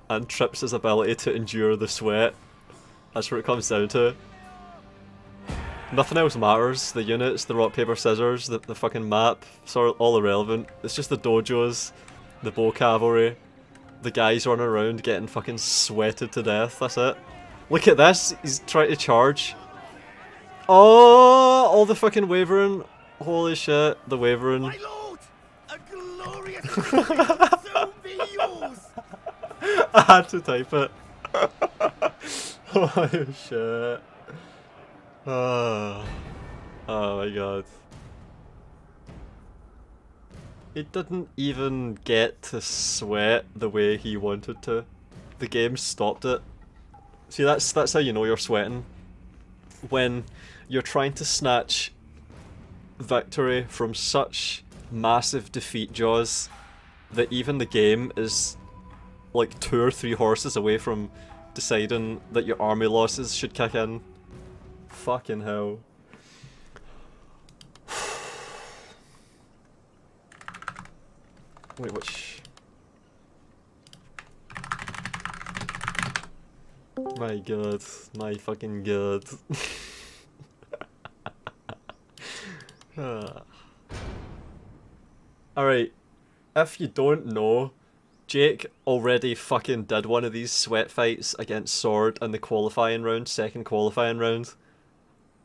and Trips' ability to endure the sweat. That's what it comes down to. Nothing else matters. The units, the rock, paper, scissors, the fucking map, it's all irrelevant. It's just the dojos, the bow cavalry, the guys running around getting fucking sweated to death, that's it. Look at this, he's trying to charge. Oh, all the fucking wavering. Holy shit, the wavering. My lord, a glorious soon be yours. I had to type it. Holy shit. Oh my god. He didn't even get to sweat the way he wanted to. The game stopped it. See, that's how you know you're sweating. When you're trying to snatch victory from such massive defeat jaws that even the game is like 2 or 3 horses away from deciding that your army losses should kick in. Fucking hell. Wait, which... My god. My fucking god. Alright, if you don't know, Jake already fucking did one of these sweat fights against Sword in the qualifying round, second qualifying round,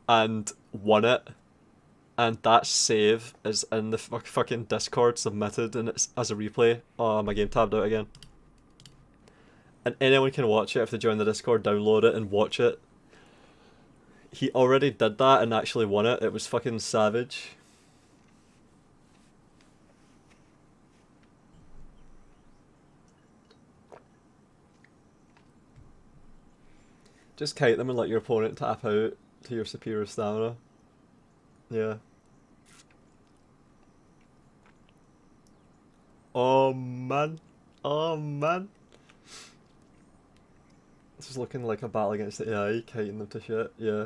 and won it. And that save is in the fucking Discord submitted and it's as a replay. Oh, my game tabbed out again. And anyone can watch it if they join the Discord, download it and watch it. He already did that and actually won it. It was fucking savage. Just kite them and let your opponent tap out to your superior stamina. Yeah. Oh man. Oh man. This is looking like a battle against the AI, kiting them to shit, yeah.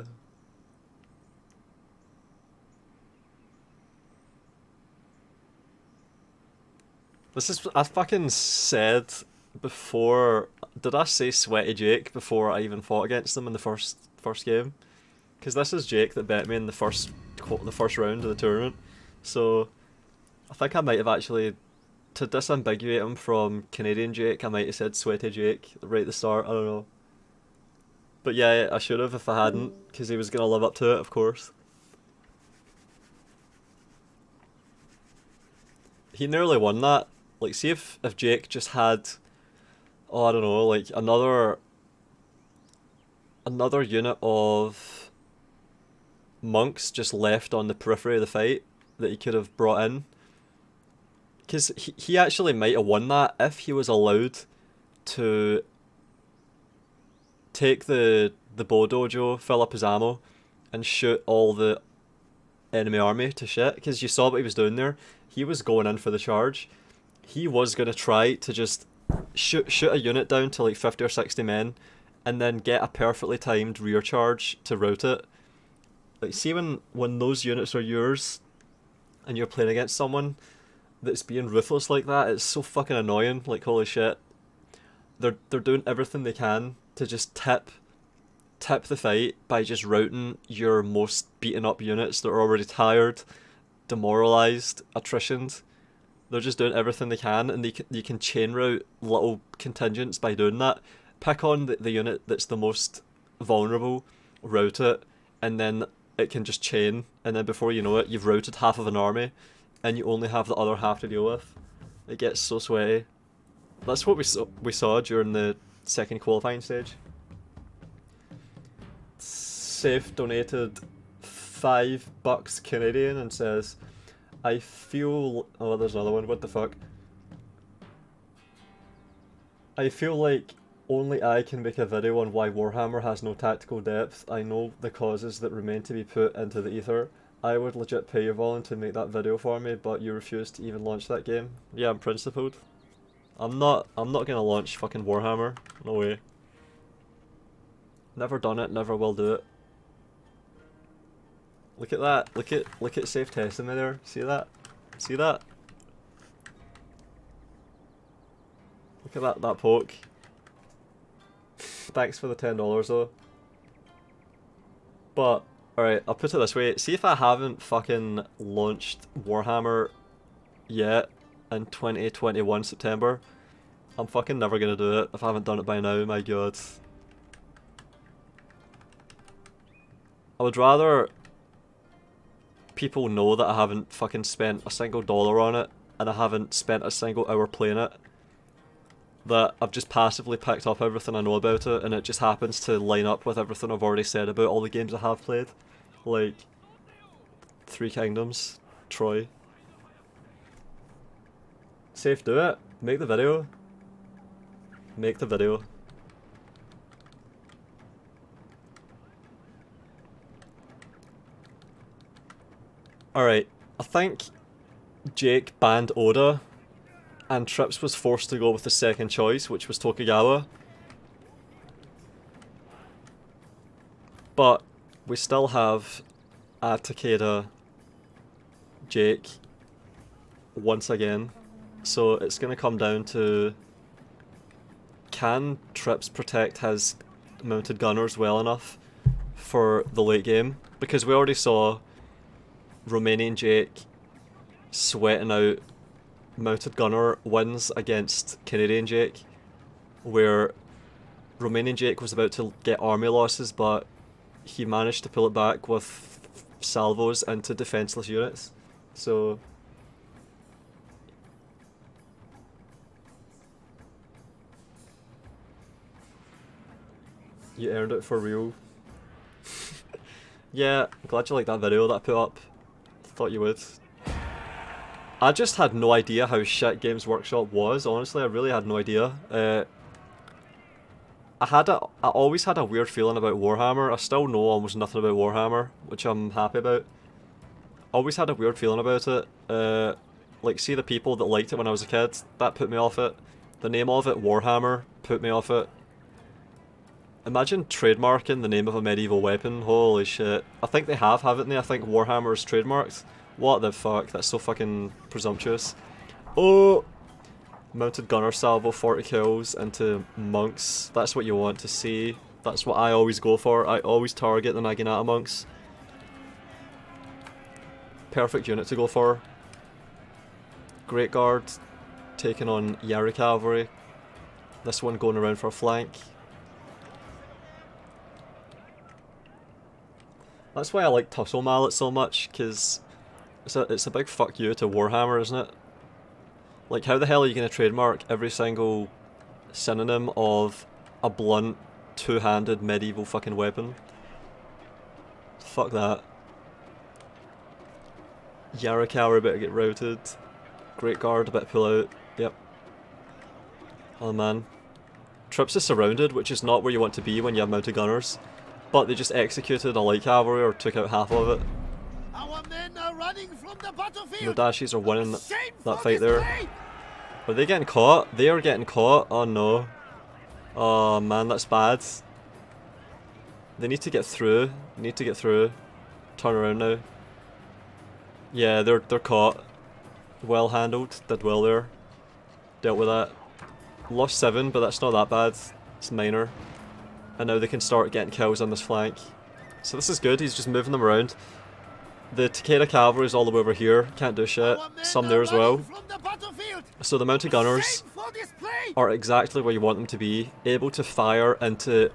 This is, I fucking said before, did I say Sweaty Jake before I even fought against them in the first game? Because this is Jake that bet me in the first round of the tournament. So I think I might have actually, to disambiguate him from Canadian Jake, I might have said Sweaty Jake right at the start, I don't know. But yeah, I should have if I hadn't, because he was going to live up to it, of course. He nearly won that. Like, see if Jake just had, oh, I don't know, like another another unit of monks just left on the periphery of the fight that he could have brought in. Because he actually might have won that if he was allowed to take the bow dojo, fill up his ammo, and shoot all the enemy army to shit. Because you saw what he was doing there. He was going in for the charge. He was going to try to just shoot a unit down to like 50 or 60 men, and then get a perfectly timed rear charge to rout it. Like, see when those units are yours, and you're playing against someone that's being ruthless like that, it's so fucking annoying. Like, holy shit. They're doing everything they can to just tip the fight by just routing your most beaten up units that are already tired, demoralized, attritioned. They're just doing everything they can, and you can chain route little contingents by doing that. Pick on the unit that's the most vulnerable, route it, and then it can just chain, and then before you know it, you've routed half of an army, and you only have the other half to deal with. It gets so sweaty. That's what we saw during the second qualifying stage. Safe donated $5 Canadian and says, I feel... Oh, there's another one. What the fuck? I feel like only I can make a video on why Warhammer has no tactical depth. I know the causes that remain to be put into the ether. I would legit pay you, Volound, to make that video for me, but you refuse to even launch that game. Yeah, I'm principled. I'm not gonna launch fucking Warhammer. No way. Never done it, never will do it. Look at that. Look at safe testing me there. See that? See that? Look at that poke. Thanks for the $10 though. But alright, I'll put it this way. See if I haven't fucking launched Warhammer yet in 2021 September. I'm fucking never gonna do it if I haven't done it by now, my god. I would rather people know that I haven't fucking spent a single dollar on it, and I haven't spent a single hour playing it, that I've just passively picked up everything I know about it, and it just happens to line up with everything I've already said about all the games I have played. Like, Three Kingdoms, Troy. Safe, do it. Make the video. Make the video. Alright, I think Jake banned Oda, and Trips was forced to go with the second choice, which was Tokugawa. But we still have Takeda, Jake, once again. So it's going to come down to, can Trips protect his mounted gunners well enough for the late game? Because we already saw Romanian Jake sweating out mounted gunner wins against Canadian Jake, where Romanian Jake was about to get army losses, but he managed to pull it back with salvos into defenseless units. So you earned it for real. Yeah, I'm glad you liked that video that I put up. Thought you would. I just had no idea how shit Games Workshop was, honestly. I really had no idea. I always had a weird feeling about Warhammer. I still know almost nothing about Warhammer, which I'm happy about. Always had a weird feeling about it. Like, see the people that liked it when I was a kid, that put me off it. The name of it, Warhammer, put me off it. Imagine trademarking the name of a medieval weapon, holy shit. I think they have, haven't they? I think Warhammer is trademarked. What the fuck, that's so fucking presumptuous. Oh! Mounted gunner salvo, 40 kills into monks. That's what you want to see. That's what I always go for. I always target the Naginata monks. Perfect unit to go for. Great Guard taking on Yari Cavalry. This one going around for a flank. That's why I like Tussle Mallet so much, because it's a big fuck you to Warhammer, isn't it? Like, how the hell are you going to trademark every single synonym of a blunt two-handed medieval fucking weapon. Fuck that. Yarikawa about to get routed. Great guard about to pull out. Yep. Oh man. Trips is surrounded, which is not where you want to be when you have mounted gunners. But they just executed a light cavalry or took out half of it. Our men are running from the battlefield. The Dashies are winning Shame that for fight there. display. Are they getting caught? They are getting caught. Oh no. Oh man, that's bad. They need to get through. Need to get through. Turn around now. Yeah, they're caught. Well handled. Did well there. Dealt with that. Lost 7, but that's not that bad. It's minor. And now they can start getting kills on this flank. So this is good. He's just moving them around. The Takeda cavalry is all the way over here. Can't do shit. Some there as well. So the mounted gunners are exactly where you want them to be. Able to fire into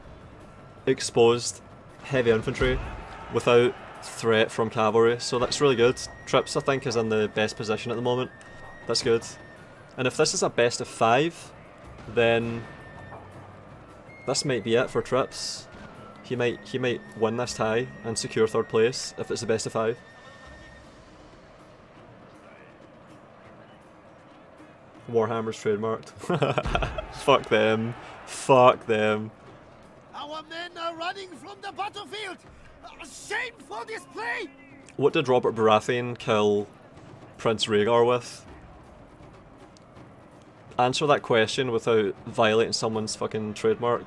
exposed heavy infantry without threat from cavalry. So that's really good. Trips, I think, is in the best position at the moment. That's good. And if this is a best of 5, then this might be it for Trips. He might win this tie and secure 3rd place if it's the best of 5. Warhammer's trademarked. Fuck them. Fuck them. Our men are running from the battlefield. Shameful display. What did Robert Baratheon kill Prince Rhaegar with? Answer that question without violating someone's fucking trademark.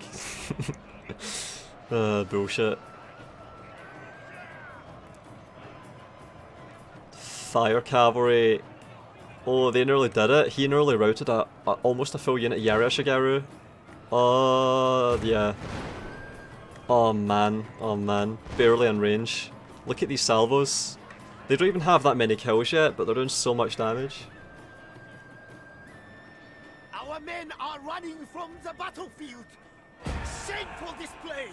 Bullshit. Fire cavalry. Oh, they nearly did it. He nearly routed almost a full unit of Yaroshigaru. Oh, yeah. Oh man, oh man. Barely in range. Look at these salvos. They don't even have that many kills yet, but they're doing so much damage. Our men are running from the battlefield. Shameful display.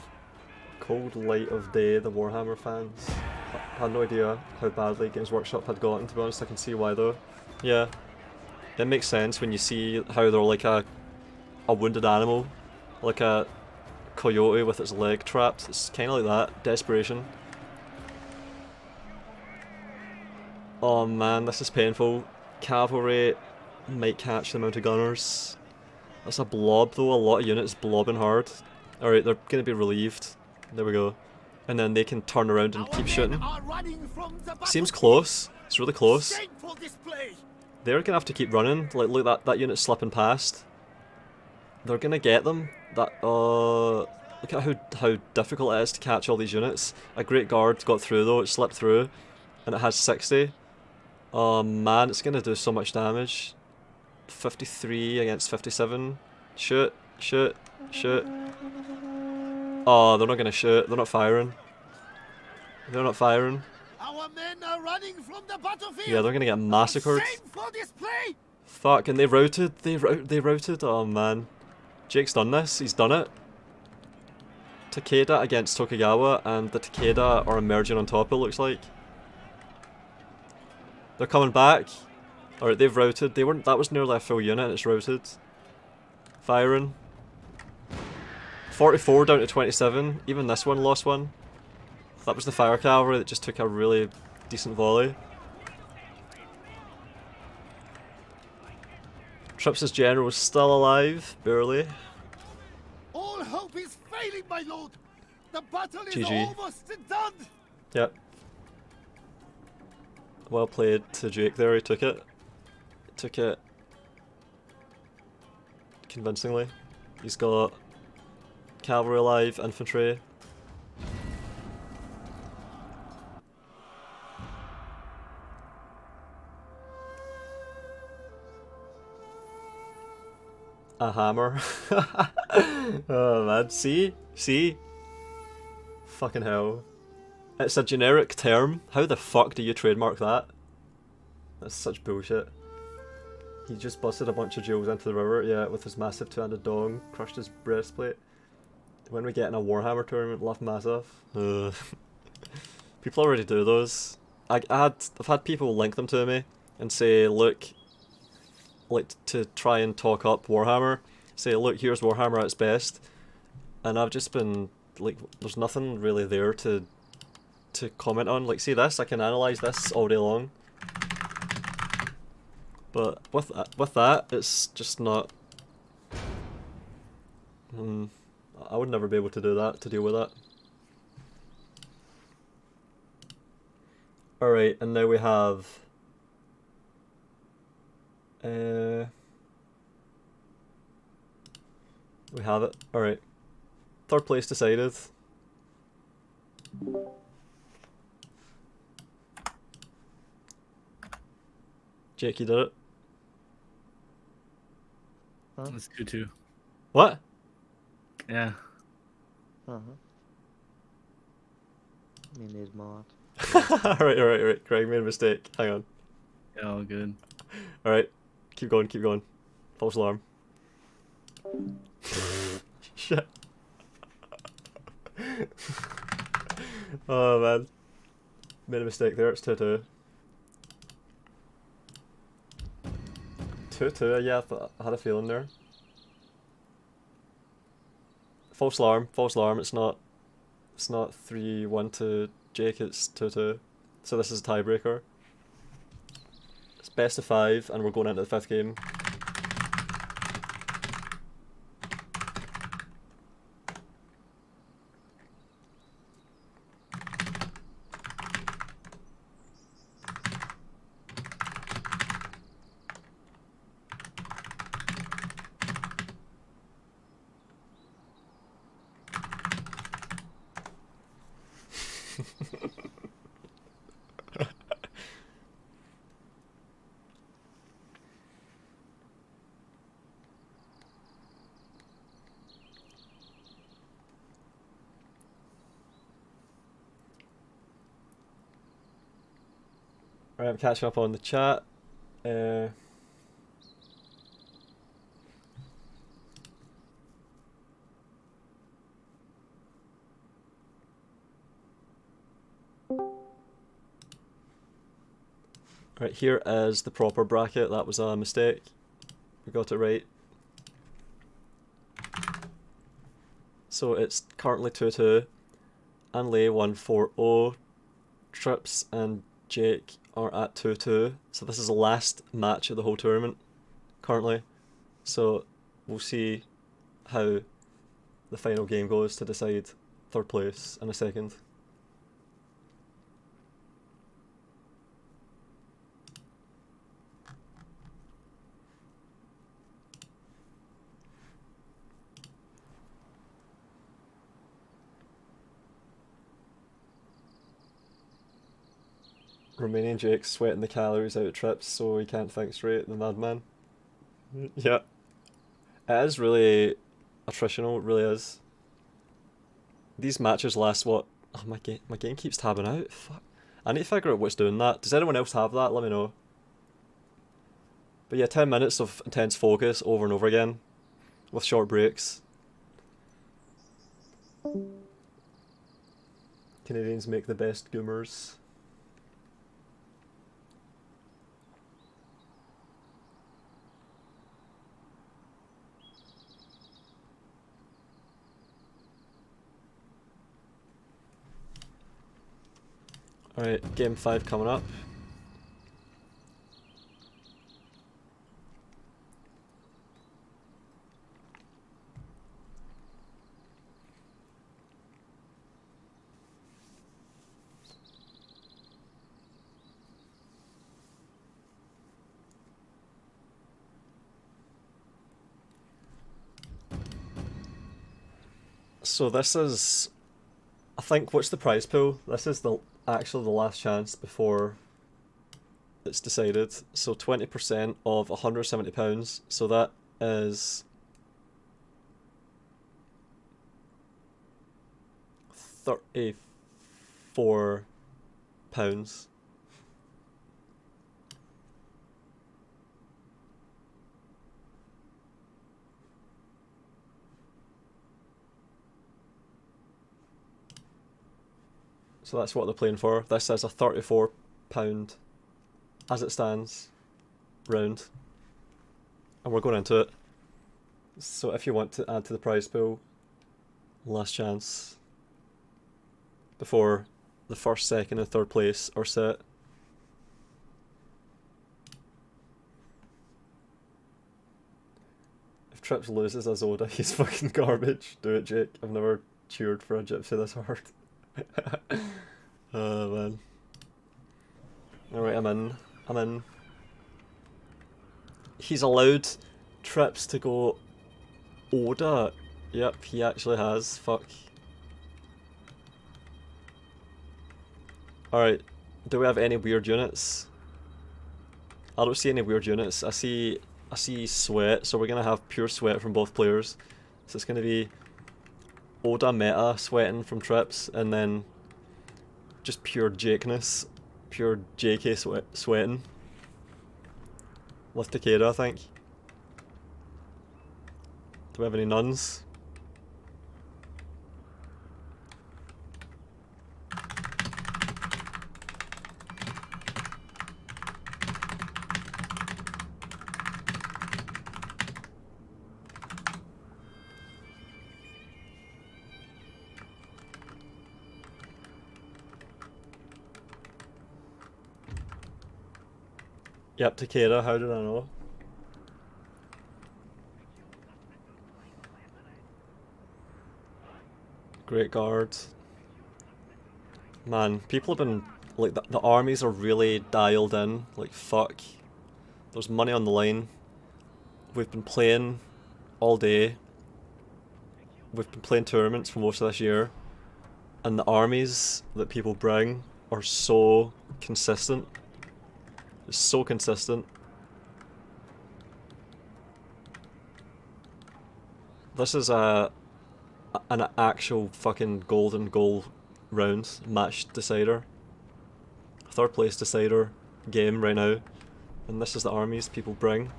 Cold light of day, the Warhammer fans. I had no idea how badly Games Workshop had gotten, to be honest. I can see why though. Yeah. It makes sense when you see how they're like a wounded animal. Like a coyote with its leg trapped. It's kind of like that. Desperation. Oh man, this is painful. Cavalry might catch the mounted gunners. That's a blob though, a lot of units blobbing hard. Alright, they're gonna be relieved. There we go. And then they can turn around and keep shooting. Seems close. It's really close. They're gonna have to keep running. Like, look, that unit's slipping past. They're gonna get them. Look at how difficult it is to catch all these units. A great guard got through though, it slipped through. And it has 60. Oh man, it's gonna do so much damage. 53 against 57. Shoot, shoot, shoot. Oh, they're not gonna shoot. They're not firing. They're not firing. Our men are running from the battlefield. Yeah, they're gonna get massacred. Fuck, and they routed. They routed. Oh man, Jake's done this. He's done it. Takeda against Tokugawa, and the Takeda are emerging on top. It looks like. They're coming back. Alright, they've routed. They weren't. That was nearly a full unit, and it's routed. Firing. 44 down to 27. Even this one lost one. That was the fire cavalry that just took a really decent volley. Trips' general is still alive, barely. All hope is failing, my lord. The battle is GG. almost done. Yep. Well played to Jake there, he took it. Took it convincingly. He's got cavalry alive, infantry. A hammer. Oh man, see? See? Fucking hell. It's a generic term. How the fuck do you trademark that? That's such bullshit. He just busted a bunch of jewels into the river, yeah, with his massive two-handed dong, crushed his breastplate. When we get in a Warhammer tournament, laugh massive. People already do those. I've had people link them to me and say, look, like to try and talk up Warhammer. Say, look, here's Warhammer at its best. and I've just been like, there's nothing really there to comment on. Like, see this, I can analyze this all day long, but with that, it's just not. I would never be able to do that, to deal with that. Alright, and now we have we have it. Alright. Third place decided. Jake, you did it. It's 2-2. What? Yeah. Me need mod. Alright. Greg made a mistake. Hang on. Yeah, all good. Alright. Keep going. False alarm. Shit. Oh man. Made a mistake there, it's 2-2. 2-2, yeah, I had a feeling there. False alarm, it's not 3-1 to Jake, it's 2-2. So this is a tiebreaker. It's best of 5 and we're going into the 5th game. Right, I'm catching up on the chat. Right, here is the proper bracket. That was a mistake. We got it right. So it's currently 2-2. Anley 1-4-0. Trips and Jake are at 2-2. So this is the last match of the whole tournament currently. So we'll see how the final game goes to decide third place in a second. Romanian Jake's sweating the calories out of trips so he can't think straight, the madman. Yeah. It is really attritional, it really is. These matches last what? Oh, my game keeps tabbing out. Fuck. I need to figure out what's doing that. Does anyone else have that? Let me know. But yeah, 10 minutes of intense focus over and over again with short breaks. Canadians make the best goomers. Alright, game 5 coming up. So this is, I think, what's the prize pool? This is actually the last chance before it's decided. So 20% of £170, so that is £34. So that's what they're playing for. This is a £34 as it stands round. And we're going into it. So if you want to add to the prize pool, Last chance. Before the first, second and third place are set. If Trips loses as Oda, he's fucking garbage. Do it, Jake. I've never cheered for a gypsy this hard. Oh man. Alright, I'm in. He's allowed Trips to go Oda. Yep, he actually has. Fuck. Alright, do we have any weird units? I don't see any weird units. I see sweat, so we're gonna have pure sweat from both players. So it's gonna be Oda meta sweating from Trips, and then just pure Jakeness, pure JK sweating. With Takeda, I think. Do we have any nuns? Yep, Takeda, how did I know? Great guards. Man, people have been, like, the armies are really dialed in, like, fuck. There's money on the line. We've been playing all day. We've been playing tournaments for most of this year. And the armies that people bring are so consistent. It's so consistent. This is an actual fucking golden goal round match decider. Third place decider game right now. And this is the armies people bring.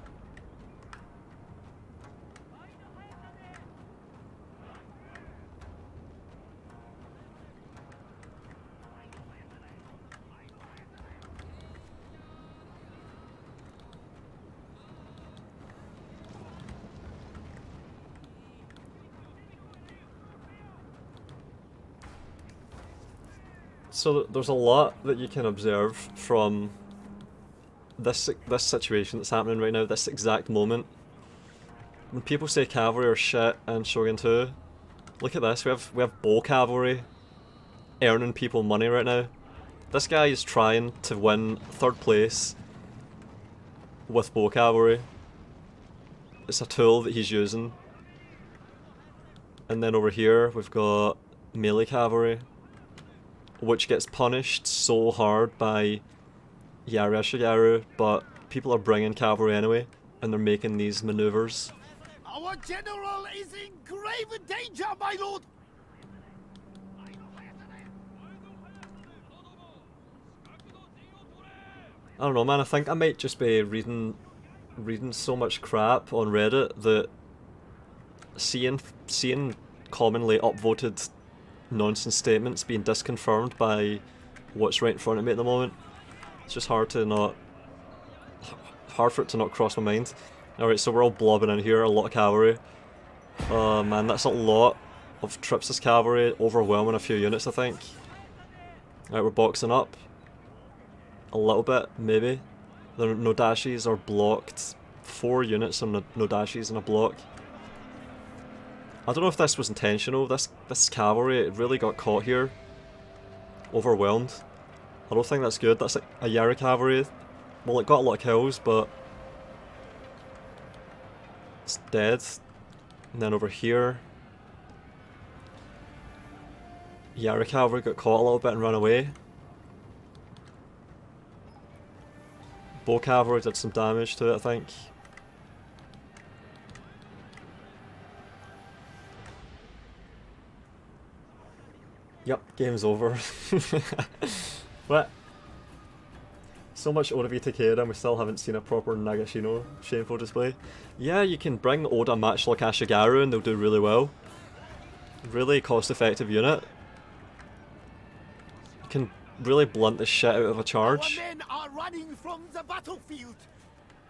So there's a lot that you can observe from this situation that's happening right now, this exact moment. When people say cavalry are shit and Shogun 2, look at this, we have bow cavalry earning people money right now. This guy is trying to win third place with bow cavalry. It's a tool that he's using. And then over here we've got melee cavalry, which gets punished so hard by Yareshigaru, but people are bringing cavalry anyway, and they're making these maneuvers. Our general is in grave danger, my lord! I don't know, man, I think I might just be reading so much crap on Reddit that seeing commonly upvoted nonsense statements being disconfirmed by what's right in front of me at the moment. It's just hard for it to not cross my mind. Alright, so we're all blobbing in here, a lot of cavalry. Oh man, that's a lot of Trips' cavalry, overwhelming a few units I think. Alright, we're boxing up. A little bit, maybe. The Nodashis are blocked. 4 units of Nodashis in a block. I don't know if this was intentional, this cavalry, it really got caught here. Overwhelmed. I don't think that's good, that's like a Yara cavalry. Well, it got a lot of kills, but it's dead. And then over here, Yara cavalry got caught a little bit and ran away. Bow cavalry did some damage to it, I think. Yep, game's over. What? So much Oda v Takeda and we still haven't seen a proper Nagashino shameful display. Yeah, you can bring Oda match like Ashigaru and they'll do really well. Really cost effective unit. You can really blunt the shit out of a charge. Our men are running from the battlefield.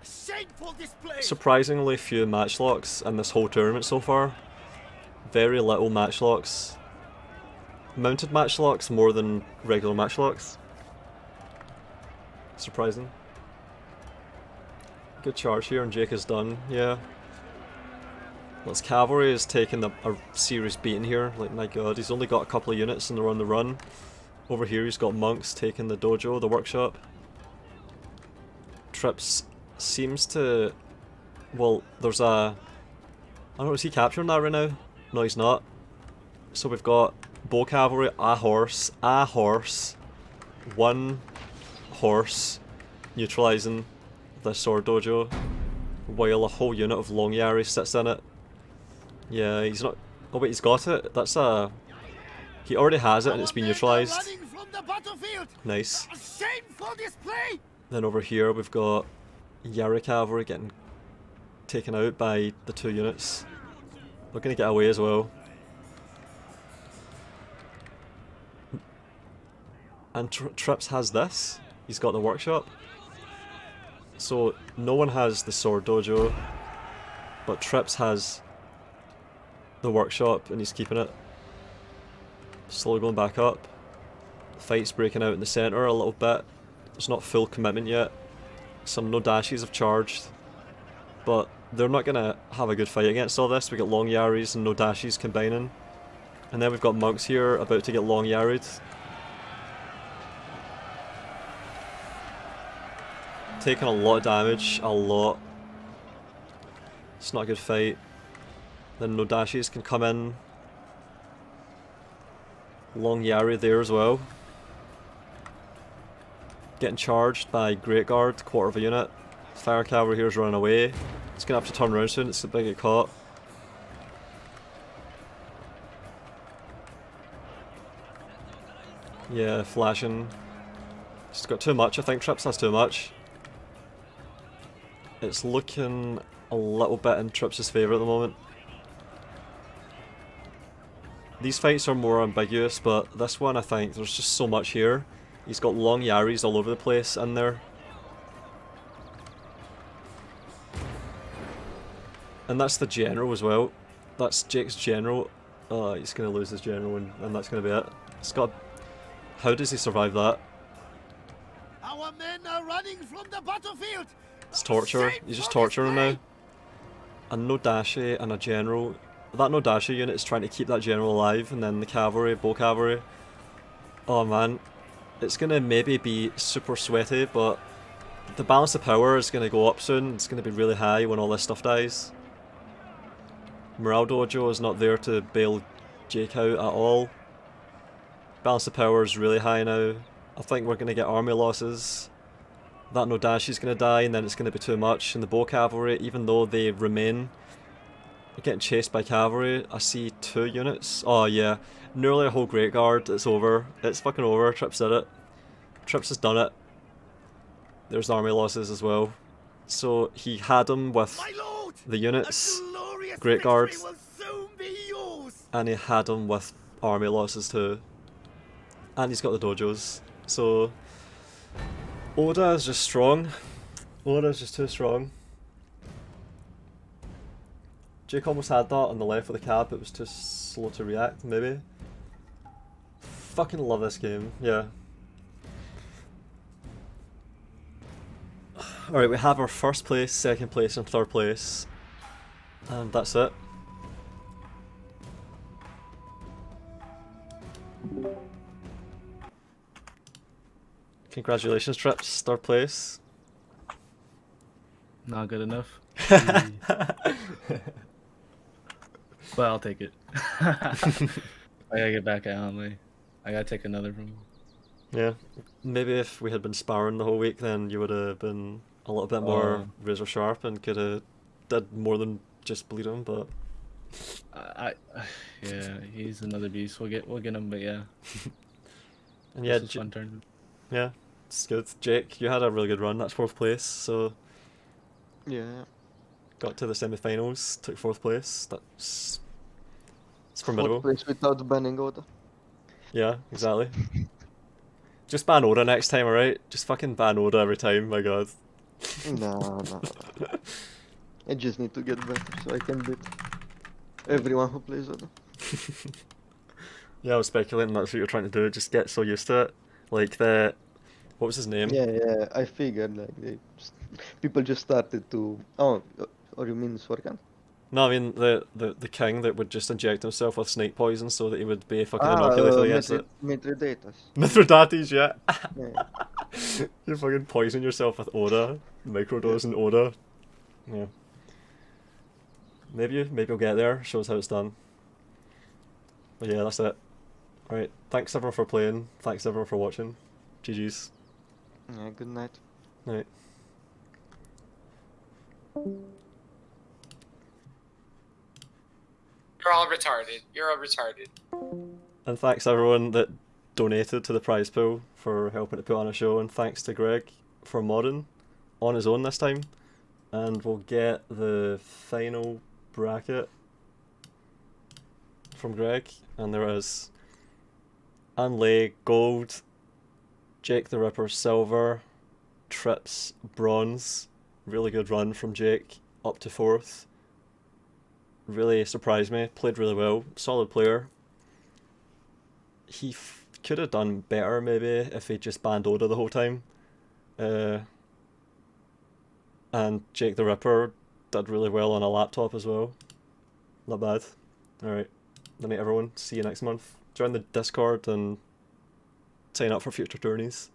Shameful display. Surprisingly few matchlocks in this whole tournament so far. very little matchlocks. Mounted matchlocks more than regular matchlocks. Surprising. Good charge here, and Jake is done, yeah. His cavalry is taking a serious beating here, like my god, he's only got a couple of units and they're on the run. Over here he's got monks taking the dojo, the workshop. Trips seems to... well, there's a... I don't know, is he capturing that right now? No, he's not. So we've got bow cavalry, a horse, one horse, neutralising the sword dojo, while a whole unit of long yari sits in it. Yeah, he's not... oh wait, he's got it? That's a... he already has it and it's been neutralised. Nice. Then over here we've got Yari cavalry getting taken out by the 2 units. They're going to get away as well. And Trips has this. He's got the workshop. So no one has the sword dojo, but Trips has the workshop and he's keeping it. Slowly going back up. The fight's breaking out in the centre a little bit. There's not full commitment yet. Some no dashies have charged, but they're not going to have a good fight against all this. We got long yaris and no dashies combining. And then we've got monks here about to get long yaried. Taking a lot of damage, a lot. It's not a good fight. Then no dashies can come in. Long yari there as well. Getting charged by Great Guard, quarter of a unit. Fire cavalry here is running away. It's going to have to turn around soon, it's about to get caught. Yeah, flashing. Just got too much, I think Trips has too much. It's looking a little bit in Trips' favour at the moment. These fights are more ambiguous, but this one I think there's just so much here. He's got long yaris all over the place in there. And that's the general as well. That's Jake's general. Oh, he's going to lose his general and that's going to be it. It's got... how does he survive that? Our men are running from the battlefield. It's torture. He's just torturing him now. A Nodashi and a general. That Nodashi unit is trying to keep that general alive, and then the cavalry, bow cavalry. Oh man. It's going to maybe be super sweaty, but the balance of power is going to go up soon. It's going to be really high when all this stuff dies. Morale Dojo is not there to bail Jake out at all. Balance of power is really high now. I think we're going to get army losses. That Nodashi's going to die, and then it's going to be too much. And the bow cavalry, even though they remain, are getting chased by cavalry. I see 2 units. Oh yeah, nearly a whole Great Guard. It's over. It's fucking over. Trips did it. Trips has done it. There's army losses as well. So he had him with the units, Great Guards, and he had him with army losses too. And he's got the dojos. So Oda is just strong. Oda is just too strong. Jake almost had that on the left of the cab, it was too slow to react, maybe. Fucking love this game, yeah. Alright, we have our first place, second place and third place. And that's it. Congratulations, Trips, third place. Not good enough. But I'll take it. I gotta get back at Hanley. I gotta take another from him. Yeah, maybe if we had been sparring the whole week, then you would have been a little bit more razor sharp and could have did more than just bleed him. But yeah, he's another beast. We'll get him, but yeah. And yeah, fun turn. Yeah, it's good. Jake, you had a really good run. That's 4th place. So yeah, got to the semi-finals, took 4th place. It's formidable. 4th place without banning Oda. Yeah, exactly. Just ban Oda next time, alright? Just fucking ban Oda every time, my god. No. I just need to get better so I can beat everyone who plays Oda. Yeah, I was speculating that's what you're trying to do. Just get so used to it. Like the, what was his name? Yeah, I figured like people just started to. Oh, or you mean Swarkan? No, I mean the king that would just inject himself with snake poison so that he would be fucking inoculated against it. Mithridates. Mithridates, yeah. Yeah. You fucking poison yourself with Oda, microdosing Oda. Yeah. Maybe you'll get there. Shows how it's done. But yeah, that's it. Right. Thanks everyone for playing. Thanks everyone for watching. GG's. Yeah. Good night. Night. You're all retarded. You're all retarded. And thanks everyone that donated to the prize pool for helping to put on a show, and thanks to Greg for modding on his own this time. And we'll get the final bracket from Greg, and there is Anlay gold, Jake the Ripper silver, Trips bronze. Really good run from Jake up to 4th. Really surprised me, played really well, solid player. He could have done better maybe if he just banned Oda the whole time. And Jake the Ripper did really well on a laptop as well. Not bad. Alright, good night everyone, see you next month. Join the Discord and sign up for future tourneys.